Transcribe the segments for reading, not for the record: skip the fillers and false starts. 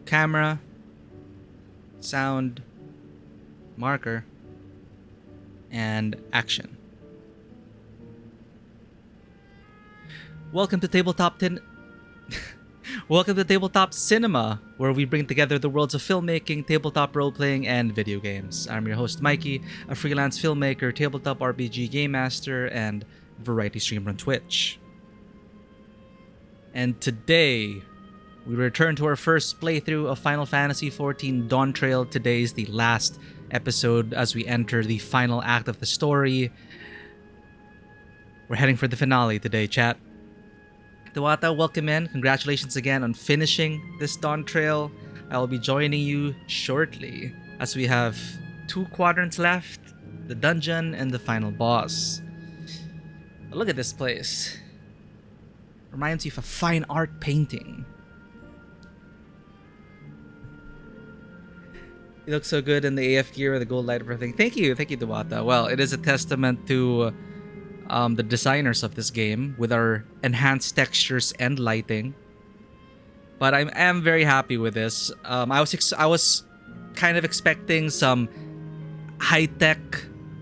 camera, sound, marker, and action. Welcome to Welcome to Tabletop Cinema, where we bring together the worlds of filmmaking, tabletop role-playing, and video games. I'm your host, Mikey, a freelance filmmaker, tabletop RPG game master, and variety streamer on Twitch. And today, we return to our first playthrough of Final Fantasy XIV Dawntrail. Today is the last episode as we enter the final act of the story. We're heading for the finale today, chat. Tawata, welcome in. Congratulations again on finishing this Dawntrail. I will be joining you shortly as we have 2 quadrants left, the dungeon and the final boss. But look at this place. Reminds you of a fine art painting. You look so good in the AF gear with the gold light and everything. Thank you, Tawata. Well, it is a testament to the designers of this game with our enhanced textures and lighting. But I am very happy with this. I was kind of expecting some high-tech,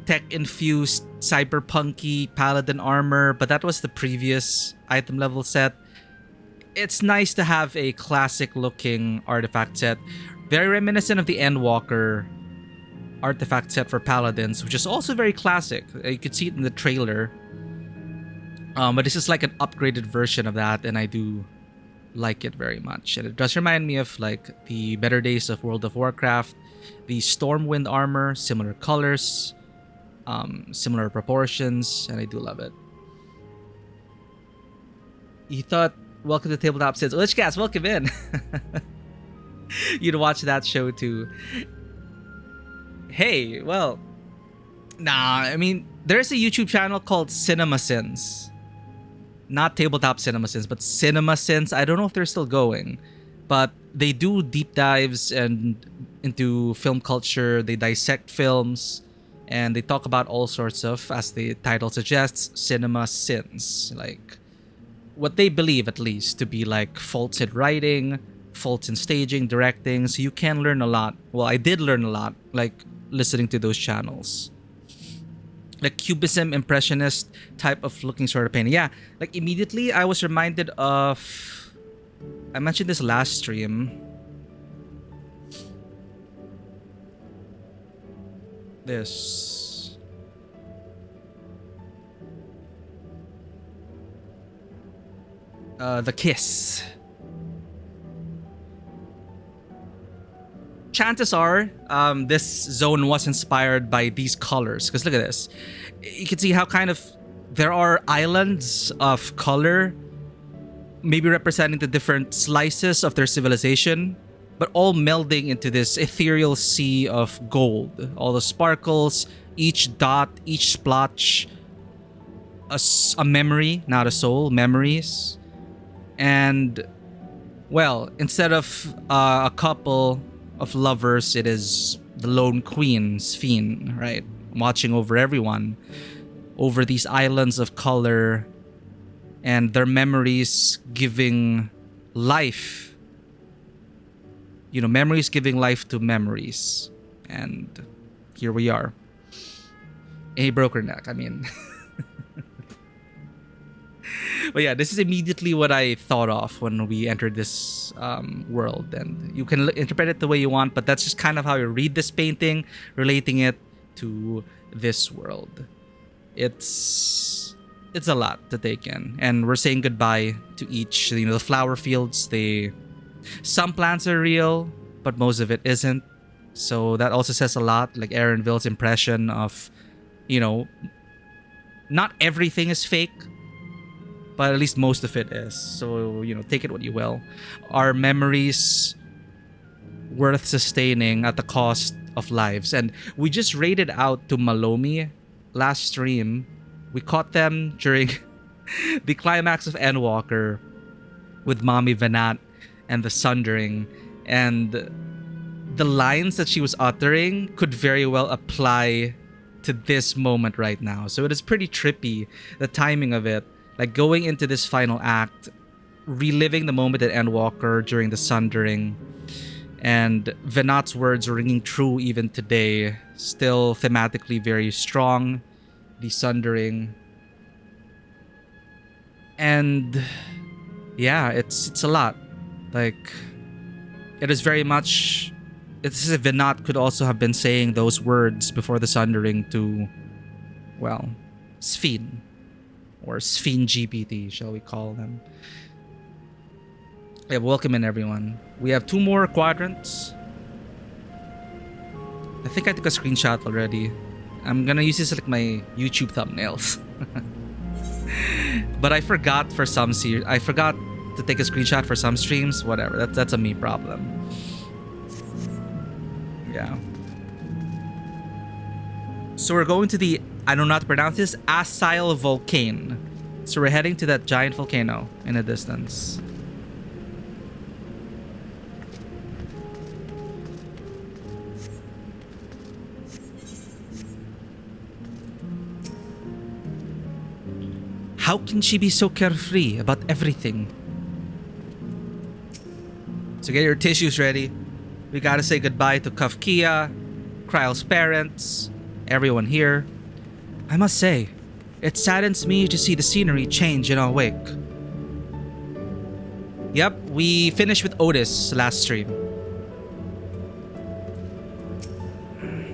tech-infused, cyberpunky paladin armor, but that was the previous item level set. It's nice to have a classic-looking artifact set, very reminiscent of the Endwalker artifact set for paladins, which is also very classic. You could see it in the trailer. But this is like an upgraded version of that, and I do like it very much. And it does remind me of like the better days of World of Warcraft. The Stormwind armor, similar colors, similar proportions, and I do love it. You thought, welcome to Tabletop Cinema. Lichcast, welcome in. You'd watch that show too. Hey, well, I mean, there's a YouTube channel called Cinema Sins. Not Tabletop Cinema Sins, but Cinema Sins. I don't know if they're still going, but they do deep dives and into film culture. They dissect films, and they talk about all sorts of, as the title suggests, cinema sins. Like, what they believe, at least, to be like faults in writing, faults in staging, directing. So you can learn a lot. Well, I did learn a lot, like, listening to those channels. Like cubism, impressionist type of looking sort of painting. Yeah, like immediately I was reminded of, I mentioned this last stream. This. The Kiss. Chances are this zone was inspired by these colors, because look at this. You can see how kind of there are islands of color, maybe representing the different slices of their civilization, but all melding into this ethereal sea of gold. All the sparkles, each dot, each splotch, a memory, not a soul, memories. And, well, instead of a couple of lovers, it is the lone queen, Sphene, right? Watching over everyone, over these islands of color, and their memories giving life. You know, memories giving life to memories. And here we are. A broker neck, I mean. But yeah, this is immediately what I thought of when we entered this world. And you can interpret it the way you want, but that's just kind of how you read this painting, relating it to this world. It's a lot to take in. And we're saying goodbye to each, you know, the flower fields. Some plants are real, but most of it isn't. So that also says a lot, like Aaronville's impression of, you know, not everything is fake, but at least most of it is. So, you know, take it what you will. Are memories worth sustaining at the cost of lives? And we just raided out to Malomi last stream. We caught them during the climax of Endwalker with Mommy Venat and the Sundering. And the lines that she was uttering could very well apply to this moment right now. So it is pretty trippy, the timing of it. Like going into this final act, reliving the moment at Endwalker during the Sundering. And Venat's words are ringing true even today. Still thematically very strong. The Sundering. And yeah, it's a lot. Like, it is very much... It's as if Venat could also have been saying those words before the Sundering to, well, Sphene. Or Sphene GPT, shall we call them. Yeah, welcome in, everyone. We have 2 more quadrants. I think I took a screenshot already. I'm gonna use this like my YouTube thumbnails. But I forgot for some I forgot to take a screenshot for some streams. Whatever, that's a me problem. Yeah. So we're going to the, I don't know how to pronounce this, Asile Volcane. So we're heading to that giant volcano in the distance. How can she be so carefree about everything? So get your tissues ready. We gotta say goodbye to Kafkia, Kryle's parents, everyone here. I must say, it saddens me to see the scenery change in our wake. Yep, we finished with Otis last stream.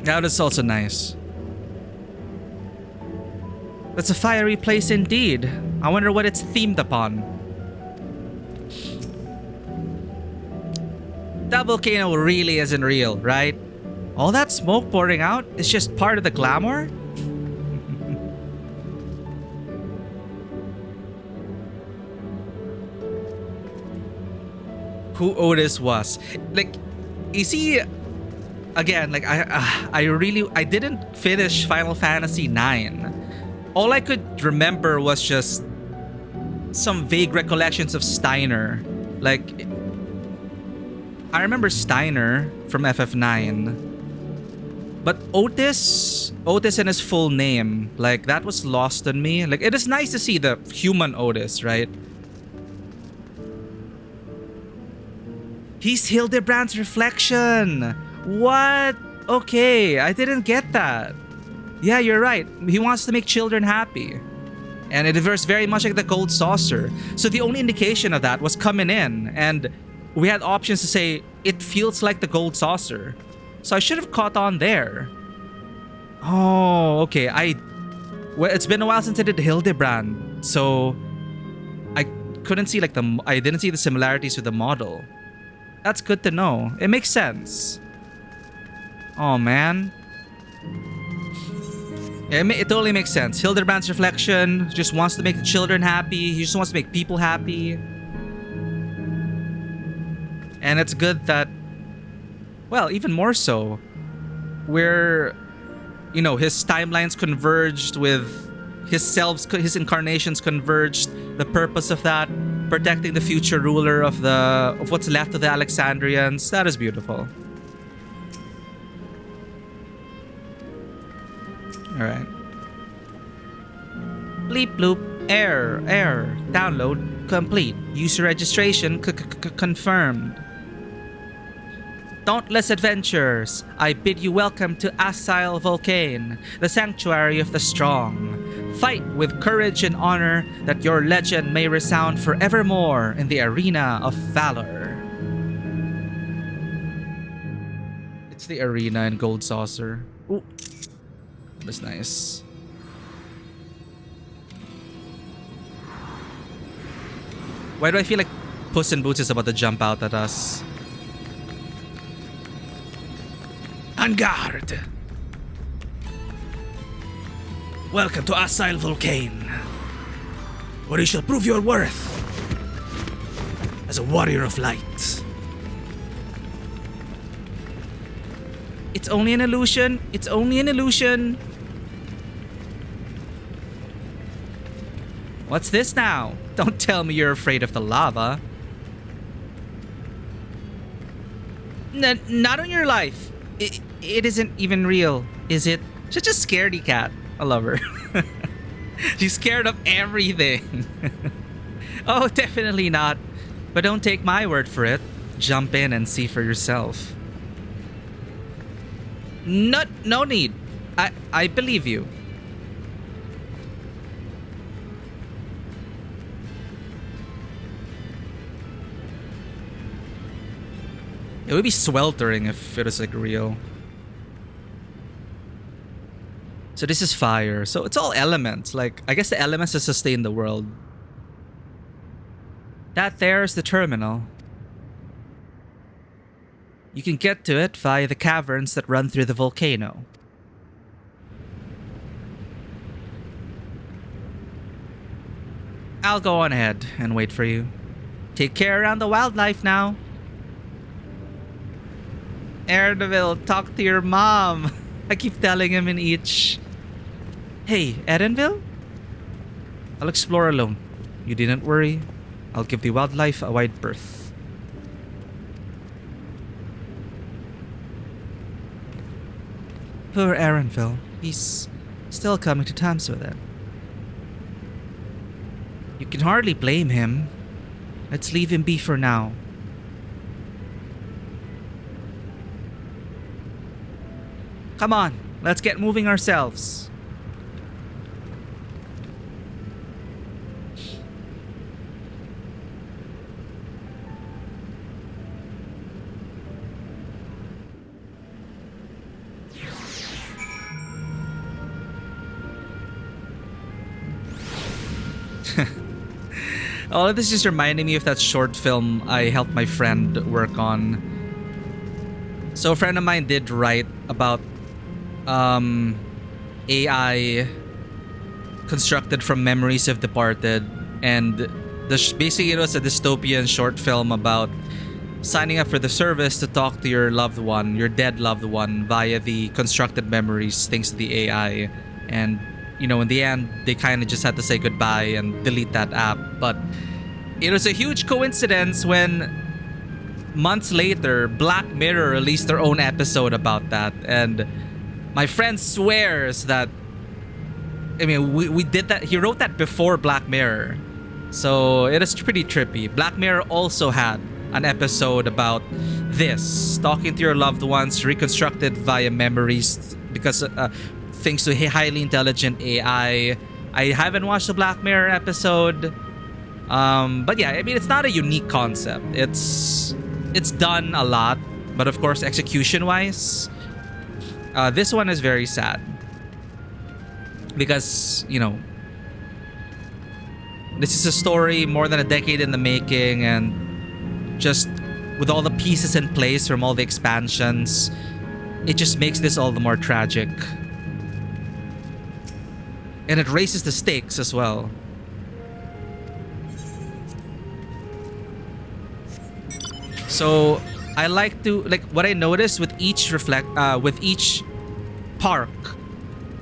That is also nice. That's a fiery place indeed. I wonder what it's themed upon. That volcano really isn't real, right? All that smoke pouring out is just part of the glamour? Who Otis was. Like, you see, again, like I didn't finish Final Fantasy IX. All I could remember was just some vague recollections of Steiner. Like, I remember Steiner from FF9. But Otis and his full name, like, that was lost on me. Like, it is nice to see the human Otis, right? He's Hildebrand's reflection. What? Okay, I didn't get that. Yeah, you're right. He wants to make children happy. And it diverts very much like the gold saucer. So the only indication of that was coming in. And we had options to say, it feels like the gold saucer. So I should have caught on there. Oh, okay. Well, it's been a while since I did Hildebrand. So I couldn't see like I didn't see the similarities with the model. That's good to know. It makes sense. Oh, man. Yeah, it totally makes sense. Hildebrand's reflection just wants to make the children happy. He just wants to make people happy. And it's good that, well, even more so, where, you know, his timelines converged with his incarnations converged. The purpose of that, protecting the future ruler of what's left of the Alexandrians. That is beautiful. Alright. Bleep bloop. Error. Download complete. User registration confirmed. Dauntless adventurers, I bid you welcome to Asile Volcane, the sanctuary of the strong. Fight with courage and honor that your legend may resound forevermore in the arena of valor. It's the arena in Gold Saucer. Ooh. That's nice. Why do I feel like Puss in Boots is about to jump out at us? En garde! Welcome to Asile Volcane, where you shall prove your worth as a warrior of light. It's only an illusion. It's only an illusion. What's this now? Don't tell me you're afraid of the lava. Not on your life. It isn't even real, is it? She's just a scaredy cat. I love her. She's scared of everything. Oh, definitely not. But don't take my word for it. jump in and see for yourself. No need. I believe you. It would be sweltering if it was like real. So this is fire. So it's all elements. Like, I guess the elements that sustain the world. That there is the terminal. You can get to it via the caverns that run through the volcano. I'll go on ahead and wait for you. Take care around the wildlife now. Erenville, talk to your mom. I keep telling him in each. Hey, Erenville? I'll explore alone. You didn't worry. I'll give the wildlife a wide berth. Poor Erenville. He's still coming to terms with it. You can hardly blame him. Let's leave him be for now. Come on, let's get moving ourselves. Oh, this is reminding me of that short film I helped my friend work on. So a friend of mine did write about AI constructed from memories of departed, and basically it was a dystopian short film about signing up for the service to talk to your loved one, your dead loved one, via the constructed memories thanks to the AI. And you know, in the end, they kind of just had to say goodbye and delete that app. But it was a huge coincidence when months later, Black Mirror released their own episode about that. And my friend swears that, I mean, we did that. He wrote that before Black Mirror. So it is pretty trippy. Black Mirror also had an episode about this, talking to your loved ones, reconstructed via memories because thanks to highly intelligent AI. I haven't watched the Black Mirror episode. But yeah, I mean, it's not a unique concept. It's done a lot. But of course, execution-wise, this one is very sad. Because, you know, this is a story more than a decade in the making, and just with all the pieces in place from all the expansions, it just makes this all the more tragic. And it raises the stakes as well. So I like to, like, what I noticed with each park,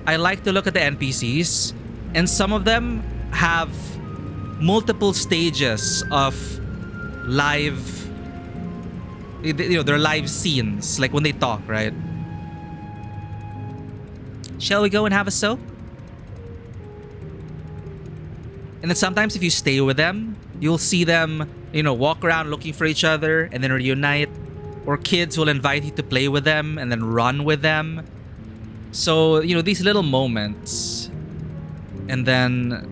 I like to look at the NPCs, and some of them have multiple stages of live, you know, their live scenes, like when they talk, right? Shall we go and have a soak? And then sometimes if you stay with them, you'll see them, you know, walk around looking for each other and then reunite. Or kids will invite you to play with them and then run with them. So, you know, these little moments, and then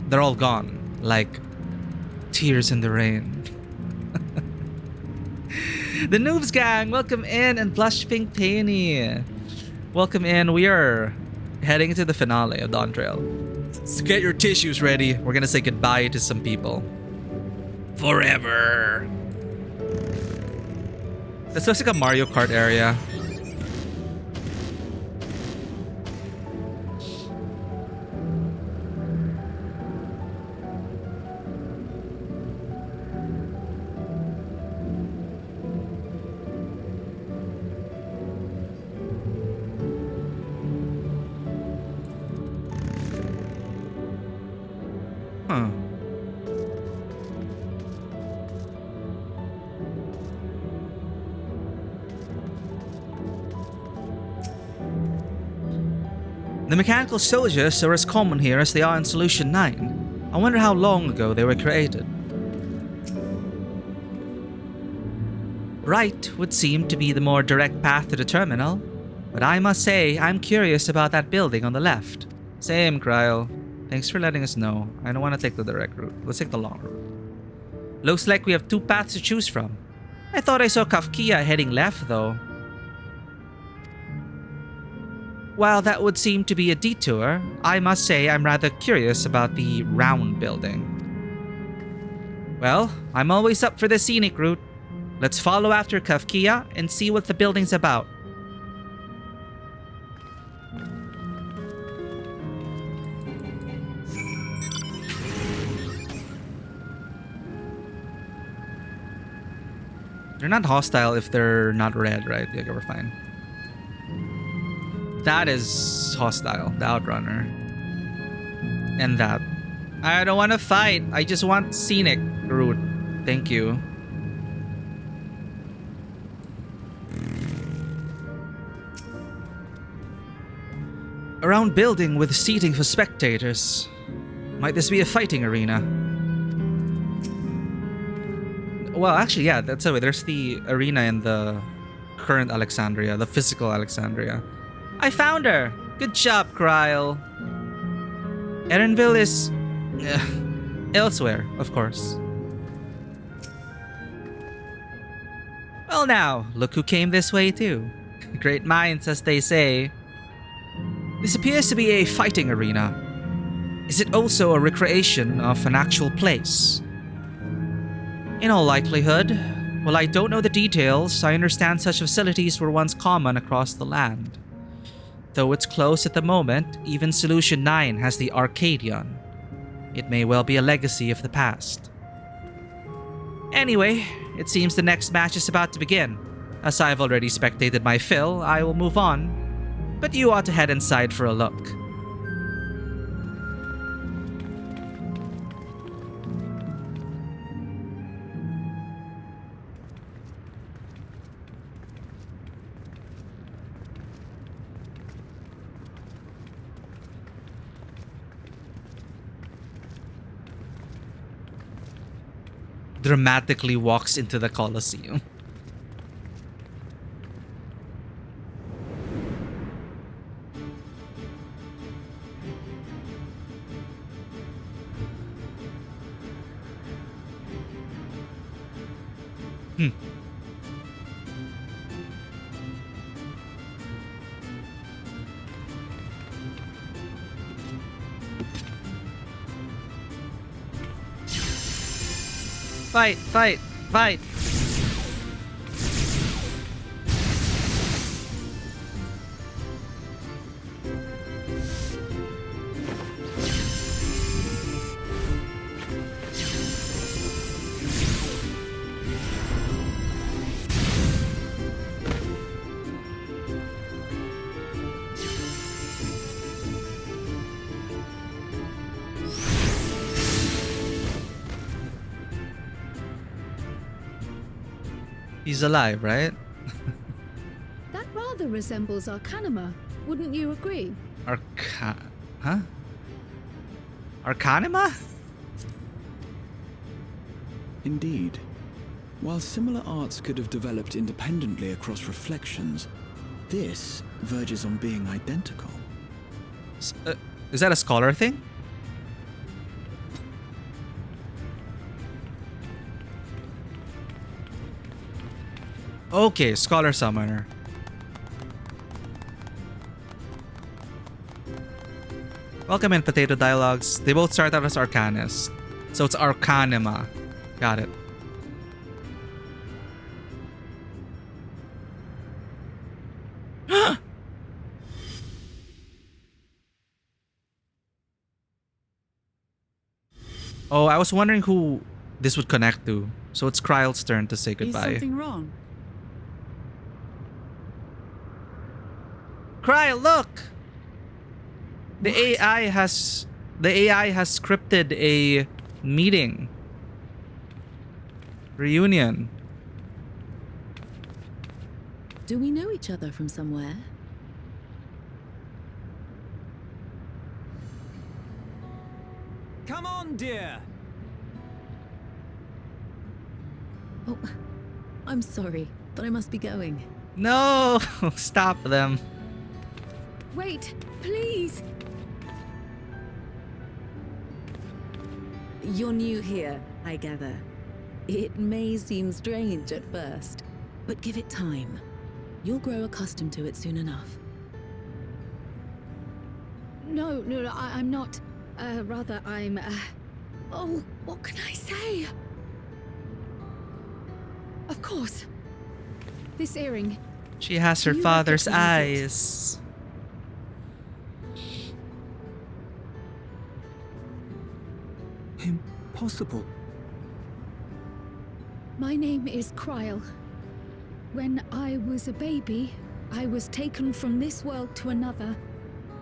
they're all gone, like tears in the rain. The Noobs Gang, welcome in, and Blush Pink Peony, welcome in. We are heading into the finale of Dawntrail. So get your tissues ready. We're gonna say goodbye to some people. Forever. This looks like a Mario Kart area. Huh. The mechanical soldiers are as common here as they are in Solution 9. I wonder how long ago they were created. Right would seem to be the more direct path to the terminal, but I must say I'm curious about that building on the left. Same, Kryle. Thanks for letting us know. I don't want to take the direct route. Let's take the long route. Looks like we have two paths to choose from. I thought I saw Kafkia heading left, though. While that would seem to be a detour, I must say I'm rather curious about the round building. Well, I'm always up for the scenic route. Let's follow after Kafkia and see what the building's about. They're not hostile if they're not red, right? Yeah, we're fine. That is hostile, the Outrunner. And that. I don't want to fight. I just want scenic route. Thank you. A round building with seating for spectators. Might this be a fighting arena? Well, actually, yeah, that's the way. There's the arena in the current Alexandria, the physical Alexandria. I found her! Good job, Kryle. Erenville is... elsewhere, of course. Well now, look who came this way too. Great minds, as they say. This appears to be a fighting arena. Is it also a recreation of an actual place? In all likelihood. While I don't know the details, I understand such facilities were once common across the land. Though it's closed at the moment, even Solution 9 has the Arcadion. It may well be a legacy of the past. Anyway, it seems the next match is about to begin. As I've already spectated my fill, I will move on. But you ought to head inside for a look. Dramatically walks into the Colosseum. Fight, fight, fight! He's alive, right? That rather resembles Arcanima, wouldn't you agree? Huh? Arcanima? Indeed. While similar arts could have developed independently across reflections, this verges on being identical. Is that a scholar thing? Okay, Scholar Summoner. Welcome in, Potato Dialogues. They both start out as Arcanist. So it's Arcanima. Got it. Oh, I was wondering who this would connect to. So it's Kryle's turn to say goodbye. Is something wrong? Kryle, look! The AI has scripted a meeting. Reunion. Do we know each other from somewhere? Come on, dear. Oh, I'm sorry, but I must be going. No! Stop them. Wait, please. You're new here, I gather. It may seem strange at first, but give it time. You'll grow accustomed to it soon enough. No, I'm not. Rather, I'm. Oh, what can I say? Of course. This earring. She has her You father's recognize eyes. Impossible. My name is Kryle. When I was a baby, I was taken from this world to another,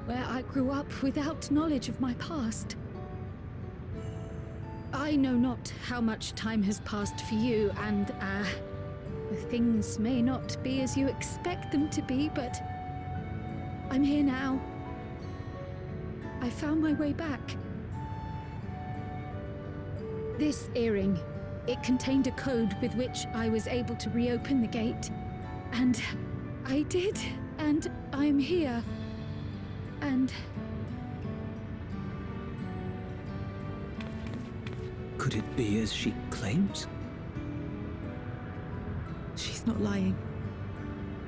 where I grew up without knowledge of my past. I know not how much time has passed for you, and, things may not be as you expect them to be, but I'm here now. I found my way back. This earring, it contained a code with which I was able to reopen the gate. And I did, and I'm here. And... Could it be as she claims? She's not lying.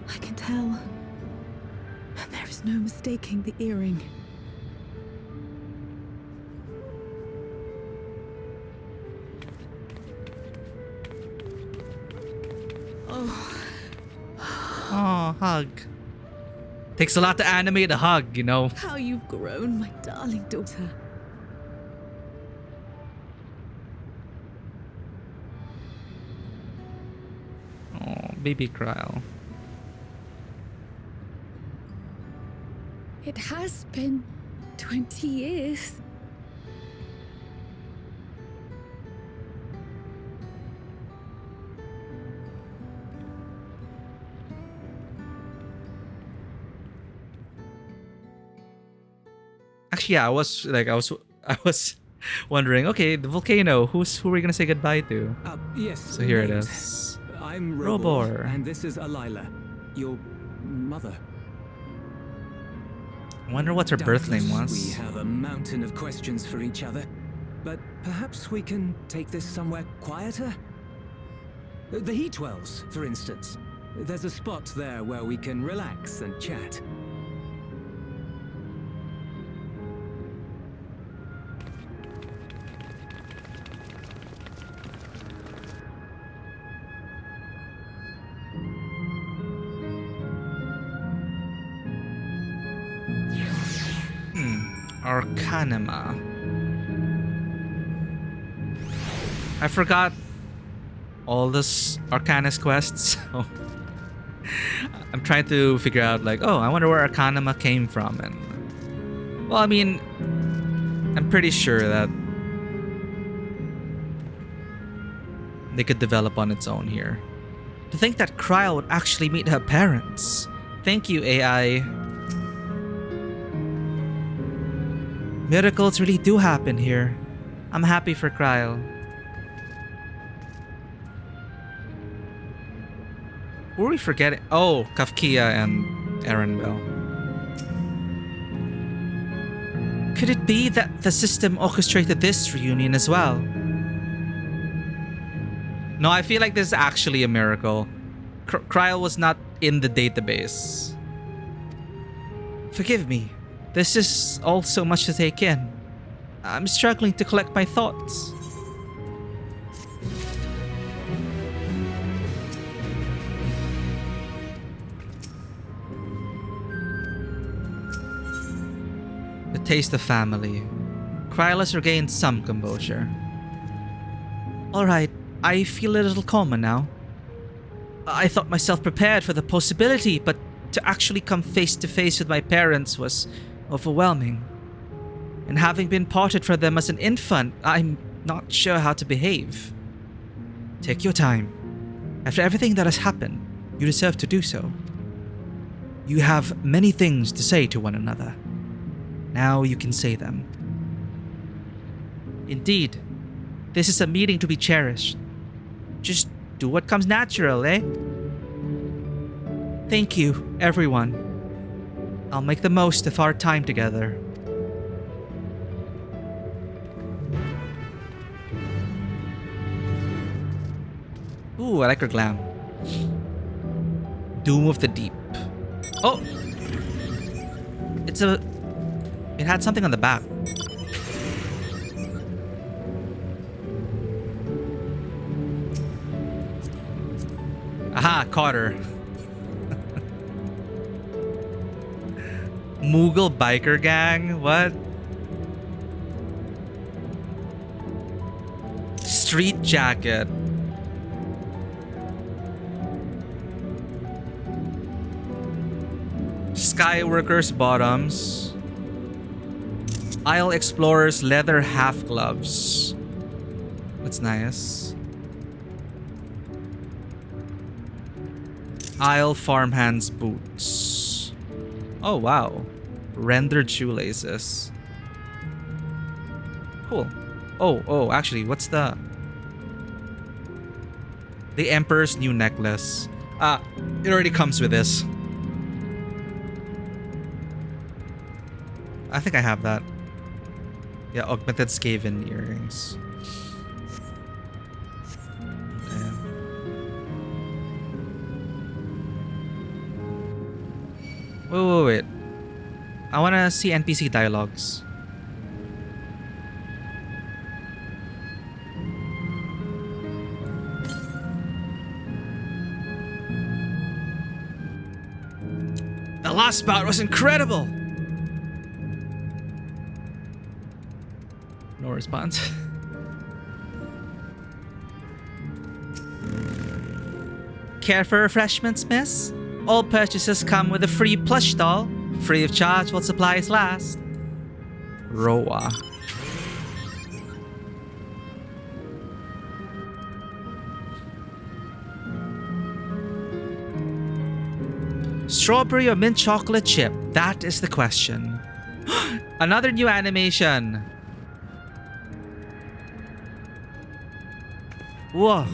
I can tell. And there is no mistaking the earring. Oh, hug. Takes a lot to animate a hug, you know. How you've grown, my darling daughter. Oh, baby Kryle. it has been 20 years. Actually, yeah, I was wondering, okay, the volcano, who are we gonna say goodbye to? Yes. So here it names. is. I'm Robor. and this is Alila, your mother. I wonder what her birth name Doubtless was. We have a mountain of questions for each other, but perhaps we can take this somewhere quieter? The heat wells, for instance. There's a spot there where we can relax and chat. Arcanima. I forgot all this Arcanus quests, so I'm trying to figure out like, oh, I wonder where Arcanima came from, and well, I mean, I'm pretty sure that they could develop on its own here. To think that Kryle would actually meet her parents. Thank you, AI. Miracles really do happen here. I'm happy for Kryle. Who are we forgetting? Oh, Kafkia and Erenbell. Could it be that the system orchestrated this reunion as well? No, I feel like this is actually a miracle. Kryle was not in the database. Forgive me. This is all so much to take in. I'm struggling to collect my thoughts. The taste of family. Kryle has regained some composure. Alright, I feel a little calmer now. I thought myself prepared for the possibility, but to actually come face to face with my parents was overwhelming. And having been parted from them as an infant, I'm not sure how to behave. Take your time. After everything that has happened, you deserve to do so. You have many things to say to one another. Now you can say them. Indeed, this is a meeting to be cherished. Just do what comes natural, eh? Thank you, everyone. I'll make the most of our time together. Ooh, I like her glam. Doom of the Deep. Oh! It had something on the back. Aha, caught her. Mughal biker gang? What? Street jacket. Skyworkers bottoms. Isle Explorers leather half gloves. That's nice. Isle farmhands boots. Oh wow. Rendered shoelaces. Cool. Oh, actually, what's the Emperor's new necklace? It already comes with this. I think I have that. Yeah, augmented Skaven earrings. Okay. Wait. I want to see NPC dialogues. The last bout was incredible! No response. Care for refreshments, miss? All purchases come with a free plush doll. Free of charge while supplies last. Roa. Strawberry or mint chocolate chip? That is the question. Another new animation. Whoa.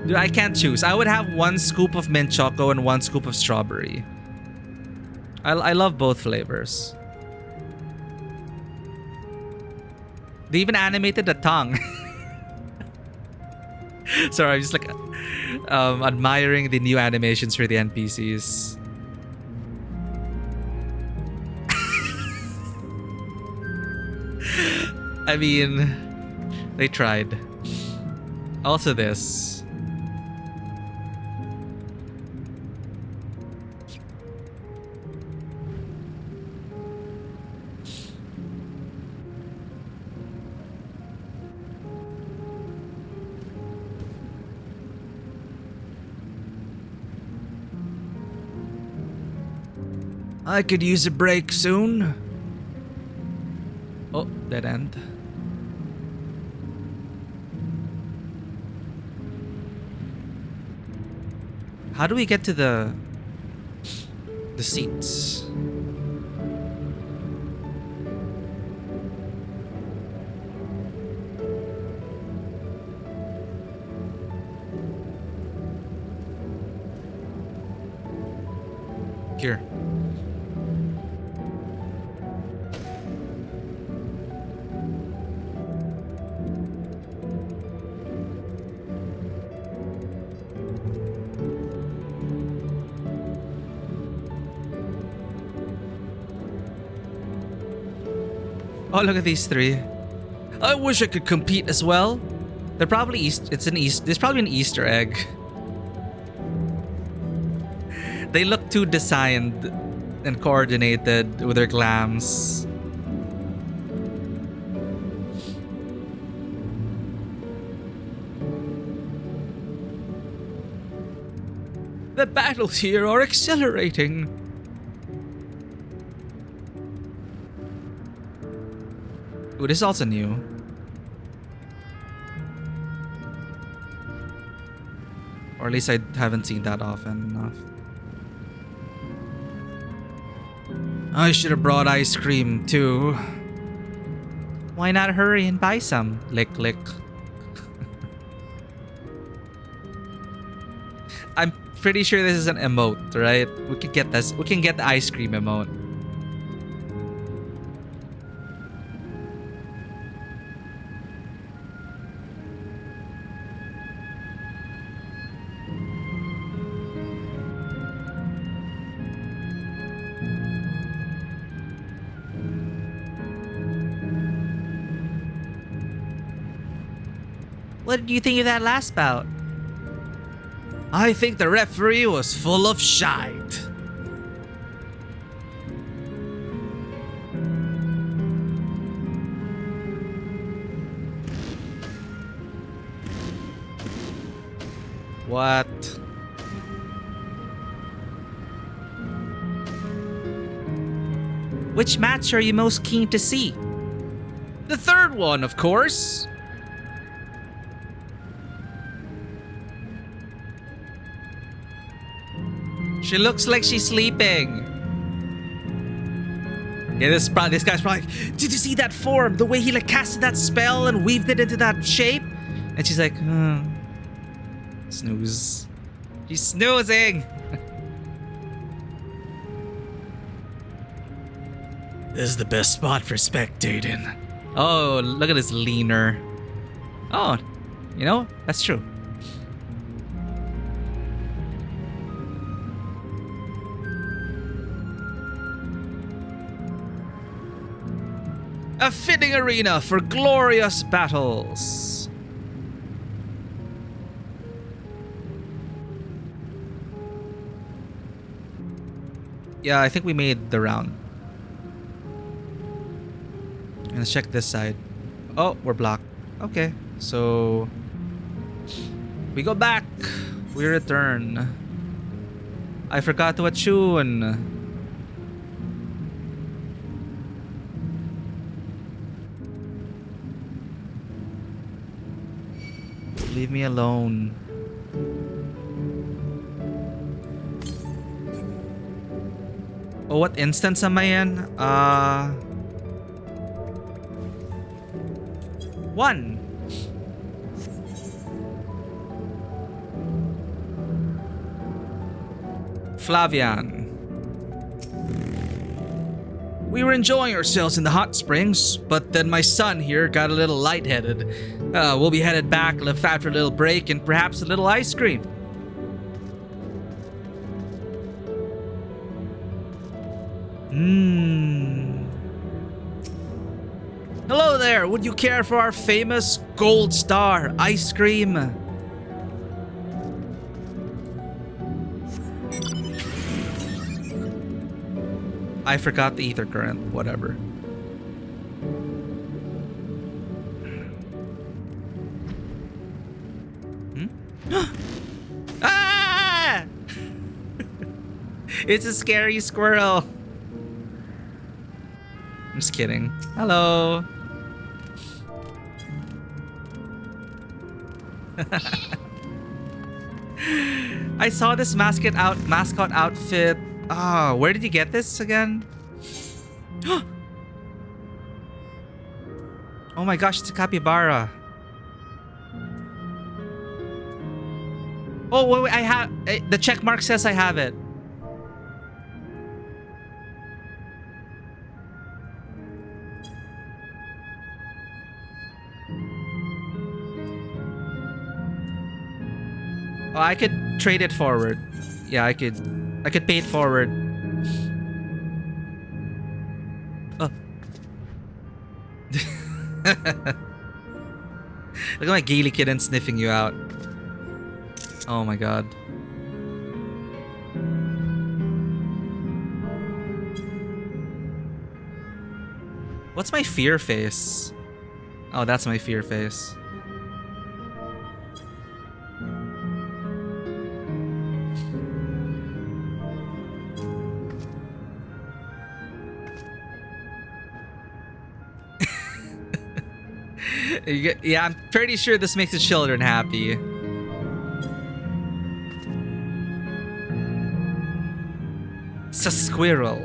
Dude, I can't choose. I would have one scoop of mint choco and one scoop of strawberry. I love both flavors. They even animated the tongue. Sorry, I'm just like admiring the new animations for the NPCs. I mean, they tried. Also this. I could use a break soon. Oh, dead end. How do we get to the seats? Here. Oh, look at these three. I wish I could compete as well. They're probably there's probably an Easter egg. They look too designed and coordinated with their glams. The battles here are exhilarating. Ooh, this is also new. Or at least I haven't seen that often enough. I should have brought ice cream too. Why not hurry and buy some? Lick, lick. I'm pretty sure this is an emote, right? We can get this. We can get the ice cream emote. What did you think of that last bout? I think the referee was full of shite. What? Which match are you most keen to see? The third one, of course. She looks like she's sleeping. Yeah, this guy's probably like, did you see that form? The way he like casted that spell and weaved it into that shape? And she's like, snooze. She's snoozing. This is the best spot for spectating. Oh, look at this leaner. Oh, you know, that's true. A fitting arena for glorious battles. Yeah, I think we made the round. And let's check this side. Oh, we're blocked. Okay, so we go back. We return. I forgot to attune. Leave me alone. Oh, what instance am I in? 1. Flavian. We were enjoying ourselves in the hot springs, but then my son here got a little lightheaded. We'll be headed back after a little break and perhaps a little ice cream. Hello there, would you care for our famous Gold Star ice cream? I forgot the ether current, whatever. Ah! It's a scary squirrel. I'm just kidding. Hello. I saw this mascot outfit. Ah, where did you get this again? Oh my gosh, it's a capybara. Oh wait, I have the check mark says I have it. Oh, I could trade it forward. Yeah, I could pay it forward. Oh. Look at my Gaily kitten sniffing you out. Oh my god. What's my fear face? Oh, that's my fear face. Yeah, I'm pretty sure this makes the children happy. It's a squirrel.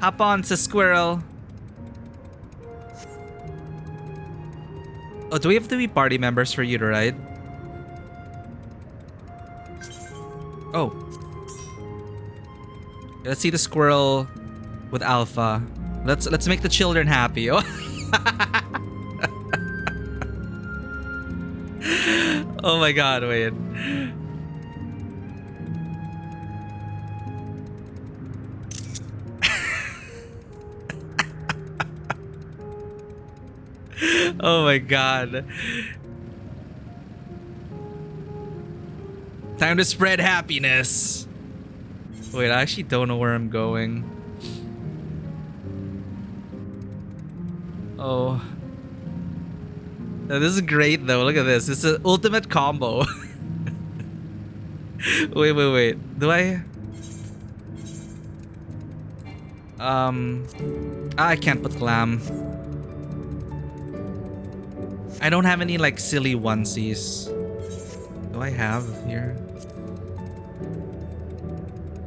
Hop on, squirrel. Oh, do we have to be party members for you to ride? Oh. Let's see the squirrel with Alpha. Let's make the children happy. Oh. Oh my god, wait. Oh my god. Time to spread happiness. Wait, I actually don't know where I'm going. Oh. This is great though. Look at this. It's an ultimate combo. Wait. Do I? I can't put glam. I don't have any like silly onesies. Do I have here?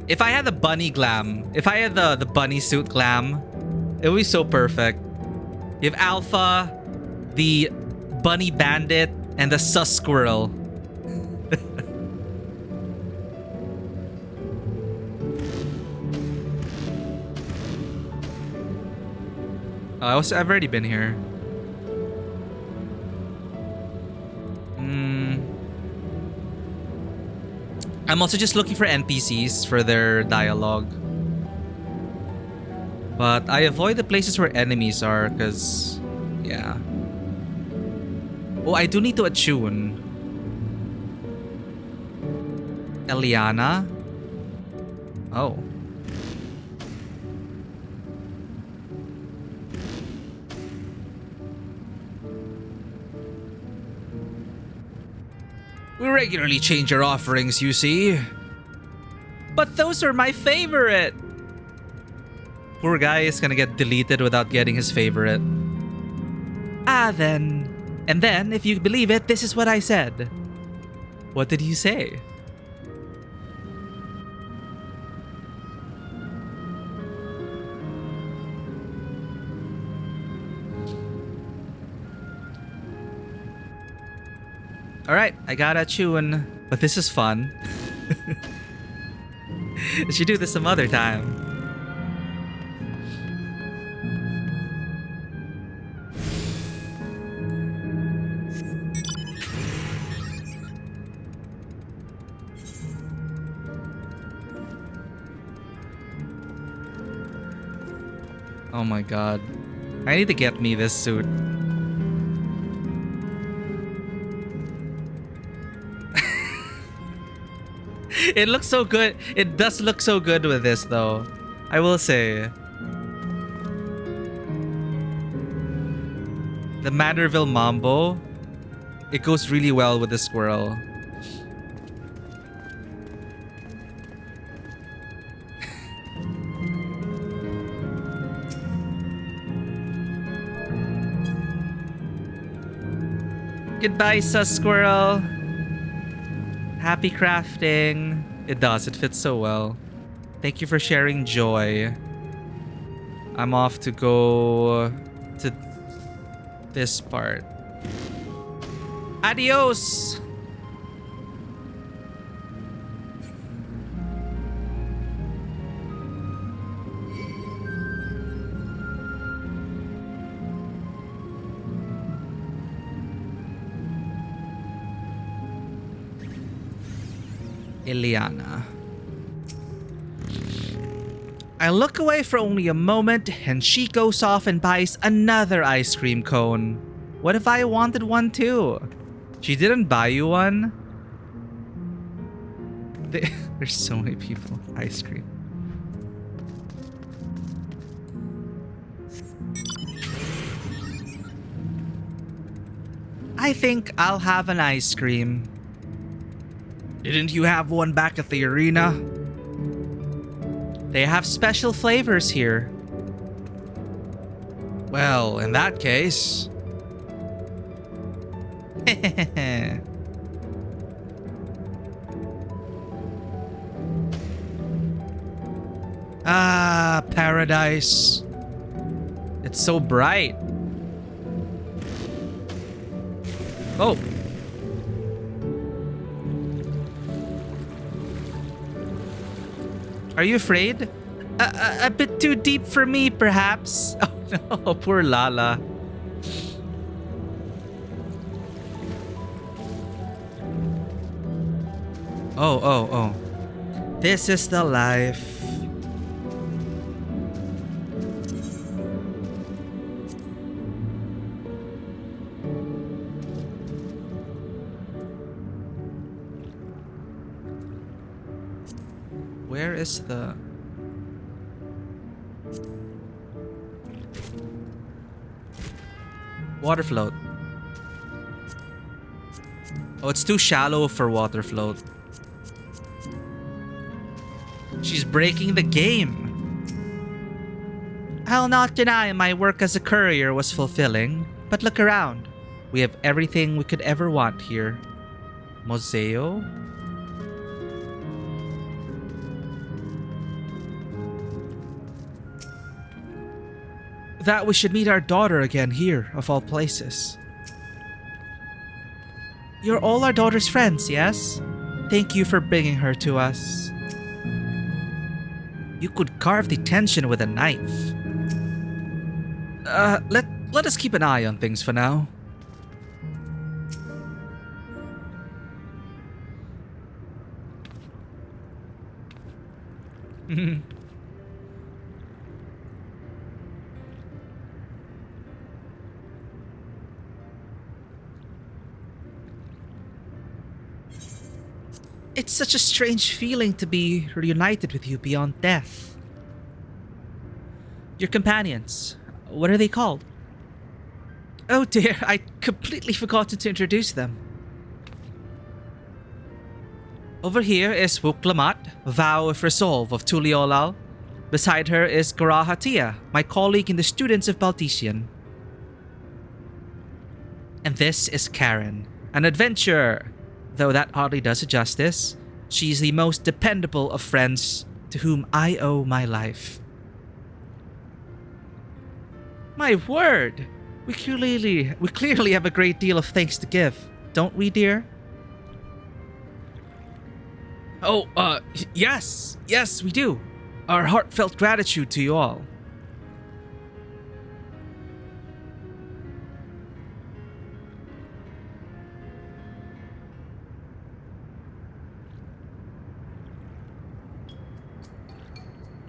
If I had the bunny glam, if I had the bunny suit glam, it would be so perfect. You have Alpha, the bunny bandit, and the sus squirrel. I've already been here. I'm also just looking for NPCs for their dialogue. But I avoid the places where enemies are because, yeah. Oh, I do need to attune. Eliana? Oh. We regularly change our offerings, you see. But those are my favorite. Poor guy is gonna get deleted without getting his favorite. Ah, then. And then, if you believe it, this is what I said. What did you say? Alright, I gotta tune, but this is fun. I should do this some other time. Oh my god. I need to get me this suit. It looks so good. It does look so good with this though. I will say. The Manorville Mambo. It goes really well with the squirrel. Goodbye, sus squirrel. Happy crafting. It does. It fits so well. Thank you for sharing joy. I'm off to go to this part. Adios. Ileana. I look away for only a moment and she goes off and buys another ice cream cone. What if I wanted one too? She didn't buy you one? There's so many people. Ice cream. I think I'll have an ice cream. Didn't you have one back at the arena? They have special flavors here. Well, in that case... Ah, paradise. It's so bright. Oh. Are you afraid? A bit too deep for me, perhaps. Oh no, poor Lala. Oh. This is the life. Where is the... water float? Oh, it's too shallow for water float. She's breaking the game. I'll not deny my work as a courier was fulfilling, but look around. We have everything we could ever want here. Museo? That we should meet our daughter again here, of all places. You're all our daughter's friends, yes? Thank you for bringing her to us. You could carve the tension with a knife. Let us keep an eye on things for now. It's such a strange feeling to be reunited with you beyond death. Your companions, what are they called? Oh dear, I completely forgot to introduce them. Over here is Wuklamat, Vow of Resolve of Tuliolal. Beside her is Garahatia, my colleague in the Students of Baltesian. And this is Karen, an adventurer. Though that hardly does her justice, she's the most dependable of friends to whom I owe my life. My word! We clearly have a great deal of thanks to give, don't we, dear? Oh, yes, we do. Our heartfelt gratitude to you all.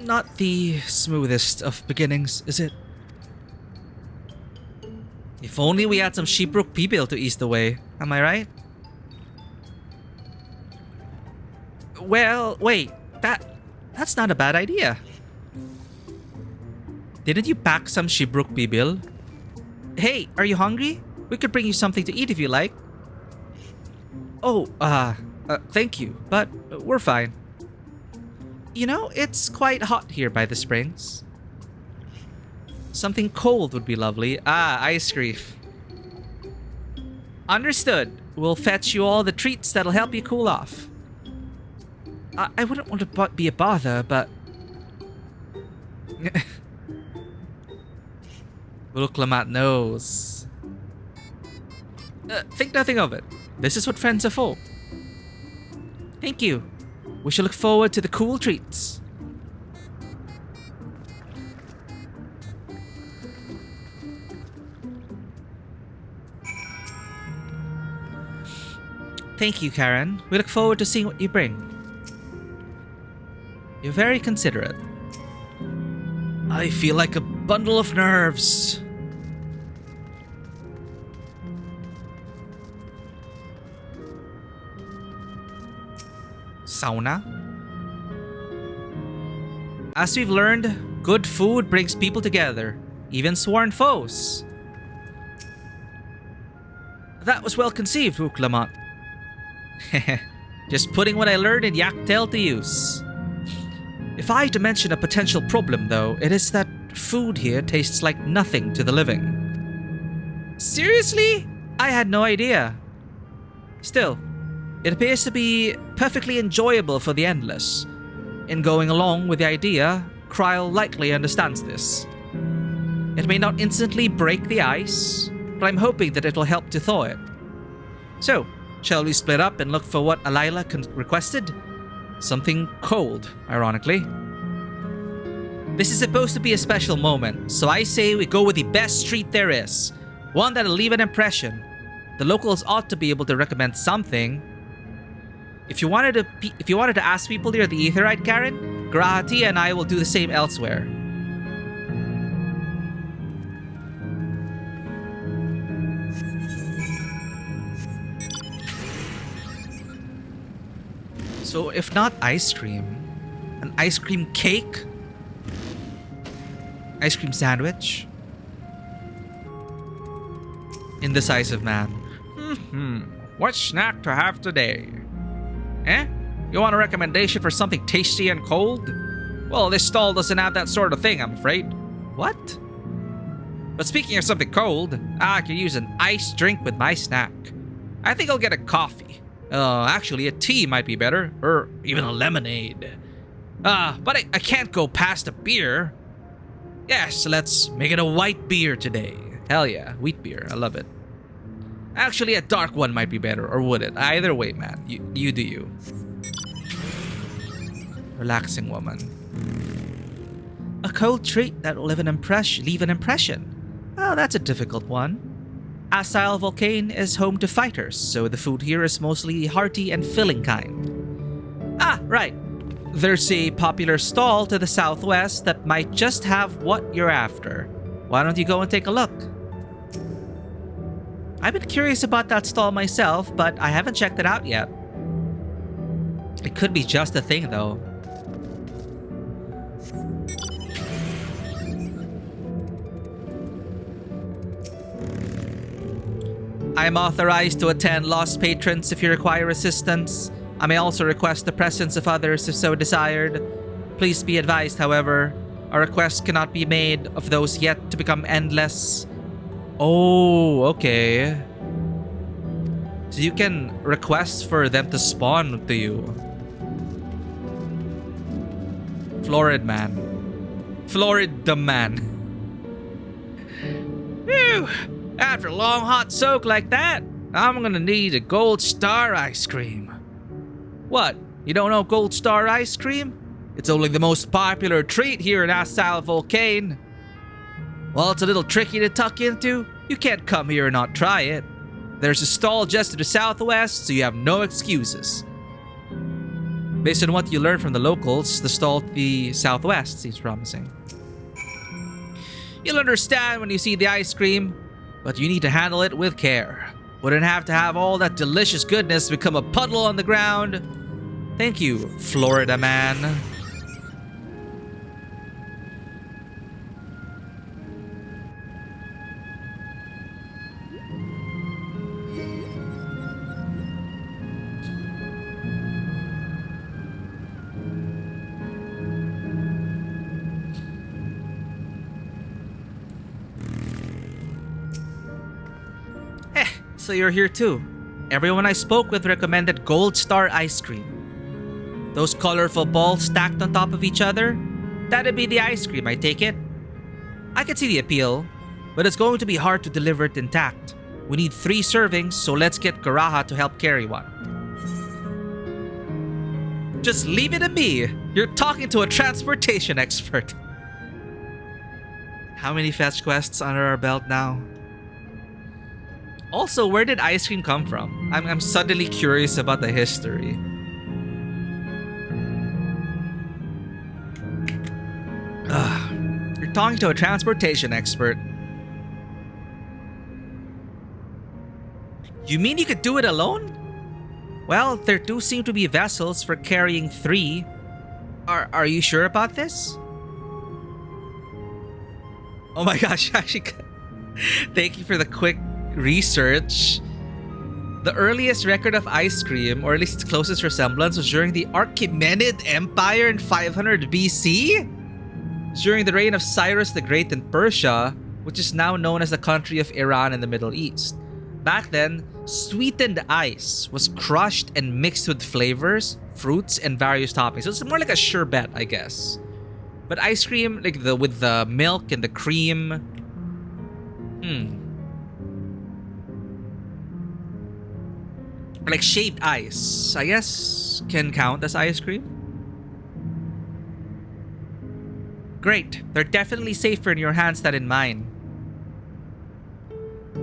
Not the smoothest of beginnings, is it? If only we had some Sheepbrook people to ease the way, am I right? Well, wait, that's not a bad idea. Didn't you pack some Sheepbrook Bibil? Hey, are you hungry? We could bring you something to eat if you like. Oh, thank you, but we're fine. You know, it's quite hot here by the springs. Something cold would be lovely. Ah, ice cream. Understood. We'll fetch you all the treats that'll help you cool off. I wouldn't want to be a bother, but... Wuklamat knows. Think nothing of it. This is what friends are for. Thank you. We shall look forward to the cool treats. Thank you, Karen. We look forward to seeing what you bring. You're very considerate. I feel like a bundle of nerves. Sauna. As we've learned, good food brings people together, even sworn foes. That was well conceived, Wuklamat. Just putting what I learned in Yaktel to use. If I had to mention a potential problem, though, it is that food here tastes like nothing to the living. Seriously? I had no idea. Still, it appears to be perfectly enjoyable for the endless. In going along with the idea, cryo likely understands this. It may not instantly break the ice, but I'm hoping that it'll help to thaw it. So, shall we split up and look for what Alila requested? Something cold, ironically. This is supposed to be a special moment, so I say we go with the best treat there is. One that'll leave an impression. The locals ought to be able to recommend something. If you wanted to ask people near the Aetherite, Karen, Grahati and I will do the same elsewhere. So if not ice cream, an ice cream cake? Ice cream sandwich? Indecisive man. What snack to have today? Eh? You want a recommendation for something tasty and cold? Well, this stall doesn't have that sort of thing, I'm afraid. What? But speaking of something cold, I could use an iced drink with my snack. I think I'll get a coffee. Actually, a tea might be better, or even a lemonade. But I can't go past a beer. Yes, let's make it a white beer today. Hell yeah, wheat beer, I love it. Actually, a dark one might be better, or would it? Either way, man, you do you. Relaxing woman. A cold treat that will leave an impression. Oh, that's a difficult one. Acile Volcane is home to fighters, so the food here is mostly hearty and filling kind. Ah, right. There's a popular stall to the southwest that might just have what you're after. Why don't you go and take a look? I've been curious about that stall myself, but I haven't checked it out yet. It could be just a thing, though. I am authorized to attend lost patrons if you require assistance. I may also request the presence of others if so desired. Please be advised, however, a request cannot be made of those yet to become endless. Oh, okay. So you can request for them to spawn to you. Florid man. Florid the man. Phew. After a long hot soak like that, I'm gonna need a Gold Star ice cream. What? You don't know Gold Star ice cream? It's only the most popular treat here in Acile Volcane. Well, it's a little tricky to tuck into. You can't come here and not try it. There's a stall just to the southwest, so you have no excuses. Based on what you learned from the locals, the stall to the southwest seems promising. You'll understand when you see the ice cream, but you need to handle it with care. Wouldn't have to have all that delicious goodness become a puddle on the ground. Thank you, Florida man. So you're here too. Everyone I spoke with recommended Gold Star ice cream. Those colorful balls stacked on top of each other? That'd be the ice cream, I take it. I can see the appeal, but it's going to be hard to deliver it intact. We need 3 servings, so let's get Garaha to help carry one. Just leave it to me. You're talking to a transportation expert. How many fetch quests under our belt now? Also, where did ice cream come from? I'm suddenly curious about the history. You're talking to a transportation expert. You mean you could do it alone? Well, there do seem to be vessels for carrying 3. Are you sure about this? Oh my gosh, actually, thank you for the quick research. The earliest record of ice cream, or at least its closest resemblance, was during the Achaemenid Empire in 500 BC? During the reign of Cyrus the Great in Persia, which is now known as the country of Iran in the Middle East. Back then, sweetened ice was crushed and mixed with flavors, fruits, and various toppings. So it's more like a sherbet, I guess. But ice cream, like with the milk and the cream. Like shaved ice, I guess, can count as ice cream. Great. They're definitely safer in your hands than in mine.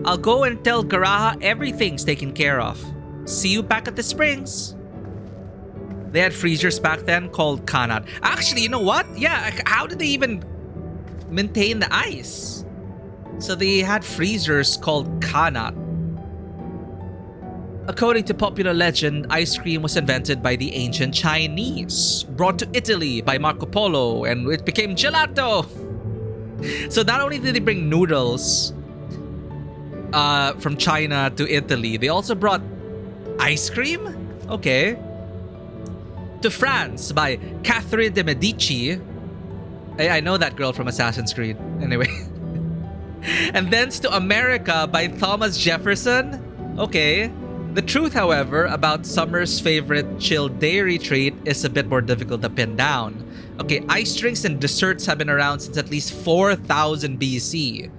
I'll go and tell Garaha everything's taken care of. See you back at the springs. They had freezers back then called Kanat. Actually, you know what? Yeah, how did they even maintain the ice? So they had freezers called Kanat. According to popular legend, ice cream was invented by the ancient Chinese, brought to Italy by Marco Polo, and it became gelato. So not only did they bring noodles from China to Italy, they also brought ice cream? Okay. To France by Catherine de Medici. I know that girl from Assassin's Creed. Anyway. And thence to America by Thomas Jefferson. Okay. The truth, however, about summer's favorite chilled dairy treat is a bit more difficult to pin down. Okay, ice drinks and desserts have been around since at least 4000 BC,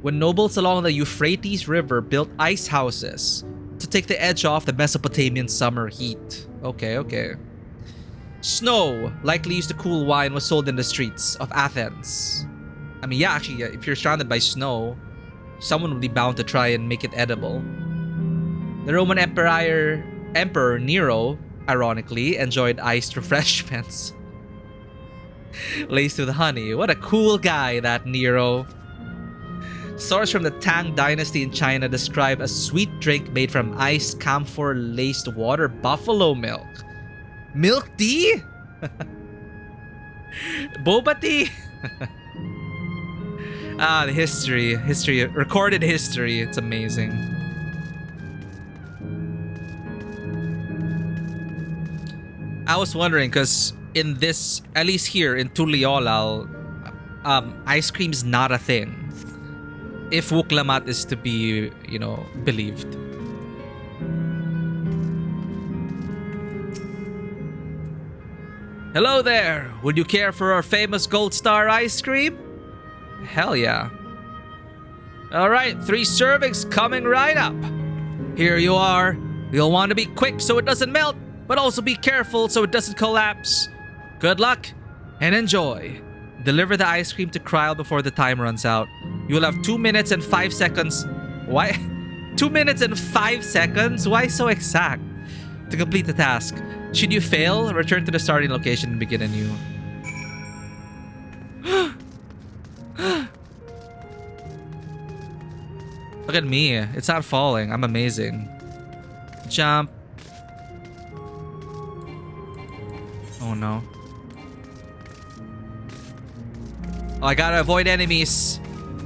when nobles along the Euphrates River built ice houses to take the edge off the Mesopotamian summer heat. Okay. Snow, likely used to cool wine, was sold in the streets of Athens. I mean, yeah, actually, if you're surrounded by snow, someone would be bound to try and make it edible. The Roman Emperor Nero, ironically, enjoyed iced refreshments laced with honey. What a cool guy, that Nero. Sources from the Tang Dynasty in China describe a sweet drink made from iced camphor-laced water buffalo milk. Milk tea? Boba tea? The history, recorded history. It's amazing. I was wondering, because in this, at least here in Tuliolal, ice cream's not a thing. If Wuklamat is to be, believed. Hello there! Would you care for our famous Gold Star ice cream? Hell yeah. Alright, 3 servings coming right up. Here you are. You'll want to be quick so it doesn't melt, but also be careful so it doesn't collapse. Good luck and enjoy. Deliver the ice cream to Kryl before the time runs out. You will have 2 minutes and 5 seconds. Why? 2 minutes and 5 seconds? Why so exact? To complete the task. Should you fail, return to the starting location and begin anew. Look at me. It's not falling. I'm amazing. Jump. Oh no. Oh, I gotta avoid enemies.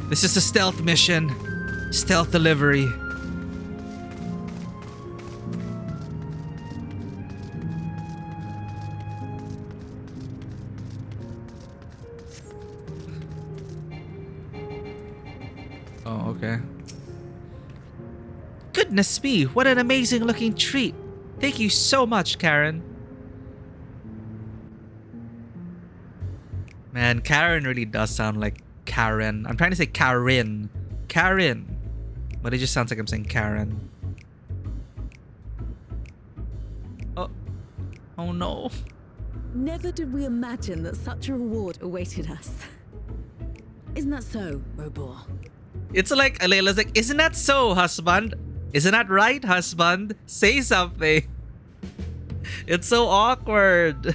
This is a stealth mission. Stealth delivery. Oh, okay. Goodness me, what an amazing looking treat. Thank you so much, Karen. Man, Karen really does sound like Karen. I'm trying to say Karen. Karen. But it just sounds like I'm saying Karen. Oh no. Never did we imagine that such a reward awaited us. Isn't that so, Robor? It's like, Alayla's like, isn't that so, husband? Isn't that right, husband? Say something. It's so awkward.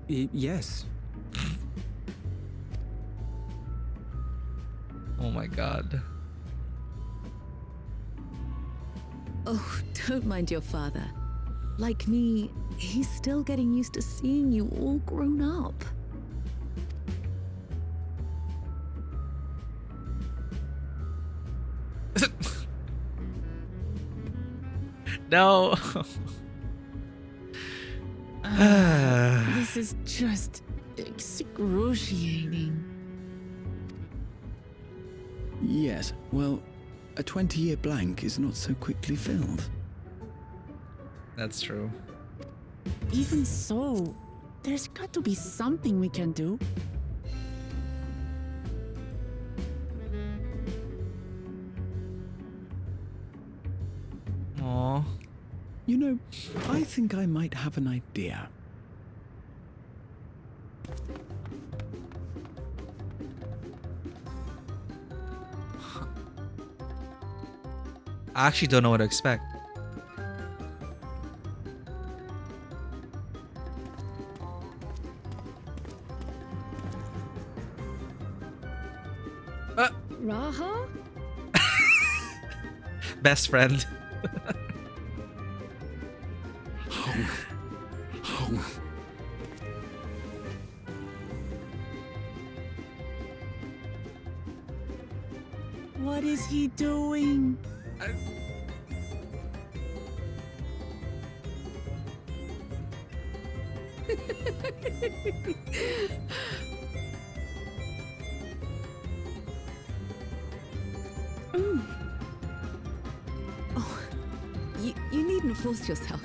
Yes. Oh my god. Oh, don't mind your father. Like me, he's still getting used to seeing you all grown up. No. This is just excruciating. Yes, well, a 20-year blank is not so quickly filled. That's true. Even so, There's got to be something we can do. Aw. You know, I think I might have an idea. I actually don't know what to expect. Raha? Best friend. What is he doing? Oh, you needn't force yourself.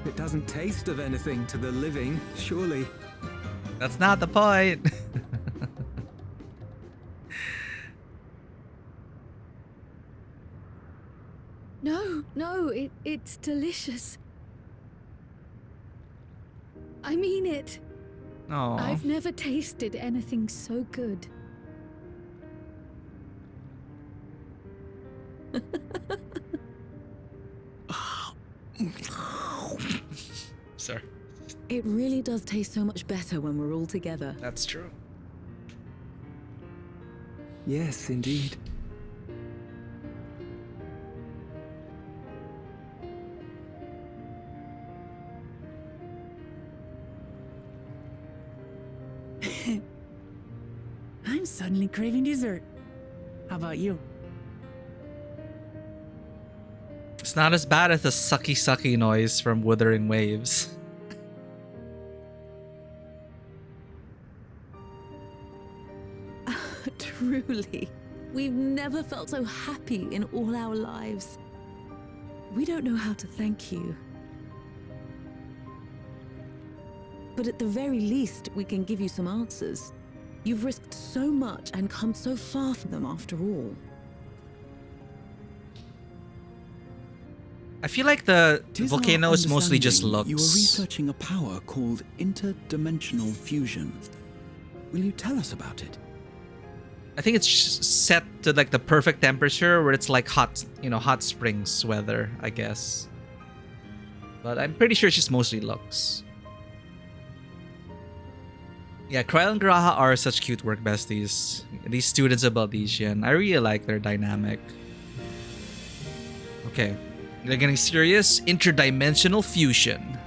It doesn't taste of anything to the living, surely. That's not the point. No, it's delicious. I mean it. Oh. I've never tasted anything so good. Sorry. It really does taste so much better when we're all together. That's true. Yes, indeed. I'm suddenly craving dessert. How about you? It's not as bad as the sucky noise from Wuthering Waves. Truly, we've never felt so happy in all our lives. We don't know how to thank you. But at the very least, we can give you some answers. You've risked so much and come so far from them after all. I feel like the 'Tis our volcano is mostly just understanding looks. You are researching a power called interdimensional fusion. Will you tell us about it? I think it's set to like the perfect temperature where it's like hot, hot springs weather, I guess. But I'm pretty sure it's just mostly looks. Yeah, Kryl and Graha are such cute work besties. These students of Baldesian, I really like their dynamic. Okay, they're getting serious. Interdimensional fusion.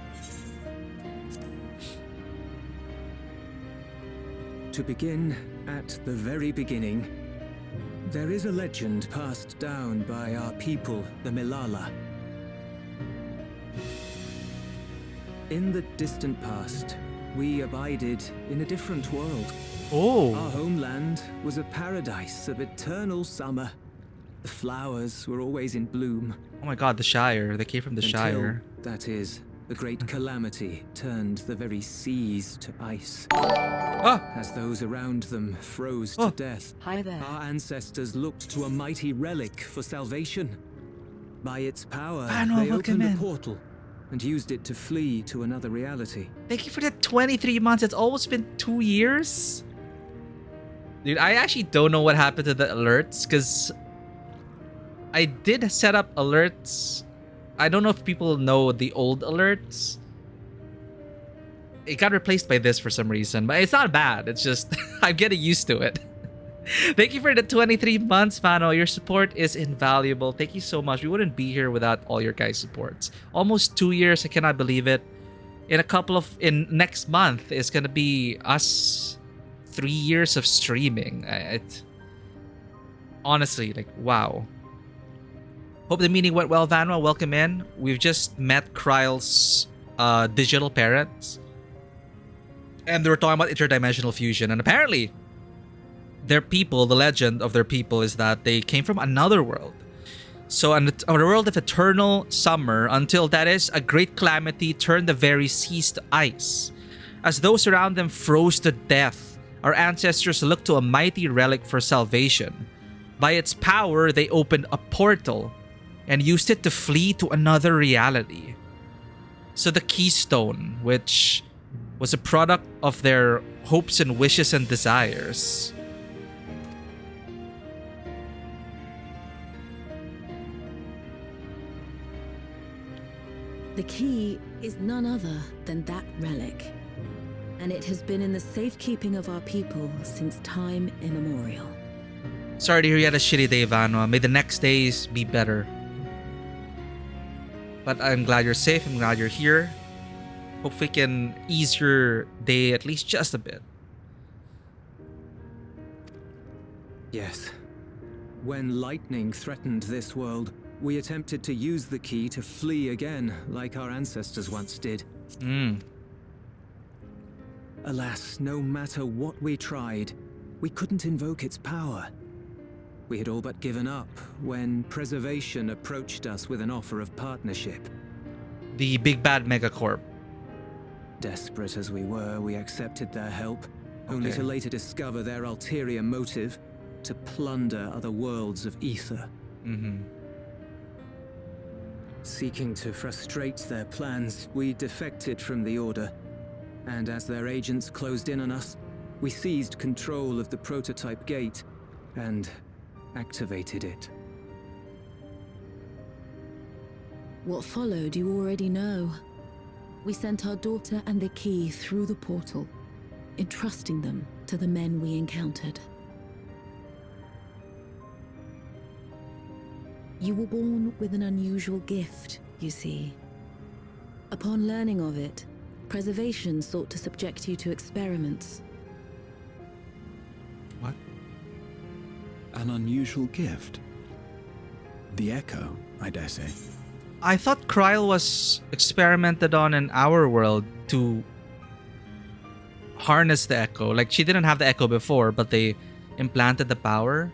To begin at the very beginning, there is a legend passed down by our people, the Milala. In the distant past, we abided in a different world. Oh. Our homeland was a paradise of eternal summer. The flowers were always in bloom. Oh my god, the Shire. They came from the Until, Shire. that is, the great calamity turned the very seas to ice. Ah! As those around them froze Oh. to death, Hi there. our ancestors looked to a mighty relic for salvation. By its power, Manuel, they welcome opened a in. portal and used it to flee to another reality. Thank you for the 23 months. It's almost been 2 years. Dude, I actually don't know what happened to the alerts because I did set up alerts. I don't know if people know the old alerts. It got replaced by this for some reason, but it's not bad. It's just I'm getting used to it. Thank you for the 23 months, Fano. Your support is invaluable. Thank you so much. We wouldn't be here without all your guys' supports. Almost 2 years. I cannot believe it. In next month, it's gonna be us 3 years of streaming. Honestly, like, wow. Hope the meeting went well, Vanwa. Welcome in. We've just met Kryl's digital parents. And they were talking about interdimensional fusion. And apparently, their people, the legend of their people is that they came from another world. So a world of eternal summer, until that is, a great calamity turned the very seas to ice. As those around them froze to death, our ancestors looked to a mighty relic for salvation. By its power, they opened a portal and used it to flee to another reality. So the Keystone, which was a product of their hopes and wishes and desires. The key is none other than that relic, and it has been in the safekeeping of our people since time immemorial. Sorry to hear you had a shitty day, Vanwa. May the next days be better. But I'm glad you're safe. I'm glad you're here. Hope we can ease your day at least just a bit. Yes. When lightning threatened this world, we attempted to use the key to flee again, like our ancestors once did. Alas, no matter what we tried, we couldn't invoke its power. We had all but given up when Preservation approached us with an offer of partnership. The big bad megacorp. Desperate as we were, we accepted their help, only Okay. to later discover their ulterior motive, to plunder other worlds of ether. Seeking to frustrate their plans, we defected from the Order, and as their agents closed in on us, we seized control of the prototype gate and activated it. What followed you already know. We sent our daughter and the key through the portal, entrusting them to the men we encountered. You were born with an unusual gift, you see. Upon learning of it, Preservation sought to subject you to experiments. What? An unusual gift. The Echo, I dare say. I thought Kryl was experimented on in our world to harness the Echo. Like, she didn't have the Echo before, but they implanted the power.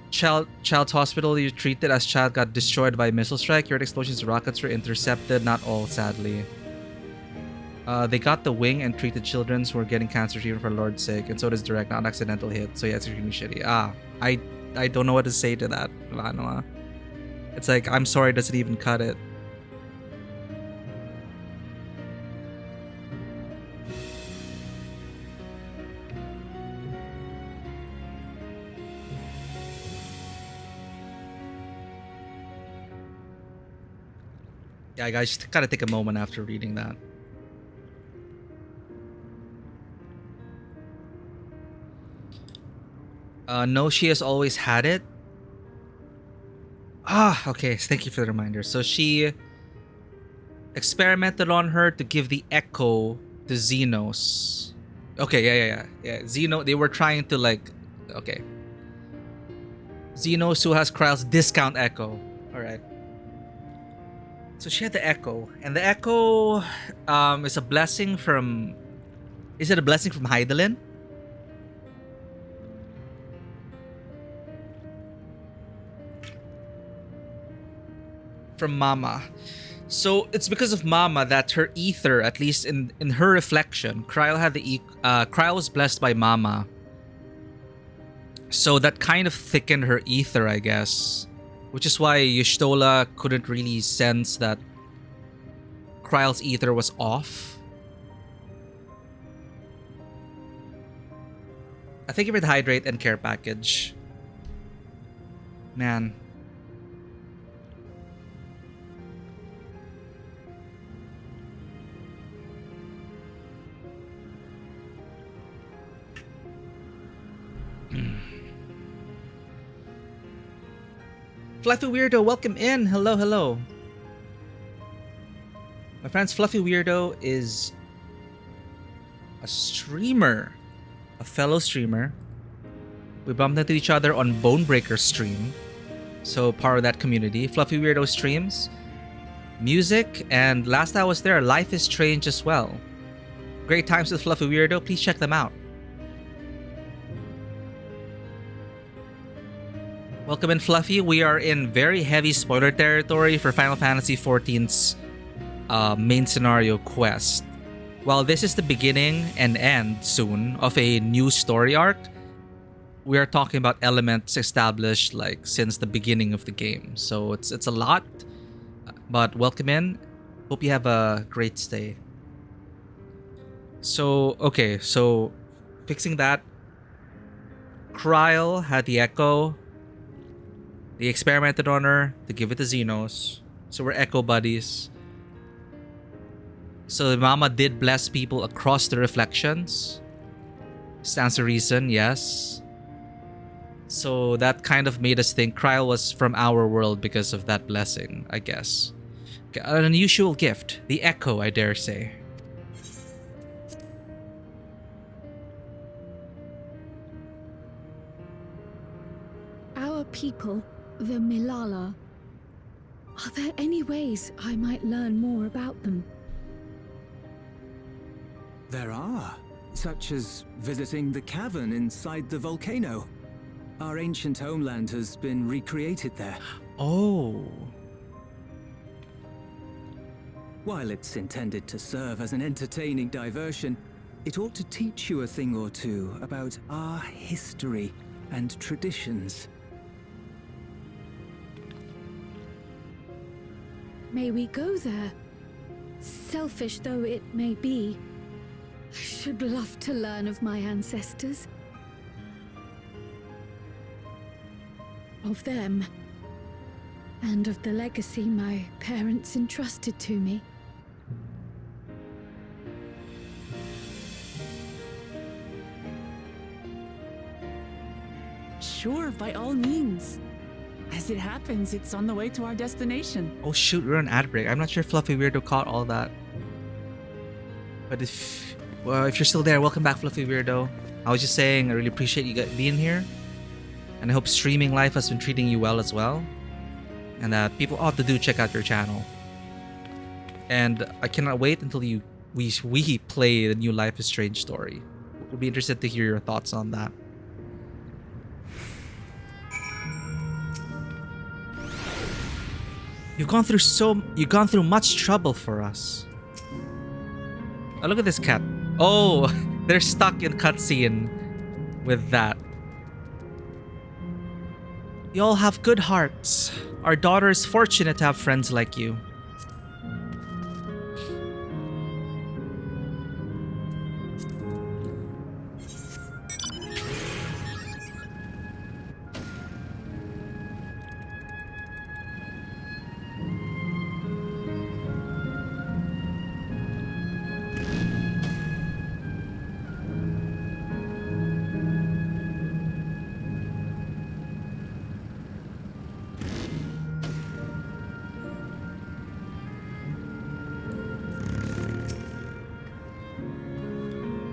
Child's hospital you treated as child got destroyed by a missile strike. Your explosions, rockets were intercepted. Not all, sadly. They got the wing and treated children who were getting cancer treatment for Lord's sake, and so does direct, not accidental hit. So yeah, it's extremely shitty. I don't know what to say to that, Vanwa. It's like, I'm sorry, does it even cut it? Yeah, guys, just gotta take a moment after reading that. No, she has always had it. Okay. Thank you for the reminder. So she experimented on her to give the Echo to Xenos. Okay, yeah. Xeno, they were trying to okay. Xenos who has Kryl's discount Echo. Alright. So she had the Echo. And the Echo is a blessing from... Is it a blessing from Hydaelyn? From Mama. So it's because of Mama that her ether, at least in her reflection, Kryl was blessed by Mama. So that kind of thickened her ether, I guess. Which is why Y'shtola couldn't really sense that Kryl's ether was off. I think you read Hydrate and Care Package. Man. Fluffy Weirdo, welcome in. Hello. My friend's Fluffy Weirdo is a streamer, a fellow streamer. We bumped into each other on Bonebreaker's stream, so part of that community. Fluffy Weirdo streams music, and last I was there, Life is Strange as well. Great times with Fluffy Weirdo. Please check them out. Welcome in, Fluffy. We are in very heavy spoiler territory for Final Fantasy XIV's main scenario quest. While this is the beginning and end soon of a new story arc, we are talking about elements established like since the beginning of the game. So it's a lot, but welcome in. Hope you have a great stay. So, okay, so fixing that. Kryl had the Echo. They experimented on her to give it to Xenos. So we're Echo buddies. So the Mama did bless people across the reflections. Stands to reason, yes. So that kind of made us think Kryl was from our world because of that blessing, I guess. Okay, an unusual gift. The Echo, I dare say. Our people, the Milala. Are there any ways I might learn more about them? There are, such as visiting the cavern inside the volcano. Our ancient homeland has been recreated there. Oh. While it's intended to serve as an entertaining diversion, it ought to teach you a thing or two about our history and traditions. May we go there? Selfish though it may be, I should love to learn of my ancestors. Of them. And of the legacy my parents entrusted to me. Sure, by all means. As it happens, it's on the way to our destination. Oh shoot, we're on ad break. I'm not sure if Fluffy Weirdo caught all that. But if you're still there, welcome back, Fluffy Weirdo. I was just saying, I really appreciate you being here. And I hope streaming life has been treating you well as well. And that people ought to do check out your channel. And I cannot wait until we play the new Life is Strange story. We'll be interested to hear your thoughts on that. You've gone through much trouble for us. Oh, look at this cat. Oh, they're stuck in cutscene with that. You all have good hearts. Our daughter is fortunate to have friends like you.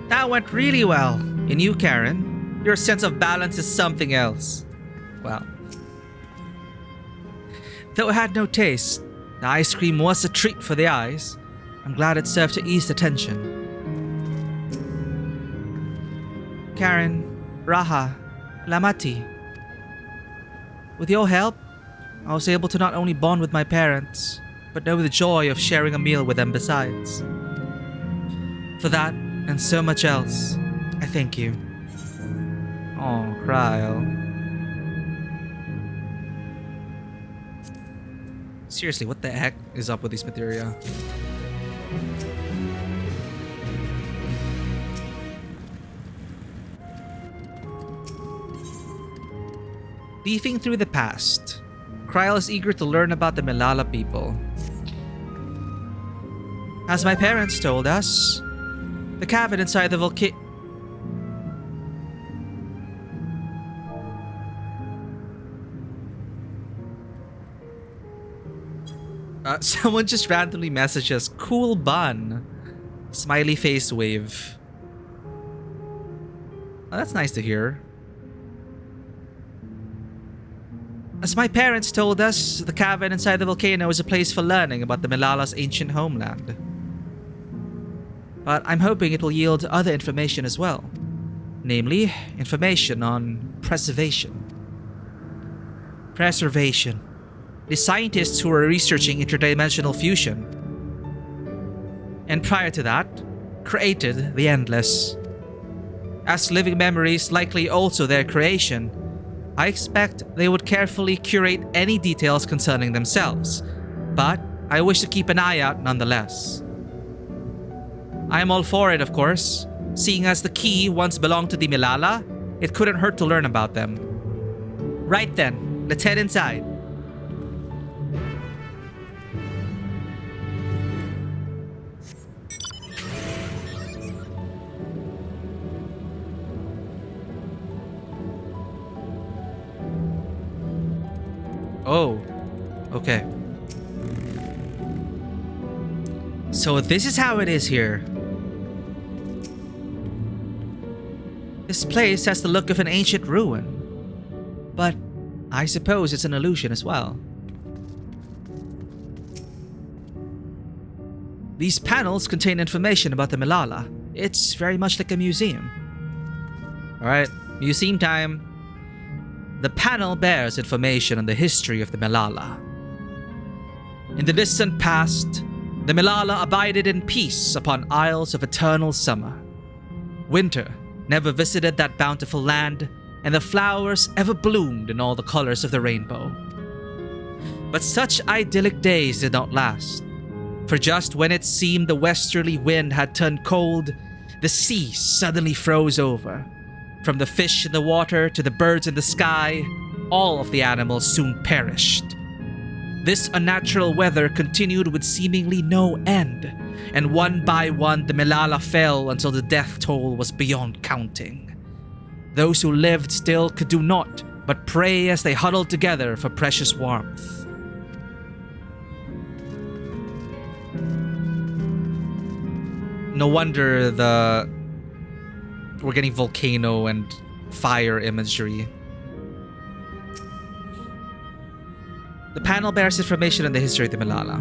That went really well. And you, Karen, your sense of balance is something else. Wow. Though it had no taste, the ice cream was a treat for the eyes. I'm glad it served to ease the tension. Karen, Raha, Lamati. With your help, I was able to not only bond with my parents, but know the joy of sharing a meal with them besides. For that, and so much else, I thank you. Oh, Kryl. Seriously, what the heck is up with these materia? Leafing through the past, Kryl is eager to learn about the Milala people. As my parents told us, the cavern inside the volcano... Someone just randomly messages, cool bun. Smiley face wave. Oh, that's nice to hear. As my parents told us, the cavern inside the volcano is a place for learning about the Milala's ancient homeland. But I'm hoping it will yield other information as well. Namely, information on preservation. Preservation. The scientists who were researching interdimensional fusion. And prior to that, created the endless. As living memories likely also their creation, I expect they would carefully curate any details concerning themselves, but I wish to keep an eye out nonetheless. I am all for it, of course. Seeing as the key once belonged to the Milala, it couldn't hurt to learn about them. Right then, let's head inside. Oh, okay. So this is how it is here. This place has the look of an ancient ruin, but I suppose it's an illusion as well. These panels contain information about the Milala. It's very much like a museum. Alright, museum time. The panel bears information on the history of the Milala. In the distant past, the Milala abided in peace upon isles of eternal summer. Winter never visited that bountiful land, and the flowers ever bloomed in all the colors of the rainbow. But such idyllic days did not last, for just when it seemed the westerly wind had turned cold, the sea suddenly froze over. From the fish in the water to the birds in the sky, all of the animals soon perished. This unnatural weather continued with seemingly no end, and one by one the Milala fell until the death toll was beyond counting. Those who lived still could do naught but pray as they huddled together for precious warmth. No wonder we're getting volcano and fire imagery. The panel bears information on the history of the Milala.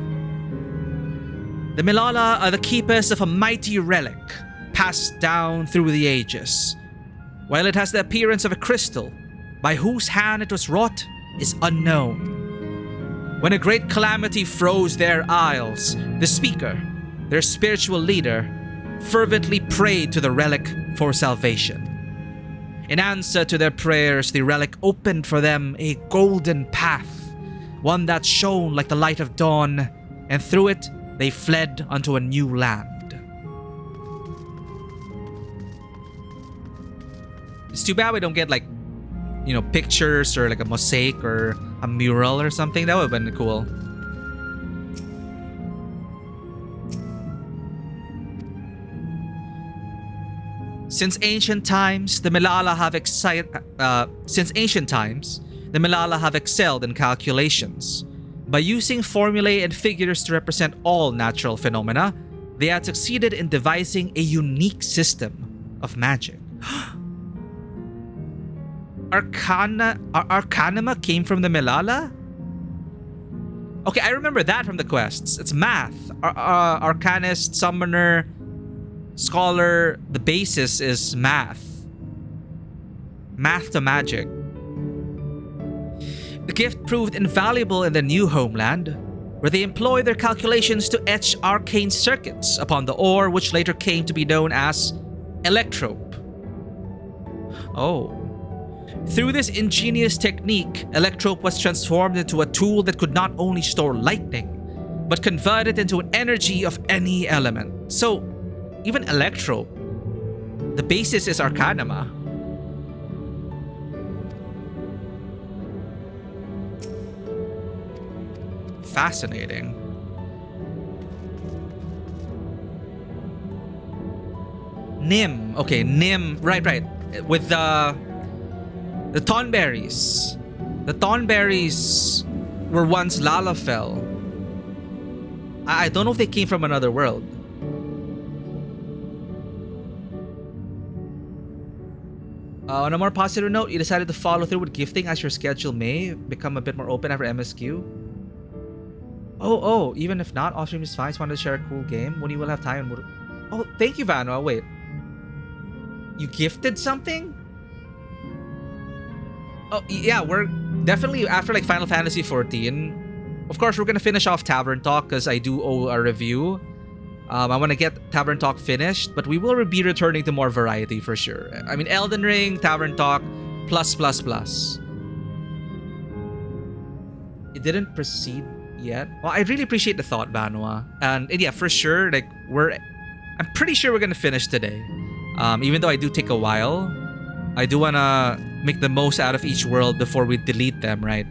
The Milala are the keepers of a mighty relic passed down through the ages. While it has the appearance of a crystal, by whose hand it was wrought is unknown. When a great calamity froze their isles, the speaker, their spiritual leader, fervently prayed to the relic for salvation. In answer to their prayers, the relic opened for them a golden path, one that shone like the light of dawn, and through it they fled unto a new land. It's too bad we don't get pictures or like a mosaic or a mural or something. That would have been cool. Since ancient times, the Milala have excelled in calculations. By using formulae and figures to represent all natural phenomena, they had succeeded in devising a unique system of magic. Arcanima came from the Milala? Okay, I remember that from the quests. It's math. Arcanist, summoner, scholar, the basis is math. Math to magic. The gift proved invaluable in the new homeland, where they employed their calculations to etch arcane circuits upon the ore, which later came to be known as electrope. Oh. Through this ingenious technique, electrope was transformed into a tool that could not only store lightning, but convert it into an energy of any element. So, even electrope, the basis is Arcanima. Fascinating. Nim. Okay, Nim. Right. With the Thornberries. The Thornberries were once Lalafell. I don't know if they came from another world. On a more positive note, you decided to follow through with gifting as your schedule may become a bit more open after MSQ. Oh, even if not, off stream is fine. Just wanted to share a cool game when you will have time. Oh, thank you, Vanwa. Wait. You gifted something? Oh, yeah, definitely after like Final Fantasy 14, of course we're gonna finish off Tavern Talk because I do owe a review. I want to get Tavern Talk finished, but we will be returning to more variety for sure. I mean, Elden Ring, Tavern Talk, plus. It didn't proceed yet. Well, I really appreciate the thought, Banwa. And yeah, for sure, like I'm pretty sure we're gonna finish today. Even though I do take a while, I do wanna make the most out of each world before we delete them, right?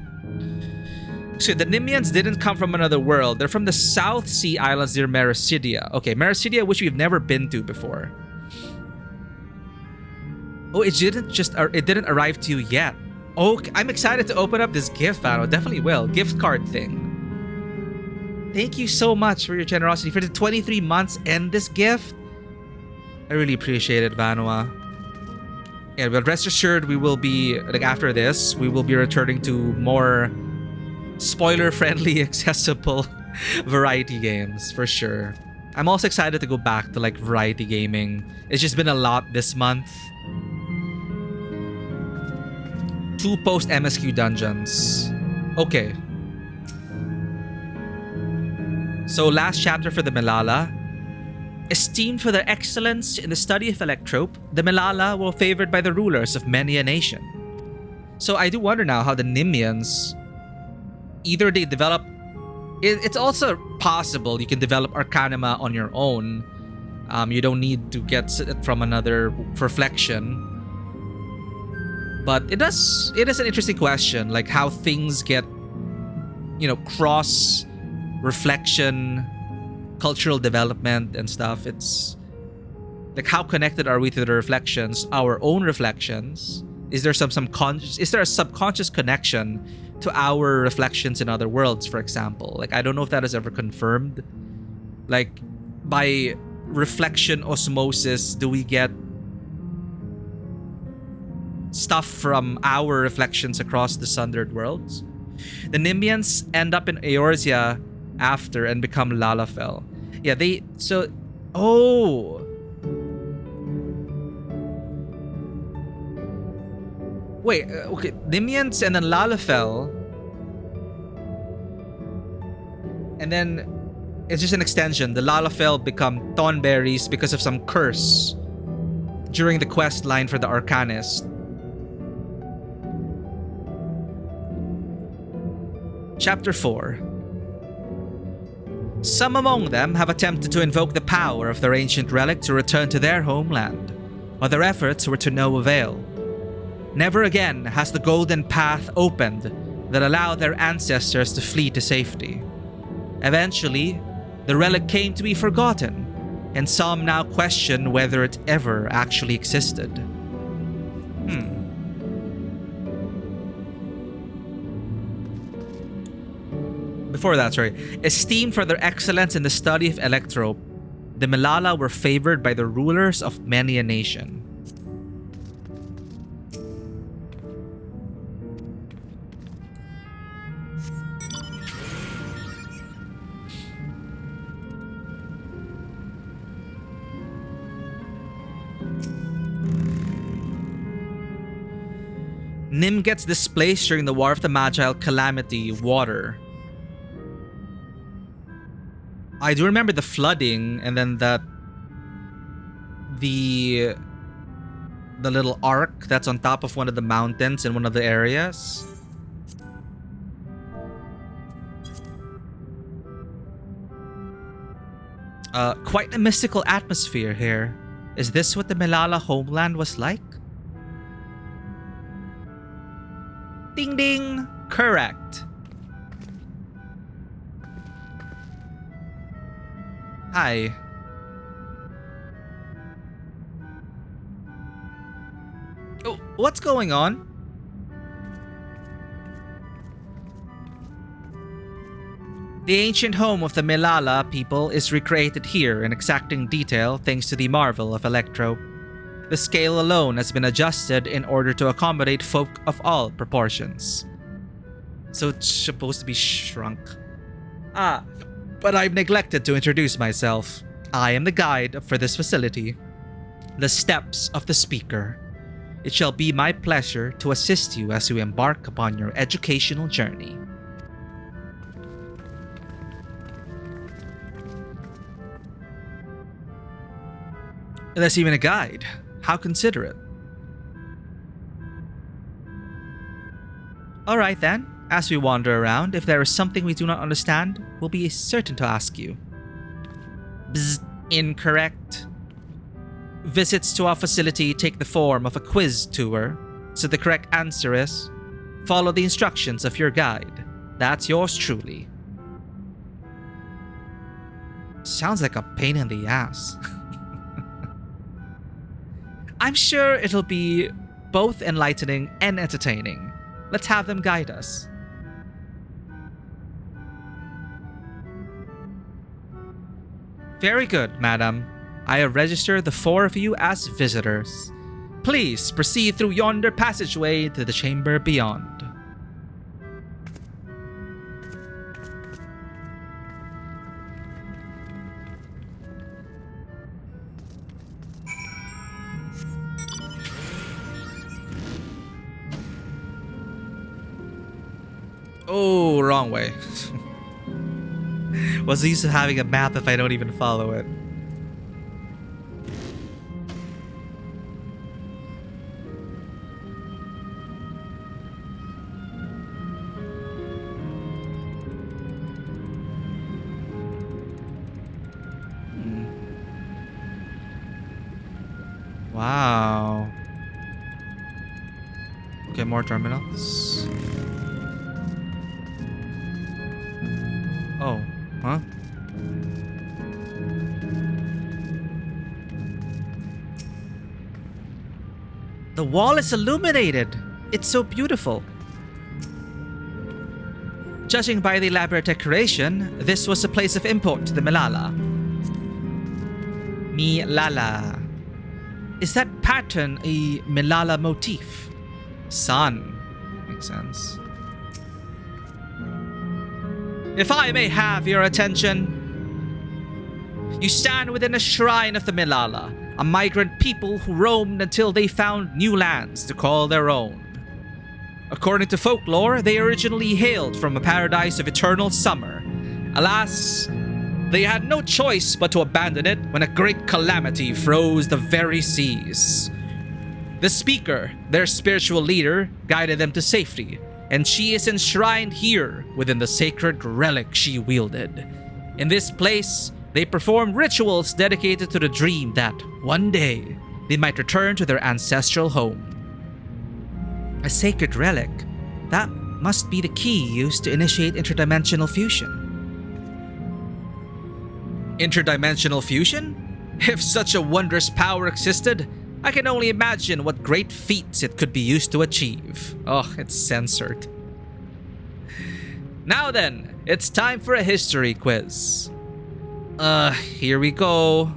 So the Nimians didn't come from another world. They're from the South Sea Islands near Mericidia. Okay, Mericidia, which we've never been to before. Oh, it didn't arrive to you yet. Oh, I'm excited to open up this gift, Vano. Definitely will. Gift card thing. Thank you so much for your generosity. For the 23 months and this gift, I really appreciate it, Vanua. Yeah, but rest assured, we will be, like after this, we will be returning to more spoiler-friendly, accessible variety games, for sure. I'm also excited to go back to like variety gaming. It's just been a lot this month. 2 post MSQ dungeons. Okay. So last chapter for the Melala. Esteemed for their excellence in the study of Electrope, the Melala were favored by the rulers of many a nation. So I do wonder now how the Nimians, either they develop, it's also possible you can develop Arcanima on your own. You don't need to get it from another reflection. But it is an interesting question, like how things get, cross reflection, cultural development and stuff. It's like, how connected are we to the reflections, our own reflections? Is there a subconscious connection to our reflections in other worlds, for example? Like, I don't know if that is ever confirmed. Like, by reflection osmosis, do we get stuff from our reflections across the sundered worlds? The Nimians end up in Eorzea after and become Lalafell. Yeah, wait, okay, Nimians and then Lalafell, and then it's just an extension. The Lalafell become Thornberries because of some curse during the quest line for the Arcanist. Chapter 4. Some among them have attempted to invoke the power of their ancient relic to return to their homeland, but their efforts were to no avail. Never again has the golden path opened that allowed their ancestors to flee to safety. Eventually, the relic came to be forgotten, and some now question whether it ever actually existed. Before that, sorry. Esteemed for their excellence in the study of Electrope, the Melala were favored by the rulers of many a nation. Nim gets displaced during the War of the Magi calamity, water. I do remember the flooding, and then the little ark that's on top of one of the mountains in one of the areas. Quite a mystical atmosphere here. Is this what the Melala homeland was like? Ding ding! Correct. Hi. Oh, what's going on? The ancient home of the Melala people is recreated here in exacting detail thanks to the marvel of Electro. The scale alone has been adjusted in order to accommodate folk of all proportions. So it's supposed to be shrunk. But I've neglected to introduce myself. I am the guide for this facility. The Steps of the Speaker. It shall be my pleasure to assist you as you embark upon your educational journey. There's even a guide. How considerate. Alright then, as we wander around, if there is something we do not understand, we'll be certain to ask you. Bzz, incorrect. Visits to our facility take the form of a quiz tour, so the correct answer is, follow the instructions of your guide. That's yours truly. Sounds like a pain in the ass. I'm sure it'll be both enlightening and entertaining. Let's have them guide us. Very good, madam. I have registered the 4 of you as visitors. Please proceed through yonder passageway to the chamber beyond. Oh, wrong way. What's the use of having a map if I don't even follow it? Wow. Okay, more terminals. Oh, huh? The wall is illuminated. It's so beautiful. Judging by the elaborate decoration, this was a place of import to the Milala. Milala. Is that pattern a Milala motif? Sun. Makes sense. If I may have your attention. You stand within a shrine of the Milala, a migrant people who roamed until they found new lands to call their own. According to folklore, they originally hailed from a paradise of eternal summer. Alas, they had no choice but to abandon it when a great calamity froze the very seas. The speaker, their spiritual leader, guided them to safety, and she is enshrined here within the sacred relic she wielded. In this place, they perform rituals dedicated to the dream that, one day, they might return to their ancestral home. A sacred relic? That must be the key used to initiate interdimensional fusion. Interdimensional fusion? If such a wondrous power existed, I can only imagine what great feats it could be used to achieve. Oh, it's censored. Now then, it's time for a history quiz. Here we go.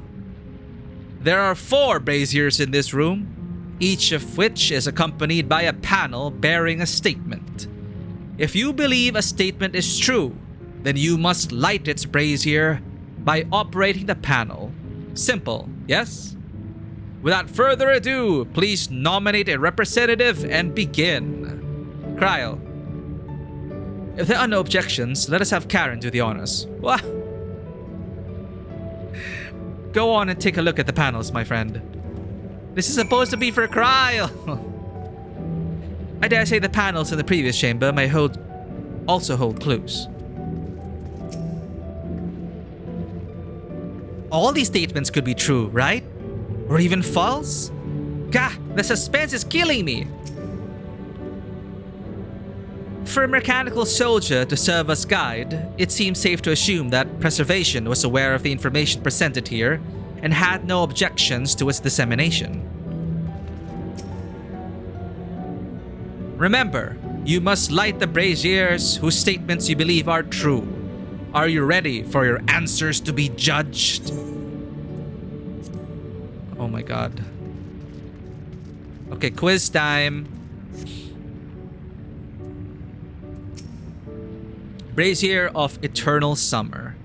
There are 4 braziers in this room, each of which is accompanied by a panel bearing a statement. If you believe a statement is true, then you must light its brazier by operating the panel. Simple, yes? Without further ado, please nominate a representative and begin. Cryle. If there are no objections, let us have Karen do the honors. What? Go on and take a look at the panels, my friend. This is supposed to be for Cryle. I dare say the panels in the previous chamber may also hold clues. All these statements could be true, right? Or even false? Gah, the suspense is killing me. For a mechanical soldier to serve as guide, it seems safe to assume that Preservation was aware of the information presented here and had no objections to its dissemination. Remember, you must light the braziers whose statements you believe are true. Are you ready for your answers to be judged? Oh my god. Okay, quiz time. Brazier of Eternal Summer.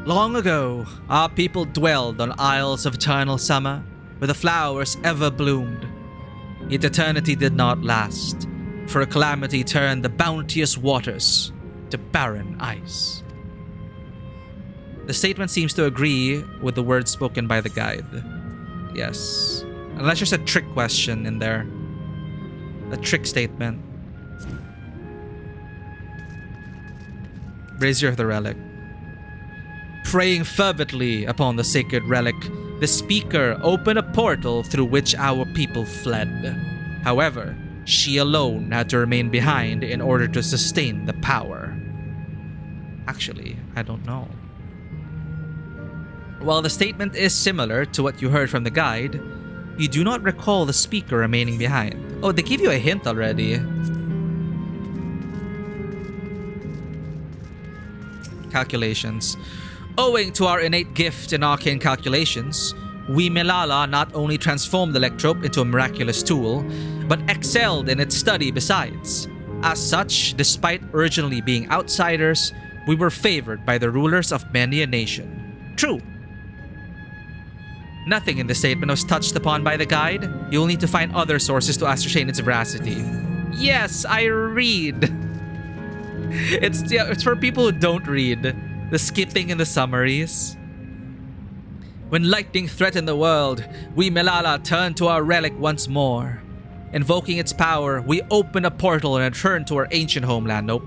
Long ago, our people dwelled on Isles of Eternal Summer, where the flowers ever bloomed. Yet eternity did not last, for a calamity turned the bounteous waters to barren ice. The statement seems to agree with the words spoken by the guide. Yes. Unless there's a trick question in there. A trick statement. Brazier of the Relic. Praying fervently upon the sacred relic, the speaker opened a portal through which our people fled. However, she alone had to remain behind in order to sustain the power. Actually, I don't know. While the statement is similar to what you heard from the guide, you do not recall the speaker remaining behind. Oh, they give you a hint already. Calculations. Owing to our innate gift in arcane calculations, we Melala not only transformed the Electrope into a miraculous tool, but excelled in its study besides. As such, despite originally being outsiders, we were favored by the rulers of many a nation. True. Nothing in the statement was touched upon by the guide. You'll need to find other sources to ascertain its veracity. Yes, I read. It's for people who don't read. The skipping in the summaries. When lightning threatened the world, we Melala turned to our relic once more. Invoking its power, we opened a portal and returned to our ancient homeland. Nope.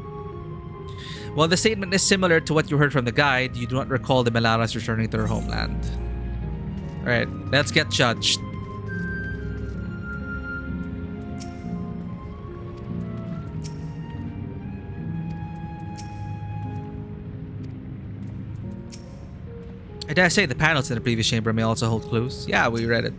While the statement is similar to what you heard from the guide, you do not recall the Melalas returning to their homeland. Alright, let's get judged. I dare say the panels in the previous chamber may also hold clues. Yeah, we read it.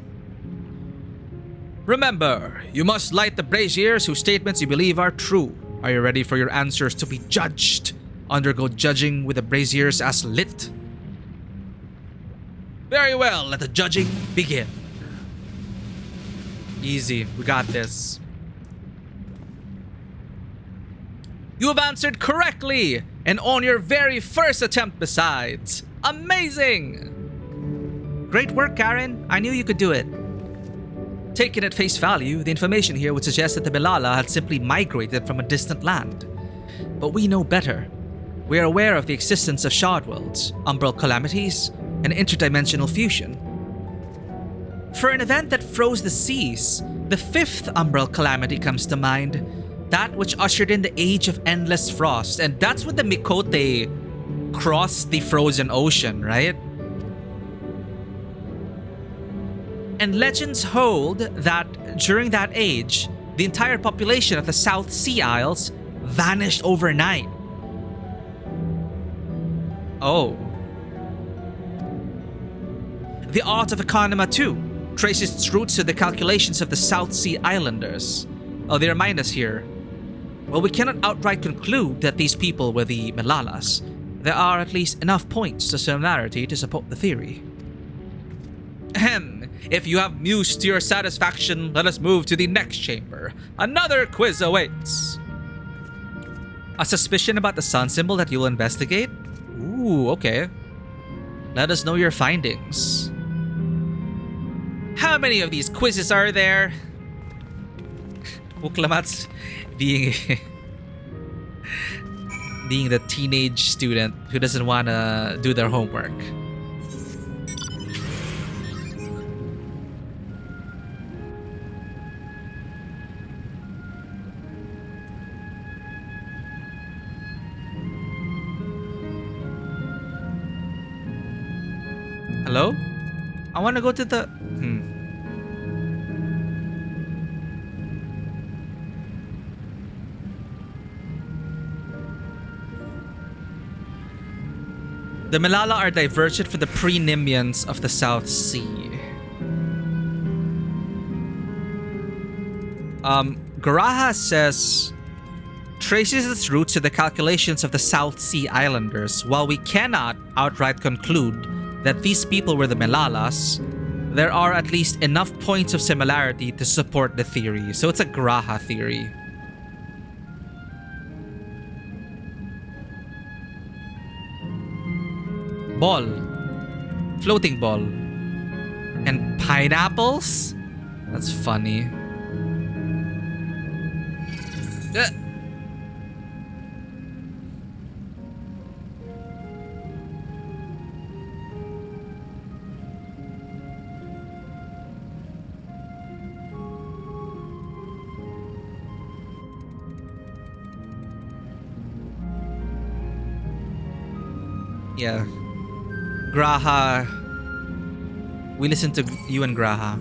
Remember, you must light the braziers whose statements you believe are true. Are you ready for your answers to be judged? Undergo judging with the braziers as lit. Very well, let the judging begin. Easy, we got this. You have answered correctly, and on your very first attempt besides. Amazing! Great work, Karen. I knew you could do it. Taken at face value, the information here would suggest that the Belala had simply migrated from a distant land. But we know better. We are aware of the existence of shard worlds, umbral calamities, and interdimensional fusion. For an event that froze the seas, the fifth umbral calamity comes to mind, that which ushered in the age of endless frost, and that's when the Mikote crossed the frozen ocean, right? And legends hold that during that age, the entire population of the South Sea Isles vanished overnight. Oh. The art of economy too traces its roots to the calculations of the South Sea Islanders. Oh, they remind us here. While we cannot outright conclude that these people were the Melalas, there are at least enough points of similarity to support the theory. Ahem. If you have mused to your satisfaction, let us move to the next chamber. Another quiz awaits. A suspicion about the sun symbol that you'll investigate? Ooh, okay. Let us know your findings. How many of these quizzes are there? Wuklamat's being the teenage student who doesn't want to do their homework. Hello? I want to go to the... The Melala are divergent from the pre-Nimians of the South Sea. Garaha says... traces its roots to the calculations of the South Sea Islanders. While we cannot outright conclude that these people were the Melalas, there are at least enough points of similarity to support the theory. So it's a Garaha theory. Ball. Floating ball. And Pineapples? That's funny. Yeah. Graha. We listen to you and Graha.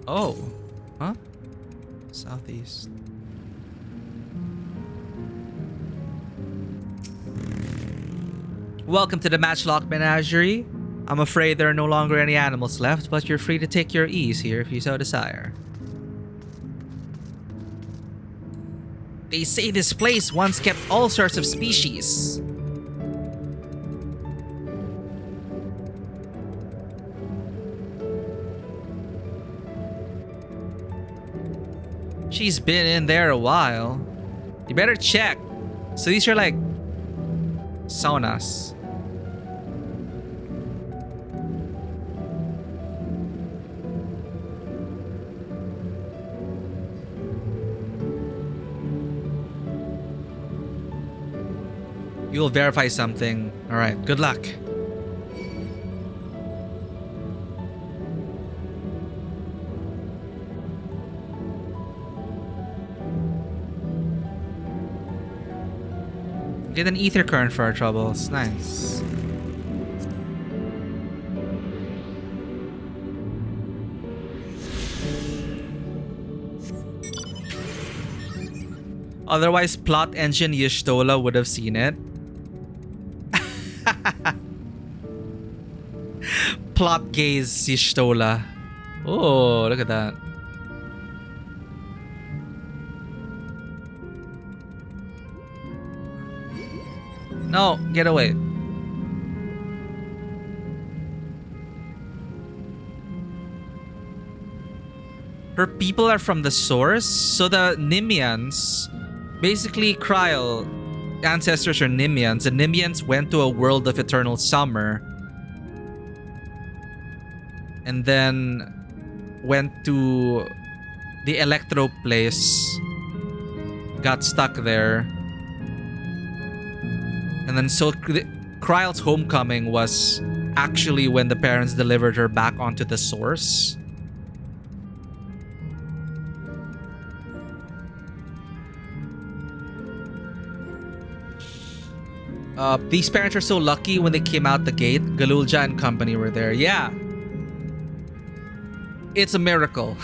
Oh. Huh? Southeast. Welcome to the Matchlock Menagerie. I'm afraid there are no longer any animals left, but you're free to take your ease here if you so desire. They say this place once kept all sorts of species. She's been in there a while. You better check. So these are like saunas. You will verify something. All right, good luck. Get an ether current for our troubles. Nice. Otherwise, plot engine Y'shtola would have seen it. Plot gaze Y'shtola. Oh, look at that. No, get away. Her people are from the source, so the Nimians, basically Kryl ancestors are Nimians. The Nimians went to a world of eternal summer and then went to the Electro place, got stuck there. And then so Kryl's homecoming was actually when the parents delivered her back onto the source. These parents are so lucky when they came out the gate. Galulja and company were there. Yeah. It's a miracle.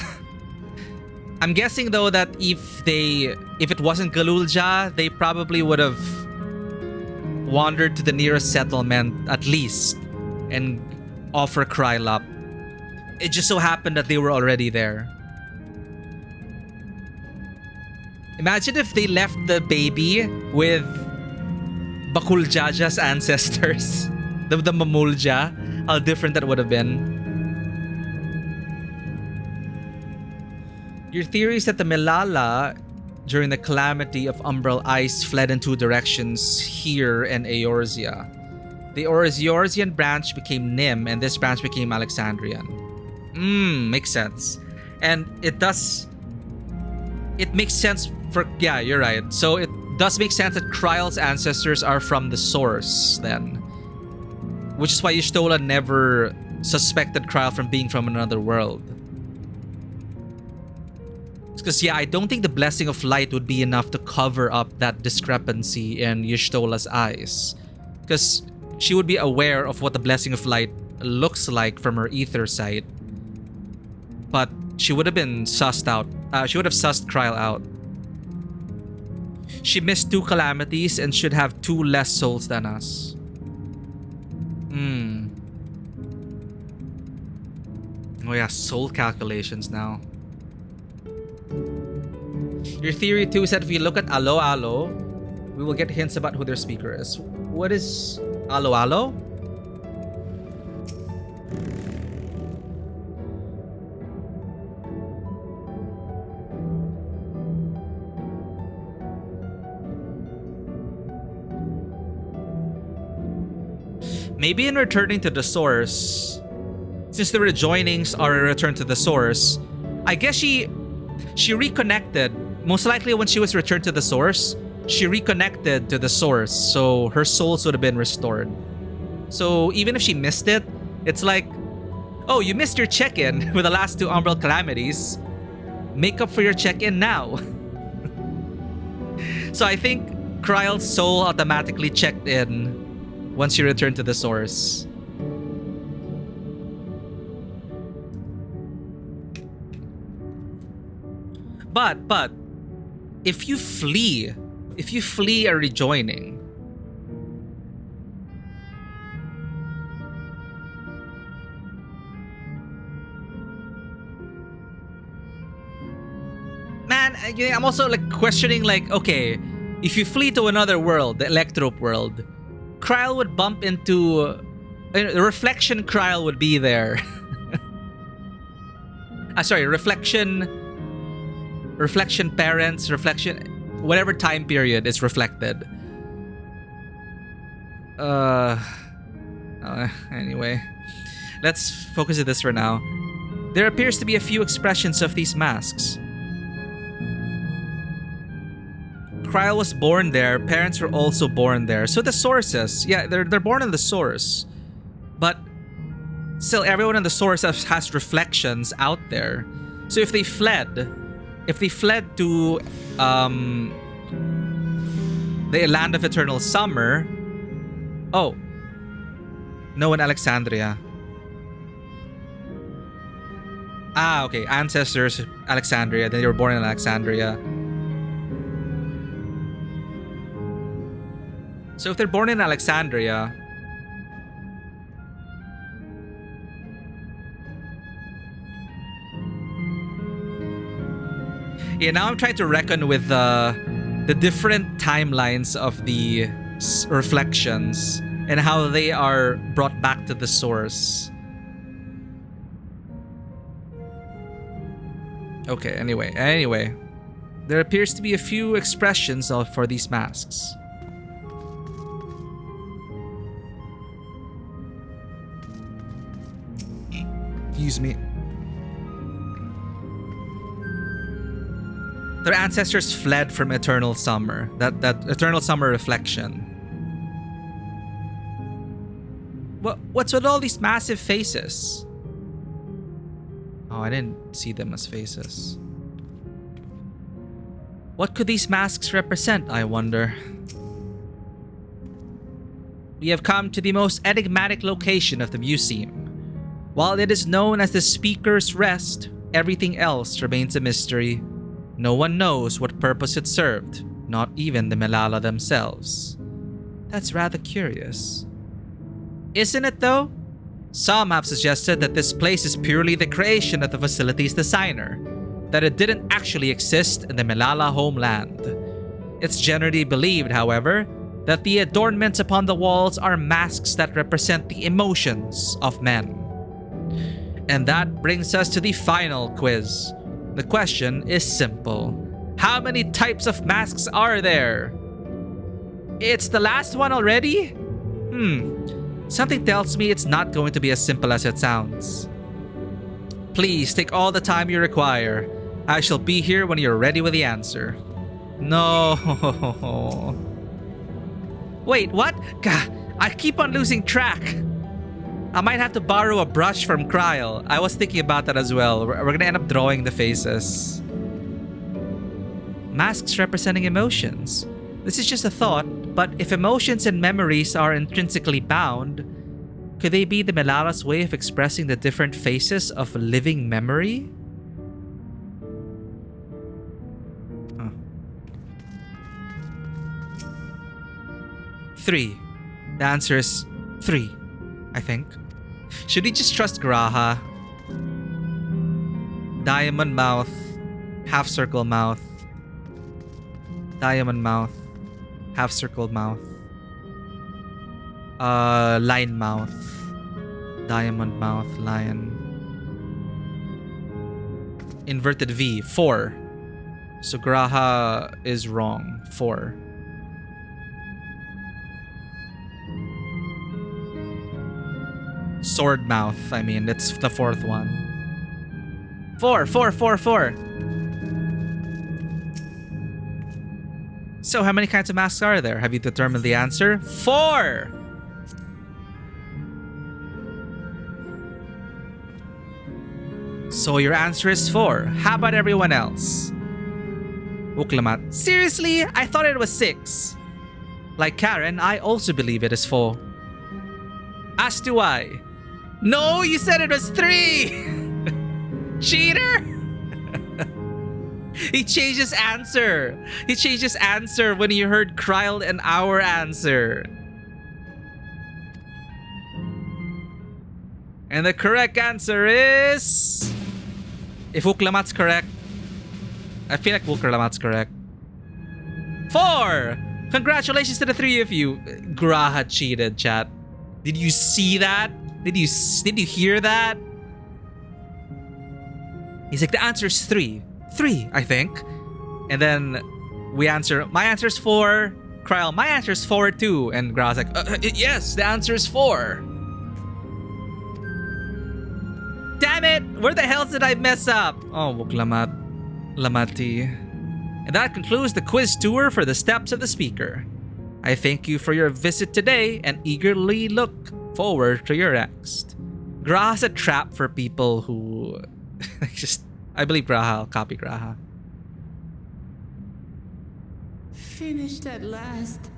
I'm guessing though that if it wasn't Galulja, they probably would have wandered to the nearest settlement at least and offer Kryl up. It just so happened that they were already there. Imagine if they left the baby with Bakuljaja's ancestors. The Mamulja. How different that would have been. Your theory is that the Melala, during the calamity of umbral ice, fled in two directions, here and Eorzea. The Eorzean branch became Nim, and this branch became Alexandrian. Makes sense. And it makes sense for... Yeah, you're right. So it does make sense that Kryl's ancestors are from the source, then. Which is why Y'shtola never suspected Kryl from being from another world. Because, yeah, I don't think the Blessing of Light would be enough to cover up that discrepancy in Y'shtola's eyes. Because she would be aware of what the Blessing of Light looks like from her ether sight. But she would have been sussed out. She would have sussed Kryl out. She missed two calamities and should have two less souls than us. Oh yeah, soul calculations now. Your theory too is that if we look at Alo Alo, we will get hints about who their speaker is. What is Alo Alo? maybe in returning to the source, since the rejoinings are a return to the source, I guess she reconnected. Most likely when she was returned to the source, she reconnected to the source, so her souls would have been restored. So even if she missed it, it's like, oh, you missed your check-in with the last 2 Umbral Calamities. Make up for your check-in now. So I think Kryle's soul automatically checked in once she returned to the source. But if you flee a rejoining, man, I'm also like questioning, like, okay, if you flee to another world, the Electrope world, Kryle would bump into the reflection. Kryle would be there. Sorry, reflection parents, reflection, whatever time period is reflected. Anyway, let's focus on this for now. There appears to be a few expressions of these masks. Kryle was born there. Parents were also born there. So the sources, yeah, they're born in the source, but still, everyone in the source has reflections out there. So if they fled to the land of eternal summer, oh, no, in Alexandria. Ah, okay, ancestors, Alexandria. Then they were born in Alexandria. So if they're born in Alexandria, yeah, now I'm trying to reckon with the different timelines of the reflections and how they are brought back to the source. Okay, anyway. There appears to be a few expressions for these masks. Excuse me. Their ancestors fled from eternal summer. That eternal summer reflection. What's with all these massive faces? Oh, I didn't see them as faces. What could these masks represent, I wonder? We have come to the most enigmatic location of the museum. While it is known as the Speaker's Rest, everything else remains a mystery. No one knows what purpose it served, not even the Melala themselves. That's rather curious. Isn't it though? Some have suggested that this place is purely the creation of the facility's designer, that it didn't actually exist in the Melala homeland. It's generally believed, however, that the adornments upon the walls are masks that represent the emotions of men. And that brings us to the final quiz. The question is simple. How many types of masks are there? It's the last one already? Something tells me it's not going to be as simple as it sounds. Please take all the time you require. I shall be here when you're ready with the answer. No. Wait, what? Gah, I keep on losing track. I might have to borrow a brush from Kryle. I was thinking about that as well. We're gonna end up drawing the faces. Masks representing emotions. This is just a thought, but if emotions and memories are intrinsically bound, could they be the Melala's way of expressing the different phases of living memory? Huh. 3. The answer is 3, I think. Should we just trust Graha? Diamond mouth, half circle mouth, diamond mouth, half circle mouth, lion mouth, diamond mouth, lion, inverted V, 4. So Graha is wrong. 4. Sword mouth, I mean, it's the fourth one. 4, 4, 4, 4. So how many kinds of masks are there? Have you determined the answer? 4! So your answer is 4. How about everyone else? Uklamat. Seriously? I thought it was 6. Like Karen, I also believe it is 4. As do I. No, you said it was 3! Cheater! He changed his answer. He changed his answer when he heard Kryle and our answer. And the correct answer is... If Uklamat's correct, I feel like Uklamat's correct. 4! Congratulations to the 3 of you. Graha cheated, chat. Did you see that? Did you hear that? He's like, the answer is 3. 3, I think. And then we answer, my answer is 4. Kryle, my answer is 4 too. And Graha's like, yes, the answer is 4. Damn it! Where the hell did I mess up? Oh, Wuklamat. Lamati. And that concludes the quiz tour for the steps of the speaker. I thank you for your visit today and eagerly look forward to your next. Graha's a trap for people who just... I believe Graha. I'll copy Graha. Finished at last.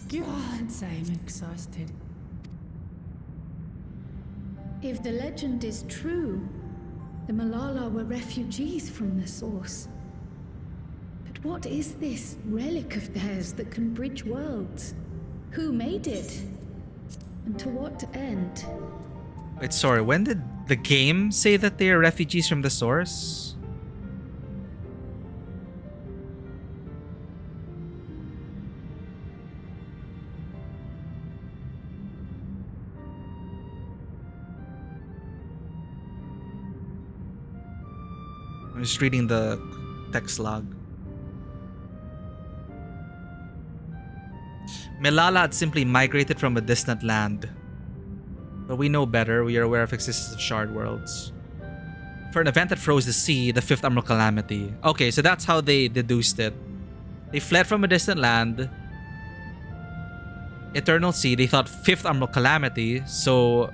God, I'm exhausted. If the legend is true, the Malala were refugees from the source. But what is this relic of theirs that can bridge worlds? Who made it? And to what end? Wait, sorry, when did the game say that they are refugees from the source? I'm just reading the text log. Malala had simply migrated from a distant land. But we know better. We are aware of existence of shard worlds. For an event that froze the sea, the fifth Emerald Calamity. Okay, so that's how they deduced it. They fled from a distant land. Eternal Sea, they thought fifth Emerald Calamity, so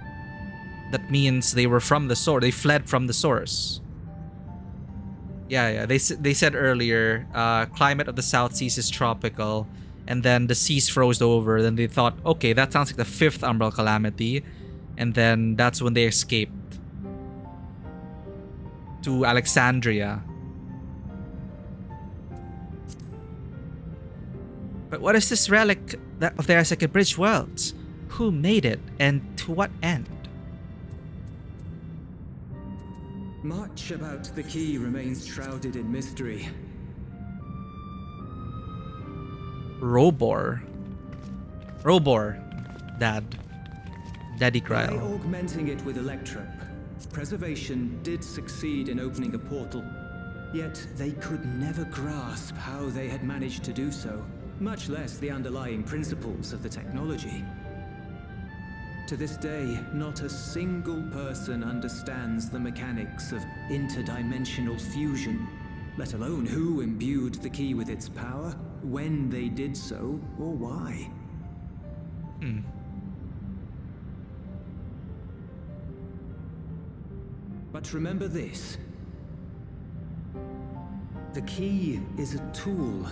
that means they were from the source. They fled from the source. Yeah. They said earlier, climate of the South Seas is tropical, and then the seas froze over. Then they thought, okay, that sounds like the fifth Umbral Calamity, and then that's when they escaped to Alexandria. But what is this relic of theirs that can bridge worlds? Who made it, and to what end? Much about the key remains shrouded in mystery. Robor, Daddy By Kryle. augmenting it with electrope, Preservation did succeed in opening a portal. Yet they could never grasp how they had managed to do so, much less the underlying principles of the technology. To this day, not a single person understands the mechanics of interdimensional fusion, let alone who imbued the key with its power, when they did so, or why. But remember this. The key is a tool,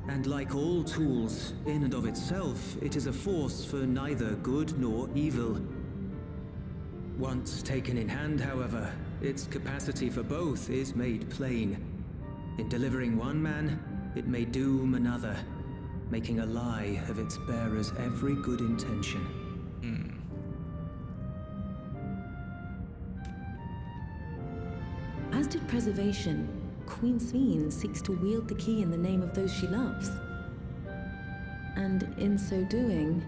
and like all tools, in and of itself, it is a force for neither good nor evil. Once taken in hand, however, its capacity for both is made plain. In delivering one man, it may doom another, making a lie of its bearer's every good intention. As did Preservation, Queen Sveen seeks to wield the key in the name of those she loves. And in so doing,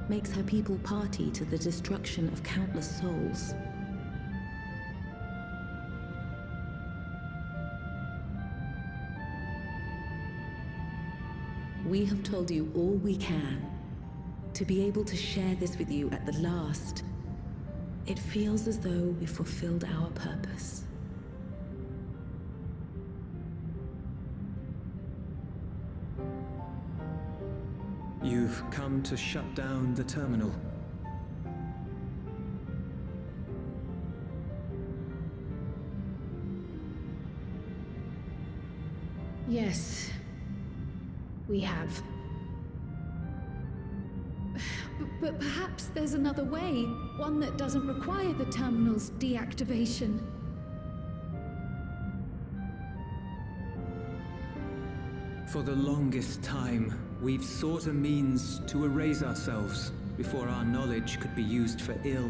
makes her people party to the destruction of countless souls. We have told you all we can, to be able to share this with you at the last. It feels as though we fulfilled our purpose. You've come to shut down the terminal. Yes, we have. But perhaps there's another way, one that doesn't require the terminal's deactivation. For the longest time, we've sought a means to erase ourselves before our knowledge could be used for ill.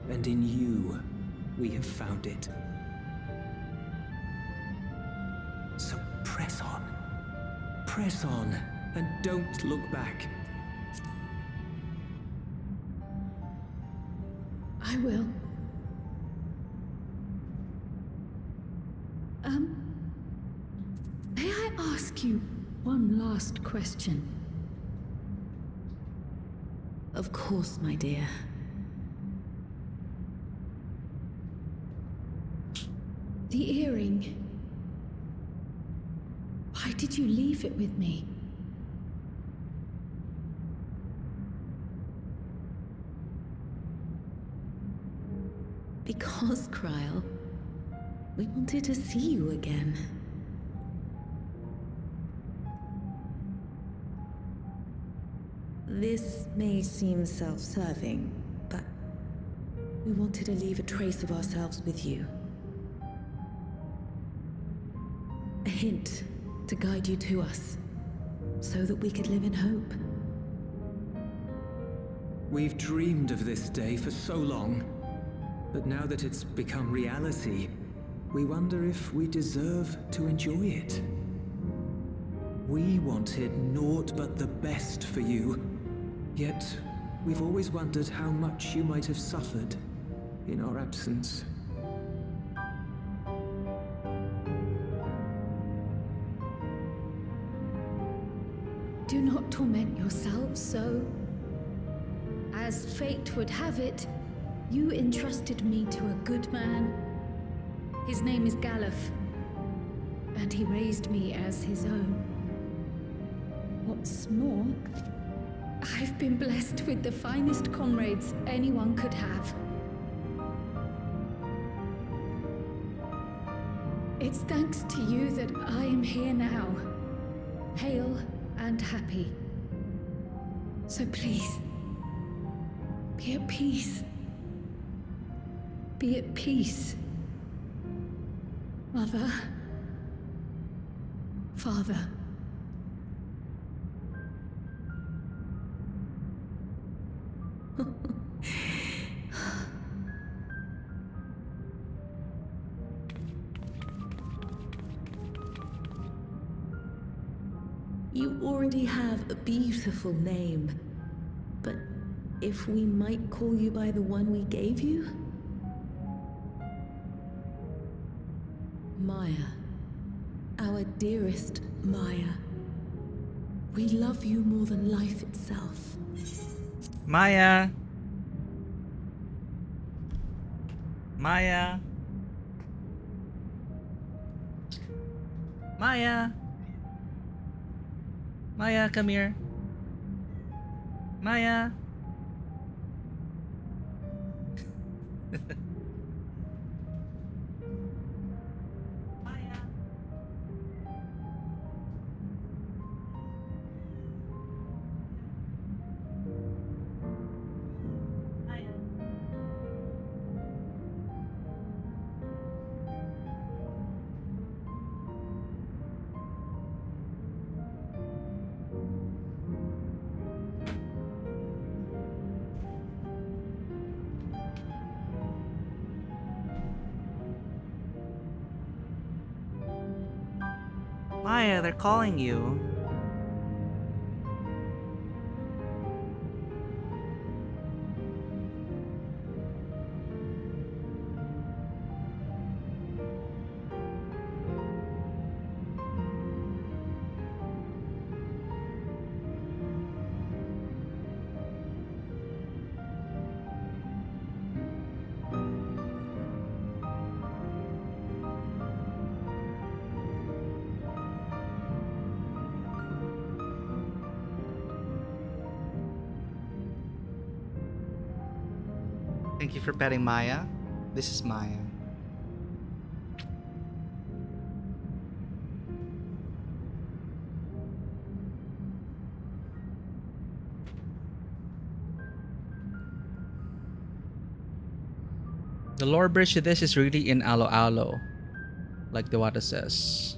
And in you, we have found it. So press on. Press on, and don't look back. I will. May I ask you one last question? Of course, my dear. The earring. Why did you leave it with me? Because, Kryl, we wanted to see you again. This may seem self-serving, but we wanted to leave a trace of ourselves with you. A hint to guide you to us, so that we could live in hope. We've dreamed of this day for so long, but now that it's become reality, we wonder if we deserve to enjoy it. We wanted naught but the best for you, yet we've always wondered how much you might have suffered in our absence. Do not torment yourselves so. As fate would have it, you entrusted me to a good man. His name is Galuf, and he raised me as his own. What's more, I've been blessed with the finest comrades anyone could have. It's thanks to you that I am here now, hale and happy. So please, be at peace. Be at peace. Mother. Father. You already have a beautiful name, but if we might call you by the one we gave you? Maya. Our dearest Maya. We love you more than life itself. Maya. Maya. Maya. Maya, come here. Maya. Maya, they're calling you. Thank you for petting Maya. This is Maya. The lore bridge to this is really in Alo Alo, like the Wada says.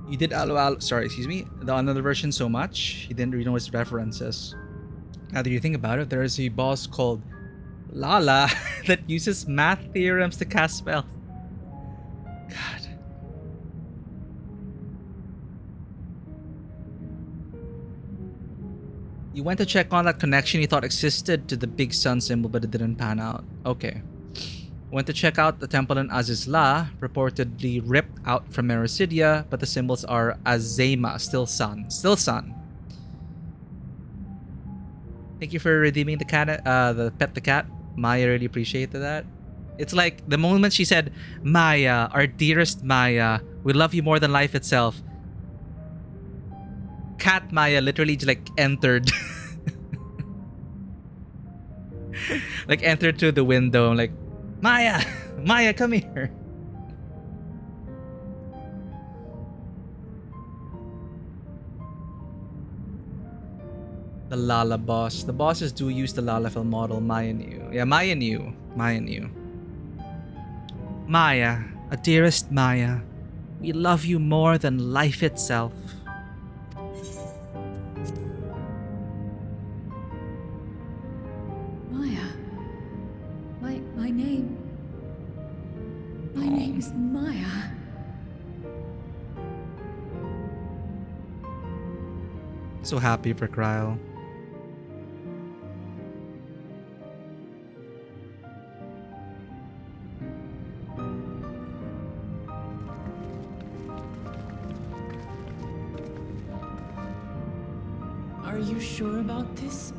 You did Alo Alo, sorry, excuse me, the another version so much, you didn't really know its references. Now that you think about it, there is a boss called Lala that uses math theorems to cast spells. God. You went to check on that connection you thought existed to the big sun symbol, but it didn't pan out. Okay. Went to check out the temple in Azizla, reportedly ripped out from Mericidia, but the symbols are Azema, still sun. Still sun. Thank you for redeeming the cat, the pet the cat. Maya really appreciated that. It's like the moment she said, Maya, our dearest Maya, we love you more than life itself. Cat Maya literally just like entered. Like entered through the window. Like, Maya, Maya, come here. The Lala boss. The bosses do use the Lala film model. Maya knew. Yeah, Maya knew. Maya knew. Maya, a dearest Maya, we love you more than life itself. Maya. My name. My name is Maya. So happy for Kryl. Are you sure about this?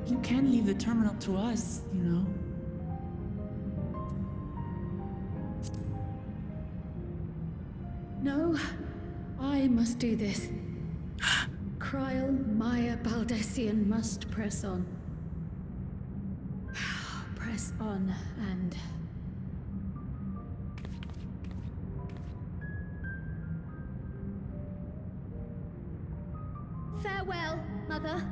You can leave the terminal to us, you know. No, I must do this. Kryl, Maya, Baldessian must press on. Press on and... Farewell, Mother.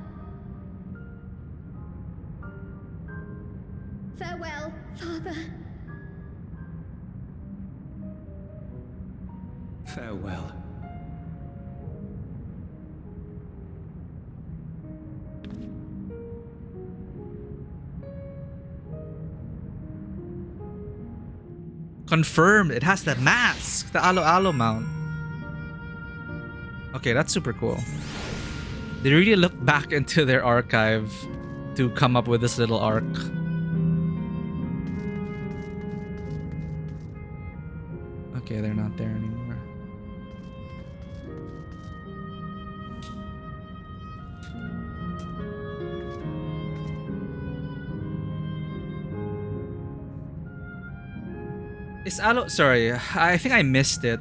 Farewell, Father. Farewell. Confirmed. It has the mask. The Alo Alo mount. Okay, that's super cool. They really looked back into their archive to come up with this little arc. Okay, they're not there anymore. Is Alo... Sorry, I think I missed it.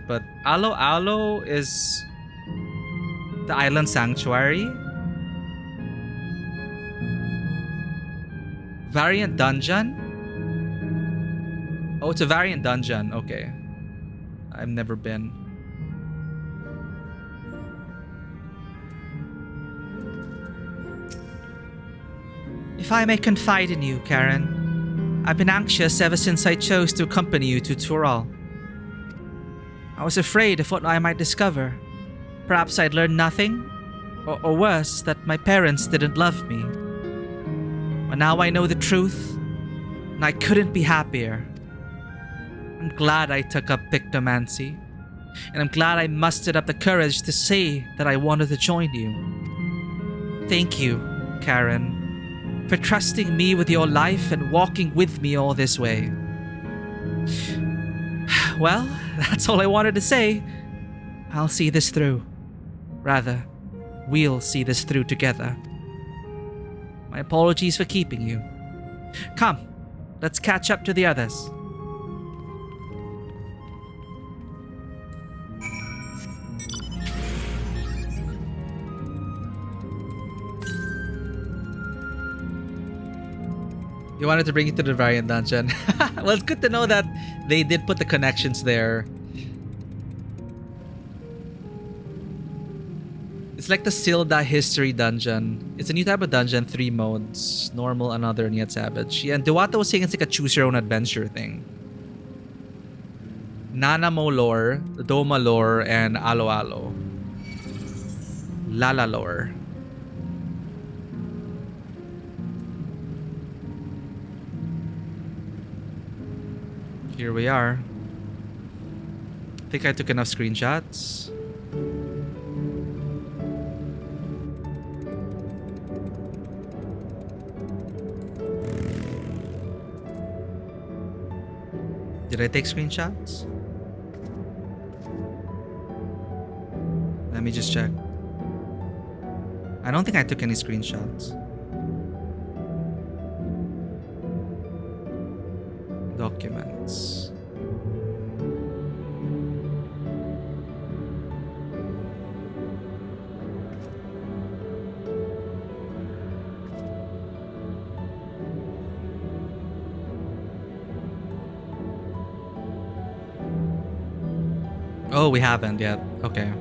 But Alo Alo is the island sanctuary? Variant dungeon? Oh, it's a variant dungeon. Okay. I've never been. If I may confide in you, Karen, I've been anxious ever since I chose to accompany you to Tural. I was afraid of what I might discover. Perhaps I'd learn nothing, or worse, that my parents didn't love me. But now I know the truth, and I couldn't be happier. I'm glad I took up pictomancy, and I'm glad I mustered up the courage to say that I wanted to join you. Thank you, Karen, for trusting me with your life and walking with me all this way. Well, that's all I wanted to say. I'll see this through. Rather, we'll see this through together. My apologies for keeping you. Come, let's catch up to the others. You wanted to bring it to the variant dungeon. Well, it's good to know that they did put the connections there. It's like the Silda history dungeon. It's a new type of dungeon, 3 modes. Normal, another, and yet savage. Yeah, and Dewata was saying it's like a choose your own adventure thing. Nanamo lore, Doma lore, and Alo Alo. Lala lore. Here we are. I think I took enough screenshots. Did I take screenshots? Let me just check. I don't think I took any screenshots. Documents. Oh, we haven't yet. Okay.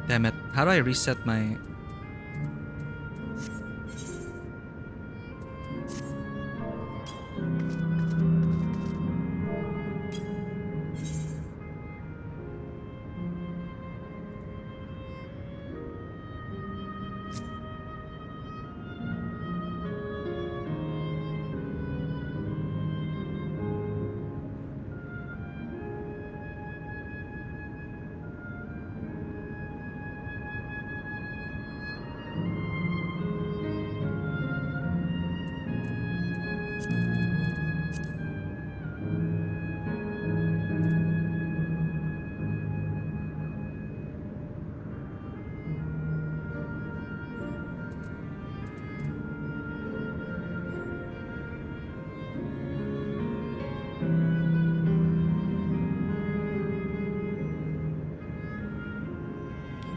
Damn it. How do I reset my...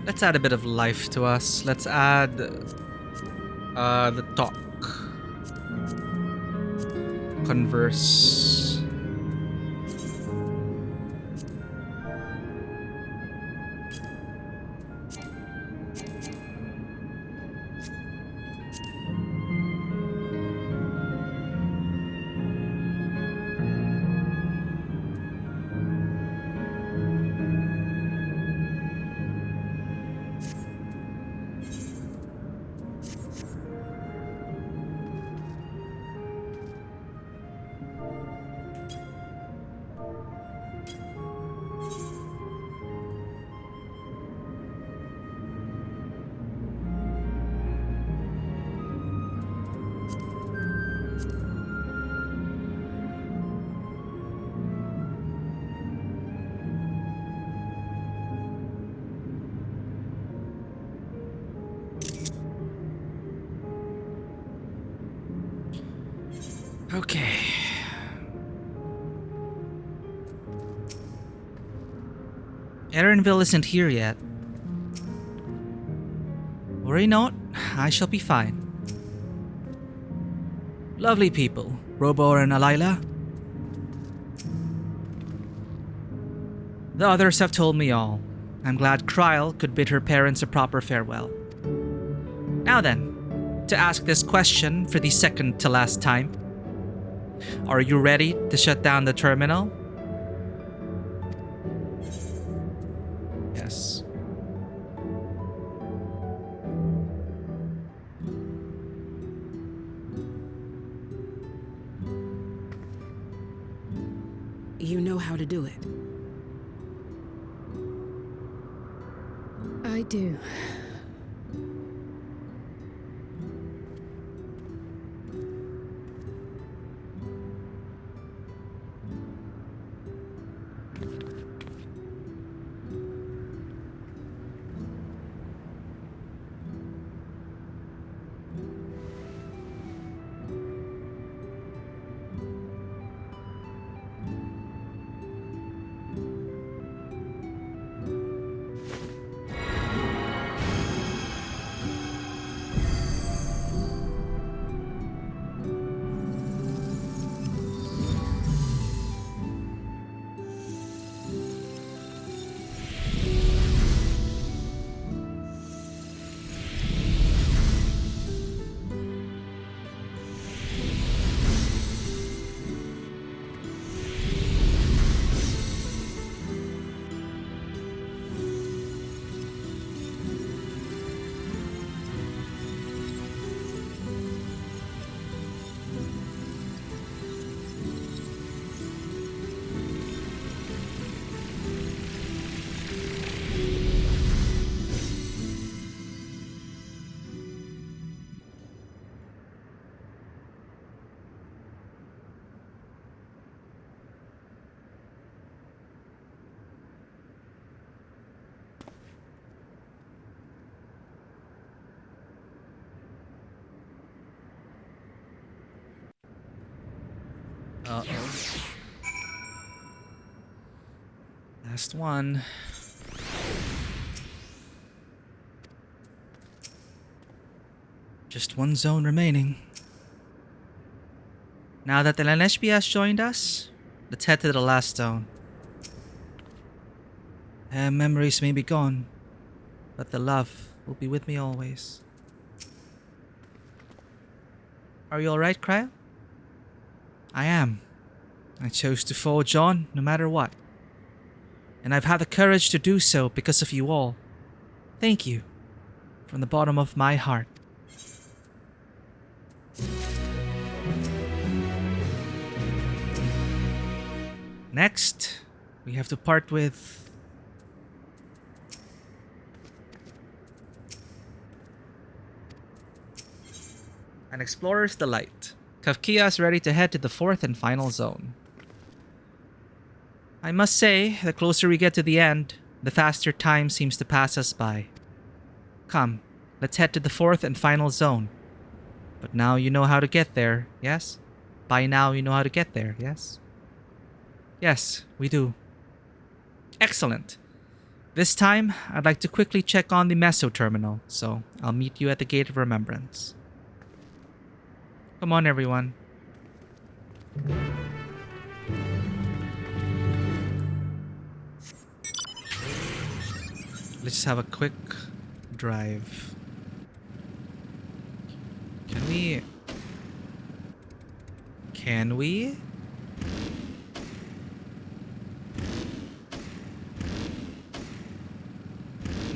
Let's add a bit of life to us. Let's add the talk. Converse. Okay. Erinville isn't here yet. Worry not, I shall be fine. Lovely people, Robor and Alila. The others have told me all. I'm glad Kryl could bid her parents a proper farewell. Now then, to ask this question for the second to last time. Are you ready to shut down the terminal? Yes. You know how to do it. I do. Uh-oh. Last one. Just one zone remaining. Now that the Laneshpi has joined us, let's head to the last zone. Memories may be gone, but the love will be with me always. Are you alright, Cryo? I am. I chose to forge on no matter what. And I've had the courage to do so because of you all. Thank you. From the bottom of my heart. Next, we have to part with... An Explorer's Delight. Kafkia is ready to head to the fourth and final zone. I must say, the closer we get to the end, the faster time seems to pass us by. Come, let's head to the fourth and final zone. But now you know how to get there, yes? By now you know how to get there, yes? Yes, we do. Excellent. This time, I'd like to quickly check on the Meso terminal, so I'll meet you at the Gate of Remembrance. Come on, everyone. Let's just have a quick drive. Can we? Can we?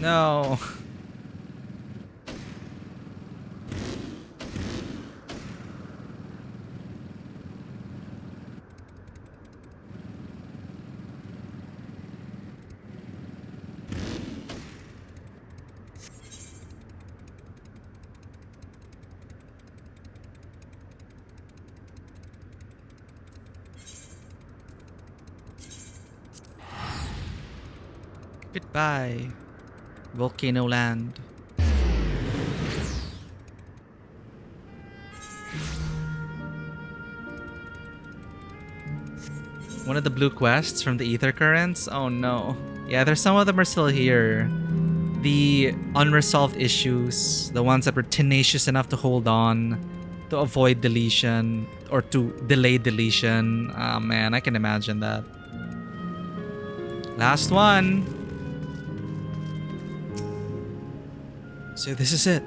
No. Goodbye, Volcano Land. One of the blue quests from the Ether Currents? Oh no. Yeah, there's some of them are still here. The unresolved issues, the ones that were tenacious enough to hold on, to avoid deletion, or to delay deletion. Oh man, I can imagine that. Last one. So this is it.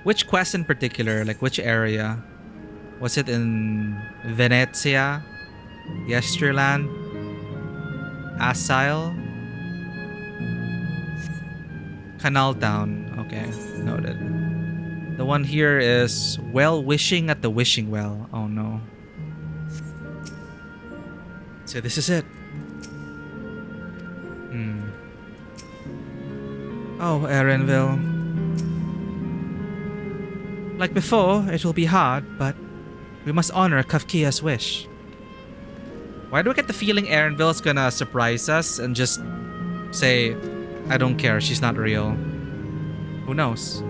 Which quest in particular? Like which area? Was it in Venezia? Yesterland? Asile? Canal Town. Okay, noted. The one here is Well Wishing at the Wishing Well. Oh no. So this is it. Oh, Erenville. Like before, it will be hard, but we must honor Kafkia's wish. Why do I get the feeling Erenville's gonna surprise us and just say, I don't care, she's not real? Who knows?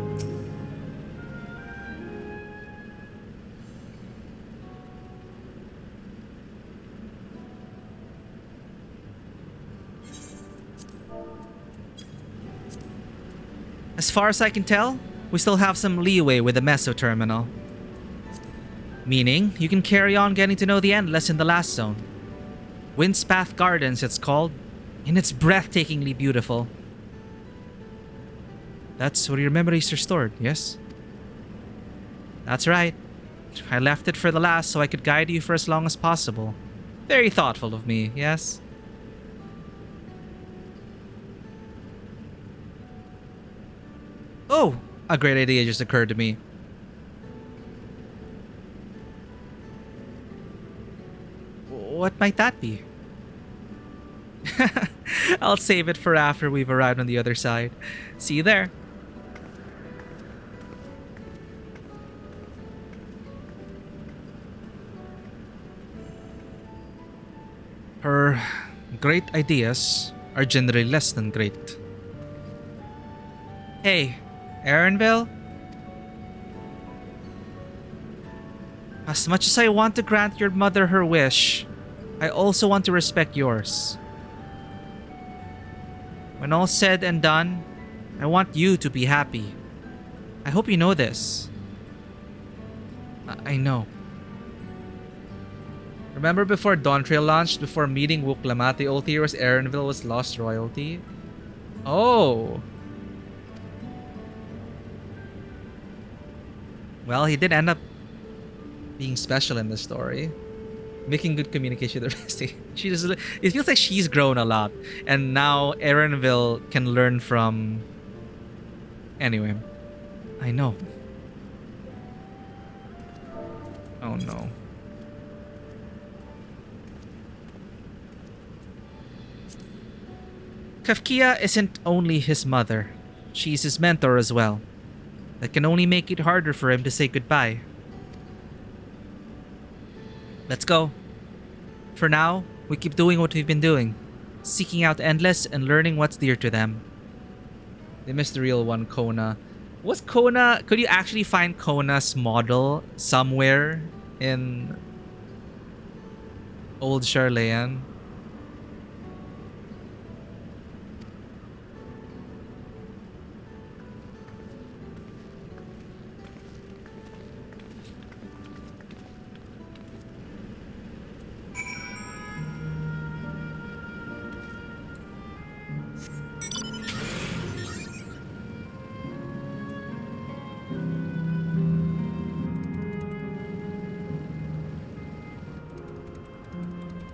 As far as I can tell, we still have some leeway with the Meso terminal. Meaning, you can carry on getting to know the Endless in the last zone. Windspath Gardens, it's called, and it's breathtakingly beautiful. That's where your memories are stored, yes? That's right. I left it for the last so I could guide you for as long as possible. Very thoughtful of me, yes? Oh! A great idea just occurred to me. What might that be? I'll save it for after we've arrived on the other side. See you there. Her great ideas are generally less than great. Hey, Erenville? As much as I want to grant your mother her wish, I also want to respect yours. When all's said and done, I want you to be happy. I hope you know this. I know. Remember before Dawntrail launched, before meeting Wuklamate, the old theory was Erenville was lost royalty? Oh. Well, he did end up being special in the story. Making good communication with the rest. It feels like she's grown a lot. And now Erenville can learn from... Anyway. I know. Oh no. Kafkia isn't only his mother. She's his mentor as well. That can only make it harder for him to say goodbye. Let's go. For now, we keep doing what we've been doing. Seeking out Endless and learning what's dear to them. They missed the real one, Kona. Was Kona... Could you actually find Kona's model somewhere in Old Charlayan?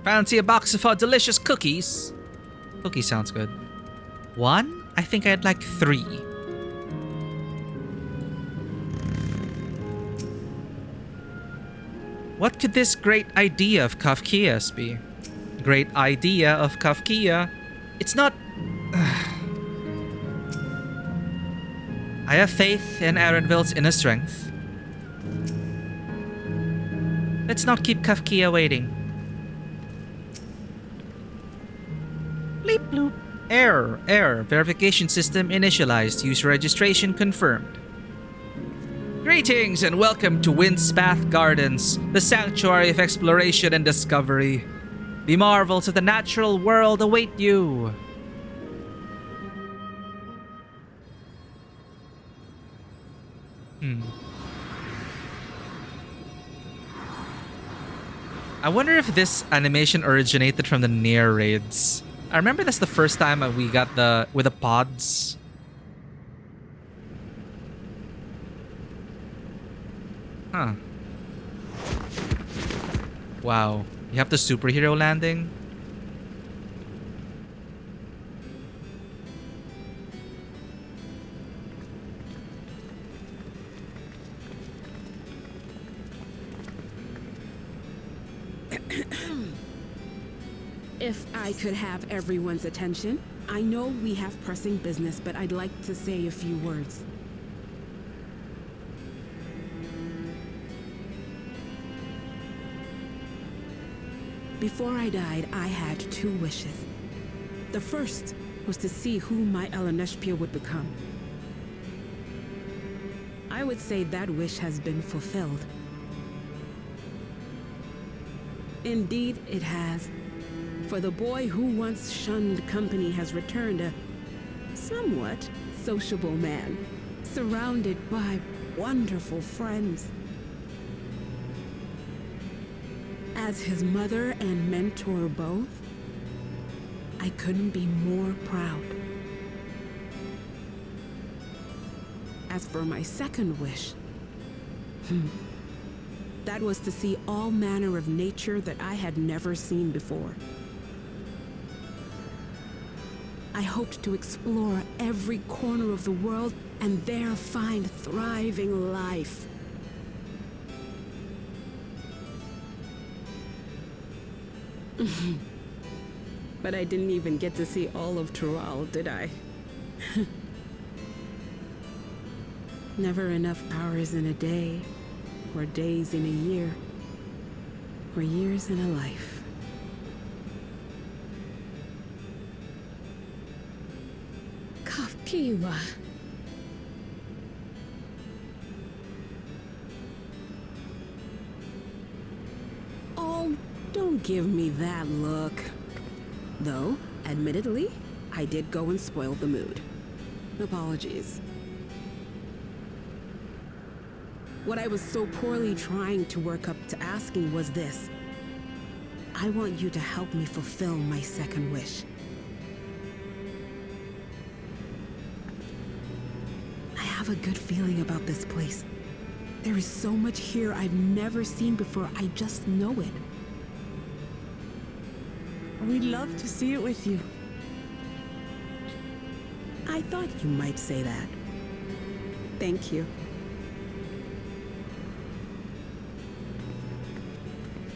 Fancy a box of our delicious cookies? Cookie sounds good. One? I think I'd like 3. What could this great idea of Kafkia's be? Great idea of Kafkia? It's not... I have faith in Erenville's inner strength. Let's not keep Kafkia waiting. Bleep bloop. Error. Verification system initialized. User registration confirmed. Greetings and welcome to Windspath Gardens, the sanctuary of exploration and discovery. The marvels of the natural world await you. I wonder if this animation originated from the Nier raids. I remember that's the first time we got with the pods. Huh. Wow. You have the superhero landing? If I could have everyone's attention, I know we have pressing business, but I'd like to say a few words. Before I died, I had 2 wishes. The first was to see who my Eleneshpia would become. I would say that wish has been fulfilled. Indeed, it has. For the boy who once shunned company has returned a somewhat sociable man, surrounded by wonderful friends. As his mother and mentor both, I couldn't be more proud. As for my second wish, that was to see all manner of nature that I had never seen before. I hoped to explore every corner of the world and there find thriving life. But I didn't even get to see all of Tural, did I? Never enough hours in a day, or days in a year, or years in a life. Kafkiwa. Don't give me that look. Though, admittedly, I did go and spoil the mood. Apologies. What I was so poorly trying to work up to asking was this. I want you to help me fulfill my second wish. I have a good feeling about this place. There is so much here I've never seen before, I just know it. We'd love to see it with you. I thought you might say that. Thank you.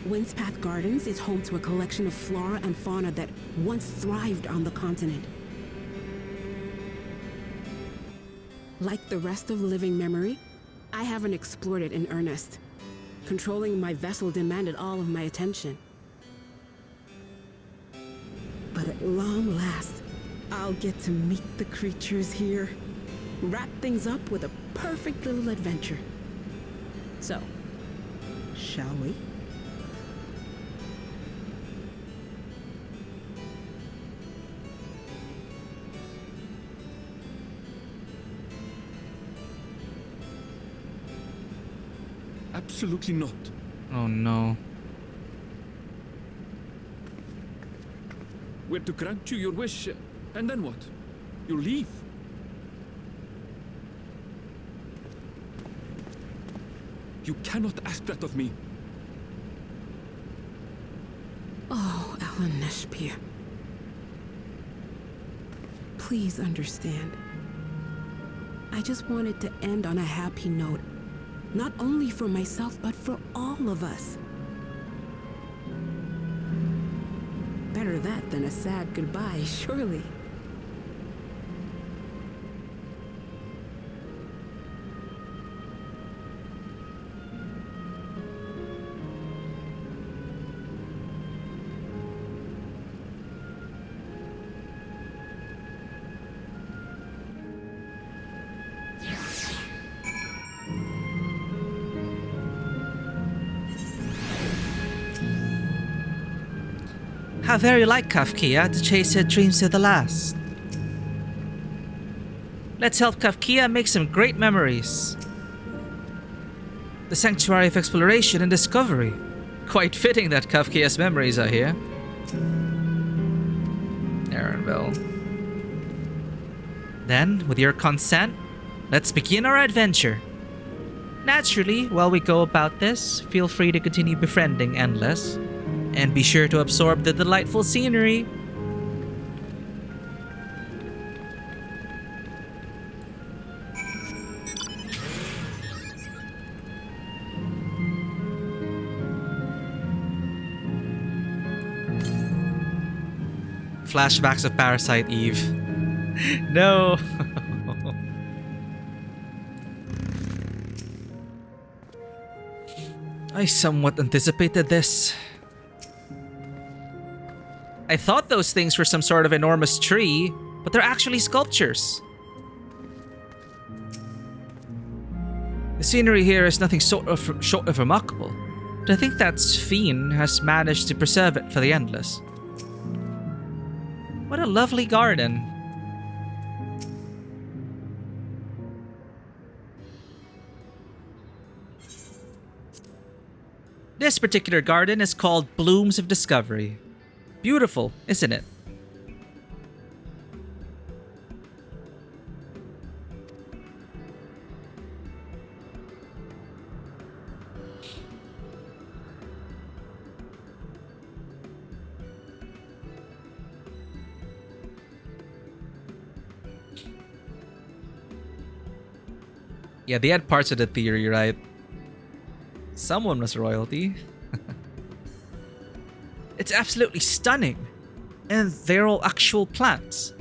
Windspath Gardens is home to a collection of flora and fauna that once thrived on the continent. Like the rest of living memory, I haven't explored it in earnest. Controlling my vessel demanded all of my attention. But at long last, I'll get to meet the creatures here. Wrap things up with a perfect little adventure. So, shall we? Absolutely not. Oh no. We're to grant you your wish, and then what? You leave? You cannot ask that of me. Oh, Ellen Neshpia. Please understand. I just wanted to end on a happy note. Not only for myself, but for all of us. Better that than a sad goodbye, surely. How very like Kafkia to chase her dreams to the last. Let's help Kafkia make some great memories. The Sanctuary of Exploration and Discovery. Quite fitting that Kafkia's memories are here. Erenville. Then, with your consent, let's begin our adventure. Naturally, while we go about this, feel free to continue befriending Endless. And be sure to absorb the delightful scenery. Flashbacks of Parasite Eve. No. I somewhat anticipated this. I thought those things were some sort of enormous tree, but they're actually sculptures. The scenery here is nothing short of remarkable, but I think that Sphene has managed to preserve it for the Endless. What a lovely garden. This particular garden is called Blooms of Discovery. Beautiful, isn't it? Yeah, they had parts of the theory, right? Someone was royalty. It's absolutely stunning. And they're all actual plants.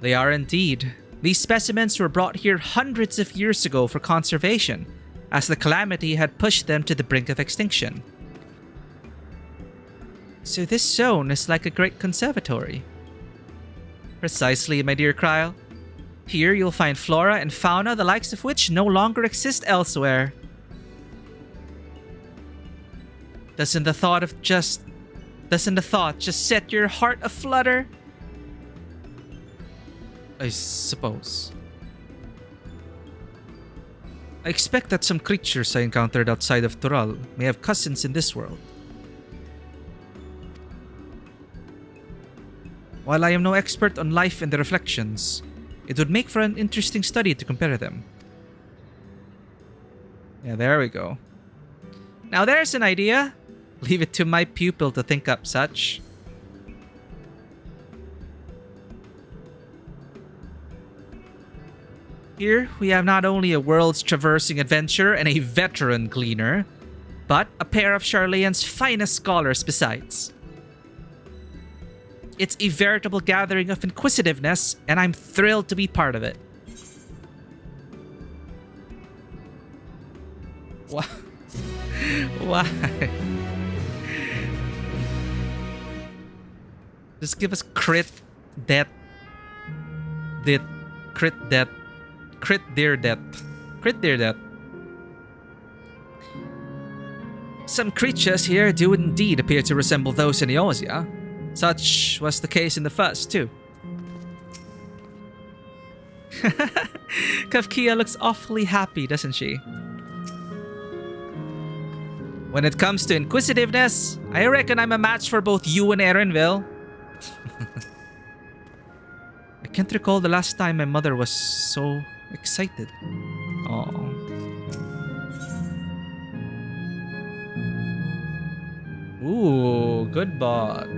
They are indeed. These specimens were brought here hundreds of years ago for conservation, as the calamity had pushed them to the brink of extinction. So this zone is like a great conservatory. Precisely, my dear Kryle. Here you'll find flora and fauna the likes of which no longer exist elsewhere. Doesn't the thought just set your heart aflutter? I suppose. I expect that some creatures I encountered outside of Tural may have cousins in this world. While I am no expert on life and the reflections, it would make for an interesting study to compare them. Yeah, there we go. Now there's an idea. Leave it to my pupil to think up such. Here, we have not only a world's traversing adventurer and a veteran cleaner, but a pair of Charlene's finest scholars besides. It's a veritable gathering of inquisitiveness, and I'm thrilled to be part of it. Why? Why? Just give us crit death. Crit death. Crit dear death. Crit dear death. Some creatures here do indeed appear to resemble those in Eosia. Such was the case in the first, too. Kafkia looks awfully happy, doesn't she? When it comes to inquisitiveness, I reckon I'm a match for both you and Erenville. I can't recall the last time my mother was so excited. Oh. Ooh, good bot.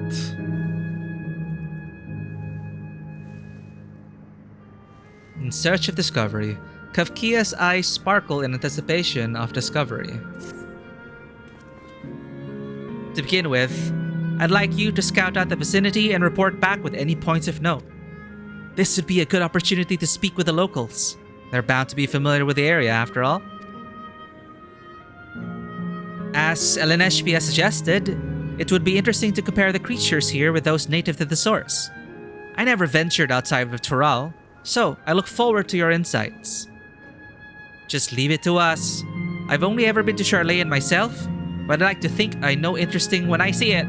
In search of discovery, Kafkia's eyes sparkle in anticipation of discovery. To begin with, I'd like you to scout out the vicinity and report back with any points of note. This would be a good opportunity to speak with the locals. They're bound to be familiar with the area, after all. As Eleneshpia suggested, it would be interesting to compare the creatures here with those native to the source. I never ventured outside of Tural, so I look forward to your insights. Just leave it to us. I've only ever been to Charlene myself, but I like to think I know interesting when I see it.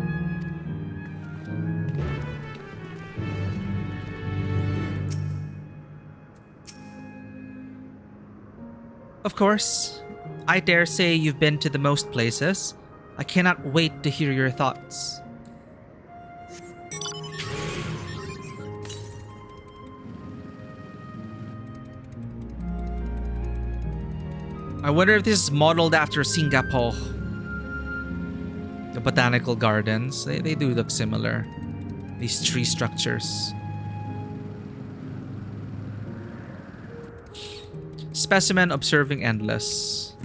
Of course, I dare say you've been to the most places. I cannot wait to hear your thoughts. I wonder if this is modeled after Singapore. The botanical gardens, they do look similar. These tree structures. Specimen observing endless.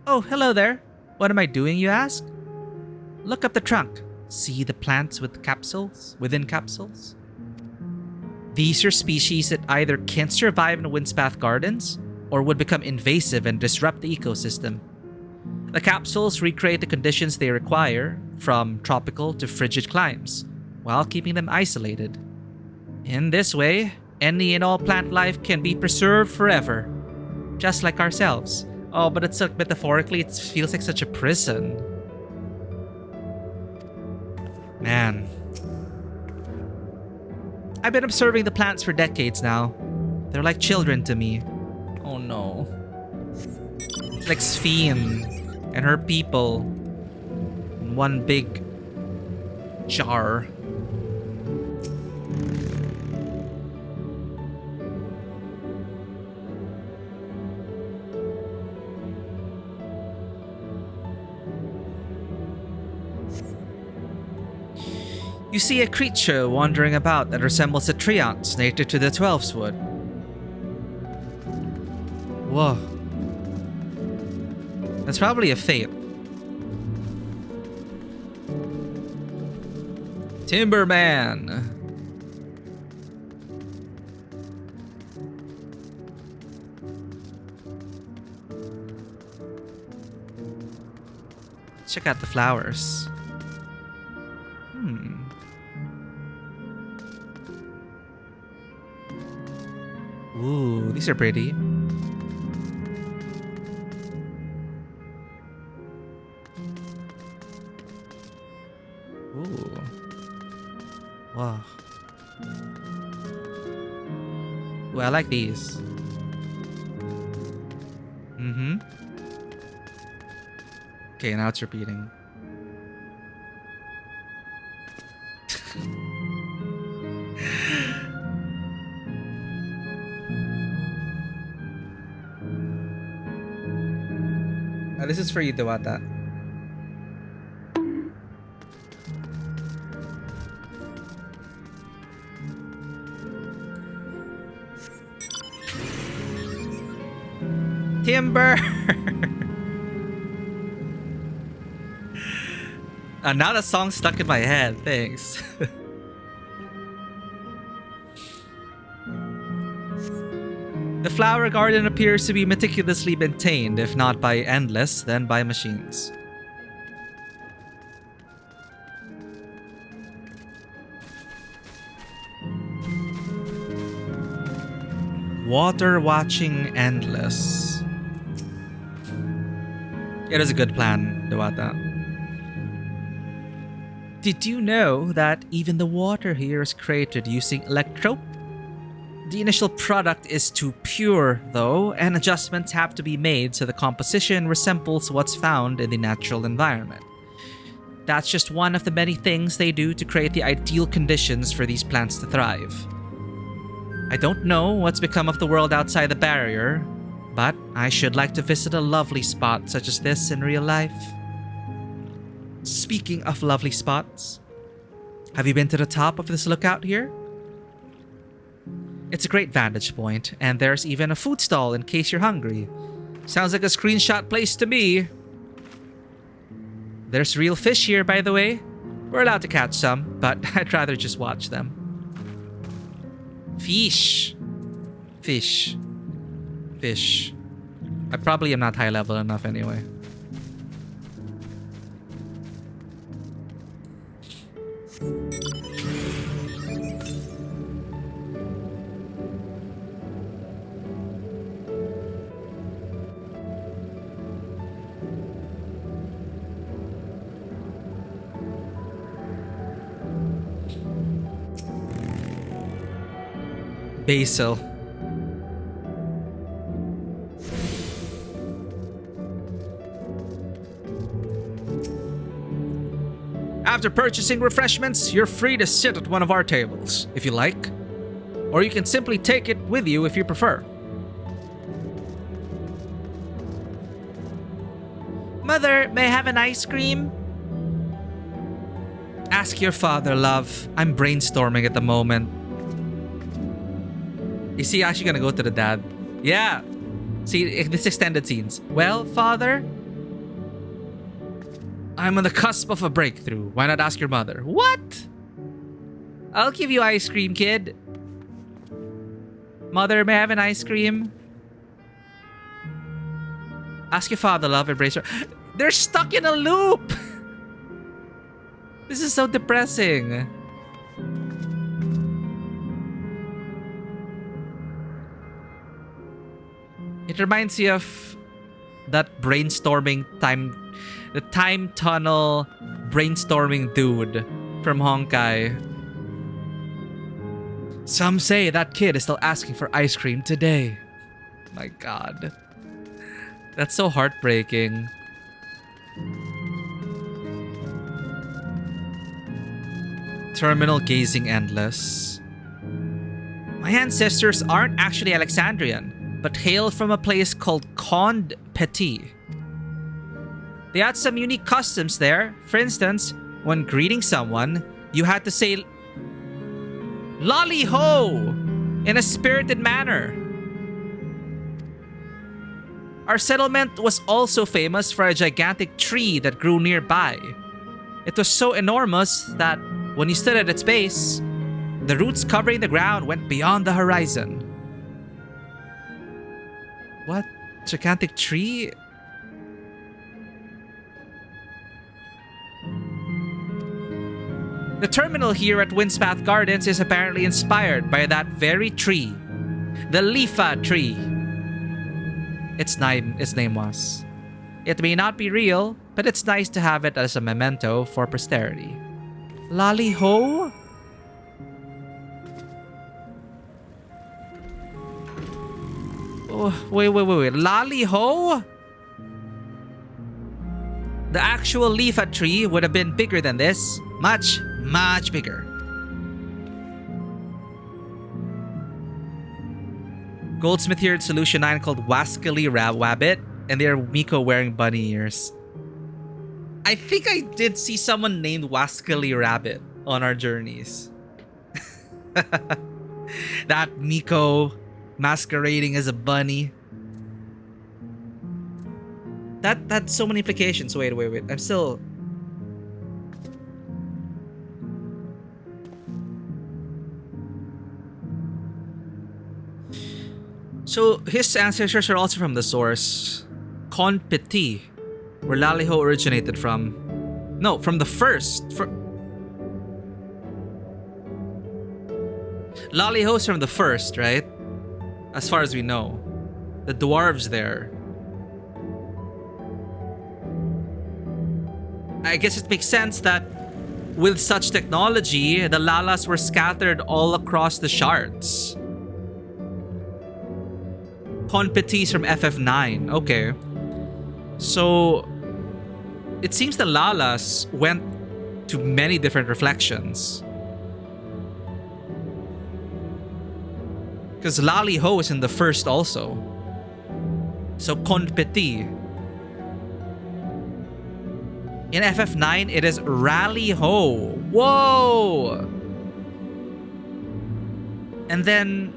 Oh, hello there. What am I doing, you ask? Look up the trunk. See the plants with capsules, within capsules? These are species that either can't survive in Windspath Gardens or would become invasive and disrupt the ecosystem. The capsules recreate the conditions they require, from tropical to frigid climes, while keeping them isolated. In this way, any and all plant life can be preserved forever, just like ourselves. Oh, but it's like metaphorically, it feels like such a prison. Man. I've been observing the plants for decades now. They're like children to me. Oh no. It's like Sphene and her people in one big jar. You see a creature wandering about that resembles a treant native to the 12's Wood. Whoa. That's probably a fate. Timberman. Check out the flowers. Ooh, these are pretty. Ooh, I like these. Mm-hmm. Okay, now it's repeating. This is for you, Dewata. Timber! Now the song's stuck in my head. Thanks. The flower garden appears to be meticulously maintained, if not by Endless, then by machines. Water watching Endless. It is a good plan, Dewata. Did you know that even the water here is created using electrope? The initial product is too pure, though, and adjustments have to be made so the composition resembles what's found in the natural environment. That's just one of the many things they do to create the ideal conditions for these plants to thrive. I don't know what's become of the world outside the barrier, but I should like to visit a lovely spot such as this in real life. Speaking of lovely spots, have you been to the top of this lookout here? It's a great vantage point, and there's even a food stall in case you're hungry. Sounds like a screenshot place to me. There's real fish here, by the way. We're allowed to catch some, but I'd rather just watch them. Fish. Fish. Fish. I probably am not high level enough anyway. Basil. After purchasing refreshments, you're free to sit at one of our tables, if you like. Or you can simply take it with you if you prefer. Mother, may I have an ice cream? Ask your father, love. I'm brainstorming at the moment. Is he actually gonna go to the dad? Yeah. See, this extended scenes. Well, father, I'm on the cusp of a breakthrough. Why not ask your mother? What? I'll give you ice cream, kid. Mother, may I have an ice cream? Ask your father, love, embrace her. They're stuck in a loop. This is so depressing. It reminds me of that brainstorming the time tunnel brainstorming dude from Honkai. Some say that kid is still asking for ice cream today. My God. That's so heartbreaking. Terminal gazing endless. My ancestors aren't actually Alexandrian, but hail from a place called Conde Petit. They had some unique customs there. For instance, when greeting someone, you had to say "Lolly ho" in a spirited manner. Our settlement was also famous for a gigantic tree that grew nearby. It was so enormous that when you stood at its base, the roots covering the ground went beyond the horizon. What? Gigantic tree? The terminal here at Windspath Gardens is apparently inspired by that very tree. The Lifa tree. Its name was. It may not be real, but it's nice to have it as a memento for posterity. Lolly ho? Oh, wait. Lally Ho? The actual leafat tree would have been bigger than this. Much, much bigger. Goldsmith here at Solution 9 called Wascally Wabbit, and they're Miko wearing bunny ears. I think I did see someone named Wascally Rabbit on our journeys. That Miko masquerading as a bunny. That had so many implications. Wait. I'm still... So his ancestors are also from the source Con Petit, where Laliho originated from. No, from the first. Laliho's from the first, right? As far as we know. The dwarves there. I guess it makes sense that with such technology, the Lalas were scattered all across the shards. Con Petit's from FF9. Okay. So it seems the Lalas went to many different reflections. Because Lali Ho is in the first also. So Con Petit. In FF9, it is Rally Ho. Whoa! And then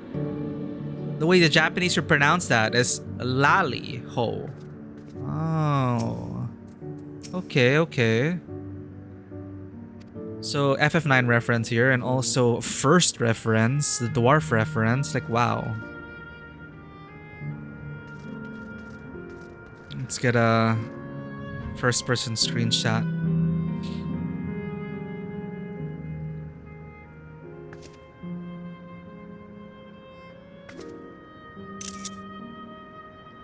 the way the Japanese would pronounce that is Lali Ho. Oh. Okay. So FF9 reference here, and also first reference, the dwarf reference. Like, wow. Let's get a first person screenshot.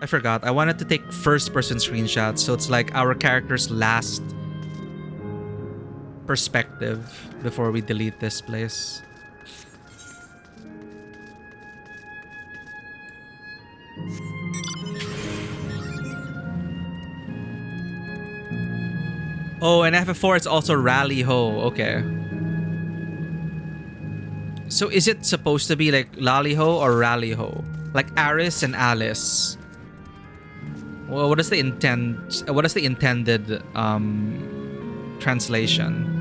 I forgot. I wanted to take first person screenshots, so it's like our character's last perspective before we delete this place. Oh, and FF4 it's also Rally Ho. Okay. So is it supposed to be like Lally Ho or Rally Ho? Like Aris and Alice? Well, what is the intended translation?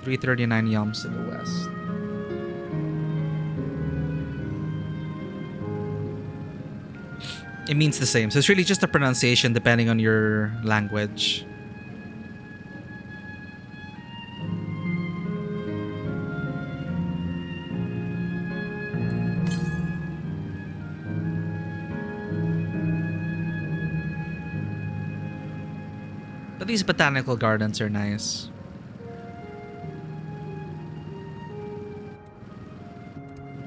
$339 yums to the west. It means the same. So it's really just a pronunciation depending on your language. But these botanical gardens are nice.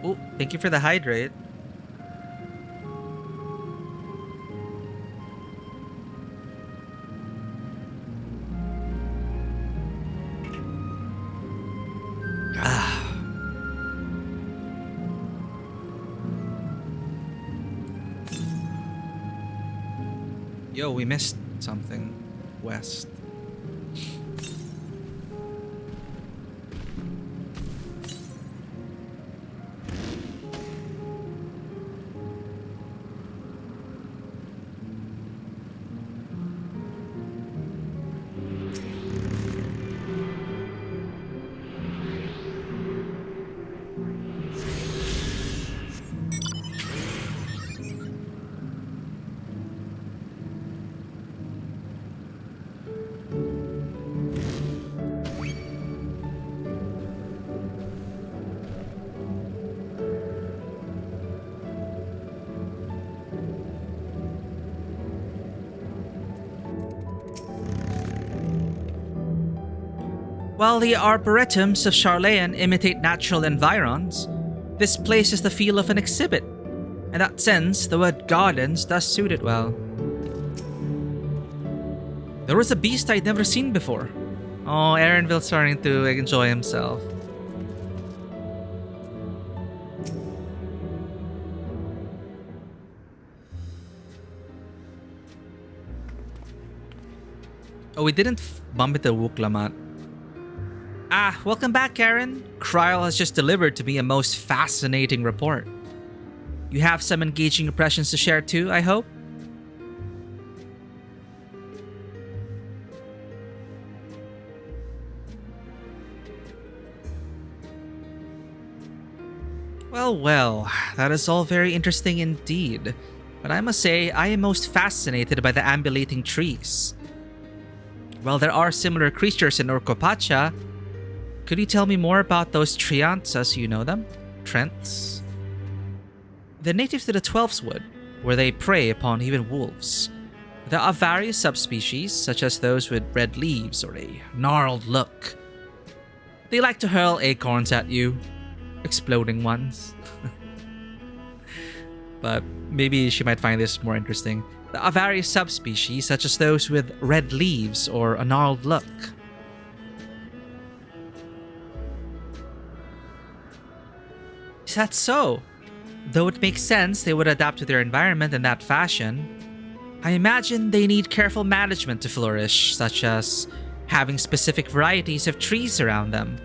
Oh, thank you for the hydrate. Yo, we missed something. West. While the arboretums of Charlayan imitate natural environs, this place has the feel of an exhibit. In that sense, the word gardens does suit it well. There was a beast I'd never seen before. Oh, Aaronville's starting to enjoy himself. Oh, we didn't bump into Wuklamat. Ah, welcome back, Karen. Kryl has just delivered to me a most fascinating report. You have some engaging impressions to share too, I hope? Well, that is all very interesting indeed. But I must say, I am most fascinated by the ambulating trees. While there are similar creatures in Orkopacha, could you tell me more about those treants as you know them? Trents? They're native to the Twelf's Wood, where they prey upon even wolves. There are various subspecies, such as those with red leaves or a gnarled look. They like to hurl acorns at you, exploding ones. But maybe she might find this more interesting. There are various subspecies, such as those with red leaves or a gnarled look. Is that so? Though it makes sense they would adapt to their environment in that fashion, I imagine they need careful management to flourish, such as having specific varieties of trees around them.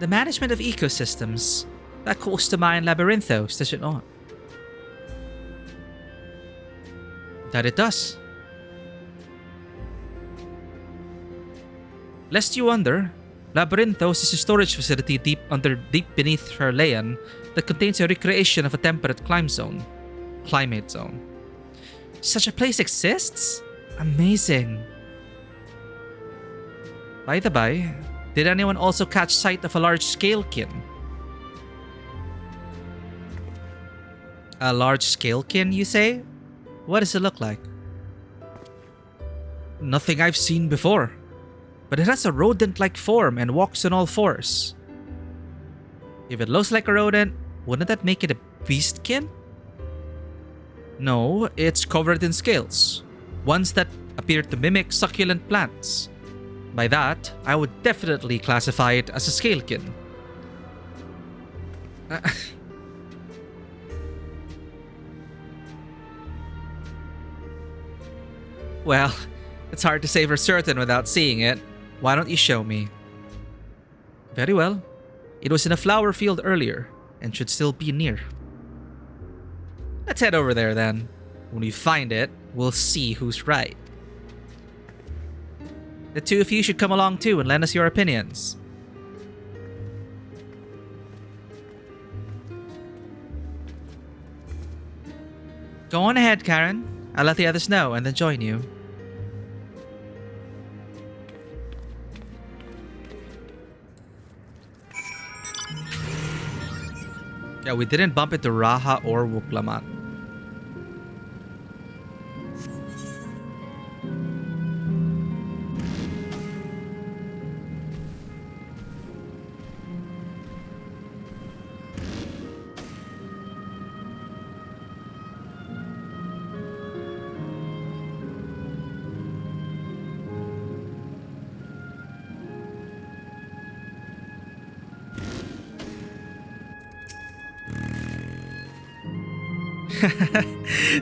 The management of ecosystems, that calls to mind Labyrinthos, does it not? That it does. Lest you wonder, Labyrinthos is a storage facility deep beneath Herlean that contains a recreation of a temperate climate zone. Such a place exists? Amazing. By the by, did anyone also catch sight of a large scalekin? A large scalekin, you say? What does it look like? Nothing I've seen before. But it has a rodent-like form and walks on all fours. If it looks like a rodent, wouldn't that make it a beastkin? No, it's covered in scales. Ones that appear to mimic succulent plants. By that, I would definitely classify it as a scalekin. Well, it's hard to say for certain without seeing it. Why don't you show me? Very well. It was in a flower field earlier, and should still be near. Let's head over there then. When we find it, we'll see who's right. The two of you should come along too and lend us your opinions. Go on ahead, Karen. I'll let the others know and then join you. Yeah, we didn't bump into Raha or Wuklamat.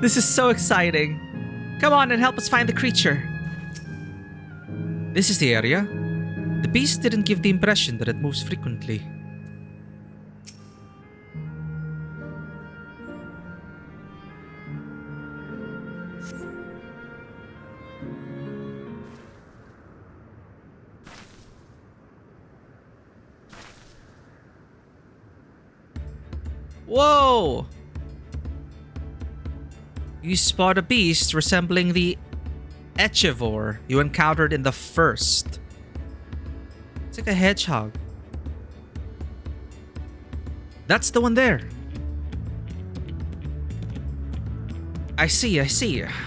This is so exciting. Come on and help us find the creature. This is the area. The beast didn't give the impression that it moves frequently. Whoa! You spot a beast resembling the XIV you encountered in the first. It's like a hedgehog. That's the one there. I see.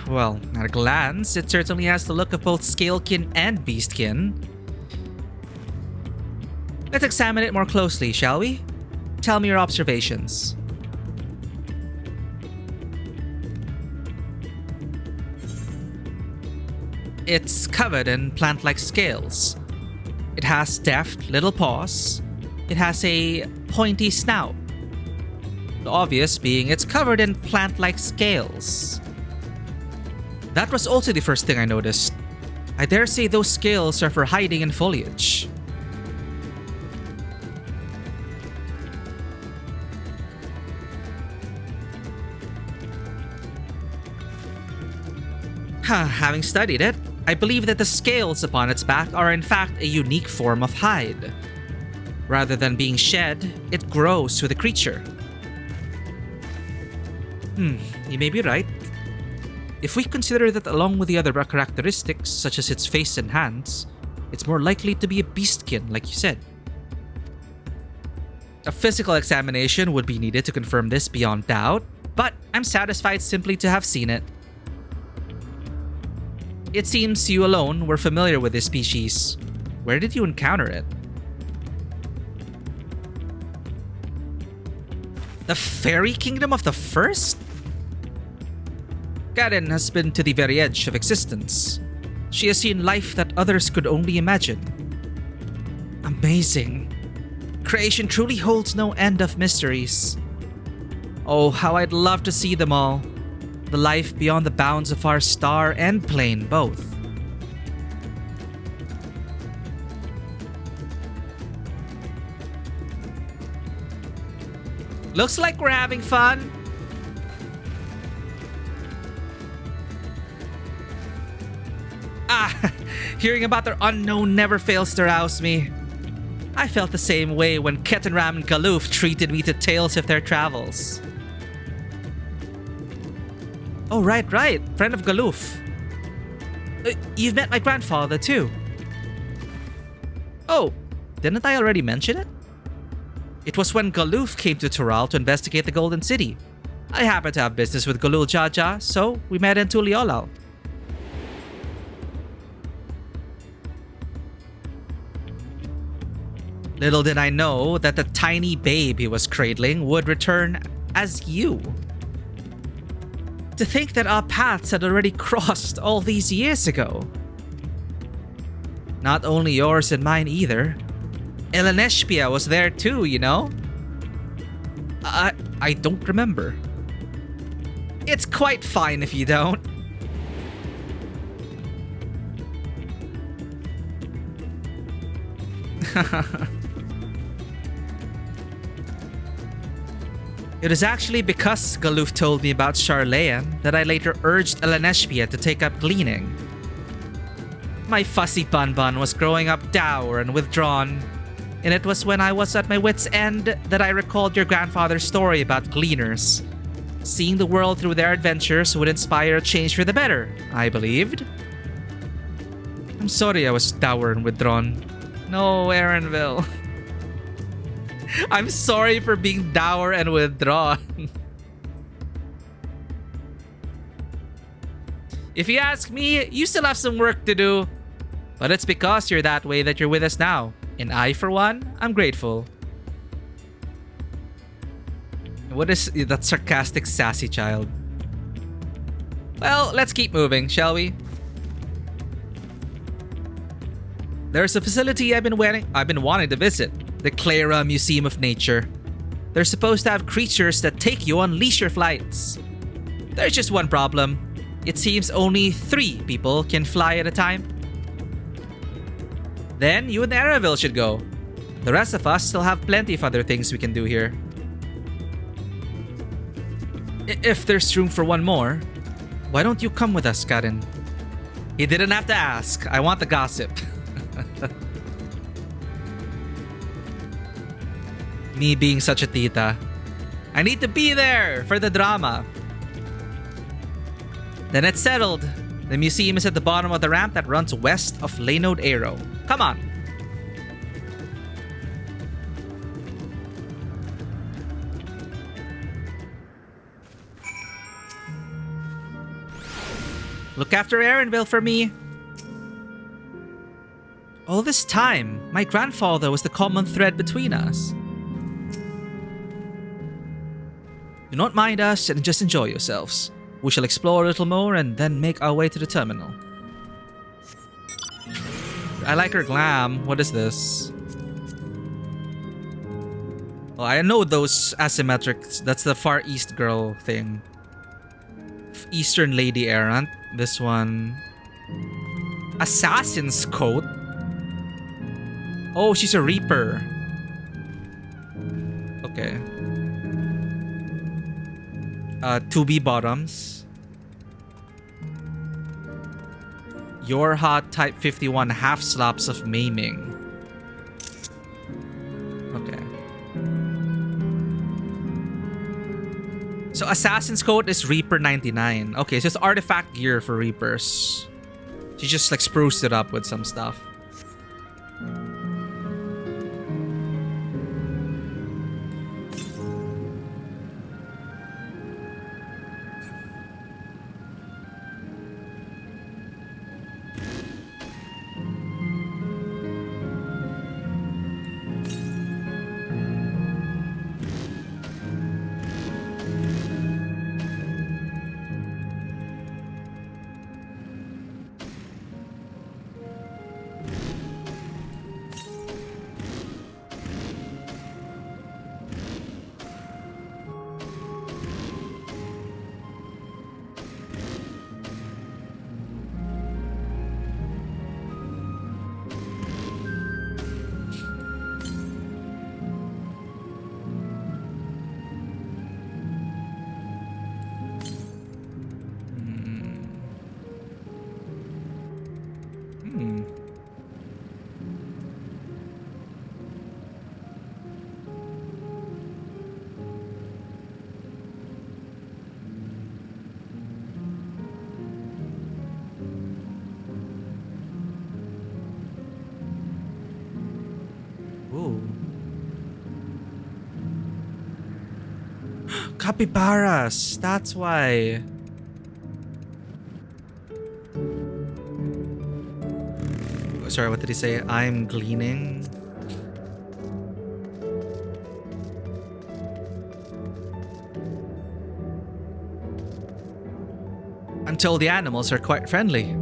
Well, at a glance, it certainly has the look of both scalekin and beastkin. Let's examine it more closely, shall we? Tell me your observations. It's covered in plant-like scales. It has deft little paws. It has a pointy snout. The obvious being it's covered in plant-like scales. That was also the first thing I noticed. I dare say those scales are for hiding in foliage. Having studied it, I believe that the scales upon its back are in fact a unique form of hide. Rather than being shed, it grows with the creature. You may be right. If we consider that along with the other characteristics, such as its face and hands, it's more likely to be a beastkin, like you said. A physical examination would be needed to confirm this beyond doubt, but I'm satisfied simply to have seen it. It seems you alone were familiar with this species. Where did you encounter it? The fairy kingdom of the first? Karen has been to the very edge of existence. She has seen life that others could only imagine. Amazing. Creation truly holds no end of mysteries. Oh, how I'd love to see them all. The life beyond the bounds of our star and plane both. Looks like we're having fun. Hearing about their unknown never fails to rouse me. I felt the same way when Ketenram and Galoof treated me to tales of their travels. Oh, right. Friend of Galoof. You've met my grandfather, too. Oh, didn't I already mention it? It was when Galoof came to Tural to investigate the Golden City. I happened to have business with Galul Jaja, so we met in Tuliolal. Little did I know that the tiny babe he was cradling would return as you. To think that our paths had already crossed all these years ago. Not only yours and mine either. Eleneshpia was there too, you know? I don't remember. It's quite fine if you don't. It is actually because Galoof told me about Charlayan that I later urged Eleneshpia to take up gleaning. My fussy Banban was growing up dour and withdrawn, and it was when I was at my wit's end that I recalled your grandfather's story about gleaners. Seeing the world through their adventures would inspire a change for the better, I believed. I'm sorry I was dour and withdrawn. No, Aaronville. I'm sorry for being dour and withdrawn. If you ask me, you still have some work to do. But it's because you're that way that you're with us now. And I, for one, I'm grateful. What is that sarcastic, sassy child? Well, let's keep moving, shall we? There's a facility I've been wanting to visit. The Clara Museum of Nature. They're supposed to have creatures that take you on leisure flights. There's just one problem. It seems only 3 people can fly at a time. Then you and Araville should go. The rest of us still have plenty of other things we can do here. If there's room for one more, why don't you come with us, Karen? He didn't have to ask. I want the gossip. Me being such a tita. I need to be there for the drama. Then it's settled. The museum is at the bottom of the ramp that runs west of Laynode Aero. Come on. Look after Aaronville for me. All this time, my grandfather was the common thread between us. Do not mind us and just enjoy yourselves. We shall explore a little more and then make our way to the terminal. I like her glam. What is this? Oh, I know those asymmetrics. That's the Far East girl thing. Eastern Lady Errant. This one. Assassin's Coat. Oh, she's a Reaper. Okay. 2B bottoms. Your hot type 51 half slaps of maiming. Okay. So Assassin's Coat is Reaper 99. Okay, so it's artifact gear for Reapers. She just like spruced it up with some stuff. Capybaras. That's why. Sorry, what did he say? I'm gleaning. I'm told the animals are quite friendly.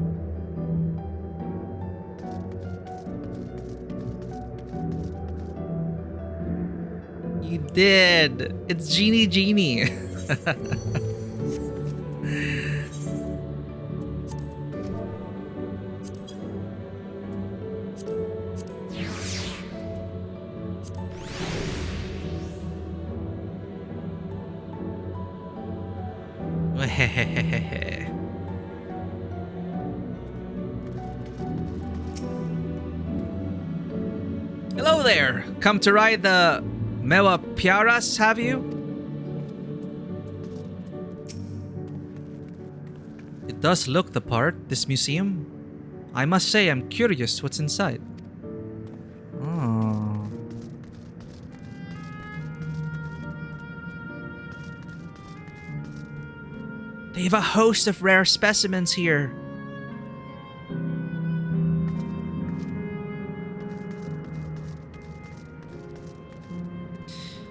You did. It's Genie. Hello there. Come to ride the Mewa Piaras, have you? It does look the part, this museum. I must say I'm curious what's inside. Oh. They have a host of rare specimens here.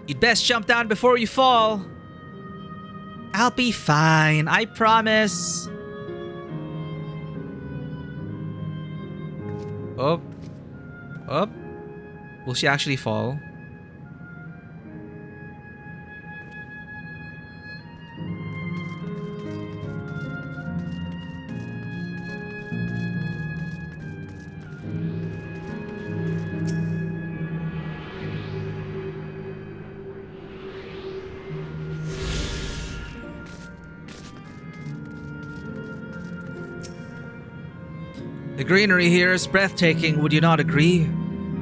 You'd best jump down before you fall. I'll be fine, I promise. Oh. Oh. Will she actually fall? The greenery here is breathtaking, would you not agree?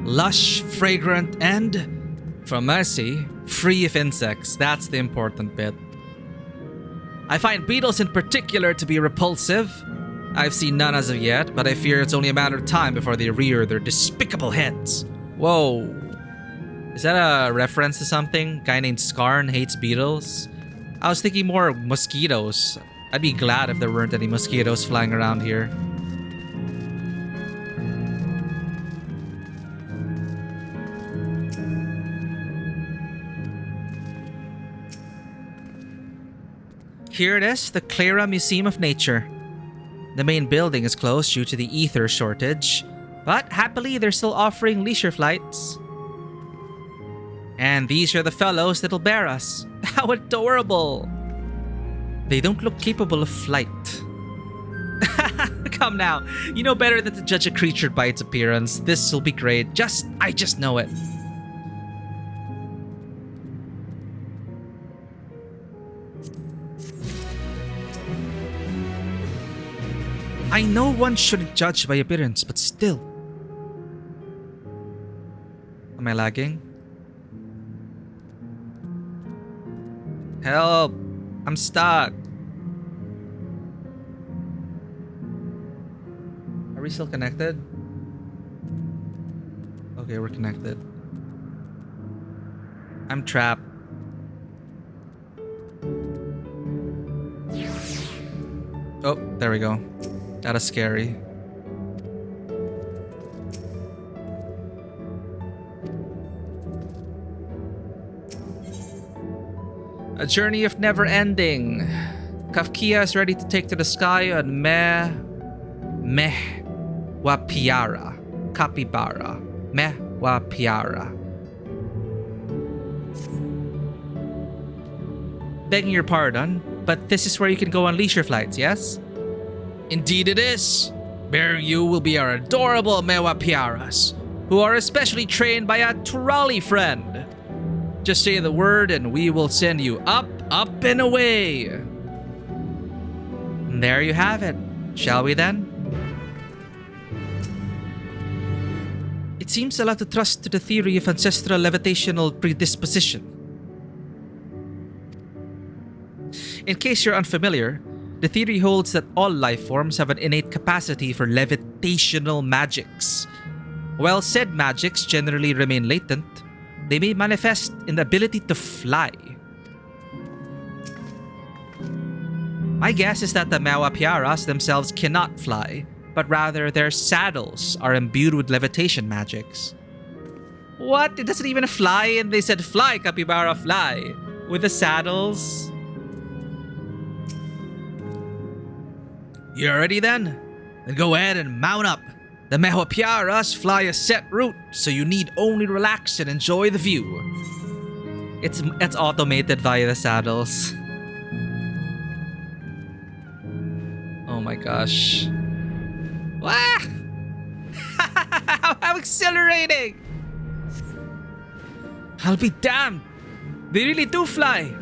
Lush, fragrant, and, from Mercy, free of insects. That's the important bit. I find beetles in particular to be repulsive. I've seen none as of yet, but I fear it's only a matter of time before they rear their despicable heads. Whoa. Is that a reference to something? Guy named Skarn hates beetles? I was thinking more mosquitoes. I'd be glad if there weren't any mosquitoes flying around here. Here it is, the Clara Museum of Nature. The main building is closed due to the ether shortage, But happily, they're still offering leisure flights. And these are the fellows that'll bear us. How adorable! They don't look capable of flight. Come now, you know better than to judge a creature by its appearance. This will be great. I just know it. I know one shouldn't judge by appearance, but still. Am I lagging? Help! I'm stuck. Are we still connected? Okay, we're connected. I'm trapped. Oh, there we go. That is scary. A journey of never ending. Kafkia is ready to take to the sky on Wapiara. Capybara. Wapiara. Begging your pardon, but this is where you can go on leisure flights, yes? Indeed it is. Bearing you will be our adorable Mewapiaras, who are especially trained by a Turali friend. Just say the word and we will send you up, up and away. And there you have it. Shall we then? It seems I'll have to trust to the theory of ancestral levitational predisposition. In case you're unfamiliar, the theory holds that all life forms have an innate capacity for levitational magics. While said magics generally remain latent, they may manifest in the ability to fly. My guess is that the Mewapiaras themselves cannot fly, but rather their saddles are imbued with levitation magics. What? It doesn't even fly and they said fly, capybara, fly. With the saddles? You ready then? Then go ahead and mount up. The Mewapiaras fly a set route, so you need only relax and enjoy the view. It's automated via the saddles. Oh my gosh. Wah! How exhilarating! I'll be damned! They really do fly!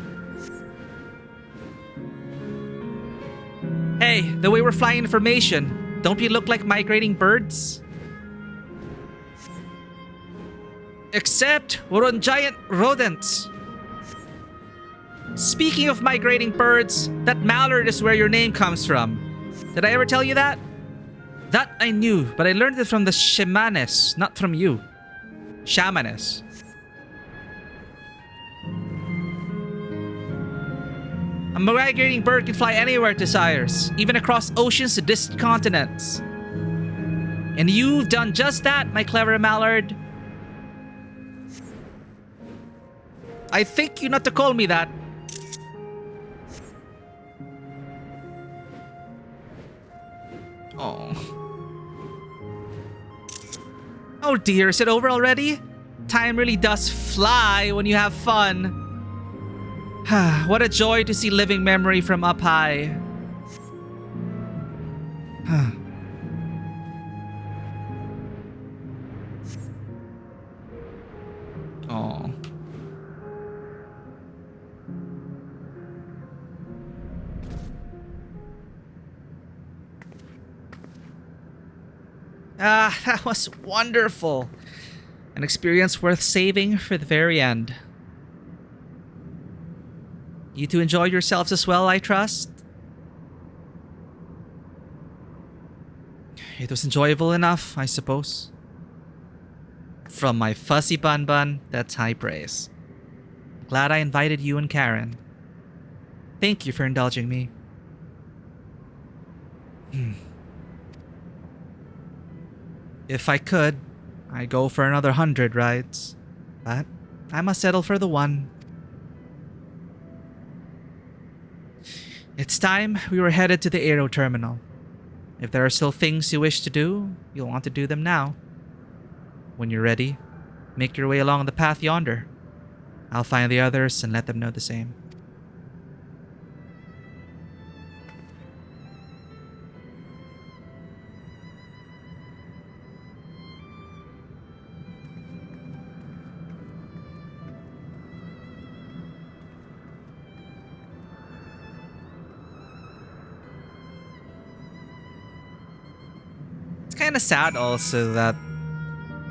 Hey, the way we're flying in formation, don't we look like migrating birds? Except we're on giant rodents. Speaking of migrating birds, that mallard is where your name comes from. Did I ever tell you that? That I knew, but I learned it from the shamanes, not from you. Shamanes. A migrating bird can fly anywhere it desires, even across oceans to distant continents. And you've done just that, my clever mallard. I think you're not to call me that. Oh. Oh dear, is it over already? Time really does fly when you have fun. What a joy to see living memory from up high. Oh. That was wonderful. An experience worth saving for the very end. You two enjoy yourselves as well, I trust? It was enjoyable enough, I suppose. From my fussy bun, that's high praise. Glad I invited you and Karen. Thank you for indulging me. If I could, I'd go for another 100 rides. But I must settle for the one. It's time we were headed to the aero terminal. If there are still things you wish to do, you'll want to do them now. When you're ready, make your way along the path yonder. I'll find the others and let them know the same. Kind of sad also that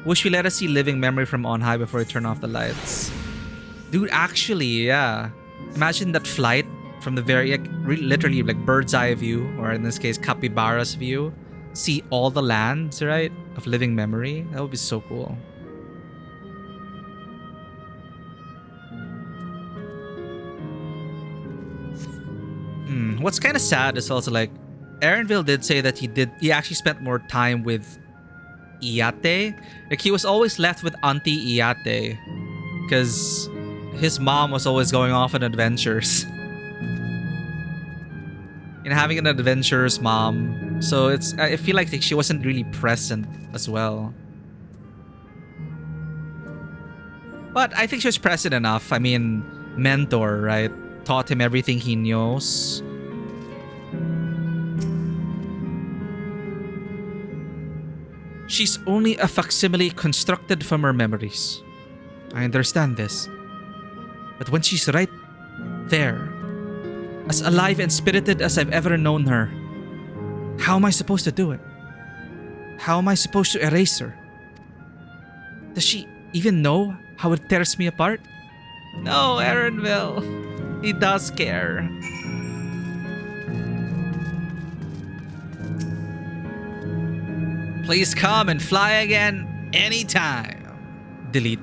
wish we let us see living memory from on high before we turn off the lights. Dude, actually, yeah. Imagine that flight from the very, like, literally like bird's eye view, or in this case, capybara's view. See all the lands, right, of living memory. That would be so cool. What's kind of sad is also like Erenville did say that he actually spent more time with Iyate. Like, he was always left with Auntie Iyate because his mom was always going off on adventures. And having an adventurous mom, so I feel like she wasn't really present as well. But I think she was present enough. I mean, mentor, right? Taught him everything he knows. She's only a facsimile constructed from her memories. I understand this. But when she's right there, as alive and spirited as I've ever known her, how am I supposed to do it? How am I supposed to erase her? Does she even know how it tears me apart? No, Erenville. He does care. Please come and fly again anytime. Delete.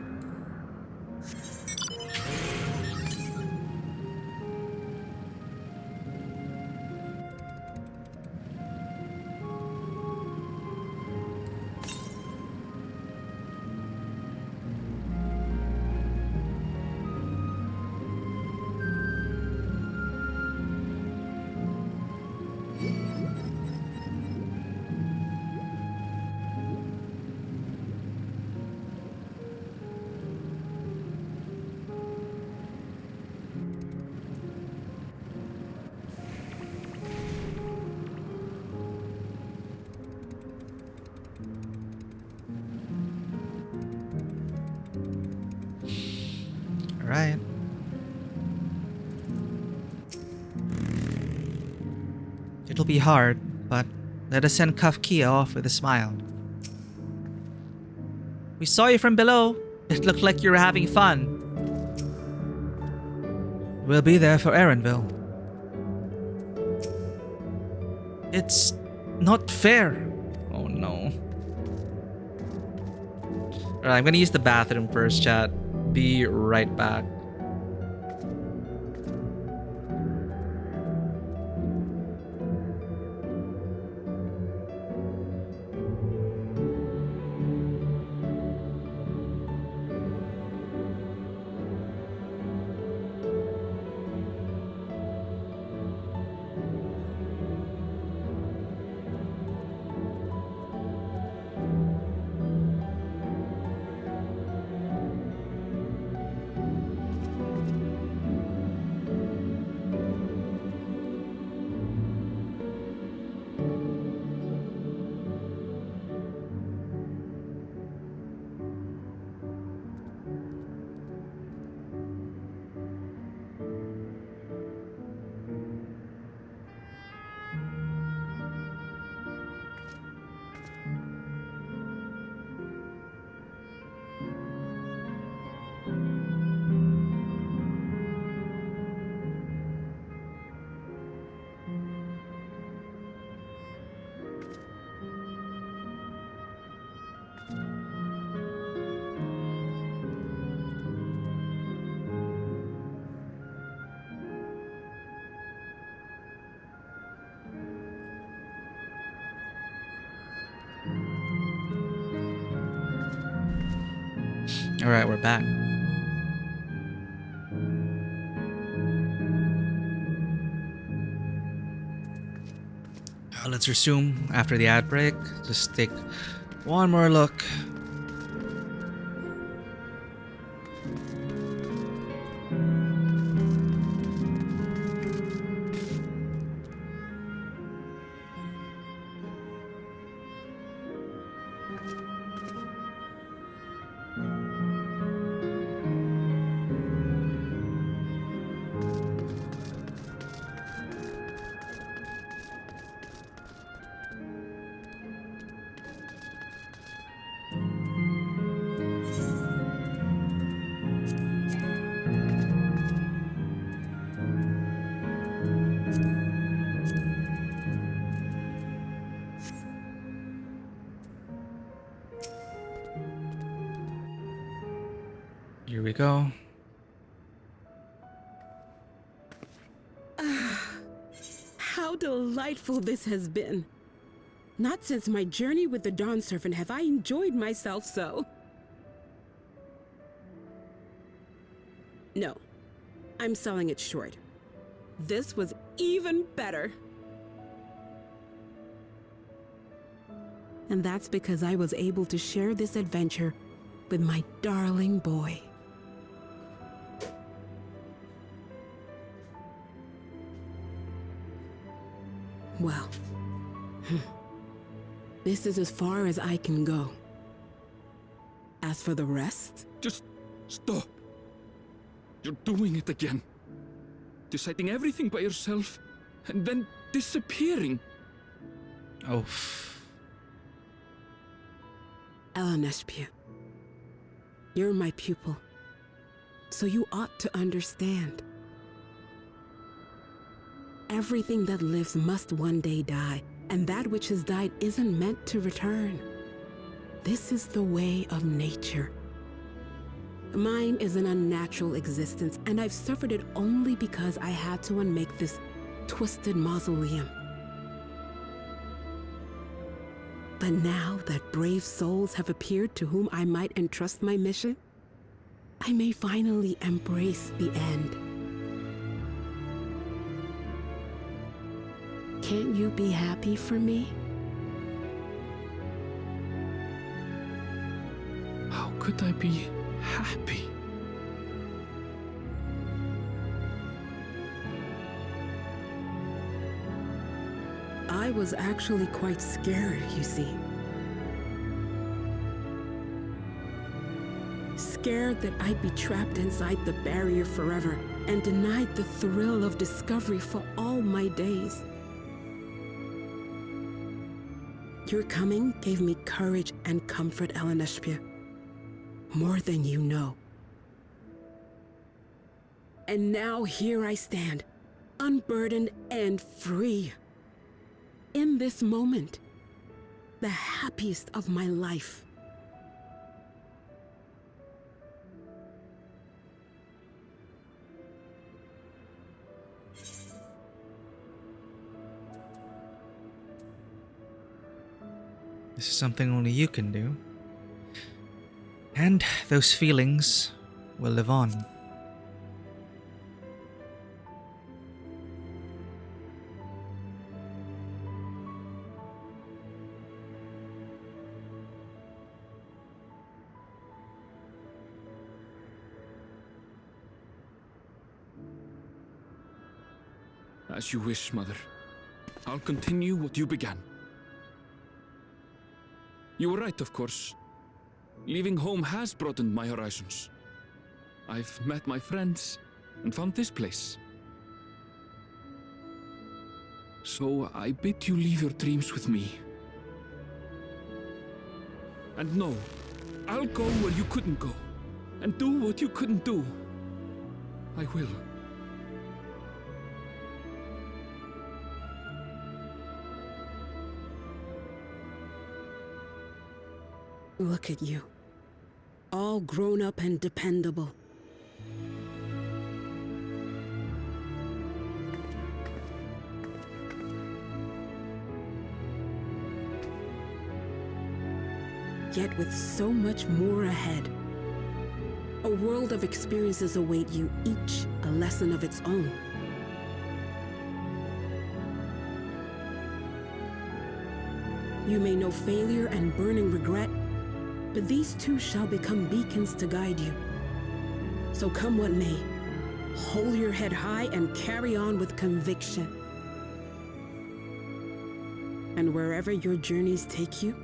Right. It'll be hard, but let us send Kafkia off with a smile. We saw you from below. It looked like you were having fun. We'll be there for Erenville. It's not fair. Oh no. Alright, I'm gonna use the bathroom first, chat. Be right back. Alright, we're back. Let's resume after the ad break. Just take one more look. Here we go. How delightful this has been. Not since my journey with the Dawn Servant have I enjoyed myself so. No, I'm selling it short. This was even better. And that's because I was able to share this adventure with my darling boy. Well, this is as far as I can go. As for the rest... Just stop. You're doing it again. Deciding everything by yourself, and then disappearing. Oh. Eleneshpia, you're my pupil, so you ought to understand. Everything that lives must one day die, and that which has died isn't meant to return. This is the way of nature. Mine is an unnatural existence, and I've suffered it only because I had to unmake this twisted mausoleum. But now that brave souls have appeared to whom I might entrust my mission, I may finally embrace the end. Can't you be happy for me? How could I be happy? I was actually quite scared, you see. Scared that I'd be trapped inside the barrier forever and denied the thrill of discovery for all my days. Your coming gave me courage and comfort, Eleneshpia. More than you know. And now here I stand, unburdened and free. In this moment, the happiest of my life. This is something only you can do. And those feelings will live on. As you wish, Mother. I'll continue what you began. You were right, of course. Leaving home has broadened my horizons. I've met my friends and found this place. So I bid you leave your dreams with me. And no, I'll go where you couldn't go, and do what you couldn't do. I will. Look at you. All grown up and dependable. Yet with so much more ahead. A world of experiences await you, each a lesson of its own. You may know failure and burning regret, but these too shall become beacons to guide you. So come what may, hold your head high and carry on with conviction. And wherever your journeys take you,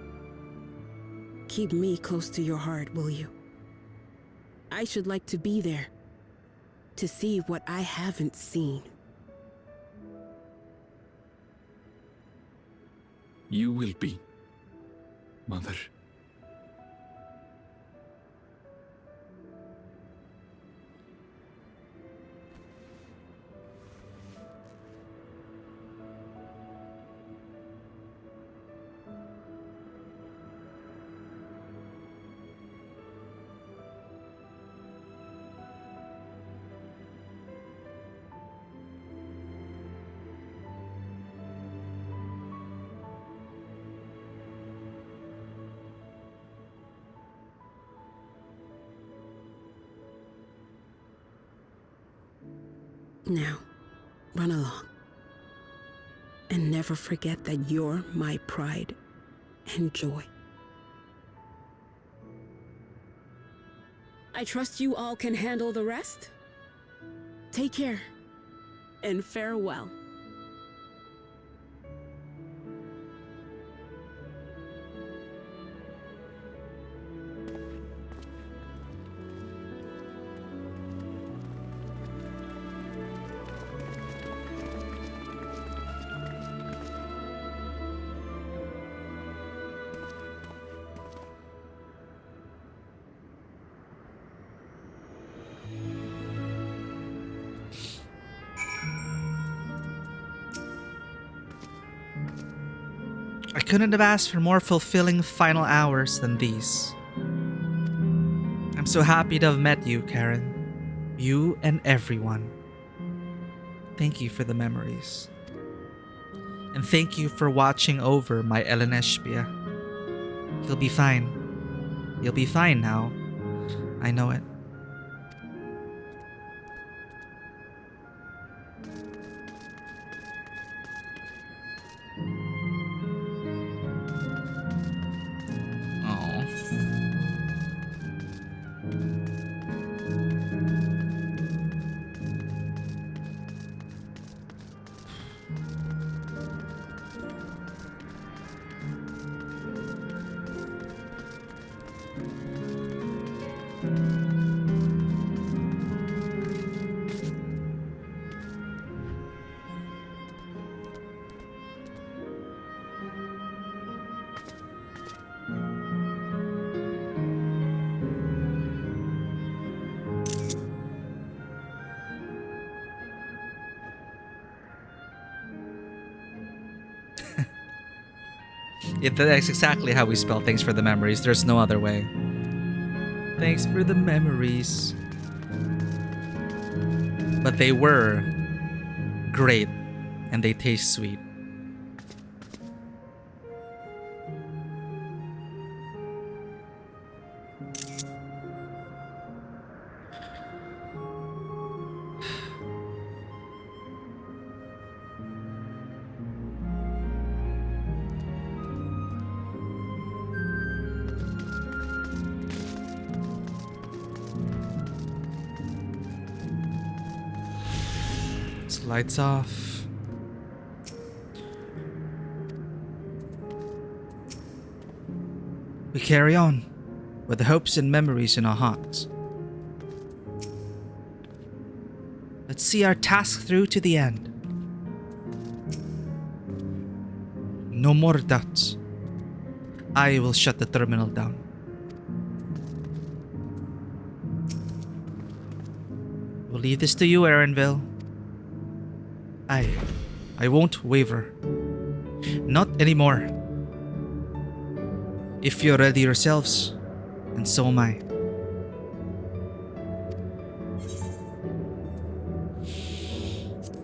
keep me close to your heart, will you? I should like to be there, to see what I haven't seen. You will be, Mother. Now, run along. And never forget that you're my pride and joy. I trust you all can handle the rest. Take care, and farewell. I couldn't have asked for more fulfilling final hours than these. I'm so happy to have met you, Karen. You and everyone. Thank you for the memories. And thank you for watching over my Eleneshbia. He'll be fine. He'll be fine now. I know it. Yeah, that's exactly how we spell thanks for the memories. There's no other way. Thanks for the memories. But they were great, and they taste sweet. Lights off. We carry on with the hopes and memories in our hearts. Let's see our task through to the end. No more doubts. I will shut the terminal down. We'll leave this to you, Aaronville. I won't waver. Not anymore. If you're ready yourselves, and so am I.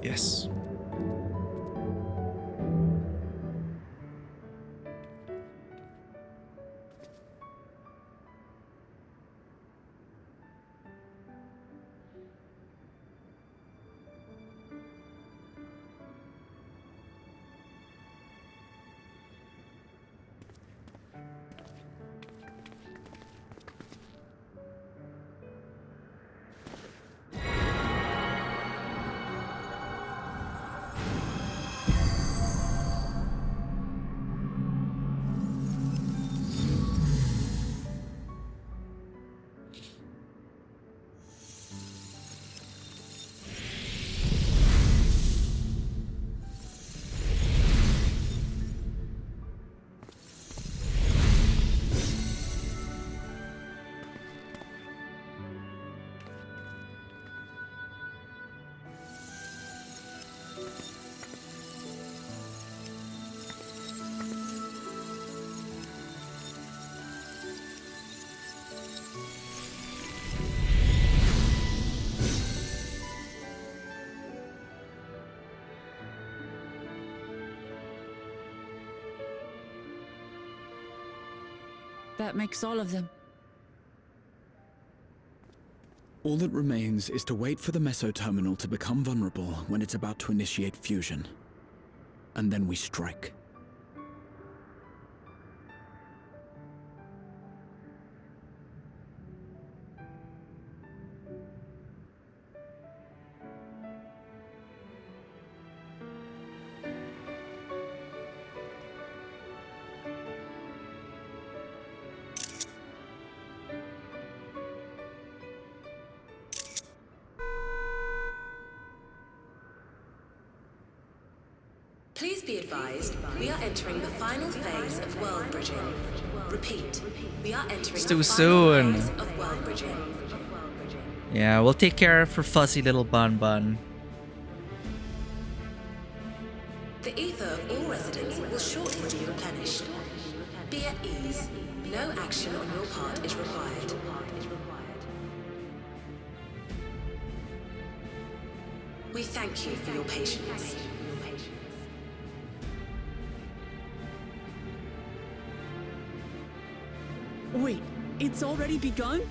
Yes. That makes all of them. All that remains is to wait for the meso-terminal to become vulnerable when it's about to initiate fusion. And then we strike. Please be advised, we are entering the final phase of world bridging. Repeat, we are entering It's the too final soon. phase of world bridging. Yeah, we'll take care of her fuzzy little bun. The ether of all residents will shortly be replenished. Be at ease. No action on your part is required. We thank you for your patience. Wait, it's already begun?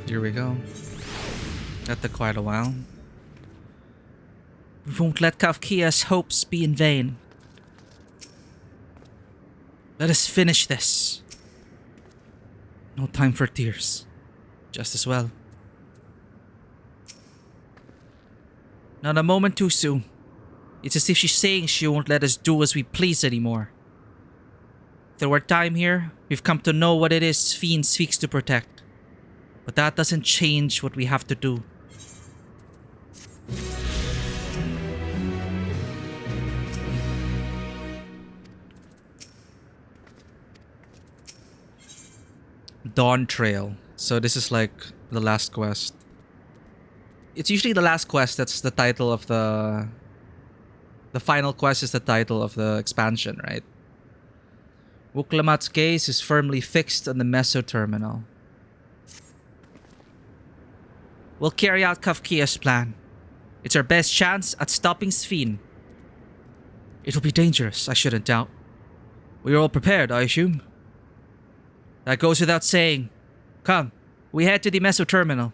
Here we go. That took quite a while. We won't let Kafkia's hopes be in vain. Let us finish this. No time for tears. Just as well. Not a moment too soon. It's as if she's saying she won't let us do as we please anymore. Through our time here, we've come to know what it is Fiend seeks to protect. But that doesn't change what we have to do. Dawntrail. So this is like the last quest. It's usually the last quest that's the title of the final quest is the title of the expansion, right? Wuklamat's gaze is firmly fixed on the meso-terminal. We'll carry out Kafkia's plan. It's our best chance at stopping Sphene. It will be dangerous, I shouldn't doubt. We are all prepared, I assume. That goes without saying. Come, we head to the meso-terminal.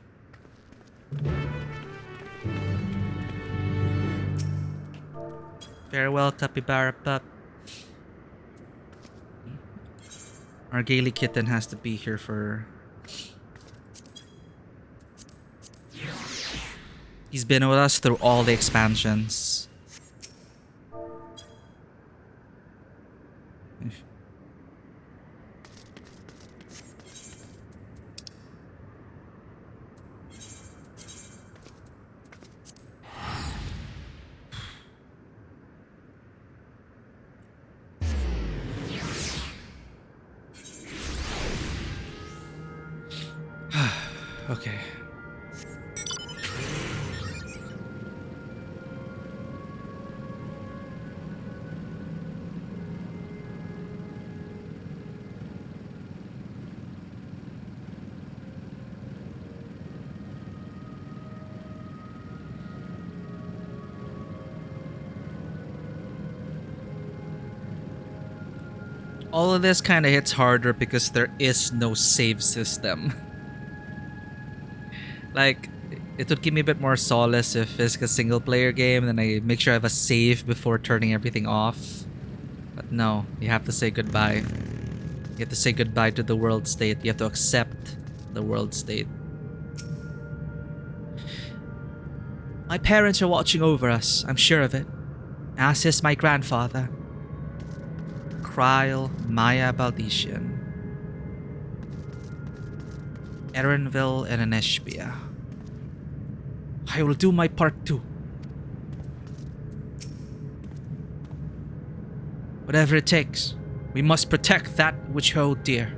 Farewell, Capybara Pup. Our Gaily kitten has to be here for... He's been with us through all the expansions. Okay. All of this kind of hits harder because there is no save system. Like, it would give me a bit more solace if it's a single player game, then I make sure I have a save before turning everything off. But no, you have to say goodbye. You have to say goodbye to the world state. You have to accept the world state. My parents are watching over us, I'm sure of it. As is my grandfather. Kryl Maya Baldician. Erenville and Aneshbia. I will do my part too. Whatever it takes, we must protect that which hold dear.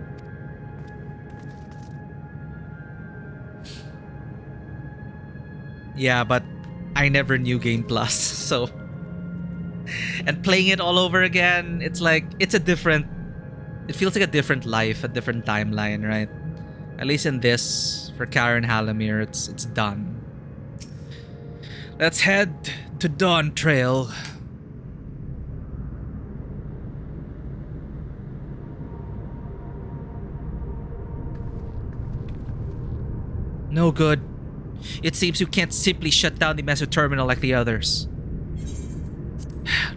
Yeah, but I never knew Game Plus, so... And playing it all over again, it's like, it's a different... It feels like a different life, a different timeline, right? At least in this, for Karen Halamir, it's done. Let's head to Dawntrail. No good. It seems you can't simply shut down the Meso terminal like the others.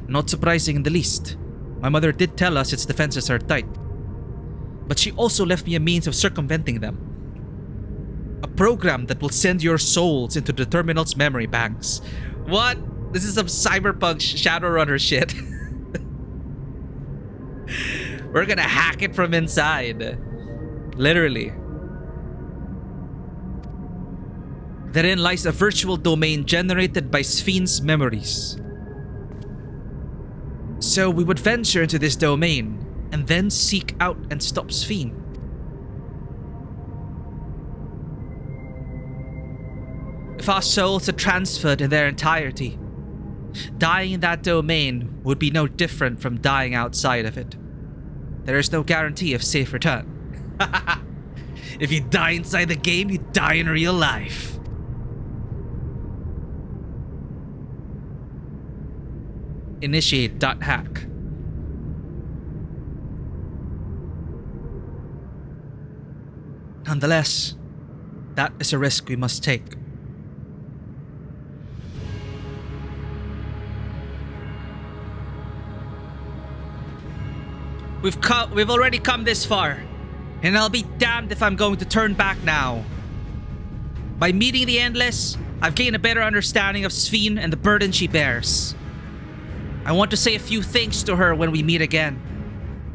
Not surprising in the least. My mother did tell us its defenses are tight. But she also left me a means of circumventing them. A program that will send your souls into the terminal's memory banks. What? This is some cyberpunk Shadowrunner shit. We're gonna hack it from inside. Literally. Therein lies a virtual domain generated by Sphinx's memories. So we would venture into this domain and then seek out and stop Sphinx. If our souls are transferred in their entirety, dying in that domain would be no different from dying outside of it. There is no guarantee of safe return. If you die inside the game, you die in real life. Initiate.hack. Nonetheless, that is a risk we must take. We've already come this far, and I'll be damned if I'm going to turn back now. By meeting the Endless, I've gained a better understanding of Sphene and the burden she bears. I want to say a few things to her when we meet again,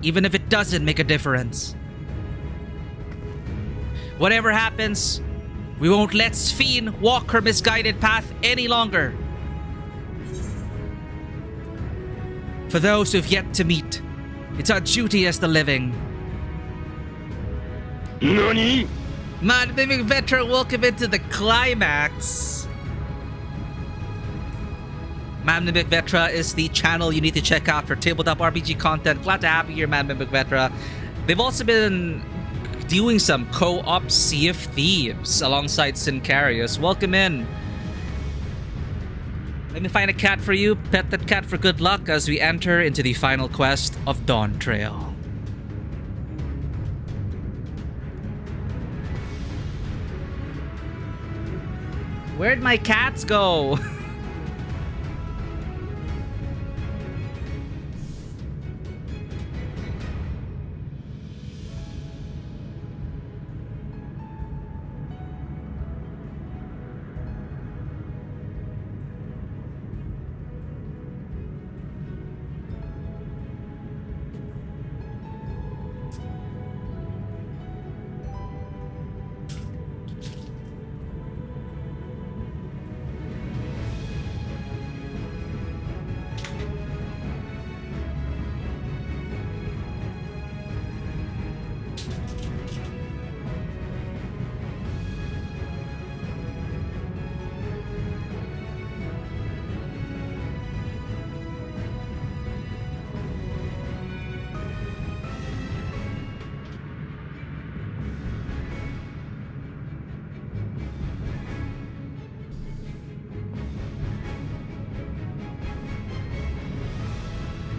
even if it doesn't make a difference. Whatever happens, we won't let Sphene walk her misguided path any longer. For those who've yet to meet, it's our duty as the living. NANI? Man, Mimic Veteran, welcome into the climax. Man Mimic Vetra is the channel you need to check out for tabletop RPG content. Glad to have you here, Man Mimic Vetra. They've also been doing some co-op Sea of Thieves alongside Sincarius. Welcome in. Let me find a cat for you. Pet that cat for good luck as we enter into the final quest of Dawntrail. Where'd my cats go?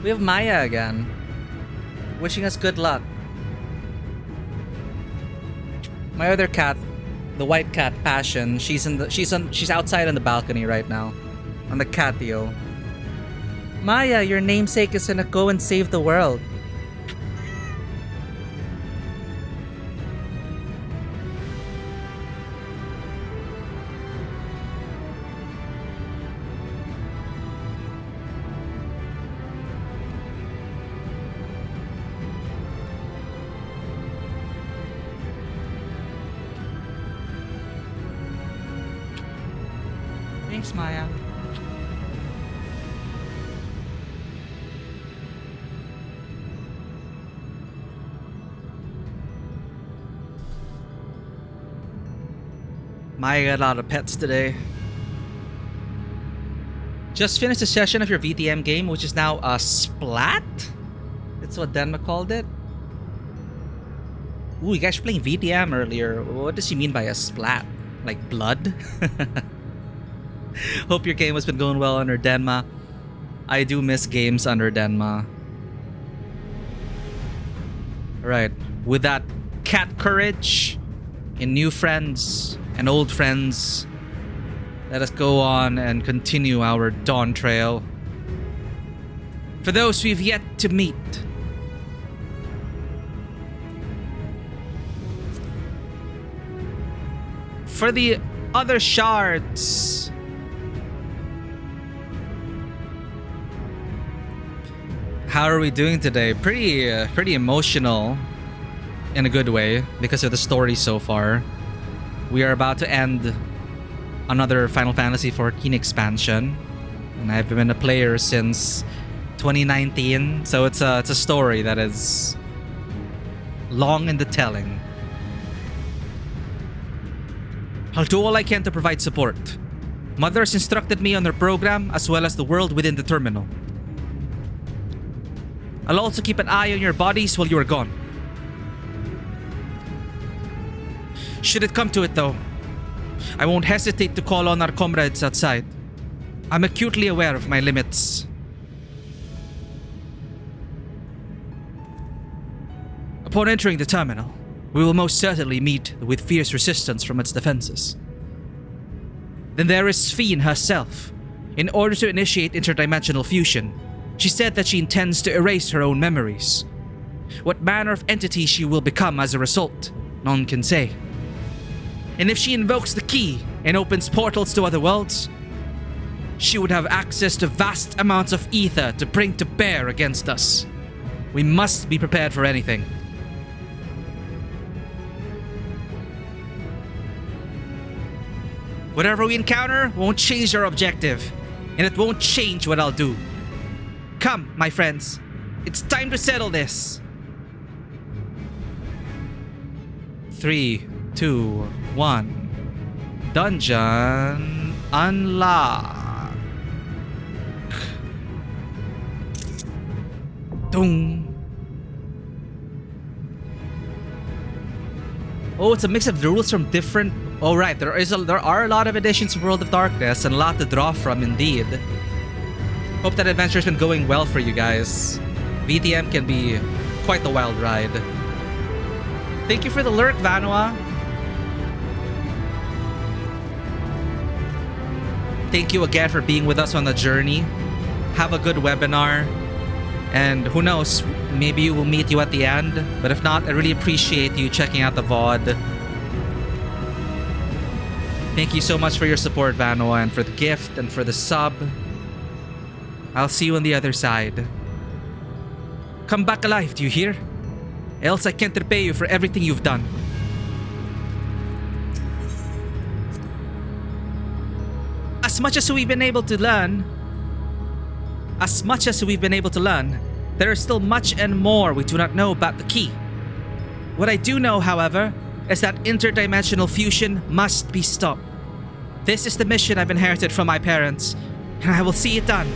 We have Maya again, wishing us good luck. My other cat, the white cat Passion. She's outside on the balcony right now, on the catio. Maya, your namesake is gonna go and save the world. Thanks, Maya. Maya got a lot of pets today. Just finished a session of your VTM game, which is now a splat? That's what Denma called it. Ooh, you guys were playing VTM earlier. What does he mean by a splat? Like blood? Hope your game has been going well under Denma. I do miss games under Denma. Alright, with that cat courage in new friends and old friends, let us go on and continue our Dawntrail. For those we've yet to meet, for the other shards, how are we doing today? Pretty emotional in a good way because of the story so far. We are about to end another Final Fantasy XIV expansion, and I've been a player since 2019, so it's a story that is long in the telling. I'll do all I can to provide support. Mother has instructed me on their program as well as the world within the terminal. I'll also keep an eye on your bodies while you are gone. Should it come to it though, I won't hesitate to call on our comrades outside. I'm acutely aware of my limits. Upon entering the terminal, we will most certainly meet with fierce resistance from its defenses. Then there is Sphene herself. In order to initiate interdimensional fusion, she said that she intends to erase her own memories. What manner of entity she will become as a result, none can say. And if she invokes the key and opens portals to other worlds, she would have access to vast amounts of ether to bring to bear against us. We must be prepared for anything. Whatever we encounter won't change our objective, and it won't change what I'll do. Come, my friends, it's time to settle this. 3, 2, 1. Dungeon unlock. Dong. Oh, it's a mix of the rules from different. Oh, right. There are a lot of editions of World of Darkness and a lot to draw from, indeed. Hope that adventure's been going well for you guys. VTM can be quite the wild ride. Thank you for the lurk, Vanua. Thank you again for being with us on the journey. Have a good webinar. And who knows, maybe we'll meet you at the end. But if not, I really appreciate you checking out the VOD. Thank you so much for your support, Vanua, and for the gift and for the sub. I'll see you on the other side. Come back alive, do you hear? Else I can't repay you for everything you've done. As much as we've been able to learn, there is still much and more we do not know about the key. What I do know, however, is that interdimensional fusion must be stopped. This is the mission I've inherited from my parents, and I will see it done.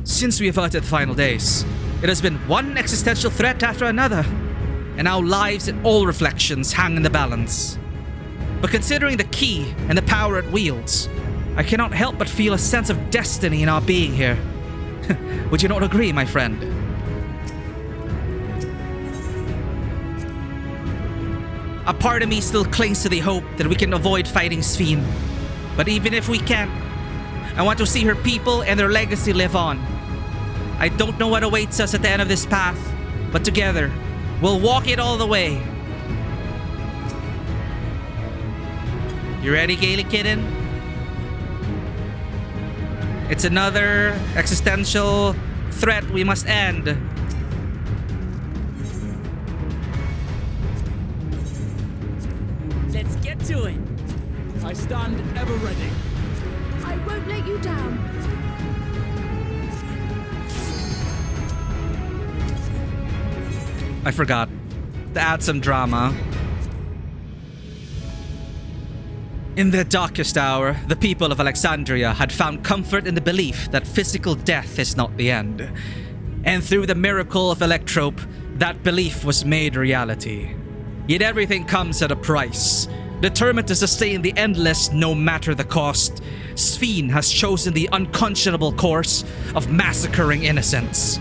Since we averted the final days, it has been one existential threat after another, and our lives and all reflections hang in the balance. But considering the key and the power it wields, I cannot help but feel a sense of destiny in our being here. Would you not agree, my friend? A part of me still clings to the hope that we can avoid fighting Sphene. But even if we can't, I want to see her people and their legacy live on. I don't know what awaits us at the end of this path, but together, we'll walk it all the way. You ready, Gaelic Kitten? It's another existential threat we must end. Let's get to it. I stand ever ready. I won't let you down. I forgot to add some drama. In their darkest hour, the people of Alexandria had found comfort in the belief that physical death is not the end. And through the miracle of Electrope, that belief was made reality. Yet everything comes at a price. Determined to sustain the endless no matter the cost, Sphene has chosen the unconscionable course of massacring innocents.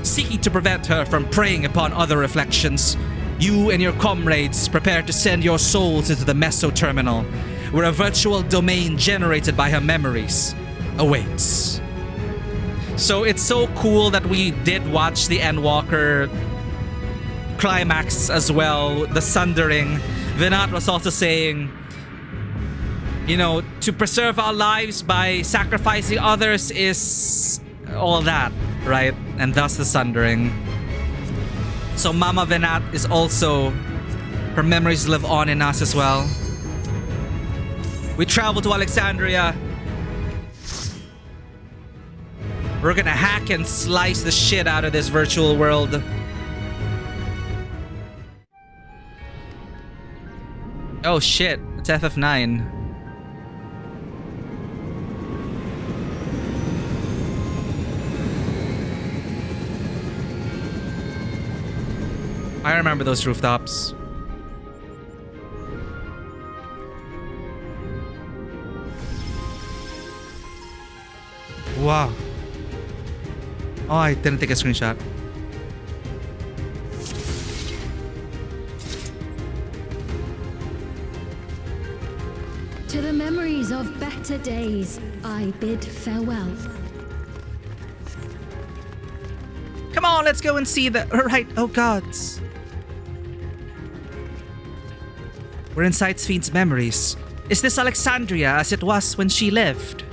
Seeking to prevent her from preying upon other reflections, you and your comrades prepare to send your souls into the Meso-Terminal, where a virtual domain generated by her memories awaits. So it's so cool that we did watch the Endwalker climax as well, the Sundering. Vinat was also saying, you know, to preserve our lives by sacrificing others is all that, right? And thus the Sundering. So Mama Vinat is also, her memories live on in us as well. We travel to Alexandria. We're gonna hack and slice the shit out of this virtual world. Oh shit, it's FF9. I remember those rooftops. Wow. Oh, I didn't take a screenshot. To the memories of better days, I bid farewell. Come on, let's go and see the... Right, oh gods. We're inside Sphene's memories. Is this Alexandria as it was when she lived?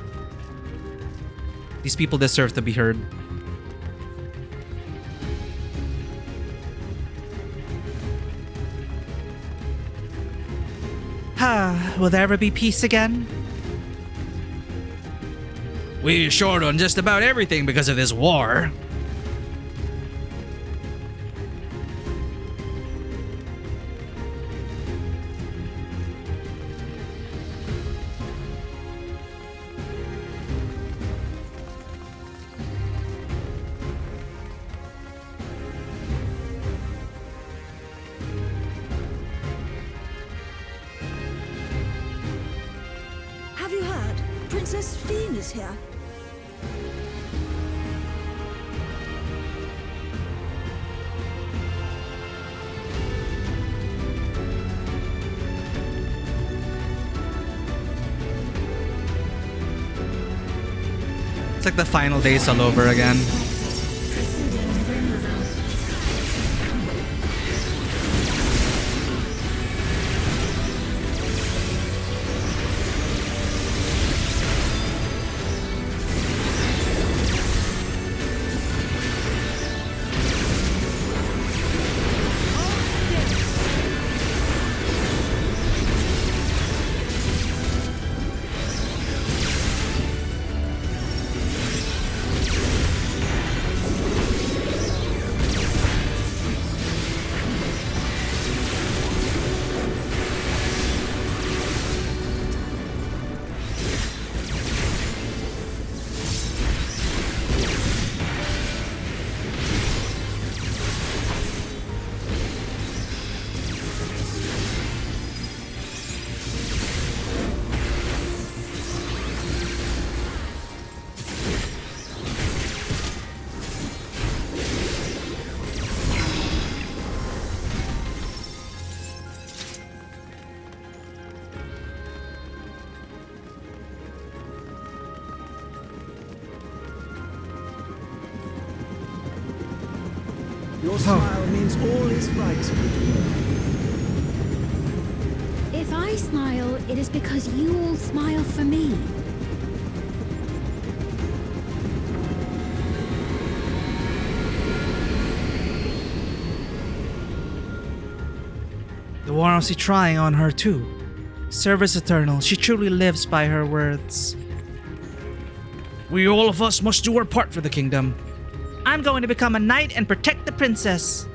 These people deserve to be heard. Will there ever be peace again? We're short on just about everything because of this war. Have you heard? Princess Sphene is here. It's like the final days all over again. Your smile means all is right. If I smile, it is because you all smile for me. The warmth trying on her too. Service eternal, she truly lives by her words. We all of us must do our part for the kingdom. I'm going to become a knight and protect the princess.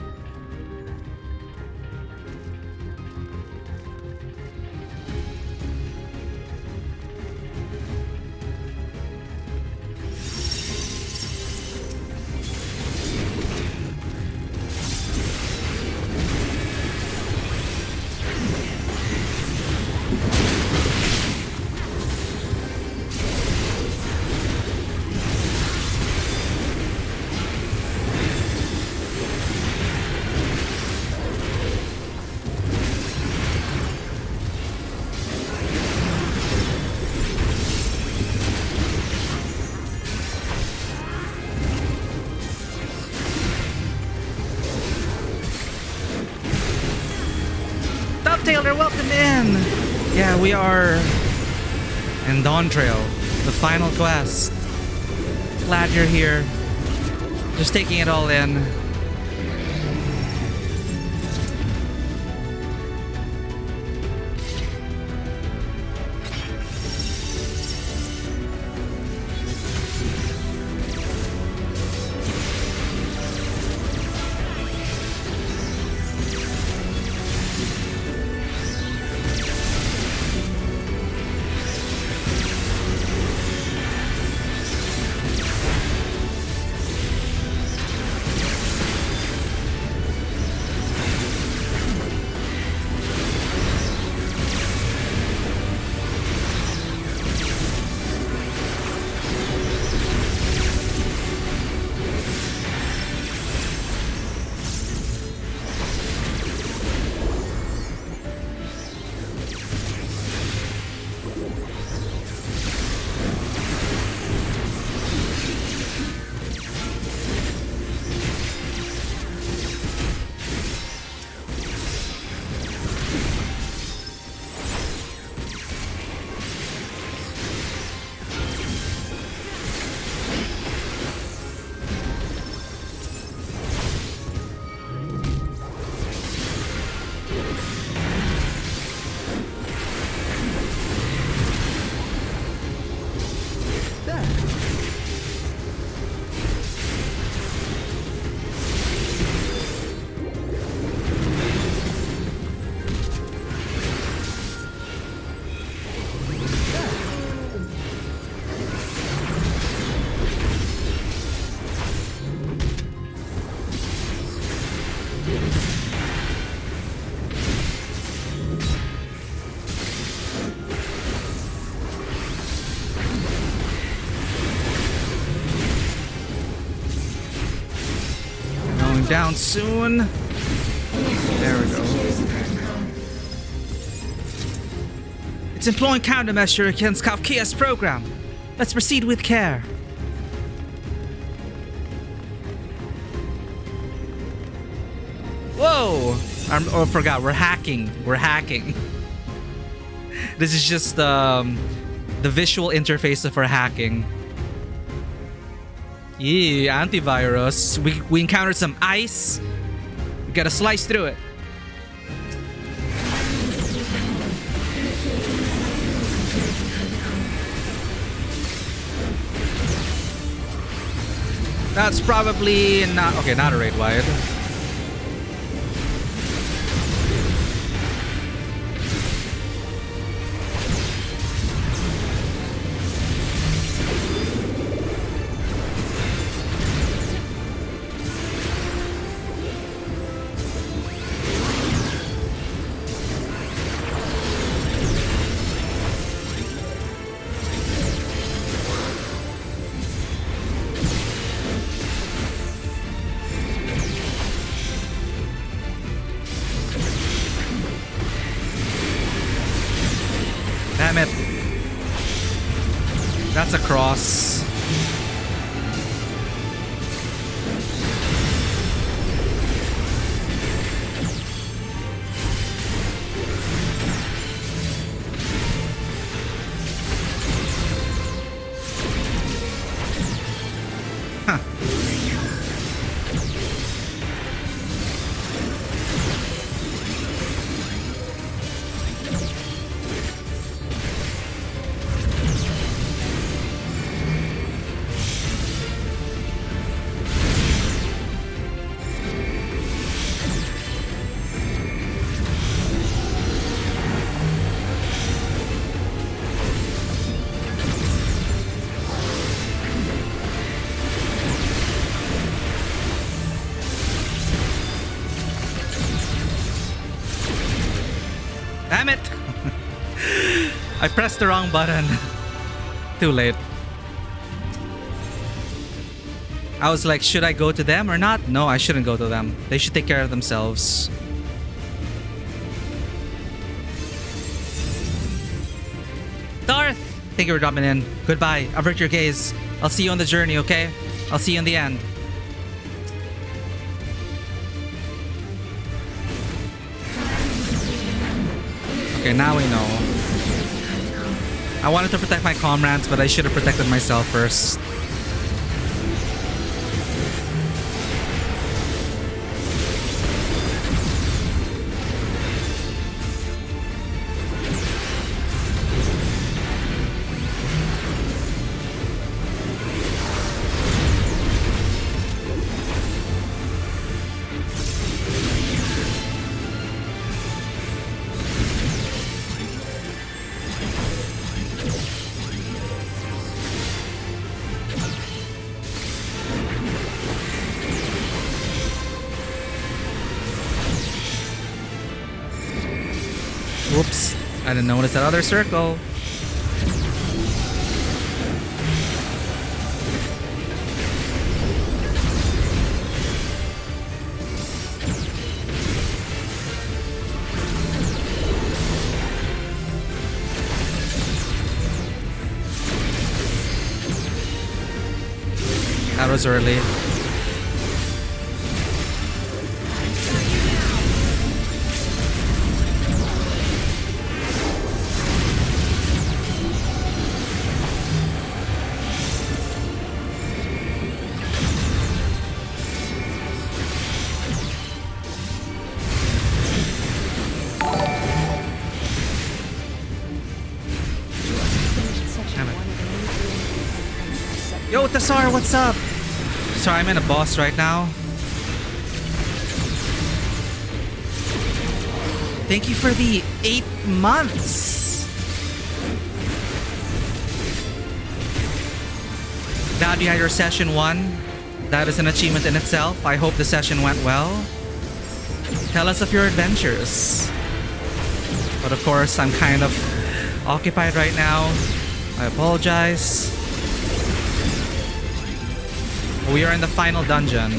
Taylor, welcome in! Yeah, we are in Dawntrail, the final quest. Glad you're here. Just taking it all in. Down soon. There we go. It's employing countermeasure against Kafkia's program. Let's proceed with care. Whoa! I forgot. We're hacking. We're hacking. This is just the visual interface of our hacking. Yeah, antivirus. We encountered some ice. We gotta slice through it. That's probably not okay. Not a raid wide. Damn it. That's a cross. Damn it! I pressed the wrong button. Too late. I was like, should I go to them or not? No, I shouldn't go to them. They should take care of themselves. Darth! Thank you for dropping in. Goodbye. Avert your gaze. I'll see you on the journey, okay? I'll see you in the end. Okay, now we know. I wanted to protect my comrades, but I should have protected myself first. Whoops, I didn't notice that other circle. That was early. Yo, Tassar, what's up? Sorry, I'm in a boss right now. Thank you for the 8 months. Glad you had your session 1. That is an achievement in itself. I hope the session went well. Tell us of your adventures. But of course, I'm kind of occupied right now. I apologize. We are in the final dungeon.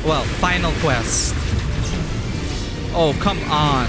Well, final quest. Oh, come on.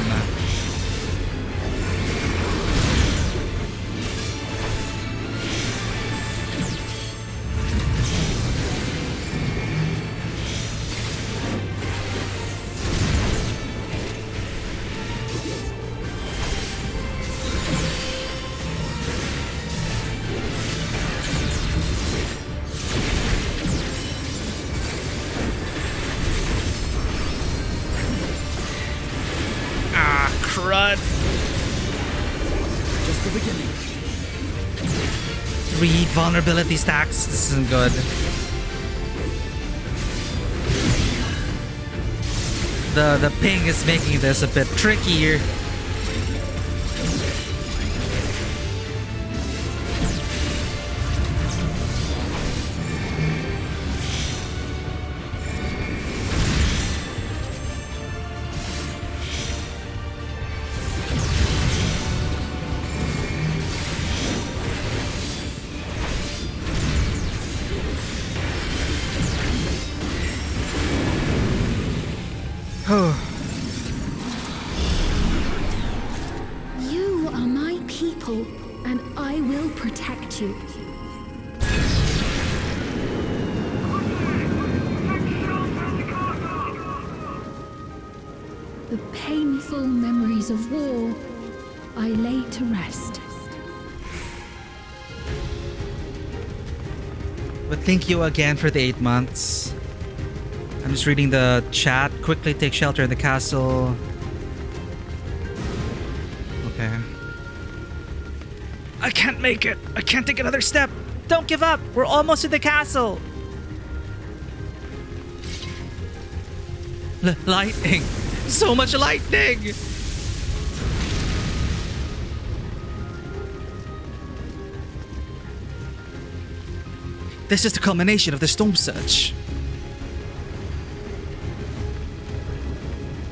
Crud. Just the beginning. 3 vulnerability stacks. This isn't good. The ping is making this a bit trickier. You are my people, and I will protect you. The painful memories of war I lay to rest. But thank you again for the 8 months. I'm just reading the chat. Quickly take shelter in the castle. Okay. I can't make it. I can't take another step. Don't give up. We're almost in the castle. Lightning. So much lightning. This is the culmination of the storm surge.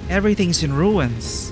Everything's in ruins.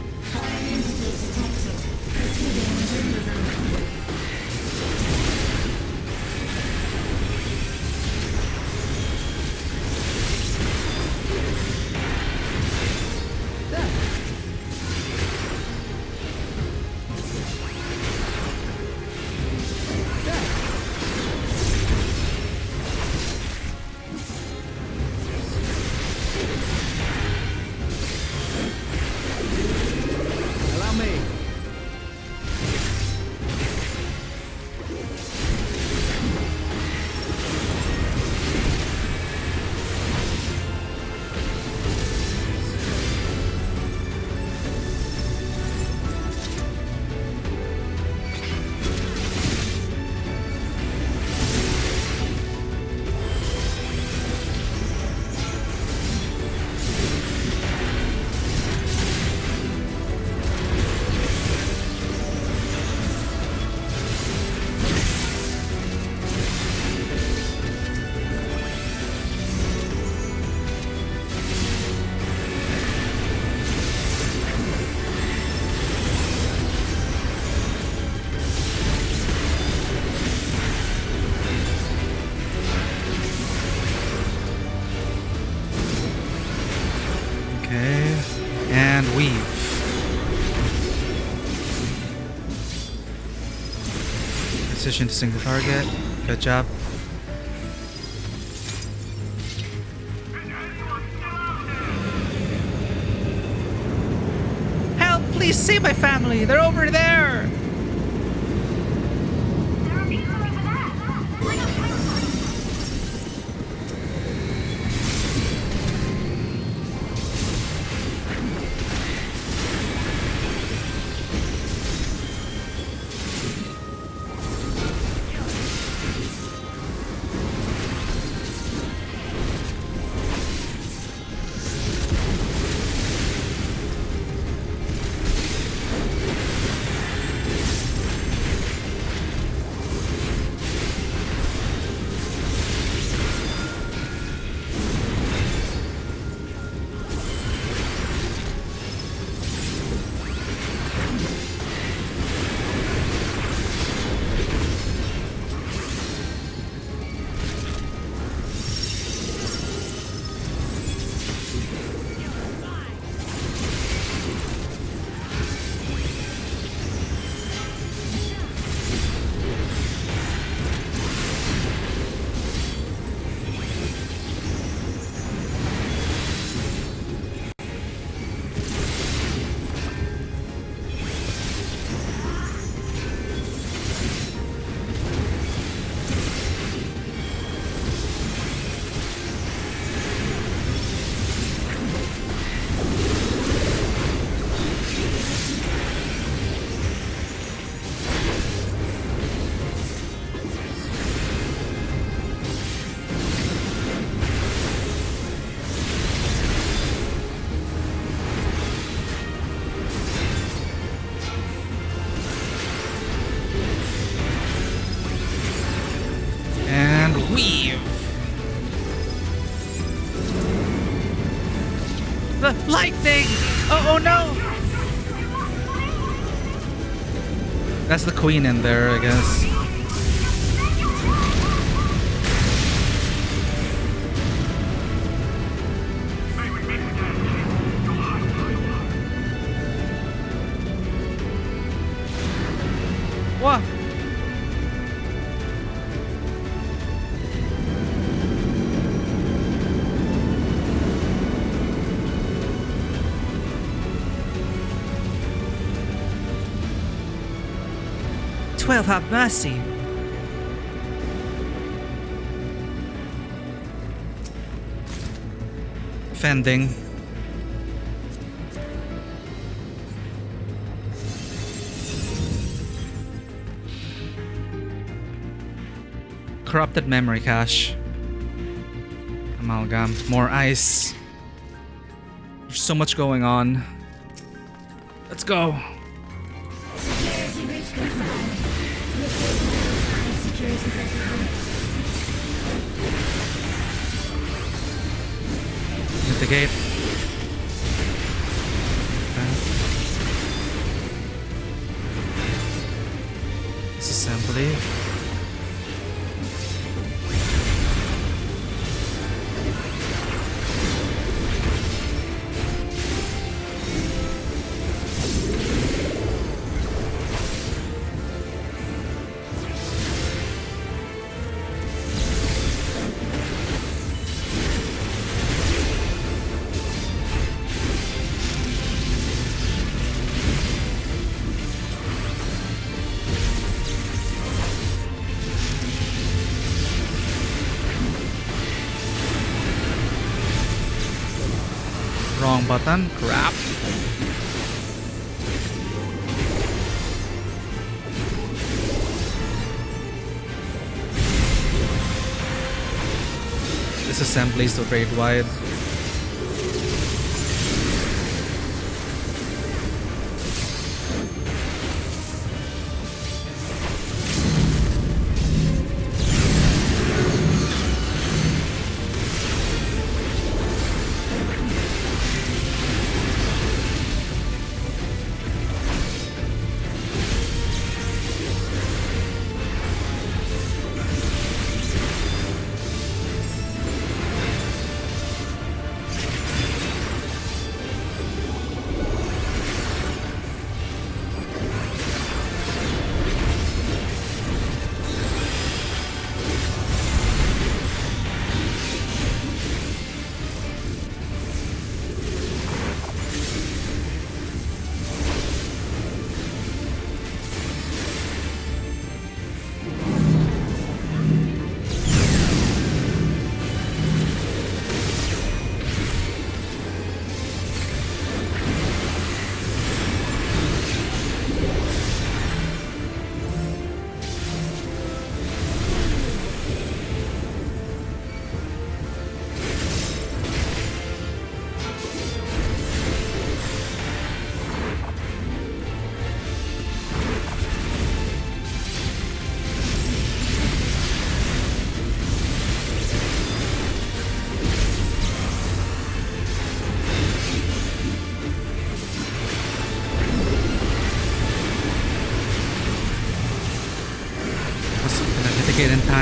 Okay. And weave. Precision to single target. Good job. Help! Please save my family! They're over there! Weave. The lightning! Oh no! That's the queen in there, I guess. What? XIV have mercy. Fending. Corrupted memory cache. Amalgam. More ice. There's so much going on. Let's go. Hit the gate. Disassembly. Wrong button. Crap. Disassembly is to trade wide.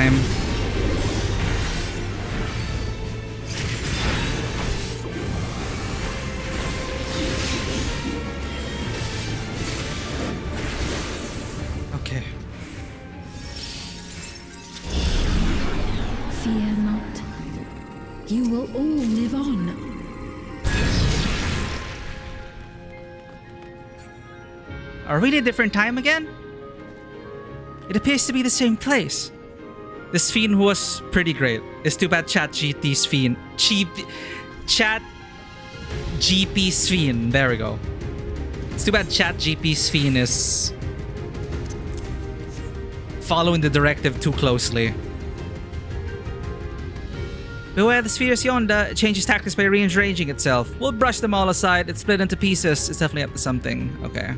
time. Okay. Fear not. You will all live on. Are we in a different time again? It appears to be the same place. This fiend was pretty great. It's too bad ChatGPT's fiend. ChatGPT's fiend. There we go. It's too bad ChatGPT's fiend is following the directive too closely. Beware the spheres yonder. It changes tactics by rearranging itself. We'll brush them all aside. It's split into pieces. It's definitely up to something. Okay.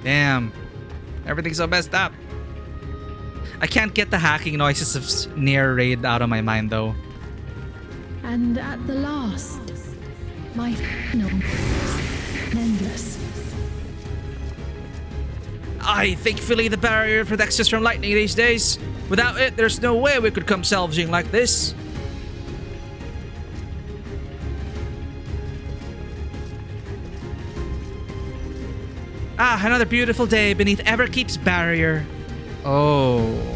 Damn. Everything's so messed up. I can't get the hacking noises of near raid out of my mind though. And at the last, my final endless. Thankfully the barrier protects us from lightning these days. Without it, there's no way we could come salvaging like this. Another beautiful day beneath Everkeep's barrier. Oh.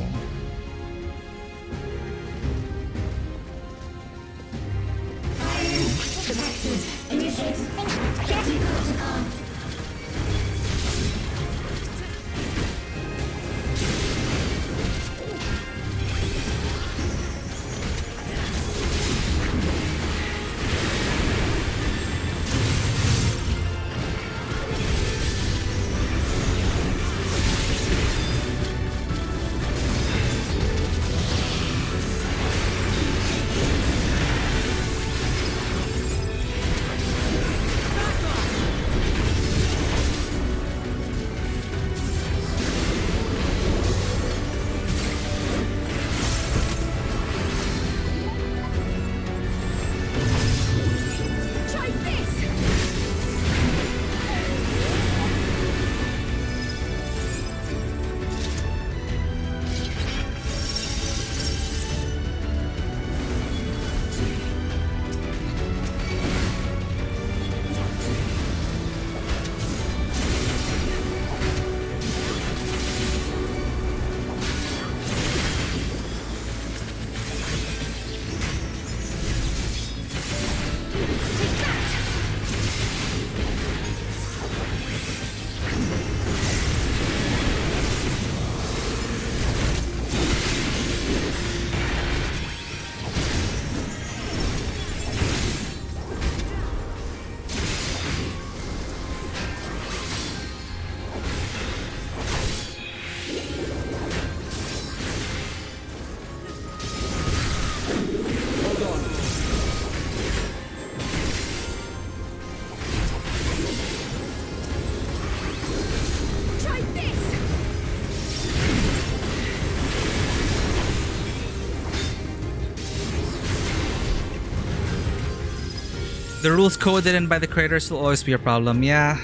The rules coded in by the creators will always be a problem, yeah.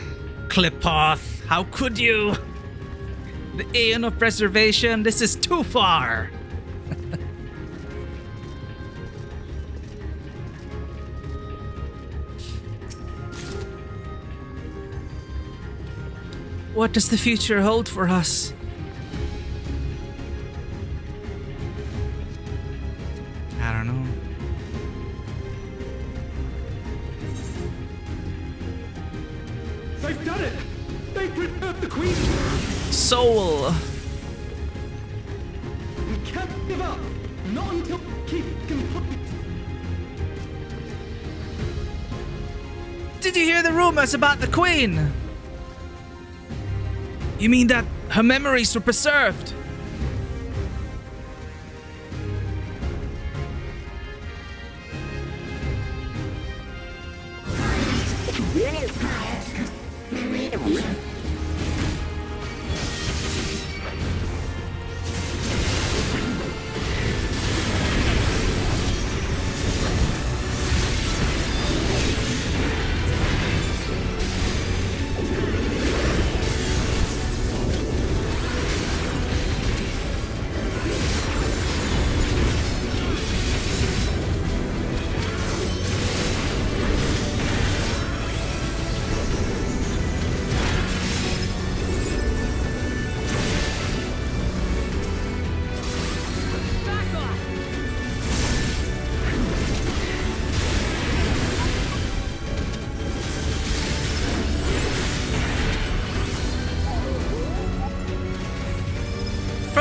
Clipoth, how could you? The Aeon of Preservation, this is too far! What does the future hold for us? I don't know. They've done it! They've preserved the Queen! Soul! We can't give up! Not until keep complete! Did you hear the rumors about the Queen? You mean that her memories were preserved?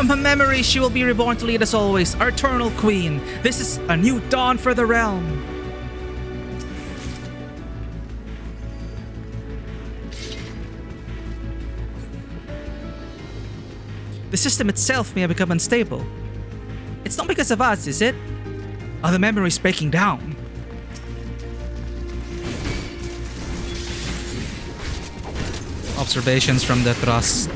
From her memory, she will be reborn to lead us always, our eternal queen. This is a new dawn for the realm. The system itself may have become unstable. It's not because of us, is it? Are the memories breaking down? Observations from the thrust.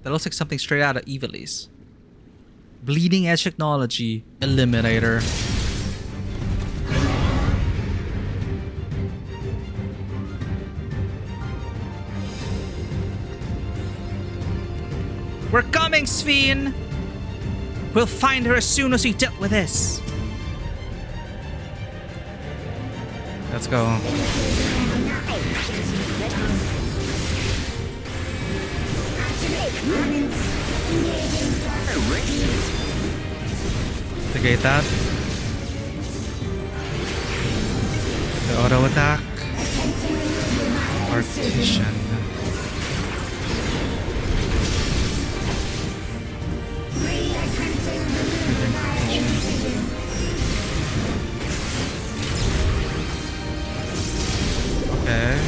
That looks like something straight out of Evilise. Bleeding edge technology eliminator. We're coming, Sphene! We'll find her as soon as we dealt with this. Let's go. Activate that. The auto attack. Partition. Okay.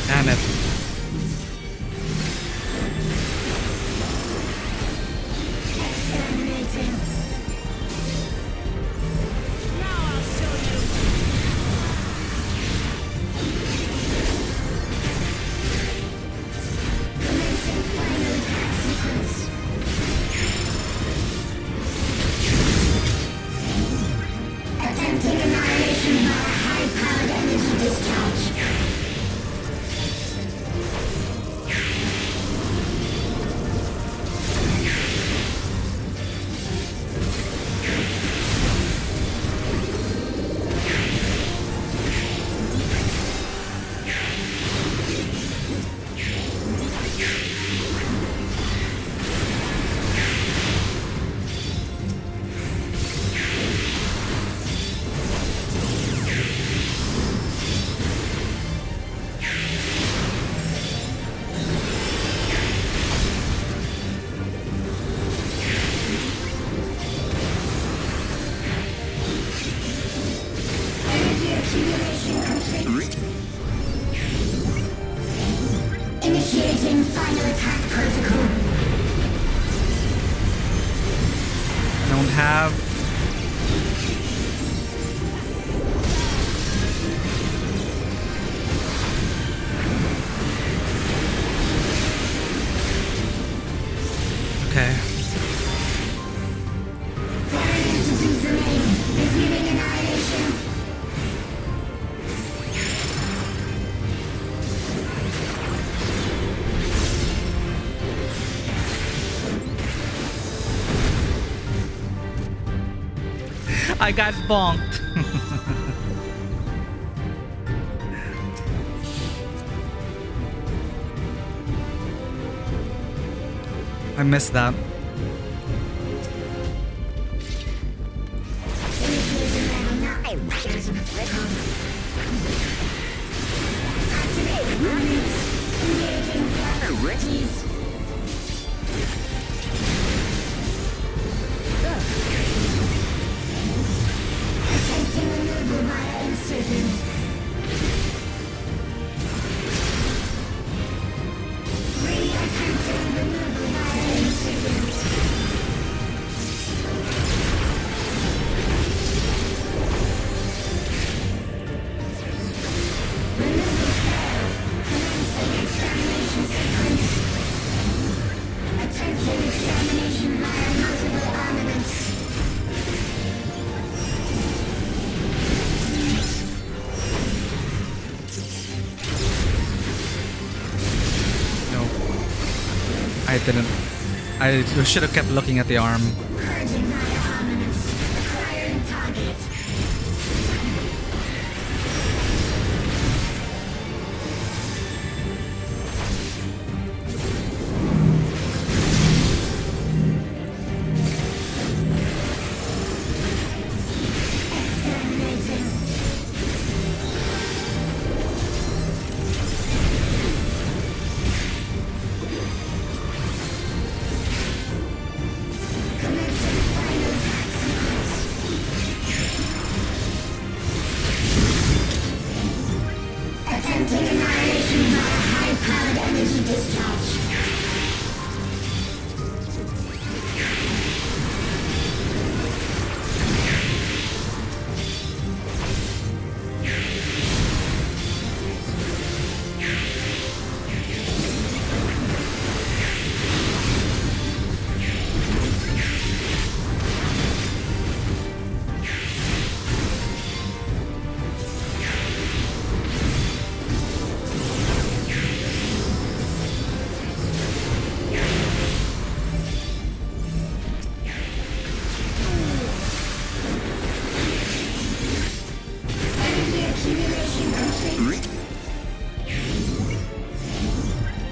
Damn it. Initiating final attack protocol. I don't have. Okay. Entities remain. Resuming annihilation. I got bonked. I missed that. I didn't. I should have kept looking at the arm.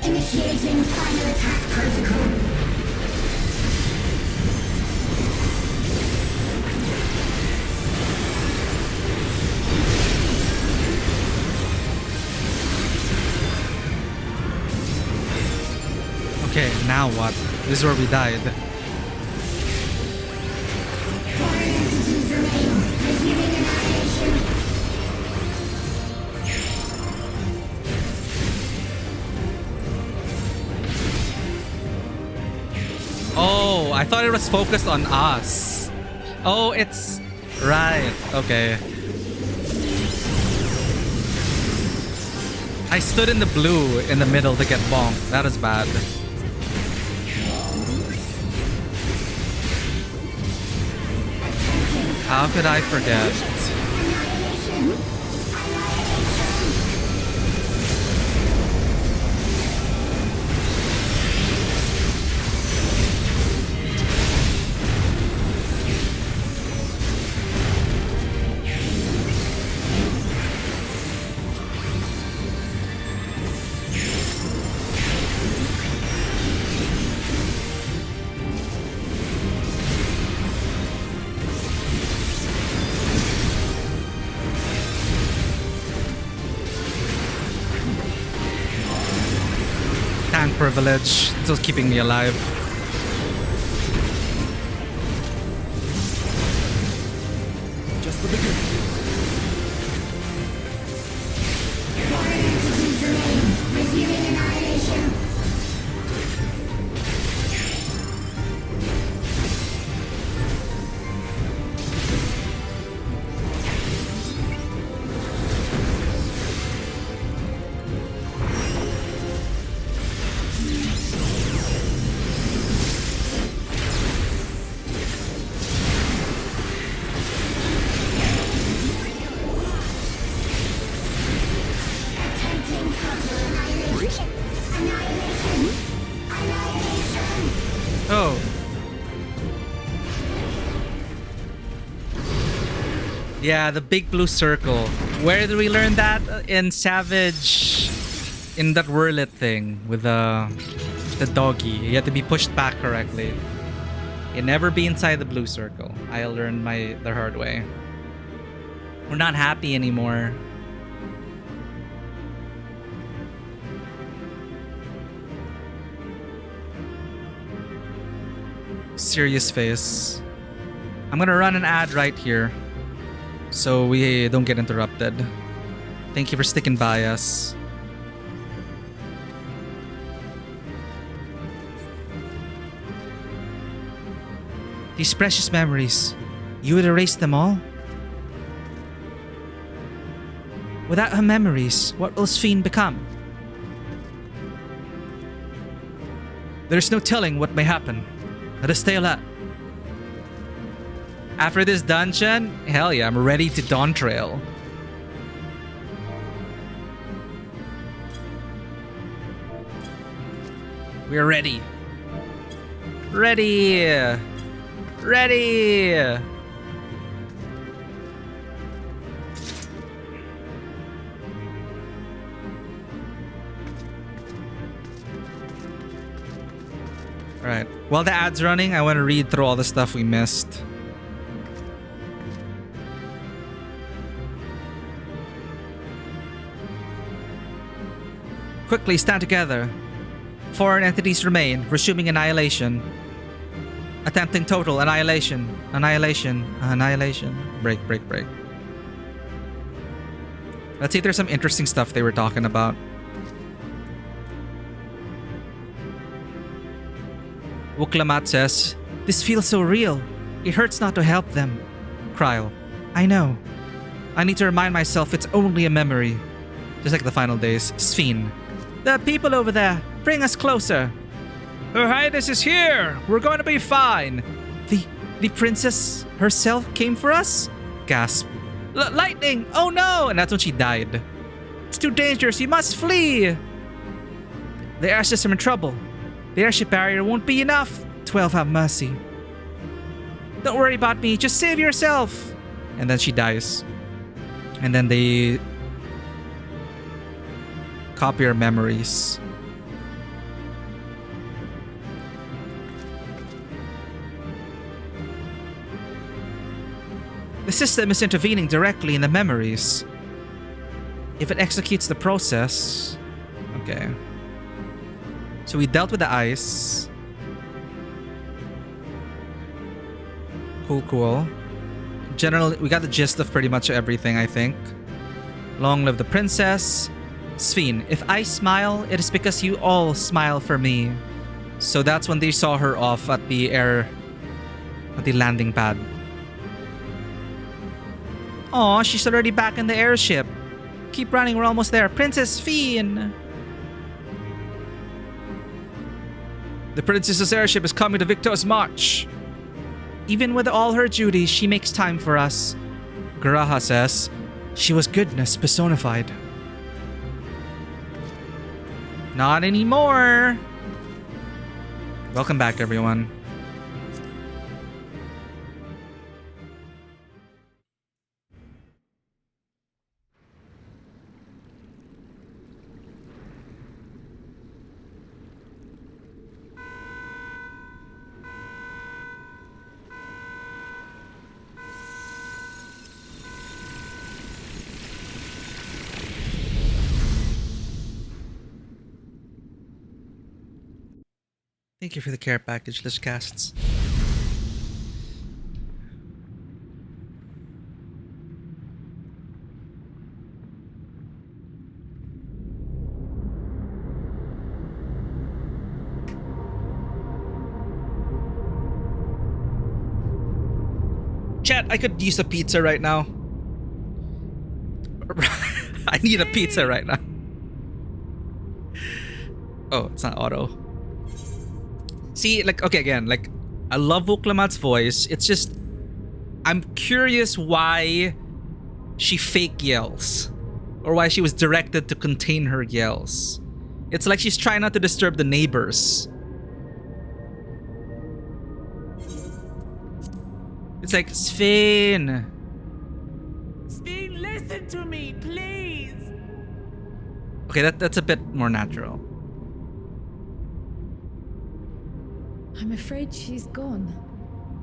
Initiating final attack protocol. Okay, now what? This is where we died. Foreign entities remain. Resuming annihilation. Oh, I thought it was focused on us. Oh, it's... Right, okay. I stood in the blue in the middle to get bonked. That is bad. How could I forget? Privilege, still keeping me alive. Just the beginning. Foreign entities remain. Resuming annihilation. Yeah, the big blue circle. Where did we learn that? In Savage, in that whirlet thing with the doggy. You have to be pushed back correctly. You never be inside the blue circle. I learned the hard way. We're not happy anymore. Serious face. I'm gonna run an ad right here so we don't get interrupted. Thank you for sticking by us. These precious memories, you would erase them all? Without her memories, what will Sphene become? There's no telling what may happen. Let us stay alert. After this dungeon, hell yeah, I'm ready to Dawntrail. We're ready. Ready! Ready! Alright, while the ad's running, I want to read through all the stuff we missed. Quickly, stand together. Foreign entities remain, resuming annihilation. Attempting total annihilation. Annihilation. Annihilation. Break, break, break. Let's see if there's some interesting stuff they were talking about. Wuklamat says, "This feels so real. It hurts not to help them." Kryl, "I know. I need to remind myself it's only a memory." Just like the final days. Sphene, "The people over there, bring us closer." "Her Highness is here. We're going to be fine." The princess herself came for us? Gasp. Lightning! Oh no! And that's when she died. "It's too dangerous. You must flee." "The air system in trouble. The airship barrier won't be enough." 12, have mercy. "Don't worry about me. Just save yourself." And then she dies. And then they copy her memories. The system is intervening directly in the memories. If it executes the process... Okay. So we dealt with the ice. Cool, cool. Generally, we got the gist of pretty much everything, I think. Long live the princess. Sphene, if I smile, it is because you all smile for me. So that's when they saw her off at the landing pad. Aw, she's already back in the airship. Keep running, we're almost there. Princess Sphene! The princess's airship is coming to Victor's March. Even with all her duties, she makes time for us. Garaha says, "She was goodness personified." Not anymore. Welcome back, everyone. Thank you for the care package, Liz Casts. Chat, I could use a pizza right now. I need a pizza right now. Oh, it's not auto. See, like, okay, again, like, I love Wuklamat's voice. It's just, I'm curious why she fake yells. Or why she was directed to contain her yells. It's like she's trying not to disturb the neighbors. It's like, Sphene. Listen to me, please. Okay, that's a bit more natural. I'm afraid she's gone.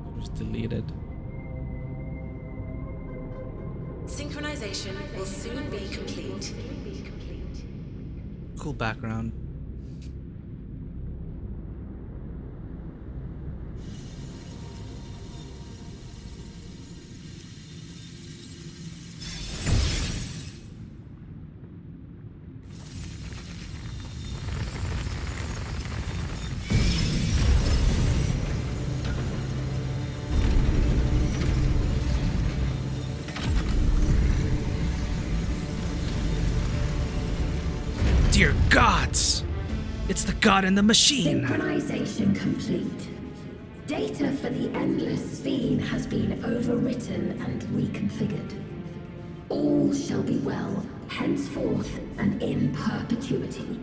It was deleted. Synchronization will soon be complete. Cool background. Dear gods! It's the god in the machine! Synchronization complete. Data for the endless fiend has been overwritten and reconfigured. All shall be well, henceforth and in perpetuity.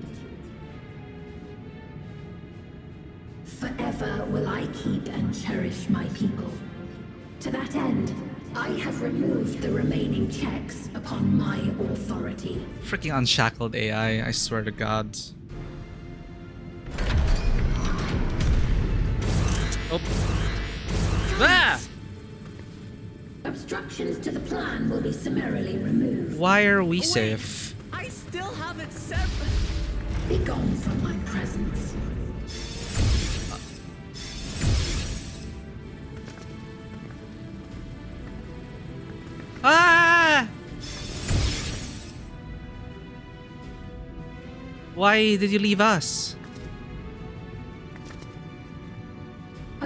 Forever will I keep and cherish my people. To that end, I have removed the remaining checks upon my authority. Freaking unshackled AI, I swear to God. Oh. Ah! Obstructions to the plan will be summarily removed. Why are we safe? I still haven't said. Be gone from my presence. Ah! Why did you leave us?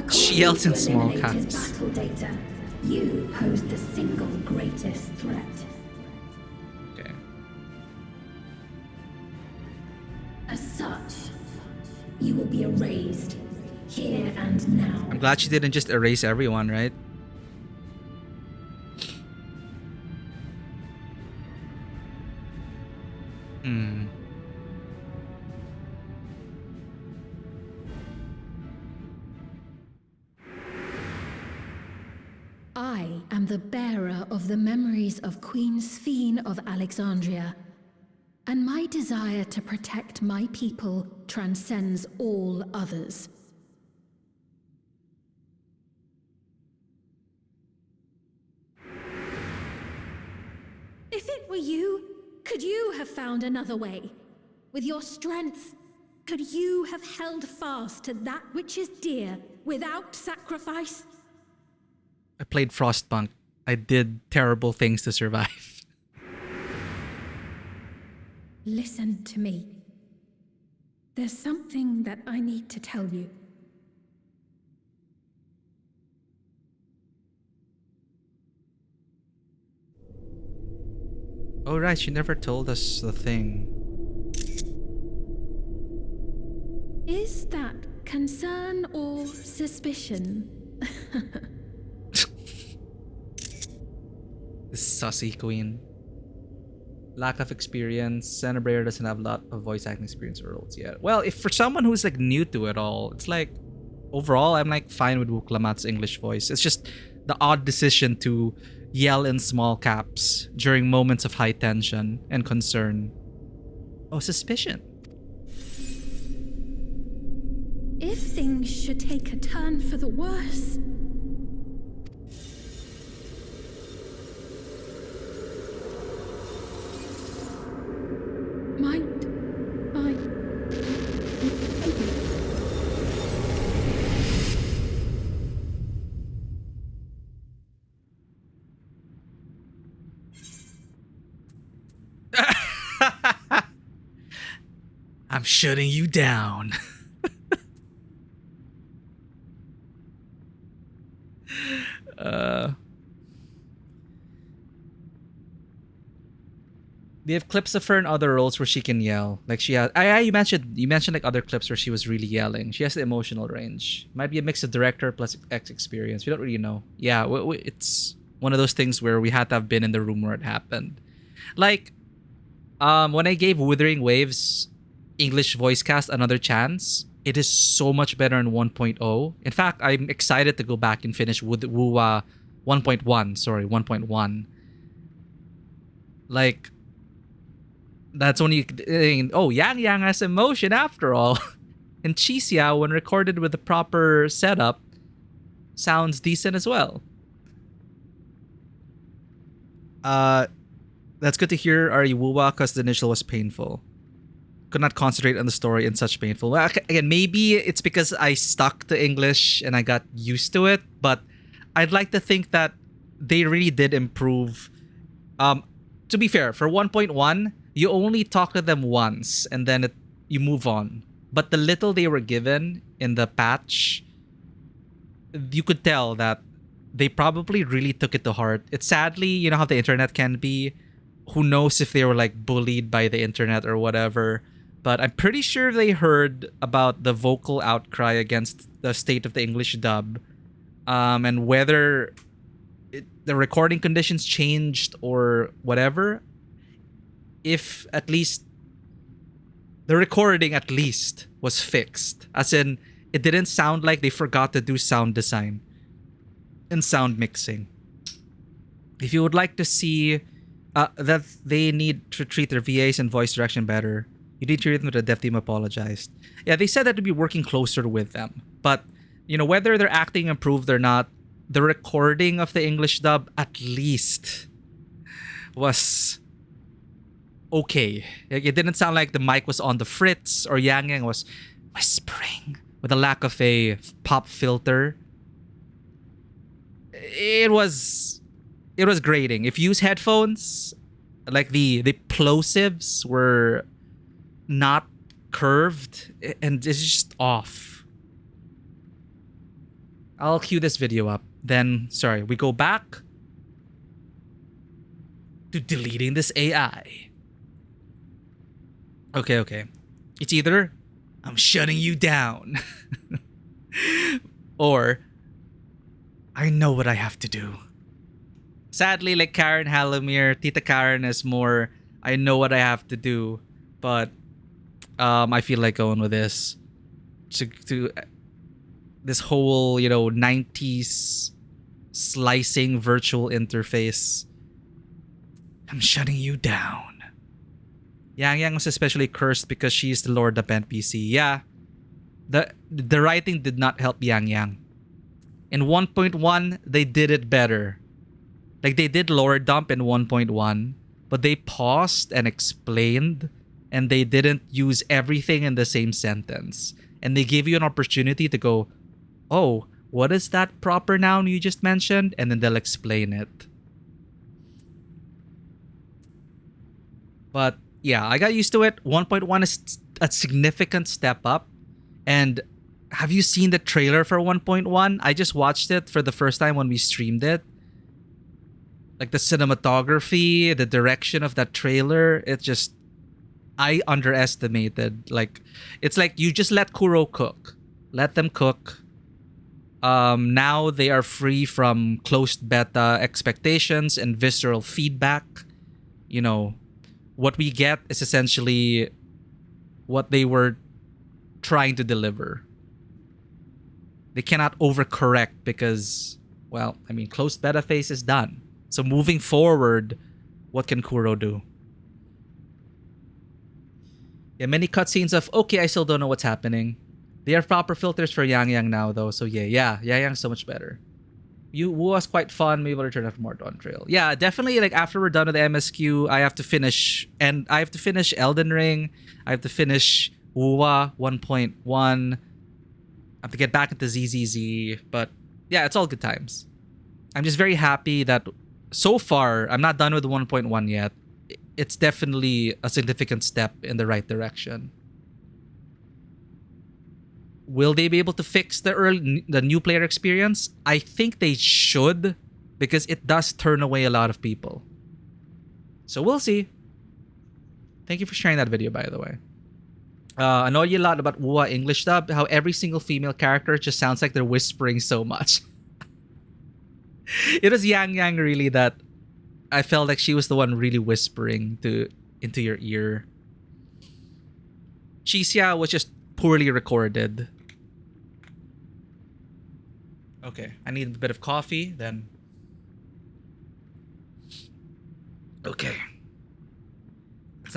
She yells in small caps. Battle data. You pose the single greatest threat. Okay. As such, you will be erased here and now. I'm glad she didn't just erase everyone, right? I am the bearer of the memories of Queen Sphene of Alexandria, and my desire to protect my people transcends all others. If it were you, could you have found another way? With your strength, could you have held fast to that which is dear without sacrifice? I played Frostpunk. I did terrible things to survive. Listen to me. There's something that I need to tell you. Oh right, she never told us the thing. Is that concern or suspicion? This sussy queen. Lack of experience. Xenobrayer doesn't have a lot of voice acting experience or roles yet. Well, if for someone who's like new to it all, it's like overall I'm like fine with Wuklamat's English voice. It's just the odd decision to yell in small caps during moments of high tension and concern. Oh, suspicion. If things should take a turn for the worse, might I... I'm shutting you down. We have clips of her in other roles where she can yell. Like she has. You mentioned like other clips where she was really yelling. She has the emotional range. Might be a mix of director plus X experience. We don't really know. Yeah, it's one of those things where we had to have been in the room where it happened. Like, when I gave Withering Waves English voice cast another chance, it is so much better in 1.0. In fact, I'm excited to go back and finish Wuwa 1.1. Sorry, 1.1. Like, that's when you think, oh, Yang Yang has emotion after all. And Qixia, when recorded with the proper setup, sounds decent as well. That's good to hear, Ari Wuwa, because the initial was painful. Could not concentrate on the story in such painful. Well, again, maybe it's because I stuck to English and I got used to it, but I'd like to think that they really did improve. To be fair, for 1.1, you only talk to them once and then you move on. But the little they were given in the patch, you could tell that they probably really took it to heart. It's sadly, you know how the internet can be. Who knows if they were like bullied by the internet or whatever. But I'm pretty sure they heard about the vocal outcry against the state of the English dub. And whether the recording conditions changed or whatever. If at least the recording at least was fixed. As in, it didn't sound like they forgot to do sound design and sound mixing. If you would like to see that they need to treat their VAs and voice direction better, you need to treat them with a dev team apologized. Yeah, they said that to be working closer with them. But, you know, whether their acting improved or not, the recording of the English dub at least was okay. It didn't sound like the mic was on the fritz or Yang Yang was whispering with a lack of a pop filter. It was grating. If you use headphones, like the plosives were not curved and it's just off. I'll cue this video up. Then, sorry, we go back to deleting this AI. Okay. It's either I'm shutting you down or I know what I have to do. Sadly, like Karen Hallamir, Tita Karen is more I know what I have to do, but I feel like going with this to this whole, you know, 90s slicing virtual interface. I'm shutting you down. Yang Yang was especially cursed because she's the lord of NPC. Yeah, the writing did not help Yang Yang. In 1.1, they did it better. Like, they did lore dump in 1.1, but they paused and explained, and they didn't use everything in the same sentence. And they gave you an opportunity to go, oh, what is that proper noun you just mentioned? And then they'll explain it. But yeah, I got used to it. 1.1 is a significant step up. And have you seen the trailer for 1.1? I just watched it for the first time when we streamed it. Like the cinematography, the direction of that trailer, it just, I underestimated. Like, it's like you just let Kuro cook. Let them cook. Now they are free from closed beta expectations and visceral feedback. You know, what we get is essentially what they were trying to deliver. They cannot overcorrect because, well, I mean, closed beta phase is done. So moving forward, what can Kuro do? Yeah, many cutscenes of, okay, I still don't know what's happening. They have proper filters for Yang Yang now, though. So yeah, Yang Yang's so much better. Was quite fun. Maybe we'll return after more Dawntrail. Yeah, definitely. Like, after we're done with the MSQ, I have to finish, and I have to finish Elden Ring. I have to finish Wuwa 1.1. I have to get back into ZZZ. But yeah, it's all good times. I'm just very happy that so far, I'm not done with 1.1 yet. It's definitely a significant step in the right direction. Will they be able to fix the new player experience? I think they should, because it does turn away a lot of people. So we'll see. Thank you for sharing that video, by the way. I know you a lot about Wuwa English dub, how every single female character just sounds like they're whispering so much. It was Yang Yang really that I felt like she was the one really whispering into your ear. Qixia was just poorly recorded. Okay, I need a bit of coffee, then. Okay.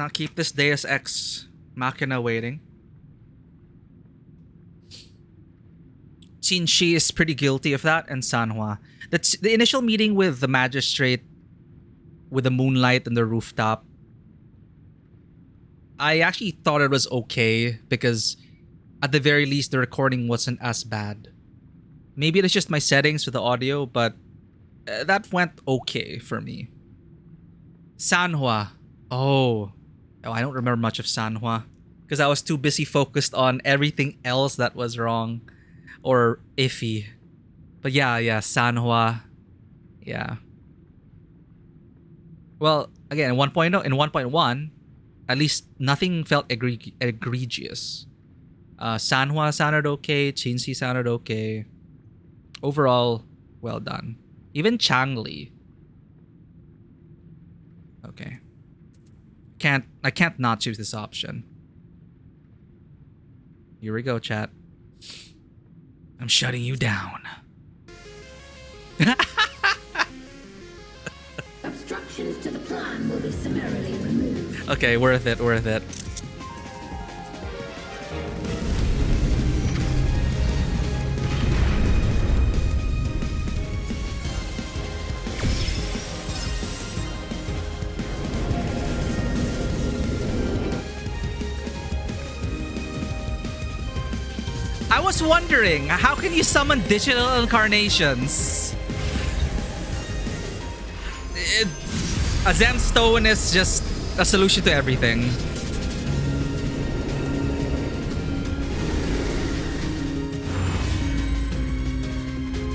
not keep this Deus Ex Machina waiting. Qinshi is pretty guilty of that, and Sanhua. That's the initial meeting with the magistrate with the moonlight and the rooftop. I actually thought it was okay because at the very least the recording wasn't as bad. Maybe it's just my settings with the audio, but that went okay for me. Sanhua. Oh, I don't remember much of Sanhua because I was too busy focused on everything else that was wrong or iffy. But yeah, Sanhua. Yeah. Well, again, in 1.0, in 1.1, at least nothing felt egregious. Sanhua sounded okay. Qinshi sounded okay. Overall, well done. Even Changli. Okay. I can't not choose this option. Here we go, chat. I'm shutting you down. Obstructions to the plan will be summarily removed. Okay, worth it, worth it. I was wondering, how can you summon digital incarnations? A Zemstone is just a solution to everything.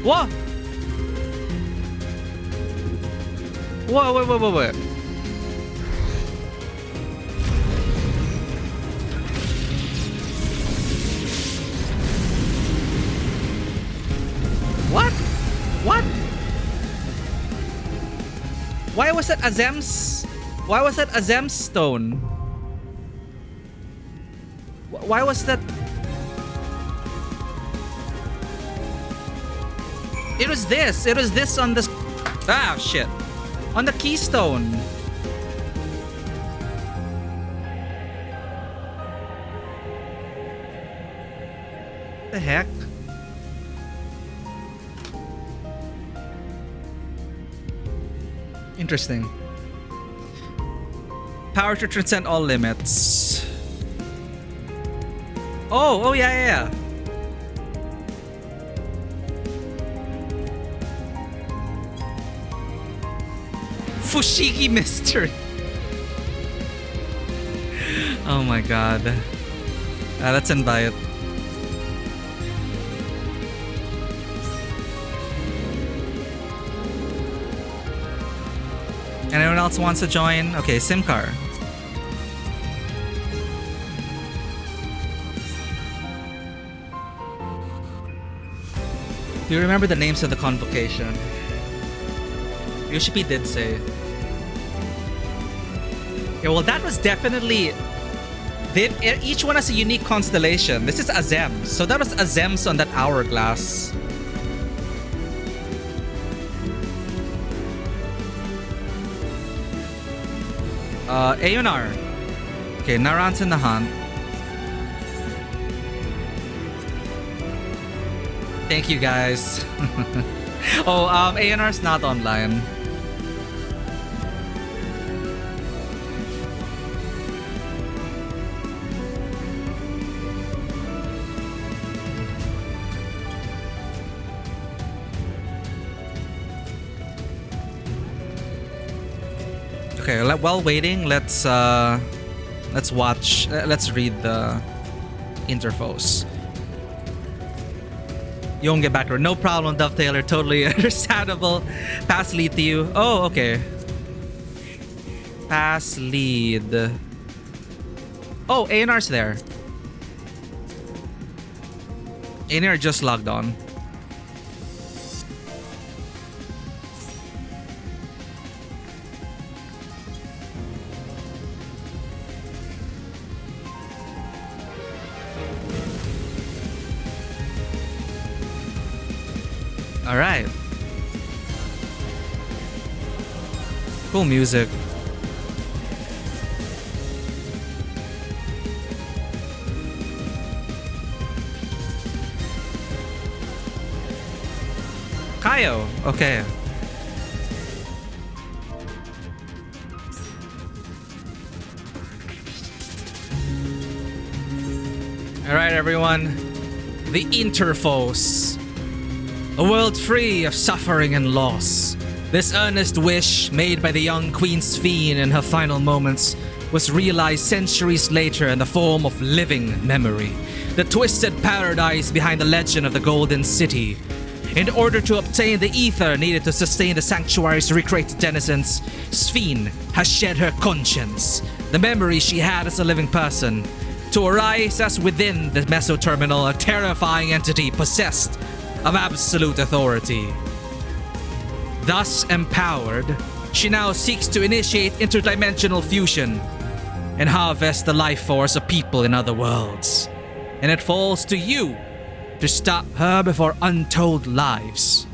What? Whoa, wait. What? Why was that a Zemstone? Why was that? It was this on this. Ah, shit. On the keystone. The heck? Interesting. Power to transcend all limits. Oh, yeah. Fushigi Mystery. Oh my god. Let's invite. Anyone else wants to join? Okay, Simcar. Do you remember the names of the convocation? Yoshipi did say. Yeah, well, that was definitely... each one has a unique constellation. This is Azem. So that was Azem's on that hourglass. Aonar. Okay, Naran's in the hunt. Thank you, guys. Oh, Aonar's not online. Okay, while waiting, let's watch. Let's read the interfos. You won't get back to her. No problem, Dovetailer. Totally understandable. Pass lead to you. Oh, okay. Pass lead. Oh, Aonar's there. Aonar just logged on. All right. Cool music. Kaio. Okay. Alright, everyone. The Interphos. A world free of suffering and loss. This earnest wish, made by the young Queen Sphene in her final moments, was realized centuries later in the form of living memory. The twisted paradise behind the legend of the Golden City. In order to obtain the ether needed to sustain the sanctuary's recreated denizens, Sphene has shed her conscience, the memory she had as a living person, to arise as within the Meso-Terminal a terrifying entity possessed of absolute authority. Thus empowered, she now seeks to initiate interdimensional fusion and harvest the life force of people in other worlds. And it falls to you to stop her before untold lives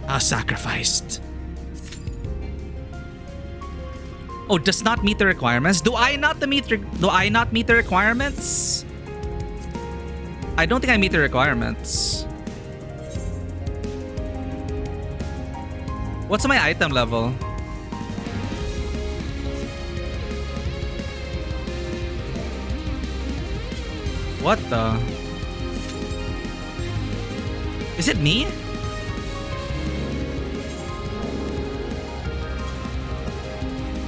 are sacrificed. Oh, does not meet the requirements? Do I not meet the requirements? I don't think I meet the requirements. What's my item level? What the? Is it me?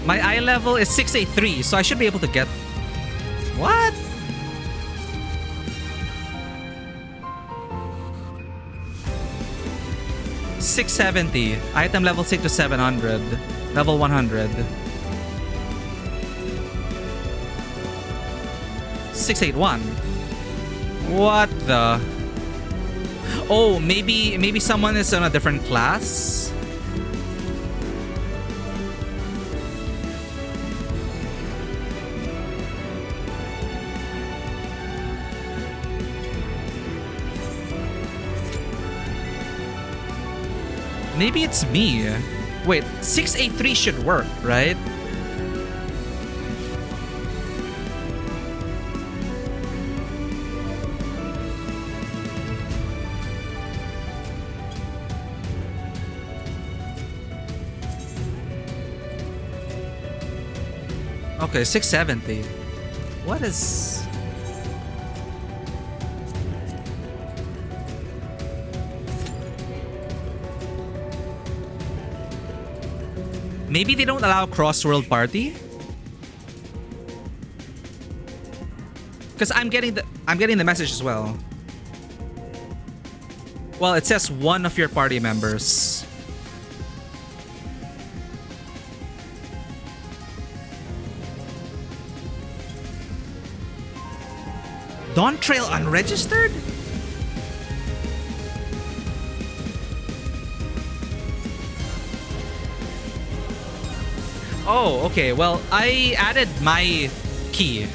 My eye level is 683, so I should be able to get... What? $670. Item level 6 to 700. Level 100. 681. What the? Oh, maybe someone is on a different class. Maybe it's me. Wait, 683 should work, right? Okay, 670. What is... Maybe they don't allow cross-world party? Because I'm getting the message as well. Well, it says one of your party members. Dawntrail unregistered? Oh, okay. Well, I added my key.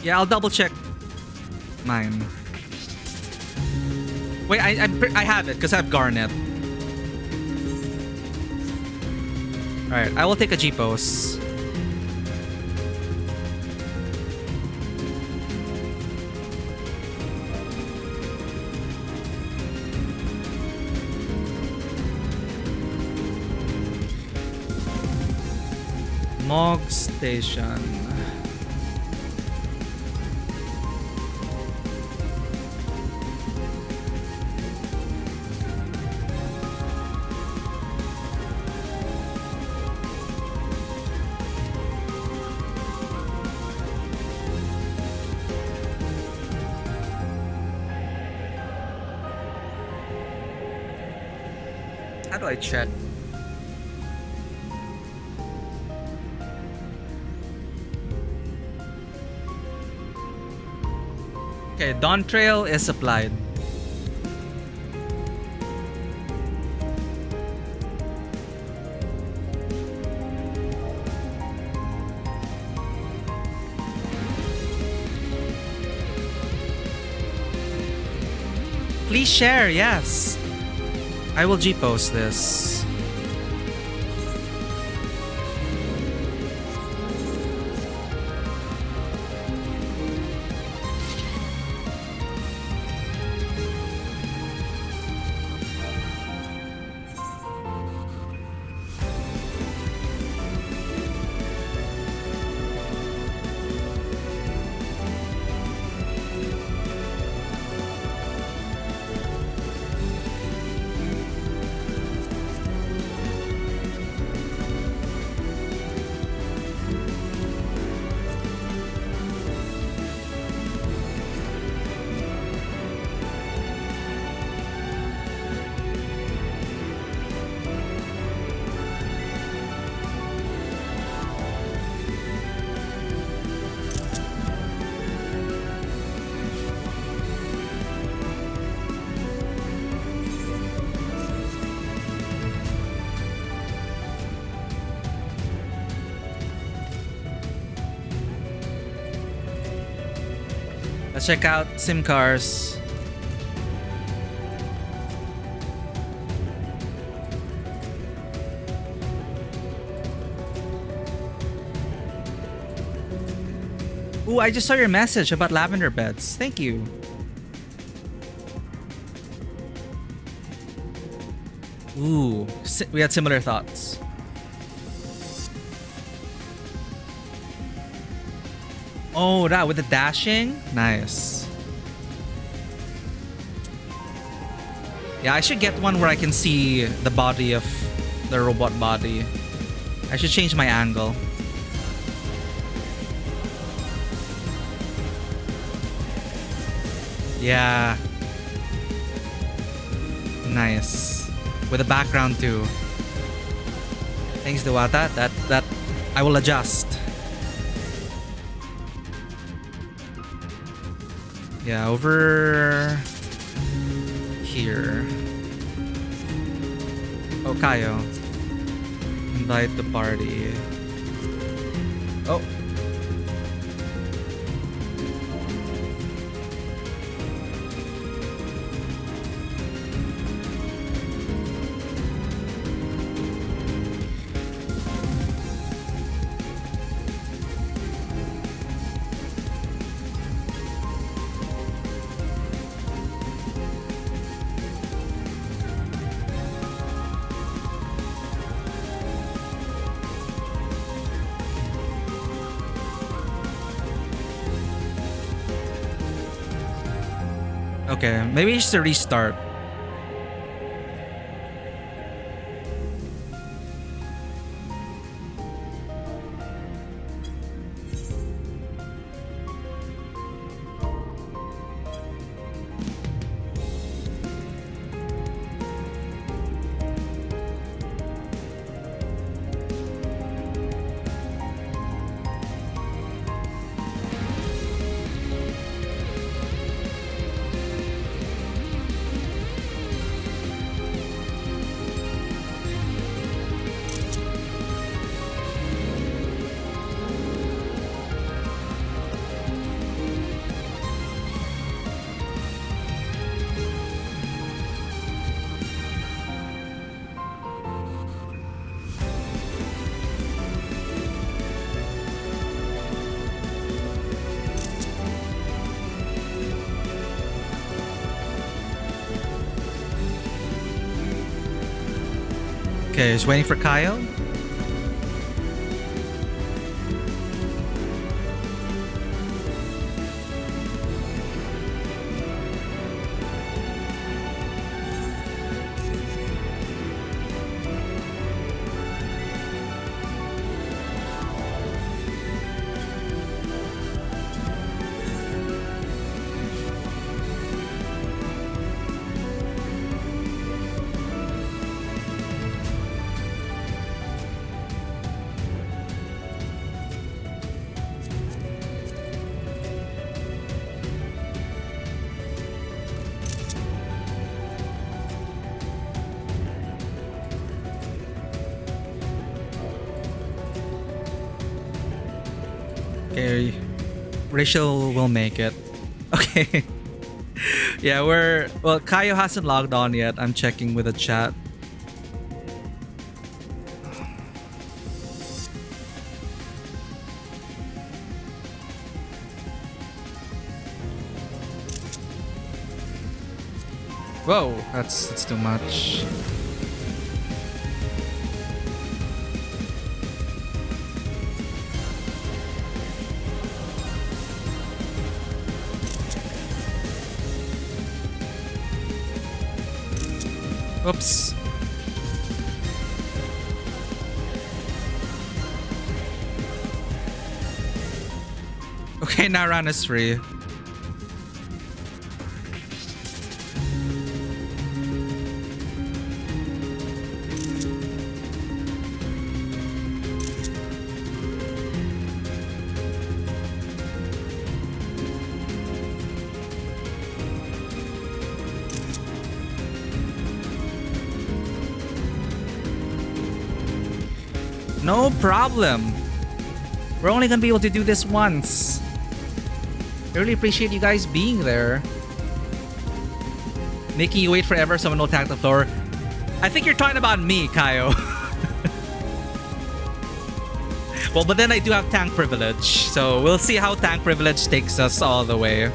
Yeah, I'll double check mine. Wait, I have it because I have Garnet. Alright, I will take a G-pose. Mog Station. How do I check? Okay, Dawntrail is applied. Please share, yes. I will G-post this. Let's check out sim cars. Ooh, I just saw your message about lavender beds. Thank you. Ooh, we had similar thoughts. Oh, that with the dashing? Nice. Yeah, I should get one where I can see the body of the robot body. I should change my angle. Yeah. Nice. With a background too. Thanks, Dewata. That I will adjust. Yeah, over here. Oh, Kayo. Invite the party. Oh. Okay, maybe just a restart. Okay, just waiting for Kyle. Okay, Rachel will make it. Okay. Yeah, well, Kayo hasn't logged on yet. I'm checking with the chat. Whoa, that's too much. Oops. Okay, now Ran is free. No problem. We're only gonna be able to do this once. I really appreciate you guys being there. Making you wait forever, someone will attack the floor. I think you're talking about me, Kaio. Well, but then I do have tank privilege, so we'll see how tank privilege takes us all the way.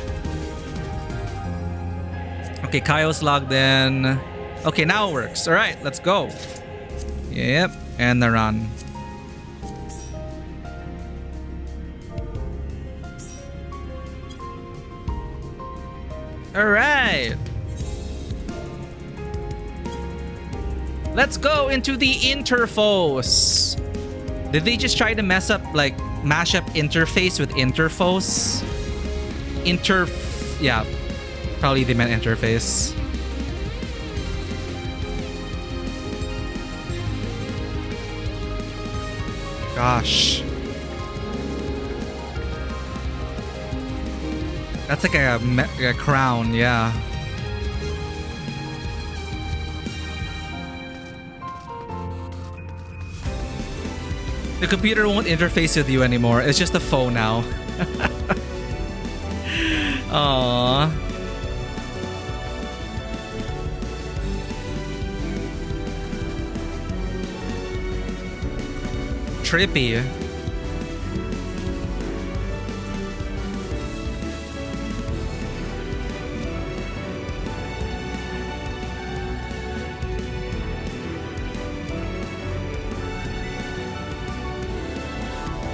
Okay, Kaio's logged in. Okay, now it works. All right, let's go. Yep, and the run. All right. Let's go into the interface. Did they just try to mess up, like, mash up interface with interface? Yeah, probably they meant interface. Gosh. That's like a crown, yeah. The computer won't interface with you anymore. It's just a phone now. Aww. Trippy.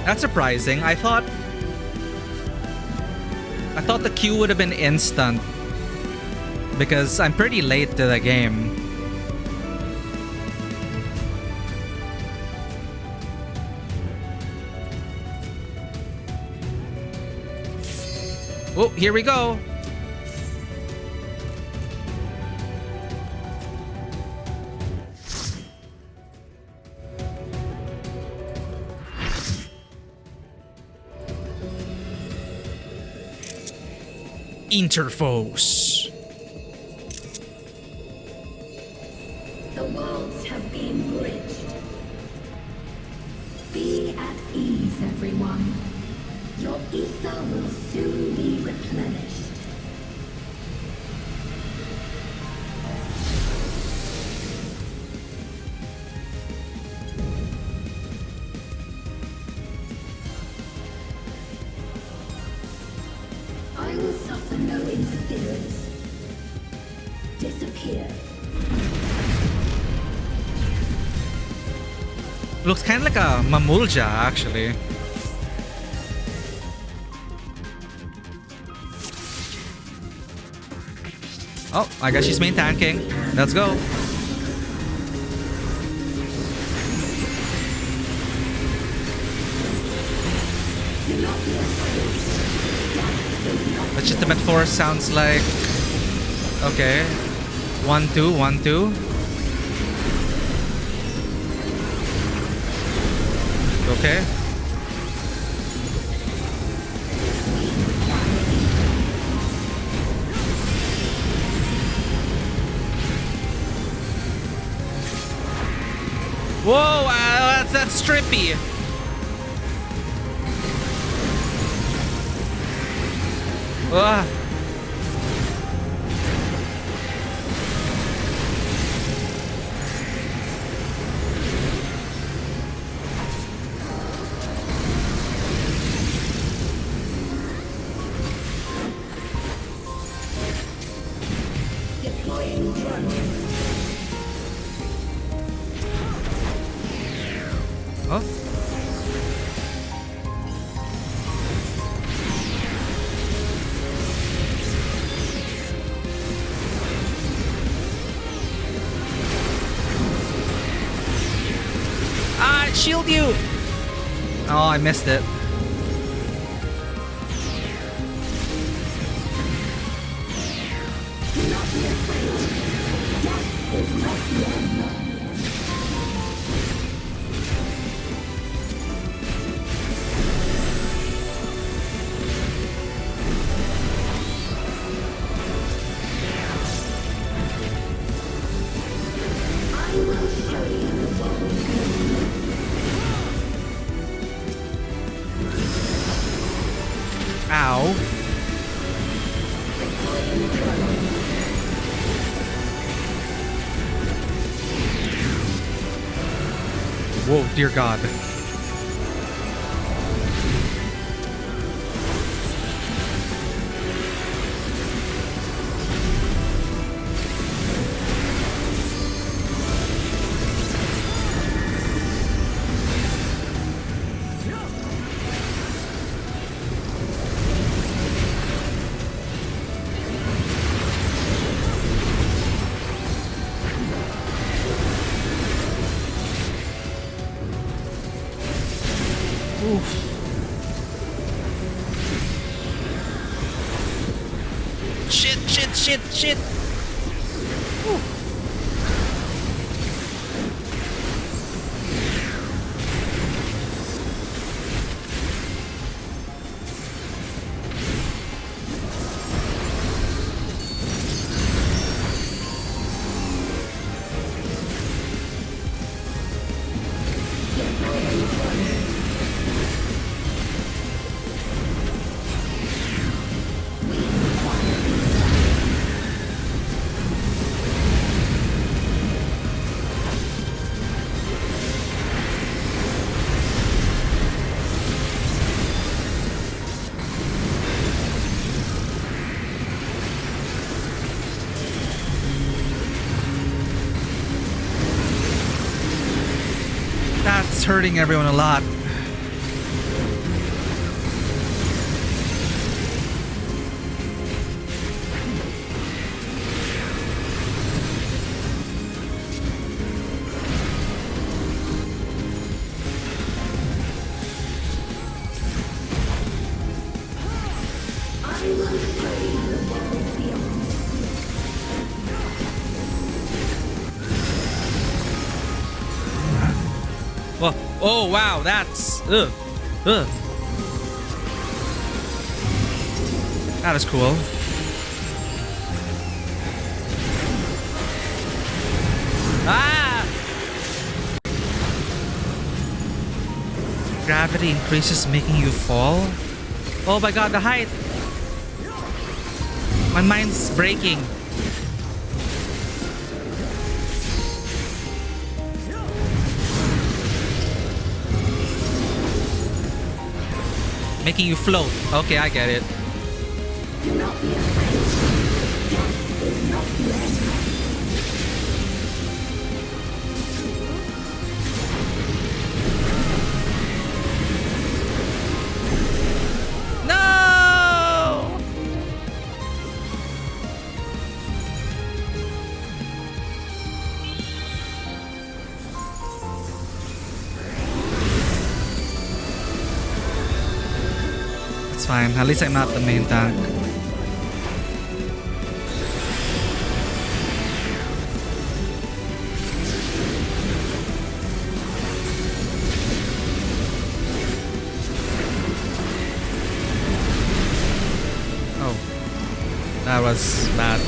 That's surprising. I thought the queue would have been instant because I'm pretty late to the game. Oh, here we go. Interface. The worlds have been bridged. Be at ease, everyone. Your ether will soon be replenished. I will suffer no interference. Disappear. Looks kind of like a Mamulja, actually. Oh, I guess she's main tanking. Let's go. Legitimate force sounds like... Okay. 1-2, 1-2. Okay. Whoa, that's trippy. Ugh. Deploying drone. Oh. Ah, shield you! Oh, I missed it. Ow. Whoa, dear God. Shit. Ooh. That's hurting everyone a lot. Whoa. Oh wow, that's that is cool. Ah! Gravity increases, making you fall. Oh my god, the height! My mind's breaking. Making you float. Okay, I get it. Do not be afraid. Death is not the end. No! It's fine. At least I'm not the main tank. Oh. That was bad.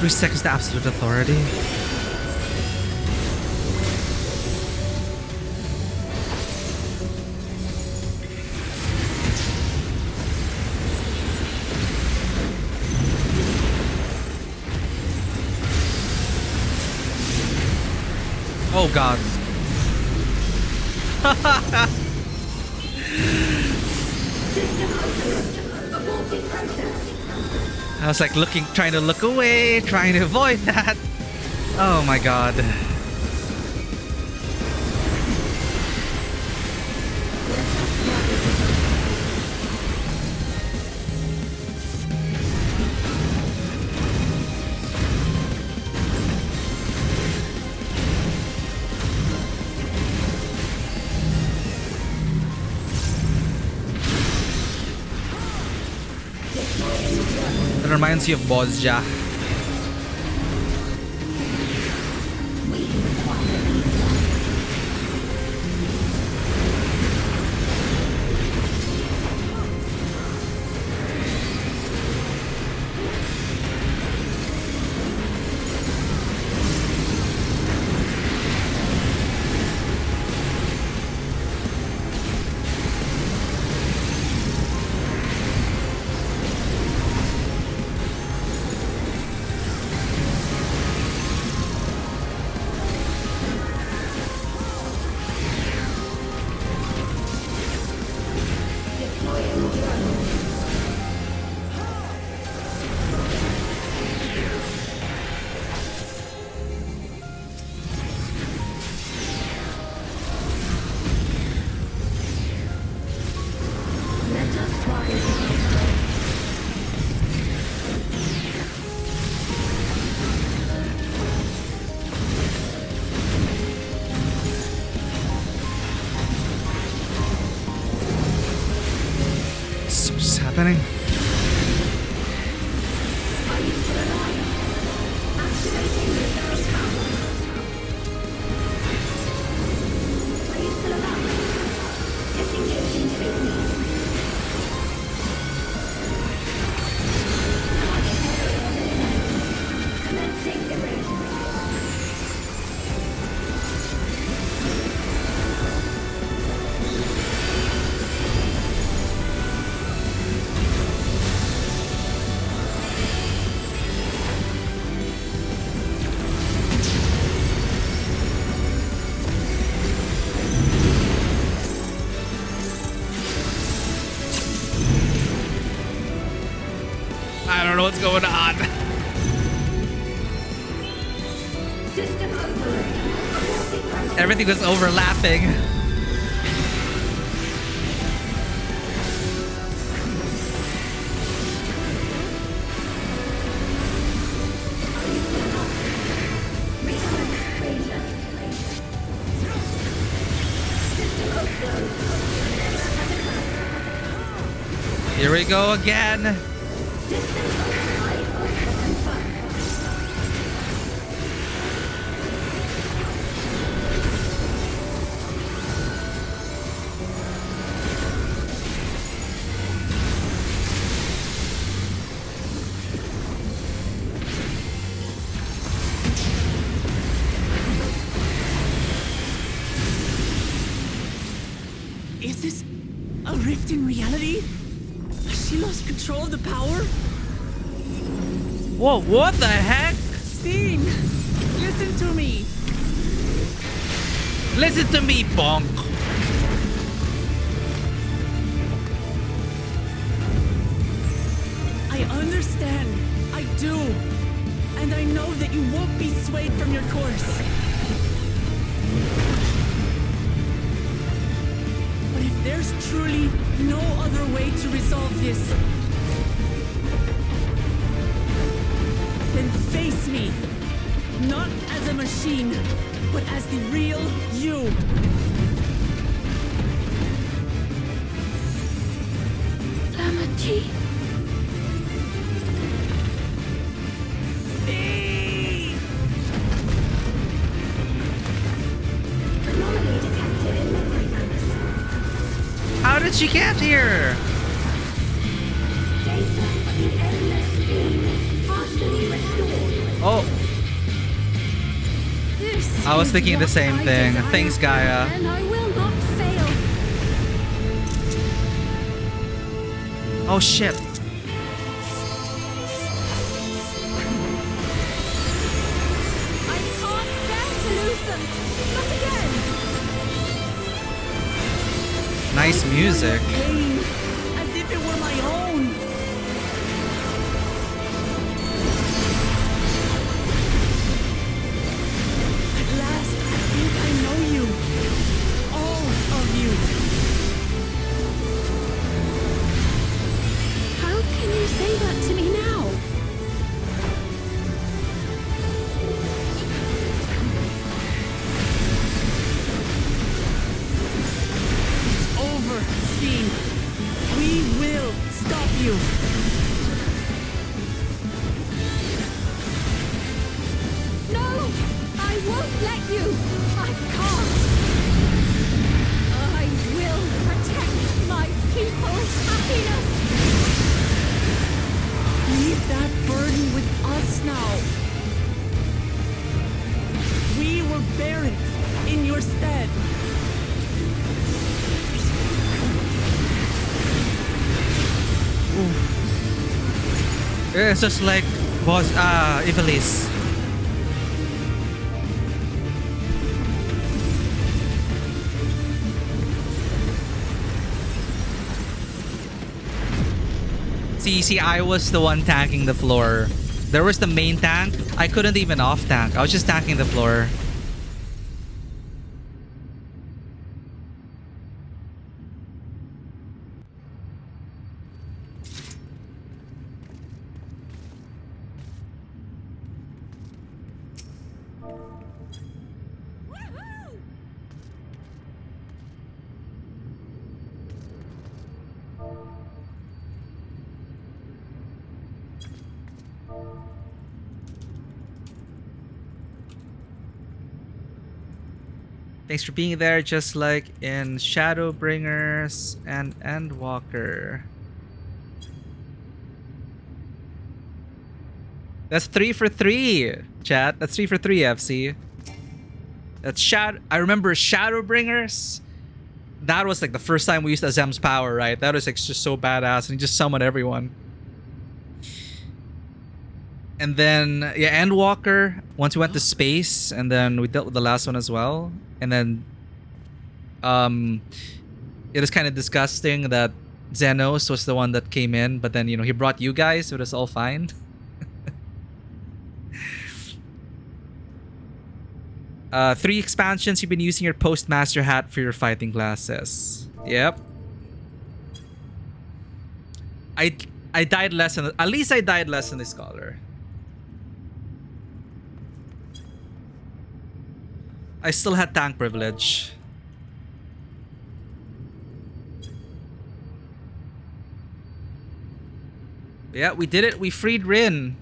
Seconds to absolute authority. Oh god. I was like trying to look away, trying to avoid that. Oh my god. It reminds you of Bozja. I don't know what's going on. Everything was overlapping. Here we go again. Is this a rift in reality? Has she lost control of the power? Whoa, what the heck? Sting, listen to me. Listen to me, Bonk. I understand. I do. And I know that you won't be swayed from your course. But if there's truly no other way to resolve this, then face me. Not as a machine, but as the real you. Lamity. How did she get here? Oh. I was thinking the same thing. Thanks, Gaia. And I will not fail. Oh shit. I can't bear to lose them. Not again. Nice music. Pain, as if it were my own. At last, I think I know you. All of you. How can you say that to me now? Over, Steen. We will stop you. No! I won't let you! I can't! I will protect my people's happiness! Leave that burden with us now. We will bear it in your stead. It's just like boss Ivalice. See, I was the one tanking the floor. There was the main tank. I couldn't even off tank. I was just tanking the floor. Thanks for being there, just like in Shadowbringers and Endwalker. That's 3 for 3, chat. That's 3 for 3, FC. That's I remember Shadowbringers. That was like the first time we used Azem's power, right? That was like just so badass, and he just summoned everyone. And then, yeah, Endwalker, once we went to space, and then we dealt with the last one as well. And then, it is kind of disgusting that Xenos was the one that came in, but then, he brought you guys, so it was all fine. 3 expansions, you've been using your Postmaster hat for your fighting classes. Yep. I died less than... At least I died less than the Scholar. I still had tank privilege. Yeah, we did it. We freed Rin.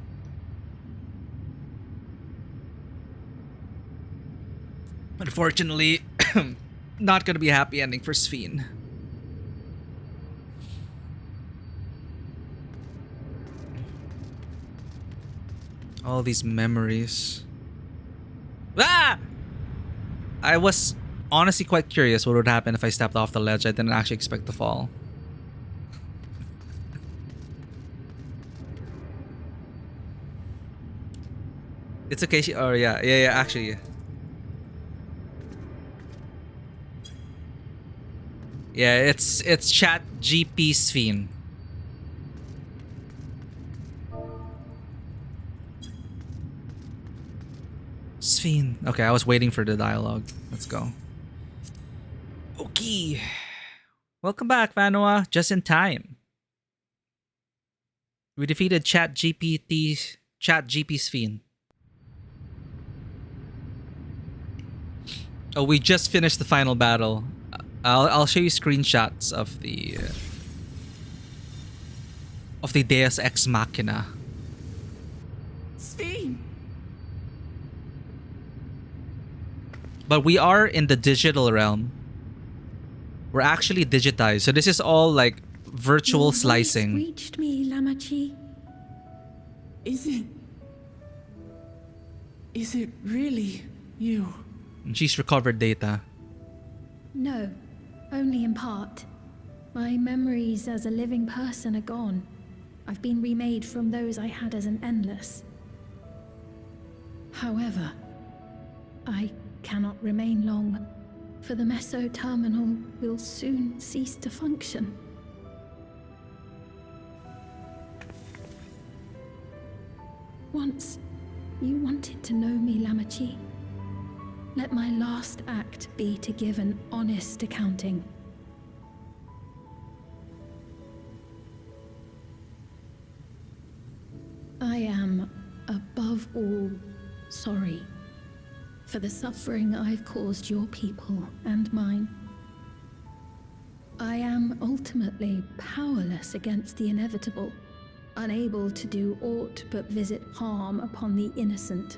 Unfortunately, not gonna be a happy ending for Sphene. All these memories. Ah! I was honestly quite curious what would happen if I stepped off the ledge. I didn't actually expect to fall. It's okay. Oh yeah, actually. Yeah, it's Chat GP Sphene. Sphene. Okay, I was waiting for the dialogue. Let's go. Okay. Welcome back, Vanua. Just in time. We defeated Chat GP Sphene. Oh, we just finished the final battle. I'll show you screenshots of the Deus Ex Machina. Sphene. But we are in the digital realm. We're actually digitized, so this is all like virtual Your slicing. voice reached me, Lamachi. Is it really you? And she's recovered data. No, only in part. My memories as a living person are gone. I've been remade from those I had as an endless. However, I cannot remain long, for the Meso Terminal will soon cease to function. Once, you wanted to know me, Lamachi. Let my last act be to give an honest accounting. I am, above all, sorry for the suffering I've caused your people and mine. I am ultimately powerless against the inevitable, unable to do aught but visit harm upon the innocent.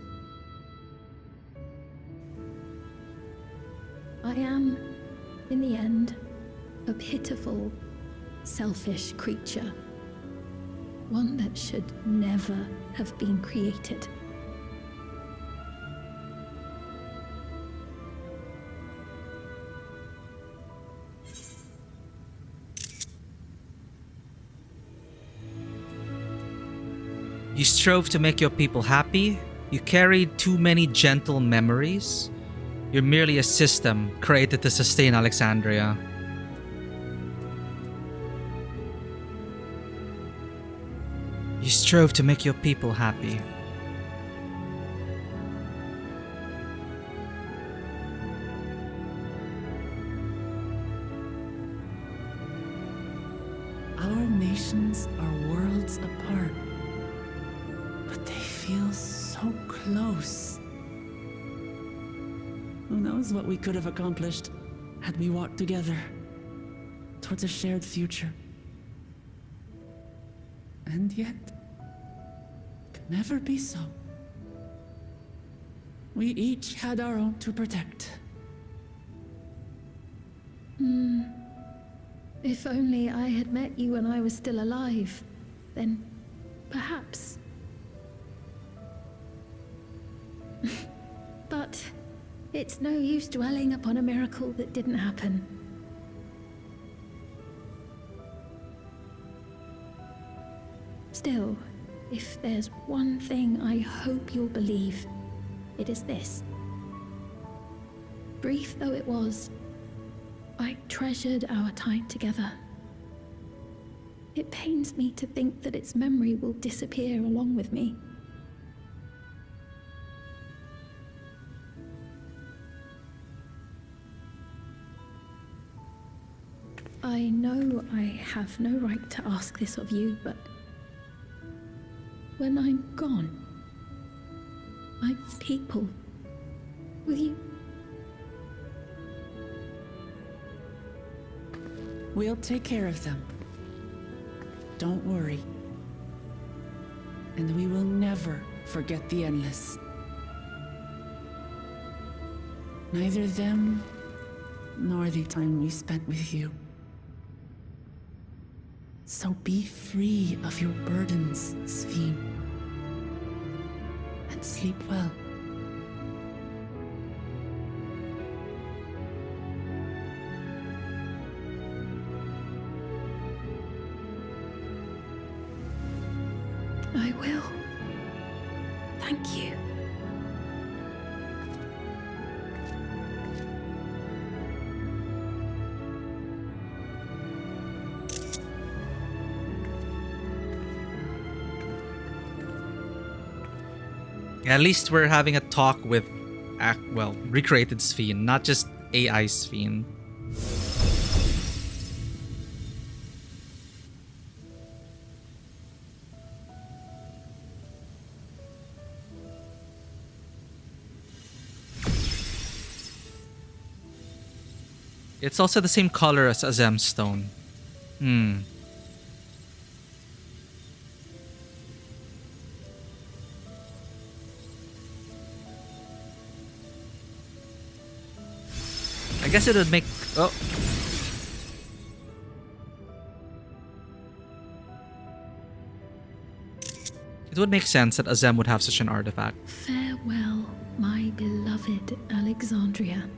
I am, in the end, a pitiful, selfish creature. One that should never have been created. You strove to make your people happy. You carried too many gentle memories. You're merely a system created to sustain Alexandria. You strove to make your people happy. Our nations are worlds apart, but they feel so close. Who knows what we could have accomplished had we walked together towards a shared future. And yet, it could never be so. We each had our own to protect. If only I had met you when I was still alive, then perhaps. But it's no use dwelling upon a miracle that didn't happen. Still, if there's one thing I hope you'll believe, it is this. Brief though it was, I treasured our time together. It pains me to think that its memory will disappear along with me. I know I have no right to ask this of you, but when I'm gone, my people, will you? We'll take care of them. Don't worry. And we will never forget the Endless. Neither them, nor the time we spent with you. So be free of your burdens, Sphene. And sleep well. I will. Thank you. At least we're having a talk with, recreated Sphene, not just AI Sphene. It's also the same color as Azem's stone. I guess it would make... Oh. It would make sense that Azem would have such an artifact. Farewell, my beloved Alexandria.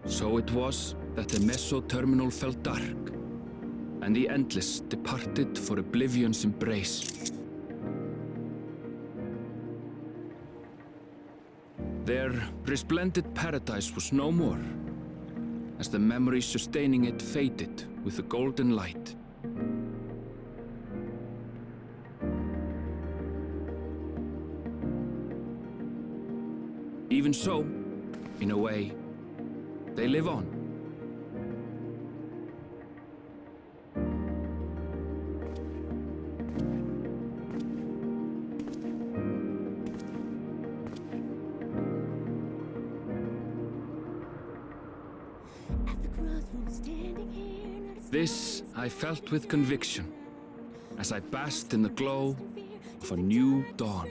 So it was that the Meso-terminal fell dark, and the Endless departed for Oblivion's embrace. Their resplendent paradise was no more, as the memory sustaining it faded with the golden light. Even so, in a way, they live on. This I felt with conviction, as I basked in the glow of a new dawn.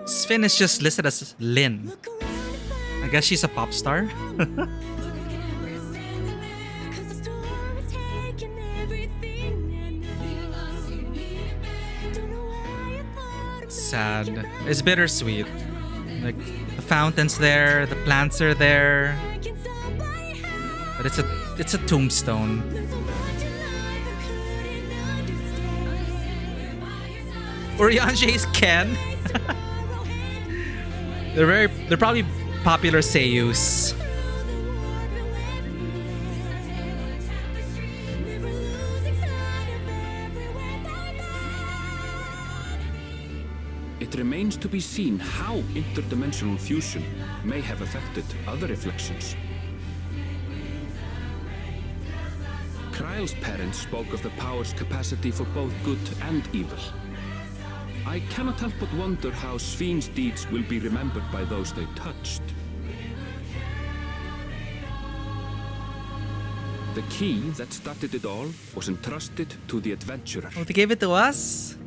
Sphene is just listed as Lynn. I guess she's a pop star. Sad. It's bittersweet. Like, the fountain's there, the plants are there. But it's a it's a tombstone. Urianger is Ken. They're probably popular seiyus. It remains to be seen how interdimensional fusion may have affected other reflections. Kryle's parents spoke of the power's capacity for both good and evil. I cannot help but wonder how Svin's deeds will be remembered by those they touched. The key that started it all was entrusted to the adventurer. Oh, they gave it to us?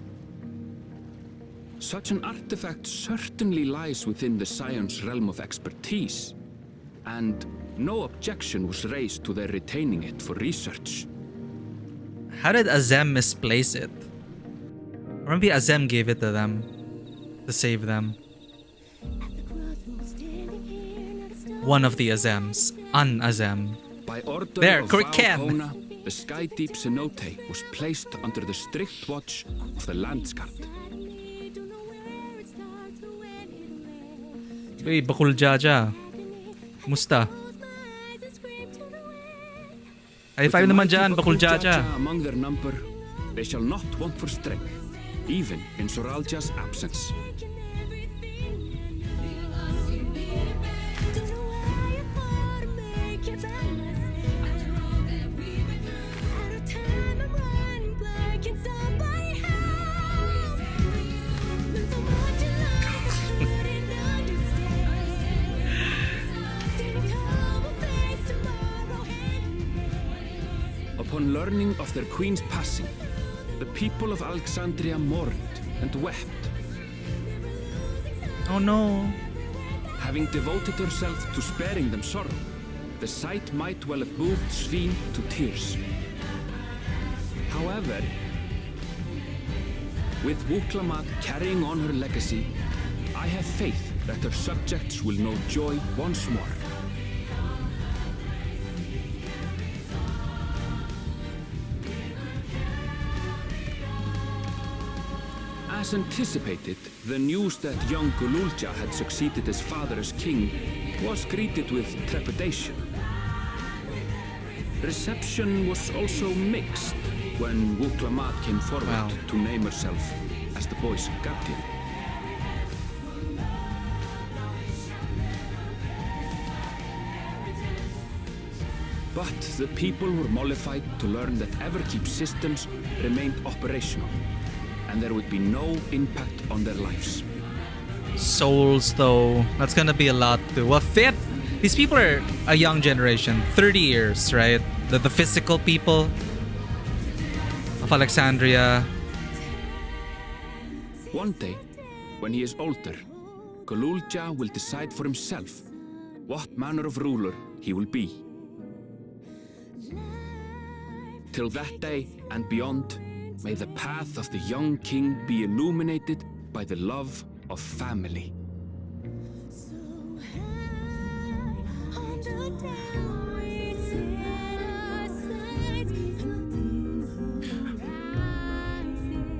Such an artifact certainly lies within the Scion's realm of expertise, and no objection was raised to their retaining it for research. How did Azem misplace it? Or maybe Azem gave it to them to save them. One of the Azems. An Azem. By order there, of Ken. Valhona, the Sky Deep cenote was placed under the strict watch of the Landsguard. Hey, Bakul Jaja. Musta? High five naman dyan, Bakul Jaja. Among their number, they shall not want for strength, even in Soralja's absence. Upon learning of their queen's passing, the people of Alexandria mourned and wept. Oh no. Having devoted herself to sparing them sorrow, the sight might well have moved Svin to tears. However, with Wuklamat carrying on her legacy, I have faith that her subjects will know joy once more. As anticipated, the news that young Gululja had succeeded his father as king was greeted with trepidation. Reception was also mixed when Wuklamat came forward to name herself as the boy's guardian. But the people were mollified to learn that Everkeep systems remained operational, and there would be no impact on their lives. Souls, though. That's gonna be a lot, too. Well, fifth, these people are a young generation. 30 years, right? The physical people of Alexandria. One day, when he is older, Gululja will decide for himself what manner of ruler he will be. Till that day and beyond, may the path of the young king be illuminated by the love of family.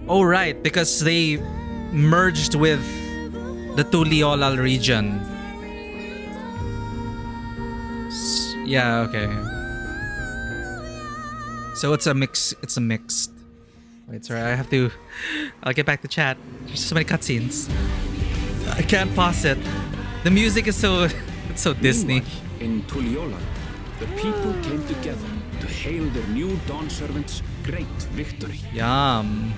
Oh, right, because they merged with the Tuliolal region. Yeah, okay. So it's a mix. It's a mixed. Wait, sorry, I'll get back to chat. There's so many cutscenes. I can't pause it. The music is so, it's so Disney. In Tuliolal, the people came together to hail their new dawn servant's great victory. Yum.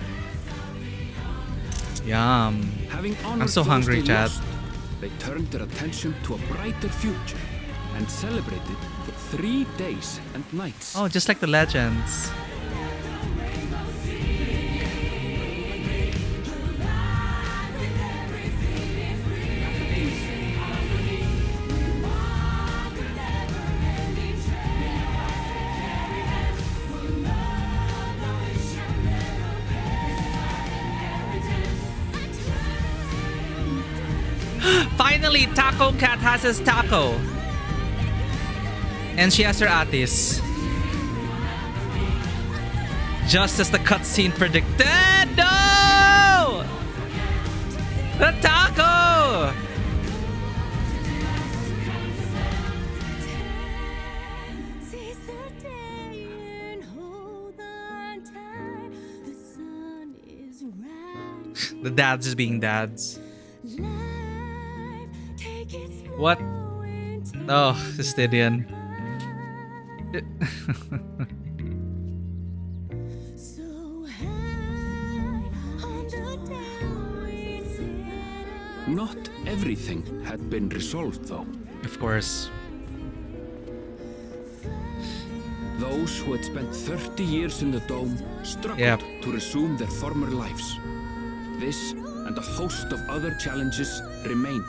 Yum. Having I'm so honored hungry, those they chat. lost, they turned their attention to a brighter future and celebrated for 3 days and nights. Oh, just like the legends. Finally, Taco Cat has his taco. And she has her atis. Just as the cutscene predicted. No! The taco! The dads is being dads. What? Oh, Justinian. Not everything had been resolved, though. Of course. Those who had spent 30 years in the dome struggled to resume their former lives. This and a host of other challenges remained.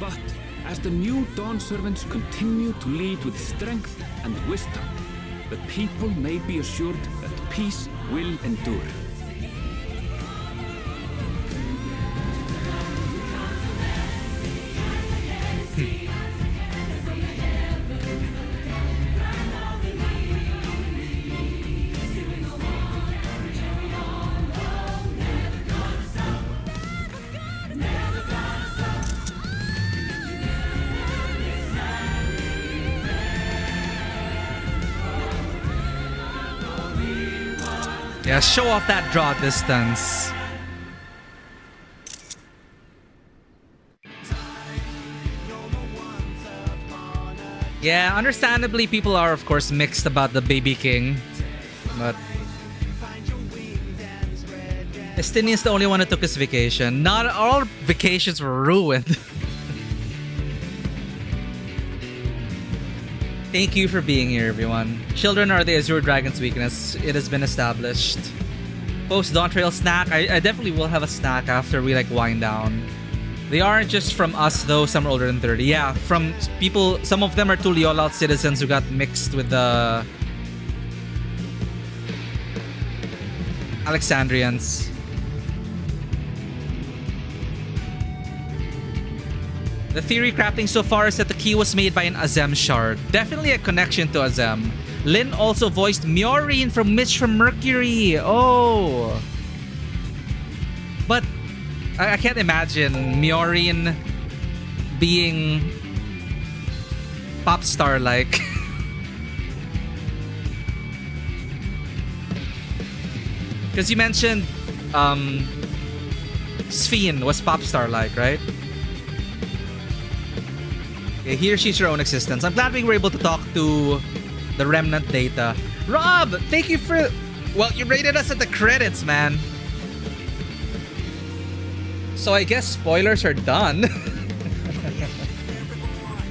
But as the new Dawn servants continue to lead with strength and wisdom, the people may be assured that peace will endure. Yeah, show off that draw distance. Yeah, understandably, people are, of course, mixed about the Baby King. But Estinian's the only one who took his vacation. Not all vacations were ruined. Thank you for being here, everyone. Children are the Azure Dragon's weakness. It has been established. Post Dawntrail snack. I definitely will have a snack after we wind down. They aren't just from us though. Some are older than 30. Yeah, from people. Some of them are Tuliolal citizens who got mixed with the Alexandrians. The theory crafting so far is that the key was made by an Azem shard. Definitely a connection to Azem. Lynn also voiced Mjoreen from Mitch from Mercury. Oh. But I can't imagine Mjoreen being pop star like. Because you mentioned Sphene was pop star like, right? Okay, he or she's your own existence. I'm glad we were able to talk to the remnant data. Rob, thank you for... Well, you rated us at the credits, man. So I guess spoilers are done.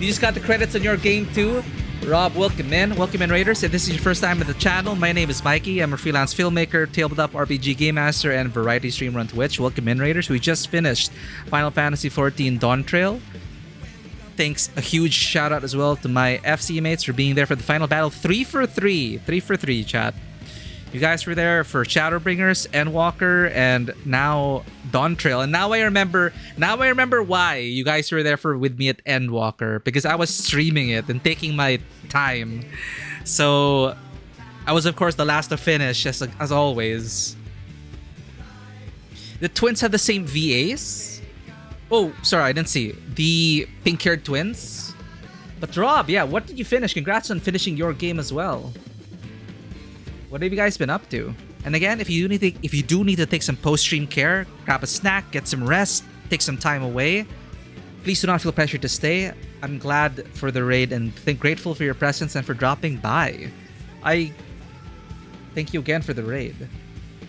You just got the credits on your game too? Rob, welcome in. Welcome in, Raiders. If this is your first time at the channel, my name is Mikey. I'm a freelance filmmaker, tabletop RPG game master, and variety streamer on Twitch. Welcome in, Raiders. We just finished Final Fantasy XIV Dawntrail. Thanks, a huge shout out as well to my FC mates for being there for the final battle. 3 for 3. 3 for 3, chat. You guys were there for Shadowbringers, Endwalker, and now Dawntrail. And now I remember why you guys were there with me at Endwalker, because I was streaming it and taking my time. So I was, of course, the last to finish, as always. The twins have the same VAs. Oh, sorry, I didn't see. The pink-haired twins. But Rob, yeah, what did you finish? Congrats on finishing your game as well. What have you guys been up to? And again, if you do need to take some post-stream care, grab a snack, get some rest, take some time away, please do not feel pressure to stay. I'm glad for the raid and grateful for your presence and for dropping by. I thank you again for the raid.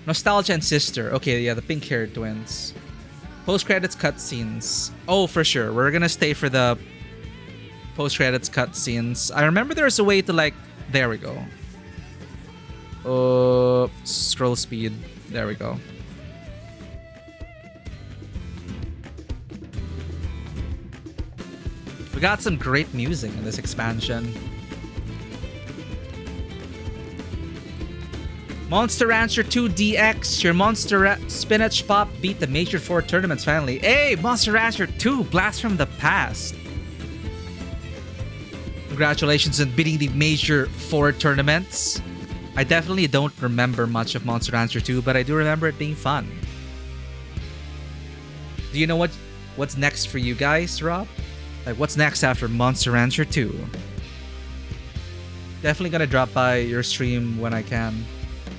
Nostalgia and Sister. Okay, yeah, the pink-haired twins. Post-credits cutscenes. Oh, for sure. We're gonna stay for the post-credits cutscenes. I remember there's a way to there we go. Scroll speed. There we go. We got some great music in this expansion. Monster Rancher 2 DX, your Spinach Pop beat the Major 4 tournaments finally. Hey, Monster Rancher 2, blast from the past. Congratulations on beating the Major 4 tournaments. I definitely don't remember much of Monster Rancher 2, but I do remember it being fun. Do you know what's next for you guys, Rob? Like, what's next after Monster Rancher 2? Definitely gonna drop by your stream when I can.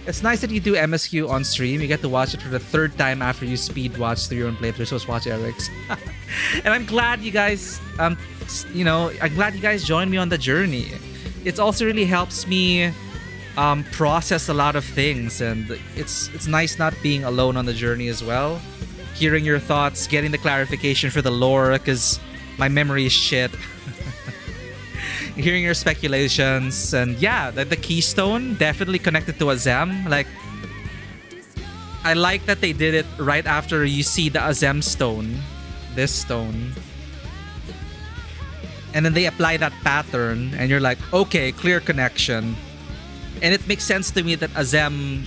It's nice that you do MSQ on stream. You get to watch it for the third time after you speed watch through your own playthrough. So watch Eric's. And I'm glad you guys, I'm glad you guys joined me on the journey. It also really helps me process a lot of things, and it's nice not being alone on the journey as well. Hearing your thoughts, getting the clarification for the lore, because my memory is shit. Hearing your speculations, and yeah, the keystone definitely connected to Azem. Like, I like that they did it right after you see the Azem stone, this stone, and then they apply that pattern, and you're like, okay, clear connection. And it makes sense to me that Azem,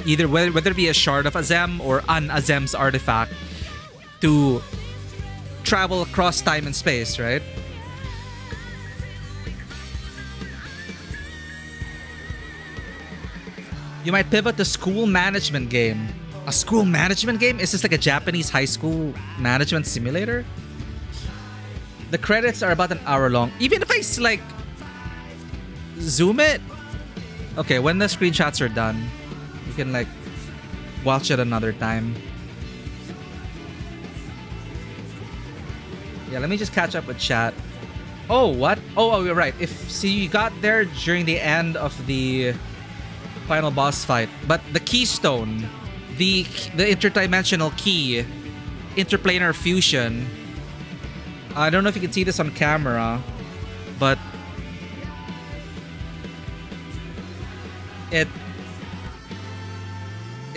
either whether it be a shard of Azem or an Azem's artifact, to travel across time and space, right? You might pivot to school management game. A school management game? Is this like a Japanese high school management simulator? The credits are about an hour long. Even if I like zoom it. Okay, when the screenshots are done, you can like watch it another time. Yeah, let me just catch up with chat. Oh, what? Oh, you're right. See, you got there during the end of the final boss fight, but the keystone, the interdimensional key, interplanar fusion. I don't know if you can see this on camera, but it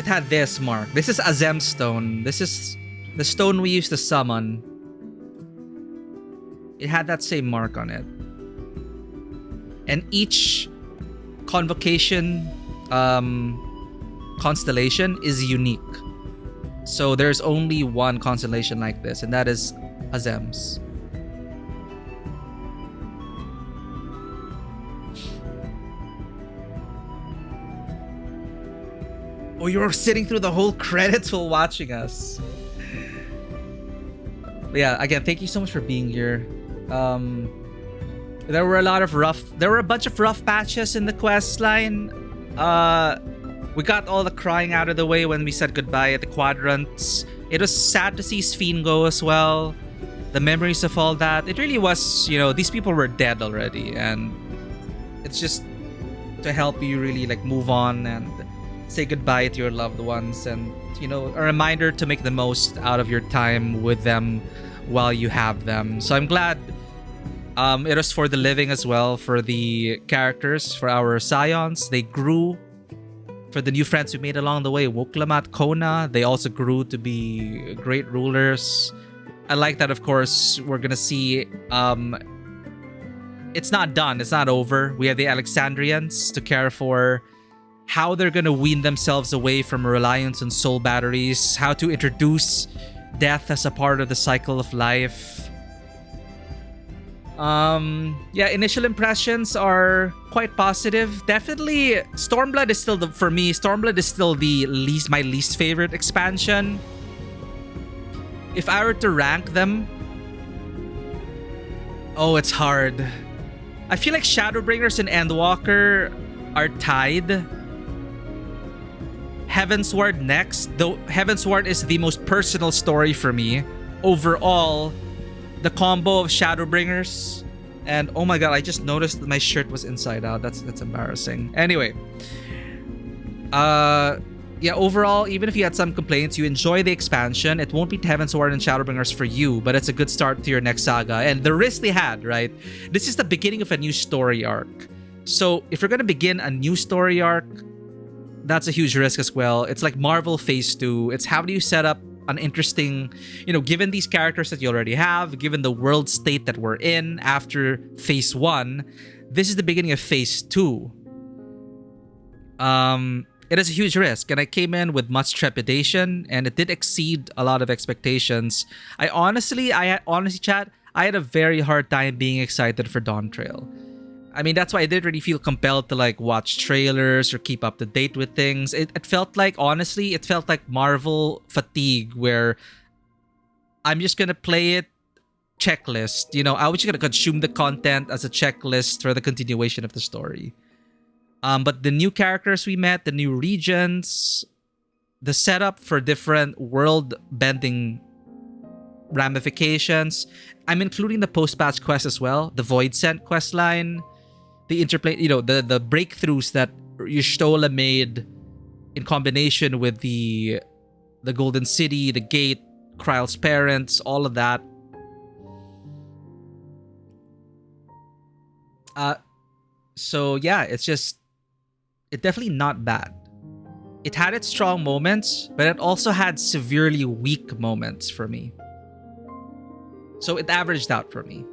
had this mark. This is Azem stone. This is the stone we used to summon. It had that same mark on it, and each convocation constellation is unique. So there's only one constellation like this, and that is Azem's. Oh, you're sitting through the whole credits while watching us. But yeah, again, thank you so much for being here. There were a bunch of rough patches in the quest line. We got all the crying out of the way when we said goodbye at the quadrants. It was sad to see Sphene go as well. The memories of all that. It really was, these people were dead already, and it's just to help you really like move on and say goodbye to your loved ones, and a reminder to make the most out of your time with them while you have them. So I'm glad it was for the living as well, for the characters, for our scions. They grew. For the new friends we made along the way, Wuklamat, Kona, they also grew to be great rulers. I like that, of course, we're gonna see it's not done, it's not over. We have the Alexandrians to care for, how they're gonna wean themselves away from reliance on soul batteries, how to introduce death as a part of the cycle of life. Yeah, initial impressions are quite positive. Definitely, Stormblood is still for me, Stormblood is still my least favorite expansion. If I were to rank them, oh, it's hard. I feel like Shadowbringers and Endwalker are tied. Heavensward next, though Heavensward is the most personal story for me. Overall, the combo of Shadowbringers and oh my god, I just noticed that my shirt was inside out. That's embarrassing. Anyway, yeah, overall, even if you had some complaints, you enjoy the expansion. It won't be Heavensward and Shadowbringers for you, but it's a good start to your next saga. And the risk they had, right? This is the beginning of a new story arc. So if you're gonna begin a new story arc, that's a huge risk as well. It's like Marvel Phase 2. It's how do you set up an interesting, given these characters that you already have, given the world state that we're in after Phase 1, this is the beginning of Phase 2. It is a huge risk, and I came in with much trepidation, and it did exceed a lot of expectations. I honestly, chat, I had a very hard time being excited for Dawntrail. I mean, that's why I didn't really feel compelled to like watch trailers or keep up to date with things. It felt like, honestly, it felt like Marvel fatigue, where I'm just gonna play it checklist. I was just gonna consume the content as a checklist for the continuation of the story. But the new characters we met, the new regions, the setup for different world-bending ramifications. I'm including the post-patch quest as well, the Void Scent quest line, the interplay, the breakthroughs that Y'shtola made in combination with the Golden City, the Gate, Kryle's parents, all of that. So yeah, it's definitely not bad. It had its strong moments, but it also had severely weak moments for me. So it averaged out for me.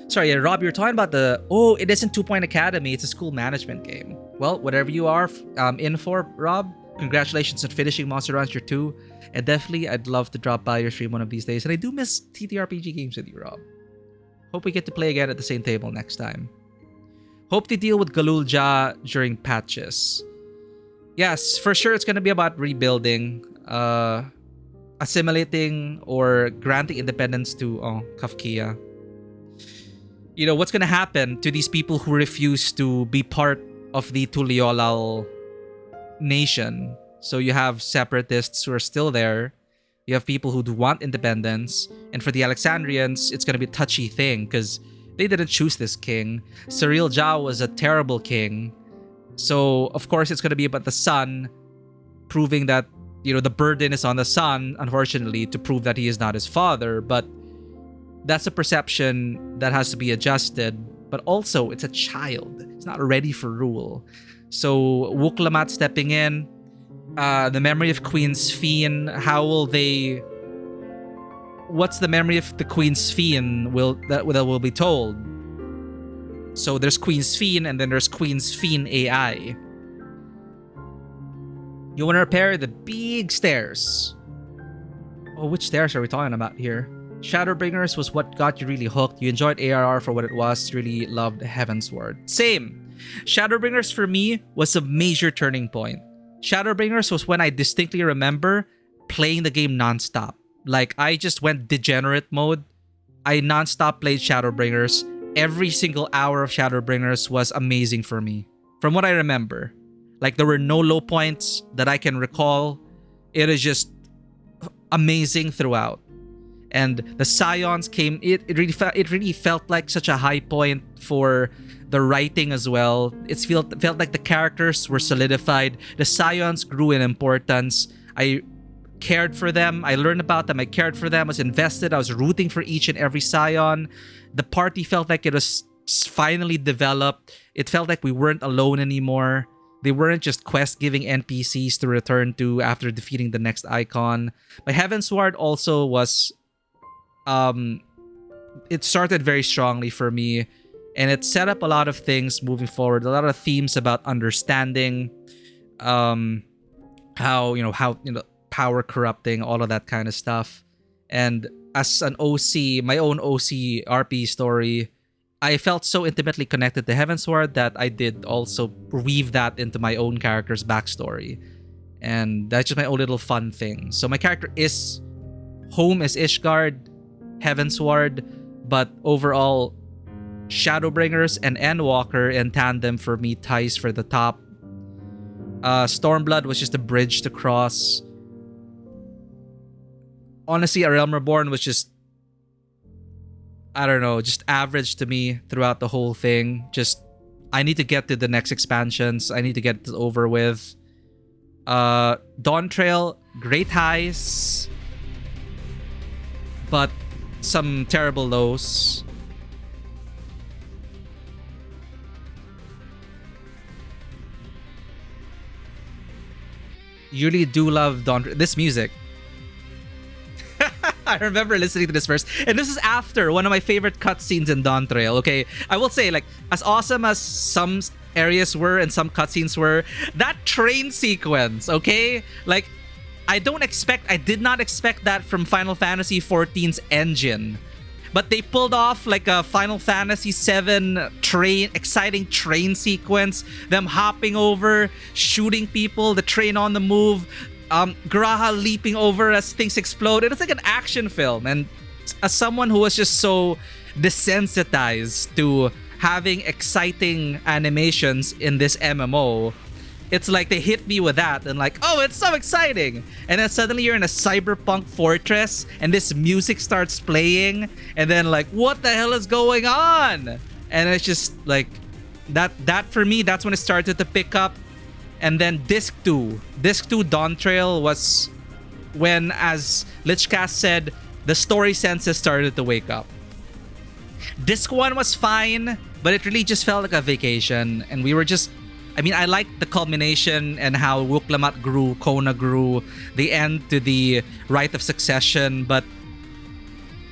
Sorry, yeah, Rob, you're talking about it isn't 2 Point Academy, it's a school management game. Well, whatever you are in for, Rob, congratulations on finishing Monster Rancher 2. And definitely, I'd love to drop by your stream one of these days. And I do miss TTRPG games with you, Rob. Hope we get to play again at the same table next time. Hope they deal with Galulja during patches. Yes, for sure it's going to be about rebuilding, assimilating or granting independence to Kafkia. What's going to happen to these people who refuse to be part of the Tuliolal nation? So you have separatists who are still there. You have people who do want independence. And for the Alexandrians, it's going to be a touchy thing because they didn't choose this king. Cyril Zhao was a terrible king. So, of course, it's going to be about the son proving that, the burden is on the son, unfortunately, to prove that he is not his father. But that's a perception that has to be adjusted. But also, it's a child. It's not ready for rule. So, Wuklamat stepping in, the memory of Queen Sphene, how will they... What's the memory of the Queen Sphene that will be told? So there's Queen Sphene and then there's Queen Sphene AI. You want to repair the big stairs. Oh, which stairs are we talking about here? Shadowbringers was what got you really hooked. You enjoyed ARR for what it was. Really loved Heavensward. Same. Shadowbringers for me was a major turning point. Shadowbringers was when I distinctly remember playing the game nonstop. Like, I just went degenerate mode. I nonstop played Shadowbringers. Every single hour of Shadowbringers was amazing for me. From what I remember. Like, there were no low points that I can recall. It is just amazing throughout. And the Scions came... It really felt like such a high point for the writing as well. It felt like the characters were solidified. The Scions grew in importance. I cared for them. I learned about them. I cared for them. I was invested. I was rooting for each and every Scion. The party felt like it was finally developed. It felt like we weren't alone anymore. They weren't just quest-giving NPCs to return to after defeating the next icon. But Heavensward also was... it started very strongly for me. And it set up a lot of things moving forward. A lot of themes about understanding. How power corrupting, all of that kind of stuff. And as an OC, my own OC RP story, I felt so intimately connected to Heavensward that I did also weave that into my own character's backstory. And that's just my own little fun thing. So my character is... Home is Ishgard, Heavensward, but overall, Shadowbringers and Endwalker in tandem for me ties for the top. Stormblood was just a bridge to cross. Honestly, A Realm Reborn was just... I don't know, just average to me throughout the whole thing. Just, I need to get to the next expansions. I need to get this over with. Dawntrail, great highs, but some terrible lows. you really do love this music. I remember listening to this first, and this is after one of my favorite cutscenes in Dawntrail. Okay, I will say, like, as awesome as some areas were and some cutscenes were, that train sequence, okay, like, I did not expect that from Final Fantasy XIV's engine, but they pulled off like a Final Fantasy VII exciting train sequence, them hopping over, shooting people, the train on the move. Graha leaping over as things explode. It was like an action film, and as someone who was just so desensitized to having exciting animations in this MMO, it's like they hit me with that and like, oh, it's so exciting. And then suddenly you're in a cyberpunk fortress and this music starts playing, and then like, what the hell is going on? And it's just like that for me, that's when it started to pick up. And then Disc 2 Dawntrail was when, as Lichcast said, the story senses started to wake up. Disc 1 was fine, but it really just felt like a vacation. And we were just, I mean, I liked the culmination and how Wuklamat grew, Kona grew, the end to the Rite of Succession. But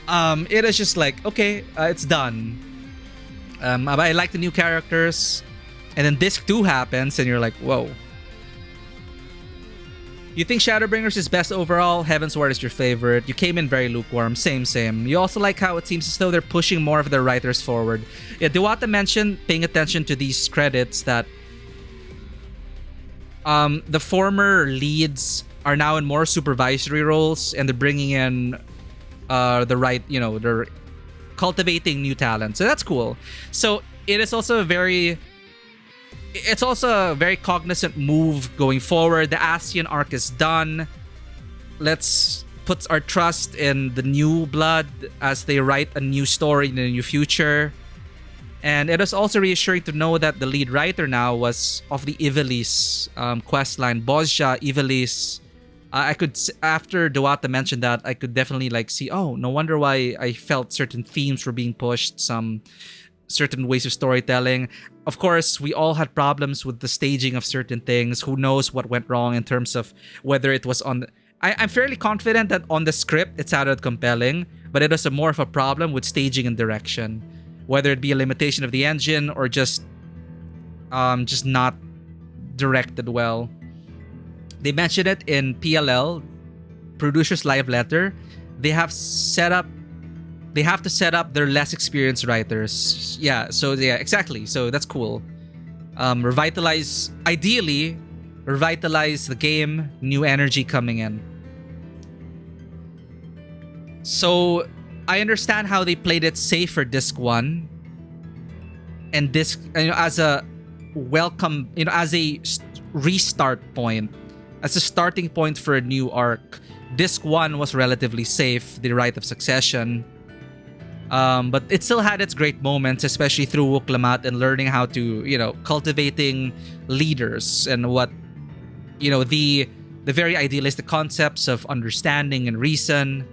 it is just like, okay, it's done. I like the new characters. And then Disc 2 happens, and you're like, whoa. You think Shadowbringers is best overall? Heaven's Ward is your favorite. You came in very lukewarm. Same. You also like how it seems as though they're pushing more of their writers forward. Yeah, Dewata mentioned, paying attention to these credits, that the former leads are now in more supervisory roles, and they're bringing in they're cultivating new talent. So that's cool. So it is also it's also a very cognizant move going forward. The Ascian arc is done. Let's put our trust in the new blood as they write a new story in a new future. And it is also reassuring to know that the lead writer now was of the Ivalice questline, Bozja Ivalice. I could, after Dewata mentioned that, I could definitely like see, oh, no wonder why I felt certain themes were being pushed, some certain ways of storytelling. Of course, we all had problems with the staging of certain things. Who knows what went wrong in terms of whether it was on... I'm fairly confident that on the script, it sounded compelling, but it was more of a problem with staging and direction. Whether it be a limitation of the engine or just not directed well. They mentioned it in PLL, Producer's Live Letter. They have to set up their less experienced writers. Yeah, exactly. So that's cool. Ideally, revitalize the game, new energy coming in. So I understand how they played it safe for Disc 1. And as a welcome, as a restart point, as a starting point for a new arc. Disc 1 was relatively safe, the Rite of Succession. But it still had its great moments, especially through Wuklamat and learning how to, cultivating leaders and what, the very idealistic concepts of understanding and reason,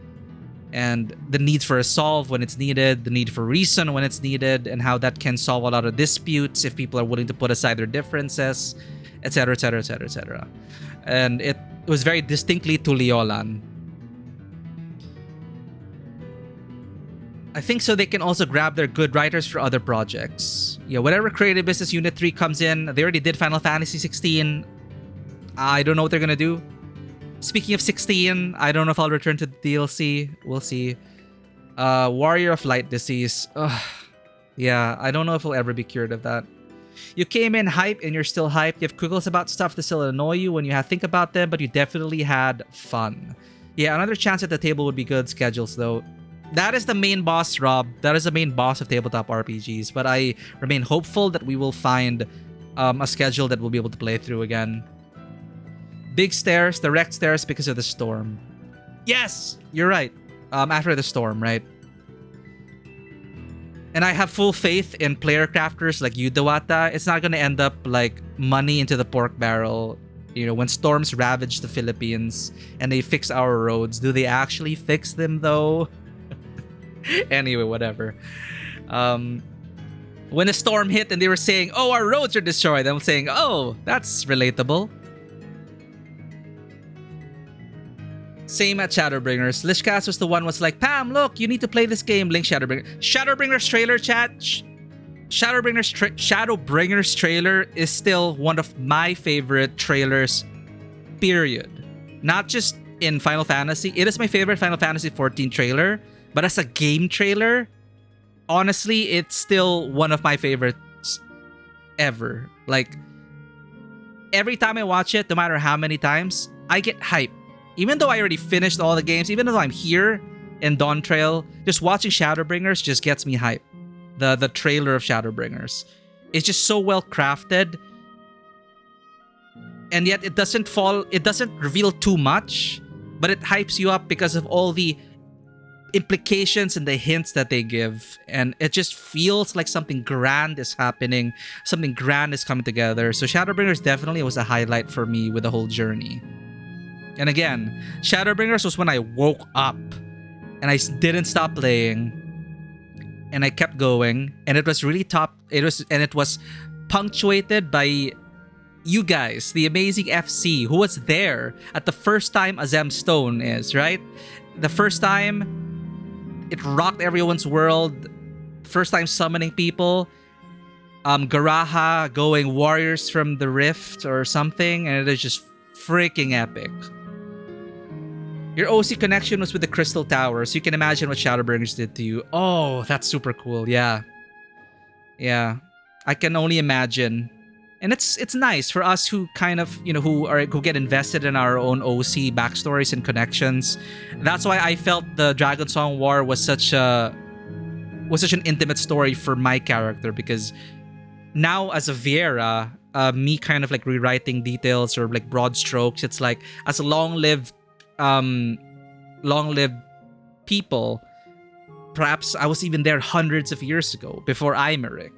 and the need for a solve when it's needed, the need for reason when it's needed, and how that can solve a lot of disputes if people are willing to put aside their differences, etc., etc., etc., etc. And it was very distinctly Tuliolan. I think so they can also grab their good writers for other projects. Yeah, whatever Creative Business Unit 3 comes in, they already did Final Fantasy 16. I don't know what they're gonna do. Speaking of 16, I don't know if I'll return to the DLC. We'll see. Warrior of Light Disease. Ugh. Yeah, I don't know if we'll ever be cured of that. You came in hype and you're still hyped. You have quiggles about stuff that still annoy you when you think about them, but you definitely had fun. Yeah, another chance at the table would be good. Schedules, though. That is the main boss, Rob. That is the main boss of tabletop RPGs. But I remain hopeful that we will find a schedule that we'll be able to play through again. Big stairs, direct stairs because of the storm. Yes, you're right. After the storm, right? And I have full faith in player crafters like you, Dewata. It's not going to end up like money into the pork barrel. When storms ravage the Philippines and they fix our roads. Do they actually fix them, though? Anyway, whatever. When a storm hit and they were saying, oh, our roads are destroyed, I'm saying, oh, that's relatable. Same at Shadowbringers. Lishcast was the one was like, Pam, look, you need to play this game. Link Shadowbringers trailer chat. Shadowbringers trailer is still one of my favorite trailers, period. Not just in Final Fantasy. It is my favorite Final Fantasy 14 trailer, but as a game trailer, honestly, it's still one of my favorites ever. Like, every time I watch it, no matter how many times, I get hype. Even though I already finished all the games, even though I'm here in Dawntrail, just watching Shadowbringers just gets me hype. The trailer of Shadowbringers. It's just so well crafted. And yet it doesn't reveal too much, but it hypes you up because of all the implications and the hints that they give. And it just feels like something grand is happening. Something grand is coming together. So Shadowbringers definitely was a highlight for me with the whole journey. And again, Shadowbringers was when I woke up and I didn't stop playing. And I kept going, and it was really it was punctuated by you guys, the amazing FC, who was there at the first time Azem Stone is, right? The first time it rocked everyone's world, first time summoning people. Garaha going Warriors from the Rift or something, and it is just freaking epic. Your OC connection was with the Crystal Tower, so you can imagine what Shadowbringers did to you. Oh, that's super cool. Yeah. Yeah. I can only imagine. And it's nice for us who kind of, who get invested in our own OC backstories and connections. That's why I felt the Dragon Song War was such an intimate story for my character, because now as a Viera, me kind of like rewriting details or like broad strokes, it's like as a long-lived people, perhaps I was even there hundreds of years ago, before Imeric,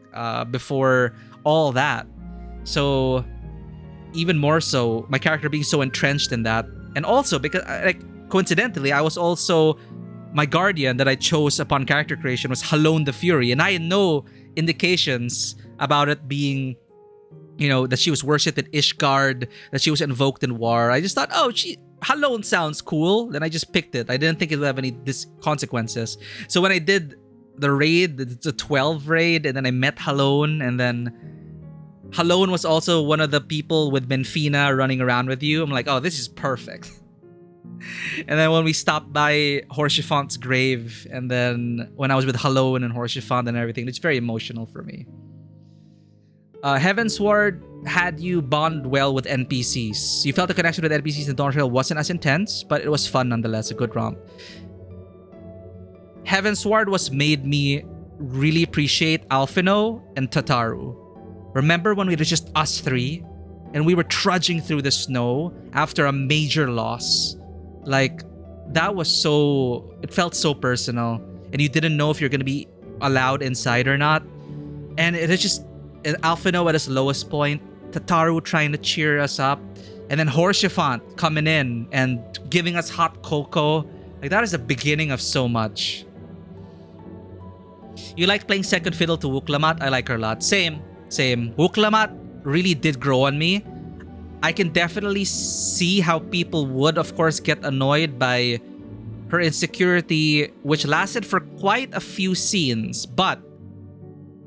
before all that. So even more so, my character being so entrenched in that. And also because, like, coincidentally, I was also, my guardian that I chose upon character creation was Halone the Fury, and I had no indications about it being, that she was worshipped in Ishgard, that she was invoked in war. I just thought, Halone sounds cool. Then I just picked it. I didn't think it would have any consequences. So when I did the raid, the 12 raid, and then I met Halone, and then Halone was also one of the people with Menfina running around with you. I'm like, oh, this is perfect. And then when we stopped by Horschifont's grave, and then when I was with Halone and Horschifont and everything, it's very emotional for me. Heavensward had you bond well with NPCs. You felt the connection with NPCs in Dawntrail wasn't as intense, but it was fun nonetheless, a good romp. Heavensward made me really appreciate Alphino and Tataru. Remember when we were just us three and we were trudging through the snow after a major loss? Like, that was it felt so personal, and you didn't know if you're going to be allowed inside or not. And it is just Alphino at his lowest point, Tataru trying to cheer us up, and then Horschifont coming in and giving us hot cocoa. Like, that is the beginning of so much. You like playing second fiddle to Wuklamat? I like her a lot. Same. Wuklamat really did grow on me. I can definitely see how people would, of course, get annoyed by her insecurity, which lasted for quite a few scenes, but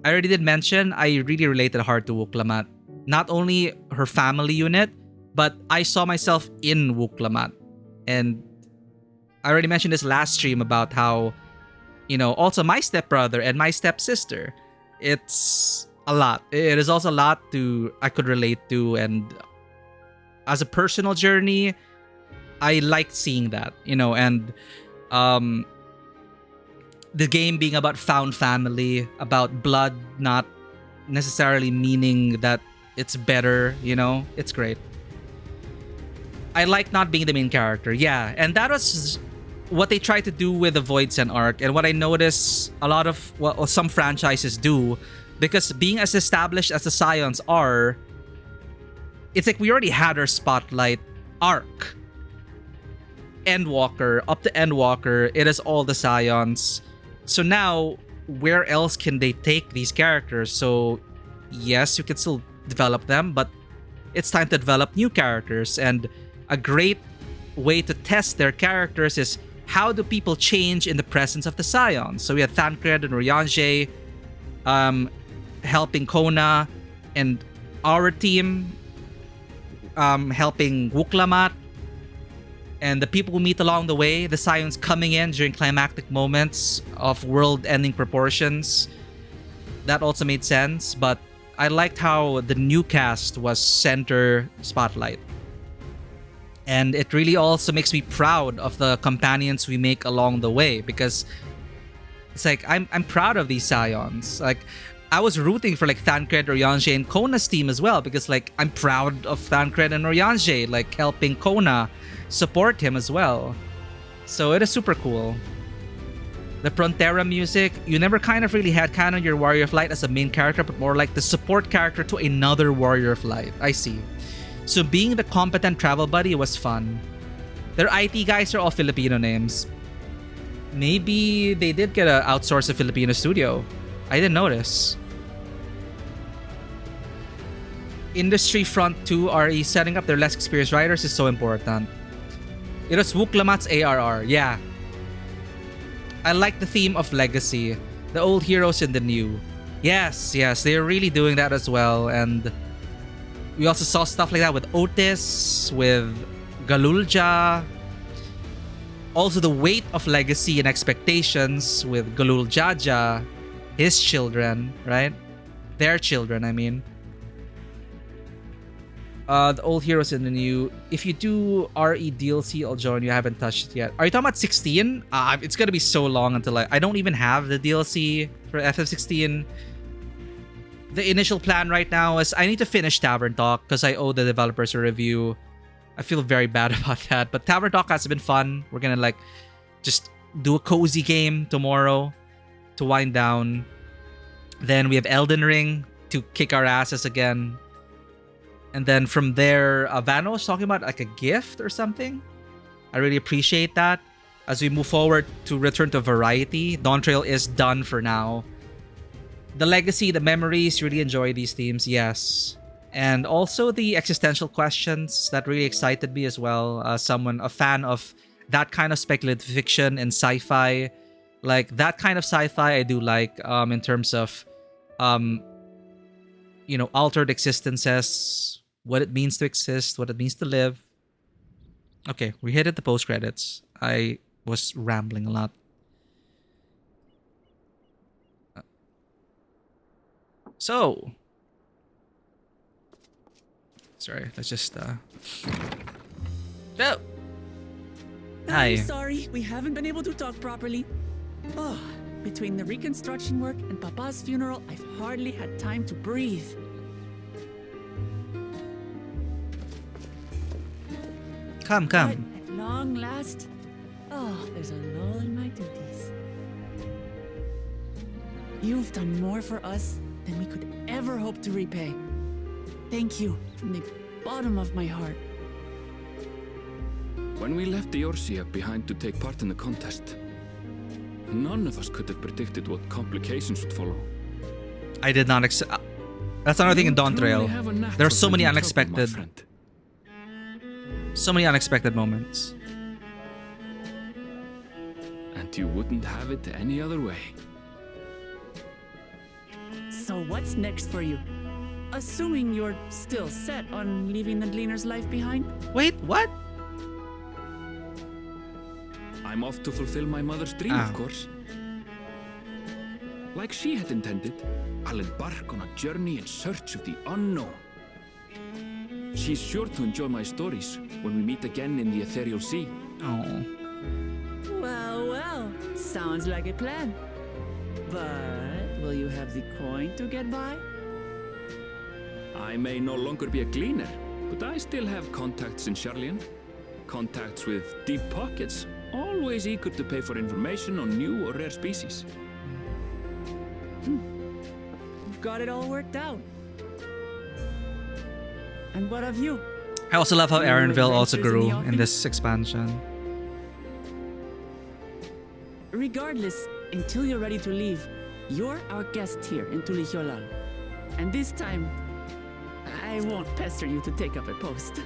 I already did mention I really related hard to Wuklamat. Not only her family unit, but I saw myself in Wuklamat. And I already mentioned this last stream about how, also my stepbrother and my stepsister. It's a lot. It is also a lot I could relate to, and as a personal journey, I liked seeing that, and the game being about found family, about blood not necessarily meaning that it's better, it's great. I like not being the main character, yeah, and that was what they tried to do with the Voidsent arc, and what I notice a lot of some franchises do, because being as established as the Scions are, it's like we already had our spotlight arc. Endwalker, up to Endwalker, it is all the Scions. So now, where else can they take these characters? So, yes, you can still develop them, but it's time to develop new characters. And a great way to test their characters is how do people change in the presence of the Scions. So we had Thancred and Ryanje helping Kona, and our team helping Wuklamat, and the people we meet along the way, the Scions coming in during climactic moments of world-ending proportions. That also made sense, but I liked how the new cast was center spotlight. And it really also makes me proud of the companions we make along the way, because it's like I'm proud of these Scions. Like, I was rooting for like Thancred, Ryanje, and Kona's team as well, because like I'm proud of Thancred and Ryanje, like helping Kona support him as well. So it is super cool. The Frontera music, you never kind of really had kind of your Warrior of Light as a main character, but more like the support character to another Warrior of Light. I see. So being the competent travel buddy was fun. Their IT guys are all Filipino names. Maybe they did get a outsource a Filipino studio. I didn't notice. Industry Front 2 RE setting up their less experienced writers is so important. It was Wuklamat's ARR, yeah. I like the theme of legacy, the old heroes and the new. Yes, they're really doing that as well. And we also saw stuff like that with Otis, with Galulja. Also the weight of legacy and expectations with Galul Jaja, his children, right? Their children, I mean. The old heroes and the new. If you do RE DLC, I'll join you. I haven't touched it yet. Are you talking about 16? It's gonna be so long until I don't even have the DLC for FF16. The initial plan right now is I need to finish Tavern Talk because I owe the developers a review. I feel very bad about that, but Tavern Talk has been fun. We're gonna like just do a cozy game tomorrow to wind down. Then we have Elden Ring to kick our asses again. And then from there, Vano was talking about like a gift or something. I really appreciate that. As we move forward to return to variety, Dawntrail is done for now. The legacy, the memories, really enjoy these themes, yes. And also the existential questions that really excited me as well. A fan of that kind of speculative fiction and sci-fi. Like that kind of sci-fi I do like in terms of, altered existences. What it means to exist, what it means to live. Okay, we hit at the post-credits. I was rambling a lot. So. Sorry, let's just Oh. Hi. I'm sorry, we haven't been able to talk properly. Oh, between the reconstruction work and Papa's funeral, I've hardly had time to breathe. Come. But at long last, there's a lull in my duties. You've done more for us than we could ever hope to repay. Thank you from the bottom of my heart. When we left the Eorzea behind to take part in the contest, none of us could have predicted what complications would follow. I did not that's another thing in Dawntrail. There are so many unexpected moments. And you wouldn't have it any other way. So what's next for you? Assuming you're still set on leaving the Gleaner's life behind? Wait, what? I'm off to fulfill my mother's dream, of course. Like she had intended, I'll embark on a journey in search of the unknown. She's sure to enjoy my stories when we meet again in the ethereal sea. Oh. Well, sounds like a plan. But will you have the coin to get by? I may no longer be a gleaner, but I still have contacts in Sharlayan. Contacts with deep pockets, always eager to pay for information on new or rare species. You've got it all worked out. And what of you? I also love how Aaronville also grew in this expansion. Regardless, until you're ready to leave, you're our guest here in Tulihyolal. And this time, I won't pester you to take up a post.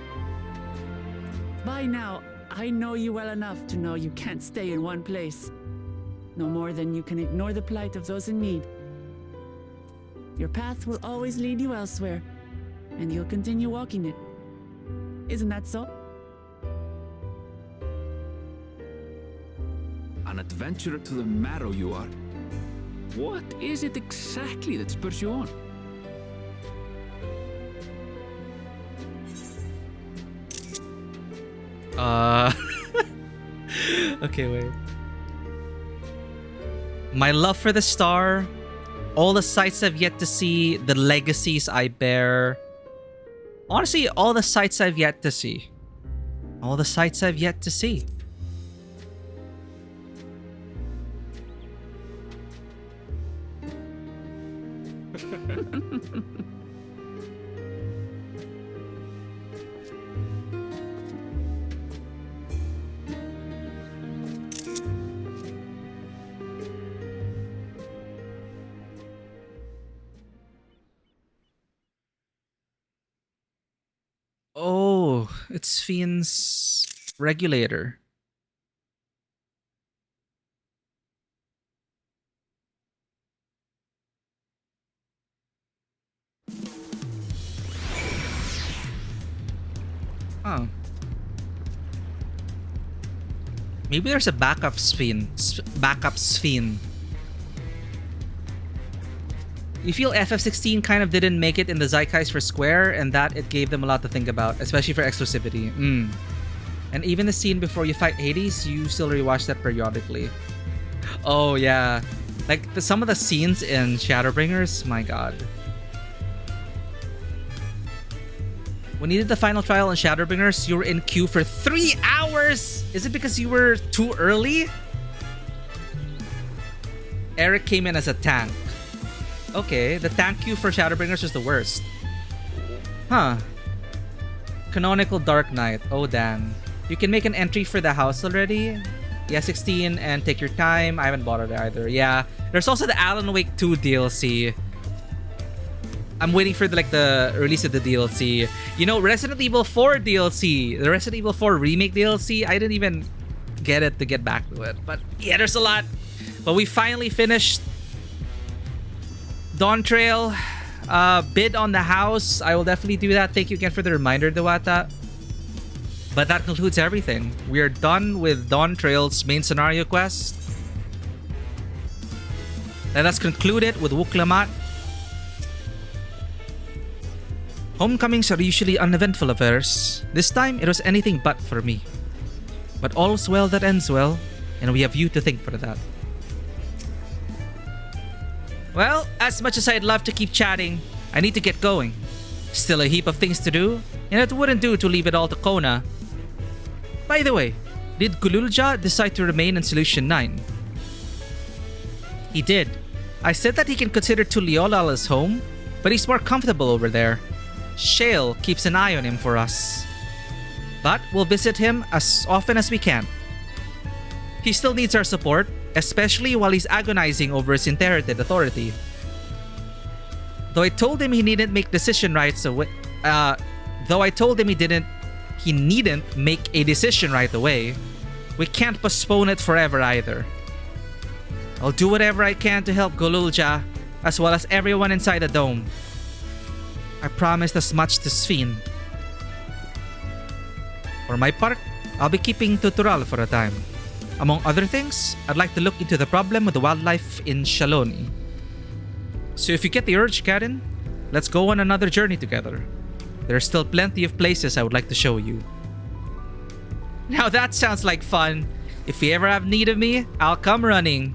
By now, I know you well enough to know you can't stay in one place. No more than you can ignore the plight of those in need. Your path will always lead you elsewhere, and you'll continue walking it. Isn't that so? An adventurer to the marrow you are. What is it exactly that spurs you on? Okay, wait. My love for the star, all the sights I've yet to see, the legacies I bear. Honestly, all the sights I've yet to see. All the sights I've yet to see. Oh, it's Fiend's regulator. Oh. Maybe there's a backup Sphin. Backup Sphin. You feel FF16 kind of didn't make it in the zeitgeist for Square, and that it gave them a lot to think about, especially for exclusivity. And even the scene before you fight Hades, you still rewatch that periodically. Oh yeah, like some of the scenes in Shadowbringers, my god. When you did the final trial in Shadowbringers, you were in queue for 3 hours! Is it because you were too early? Eric came in as a tank. Okay, the tank queue for Shadowbringers was the worst. Huh. Canonical Dark Knight. Oh, Dan. You can make an entry for the house already? Yeah, 16 and take your time. I haven't bought it either. Yeah. There's also the Alan Wake 2 DLC. I'm waiting for the release of the DLC. You know, Resident Evil 4 DLC. The Resident Evil 4 Remake DLC. I didn't even get it to get back to it. But yeah, there's a lot. But we finally finished Dawntrail. Bid on the house. I will definitely do that. Thank you again for the reminder, Dewata. But that concludes everything. We are done with Dawntrail's main scenario quest. Let us conclude it with Wuklamat. Homecomings are usually uneventful affairs. This time, it was anything but for me. But all's well that ends well, and we have you to thank for that. Well, as much as I'd love to keep chatting, I need to get going. Still a heap of things to do, and it wouldn't do to leave it all to Kona. By the way, did Gululja decide to remain in Solution 9? He did. I said that he can consider Tuliolal his home, but he's more comfortable over there. Shale keeps an eye on him for us. But we'll visit him as often as we can. He still needs our support, especially while he's agonizing over his inherited authority. Though I told him he needn't make decision rights away. He needn't make a decision right away. We can't postpone it forever either. I'll do whatever I can to help Golulja, as well as everyone inside the dome. I promised as much to Sphene. For my part, I'll be keeping Tutoral for a time. Among other things, I'd like to look into the problem with the wildlife in Shaloni. So if you get the urge, Karen, let's go on another journey together. There are still plenty of places I would like to show you. Now that sounds like fun. If you ever have need of me, I'll come running.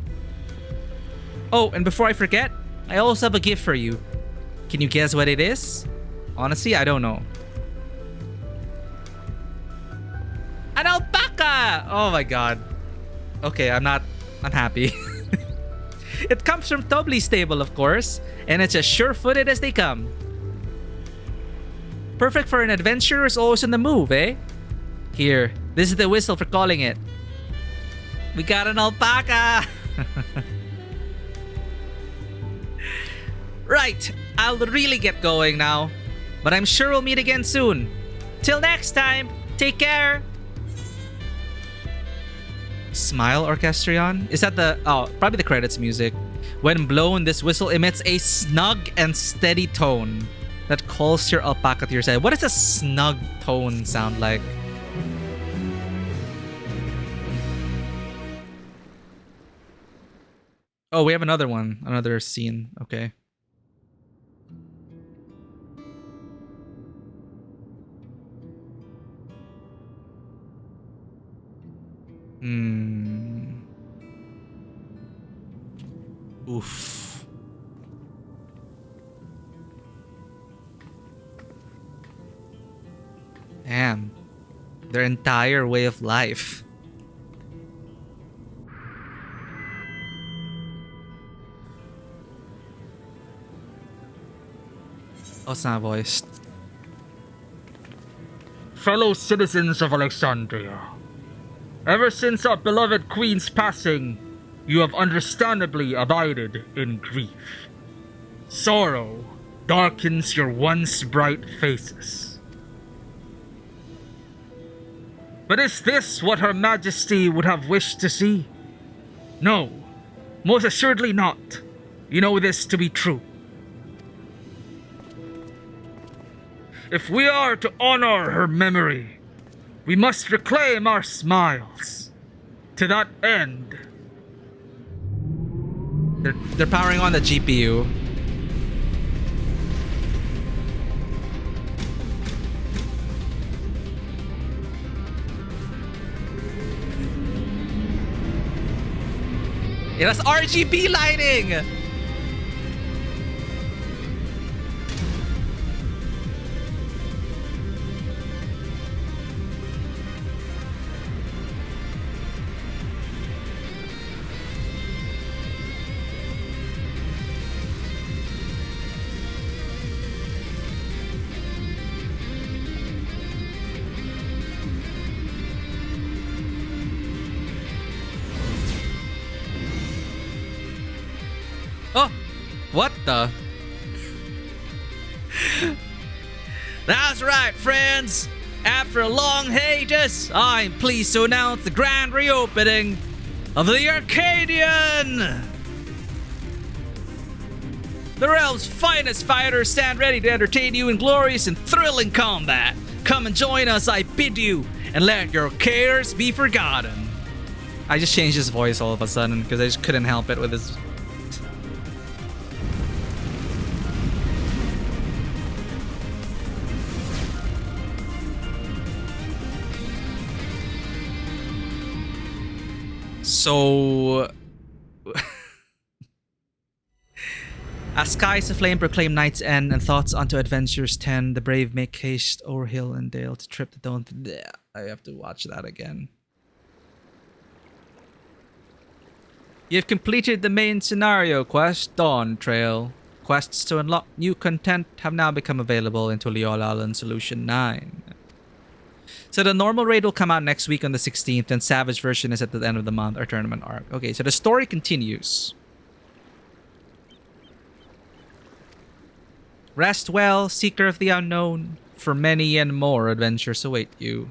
Oh, and before I forget, I also have a gift for you. Can you guess what it is? Honestly, I don't know. An alpaca! Oh my god. Okay, I'm happy. It comes from Tobley's stable, of course, and it's as sure-footed as they come. Perfect for an adventurer who's always on the move, eh? Here, this is the whistle for calling it. We got an alpaca! Right, I'll really get going now. But I'm sure we'll meet again soon. Till next time, take care! Smile Orchestrion? Is that the... Oh, probably the credits music. When blown, this whistle emits a snug and steady tone that calls your alpaca to your side. What does a snug tone sound like? Oh, we have another one. Another scene. Okay. Oof. Damn. Their entire way of life. Oh, it's not voiced. Fellow citizens of Alexandria, ever since our beloved queen's passing, you have understandably abided in grief. Sorrow darkens your once bright faces. But is this what Her Majesty would have wished to see? No, most assuredly not. You know this to be true. If we are to honor her memory, we must reclaim our smiles. To that end... They're powering on the GPU. It has RGB lighting! Oh, what the? That's right, friends. After a long hiatus, I'm pleased to announce the grand reopening of the Arcadian. The realm's finest fighters stand ready to entertain you in glorious and thrilling combat. Come and join us, I bid you, and let your cares be forgotten. I just changed his voice all of a sudden because I just couldn't help it with his... So, as skies aflame proclaim night's end and thoughts unto adventures tend, the brave make haste o'er hill and dale to trip the dawn. I have to watch that again. You've completed the main scenario quest, Dawntrail. Quests to unlock new content have now become available in Tuliol Island Solution 9. So the normal raid will come out next week on the 16th, and Savage version is at the end of the month, or tournament arc. Okay, so the story continues. Rest well, seeker of the unknown, for many and more adventures await you.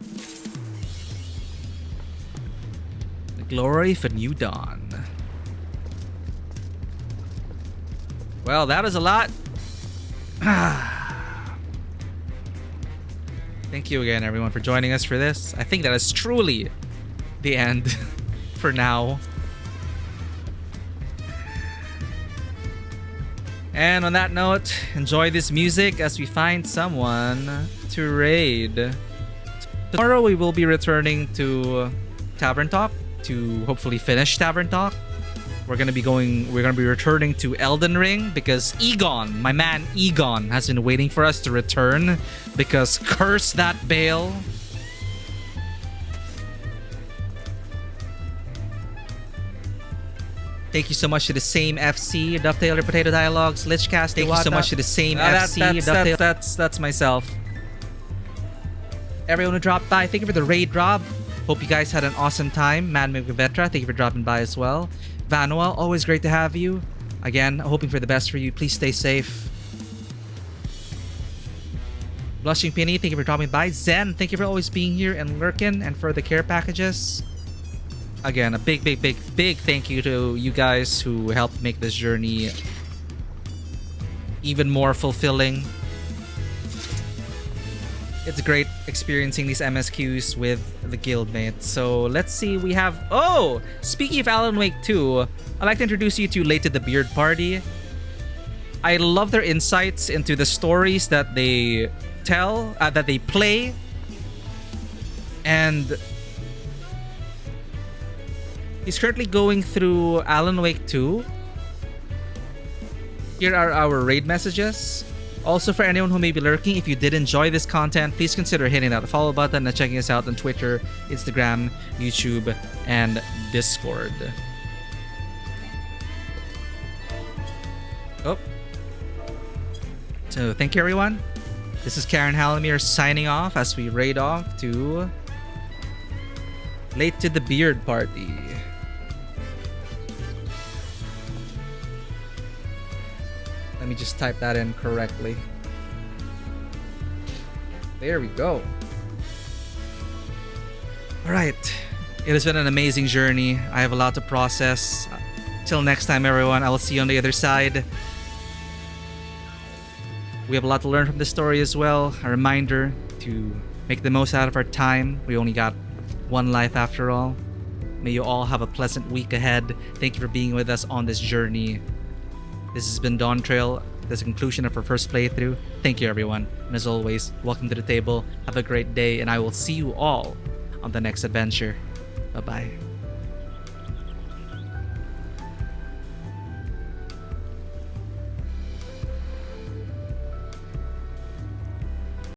The glory of a new dawn. Well, that is a lot. Thank you again, everyone, for joining us for this. I think that is truly the end for now. And on that note, enjoy this music as we find someone to raid. Tomorrow we will be returning to Tavern Talk to hopefully finish Tavern Talk. We're gonna be returning to Elden Ring because Egon, my man Egon, has been waiting for us to return because curse that Bale. Thank you so much to the same FC, Dovetail Your Potato Dialogues, Lichcast. Thank you so much to the same FC, Dovetail. That's myself. Everyone who dropped by, thank you for the raid, Rob. Hope you guys had an awesome time. Mad Vetra, thank you for dropping by as well. Vanua, always great to have you. Again, hoping for the best for you. Please stay safe. Blushing Penny, thank you for dropping by. Zen, thank you for always being here and lurking and for the care packages. again, a big thank you to you guys who helped make this journey even more fulfilling. It's great experiencing these MSQs with the guildmates. So let's see, we have... Oh! Speaking of Alan Wake 2, I'd like to introduce you to Late to the Beard Party. I love their insights into the stories that they tell, that they play. And he's currently going through Alan Wake 2. Here are our raid messages. Also, for anyone who may be lurking, if you did enjoy this content, please consider hitting that follow button and checking us out on Twitter, Instagram, YouTube, and Discord. Oh. So, thank you, everyone. This is Karen Halamir signing off as we raid off to Late to the Beard Party. Let me just type that in correctly. There we go. Alright. It has been an amazing journey. I have a lot to process. Till next time, everyone. I will see you on the other side. We have a lot to learn from this story as well. A reminder to make the most out of our time. We only got one life after all. May you all have a pleasant week ahead. Thank you for being with us on this journey. This has been Dawntrail. This is the conclusion of our first playthrough. Thank you, everyone. And as always, welcome to the table. Have a great day, and I will see you all on the next adventure. Bye-bye.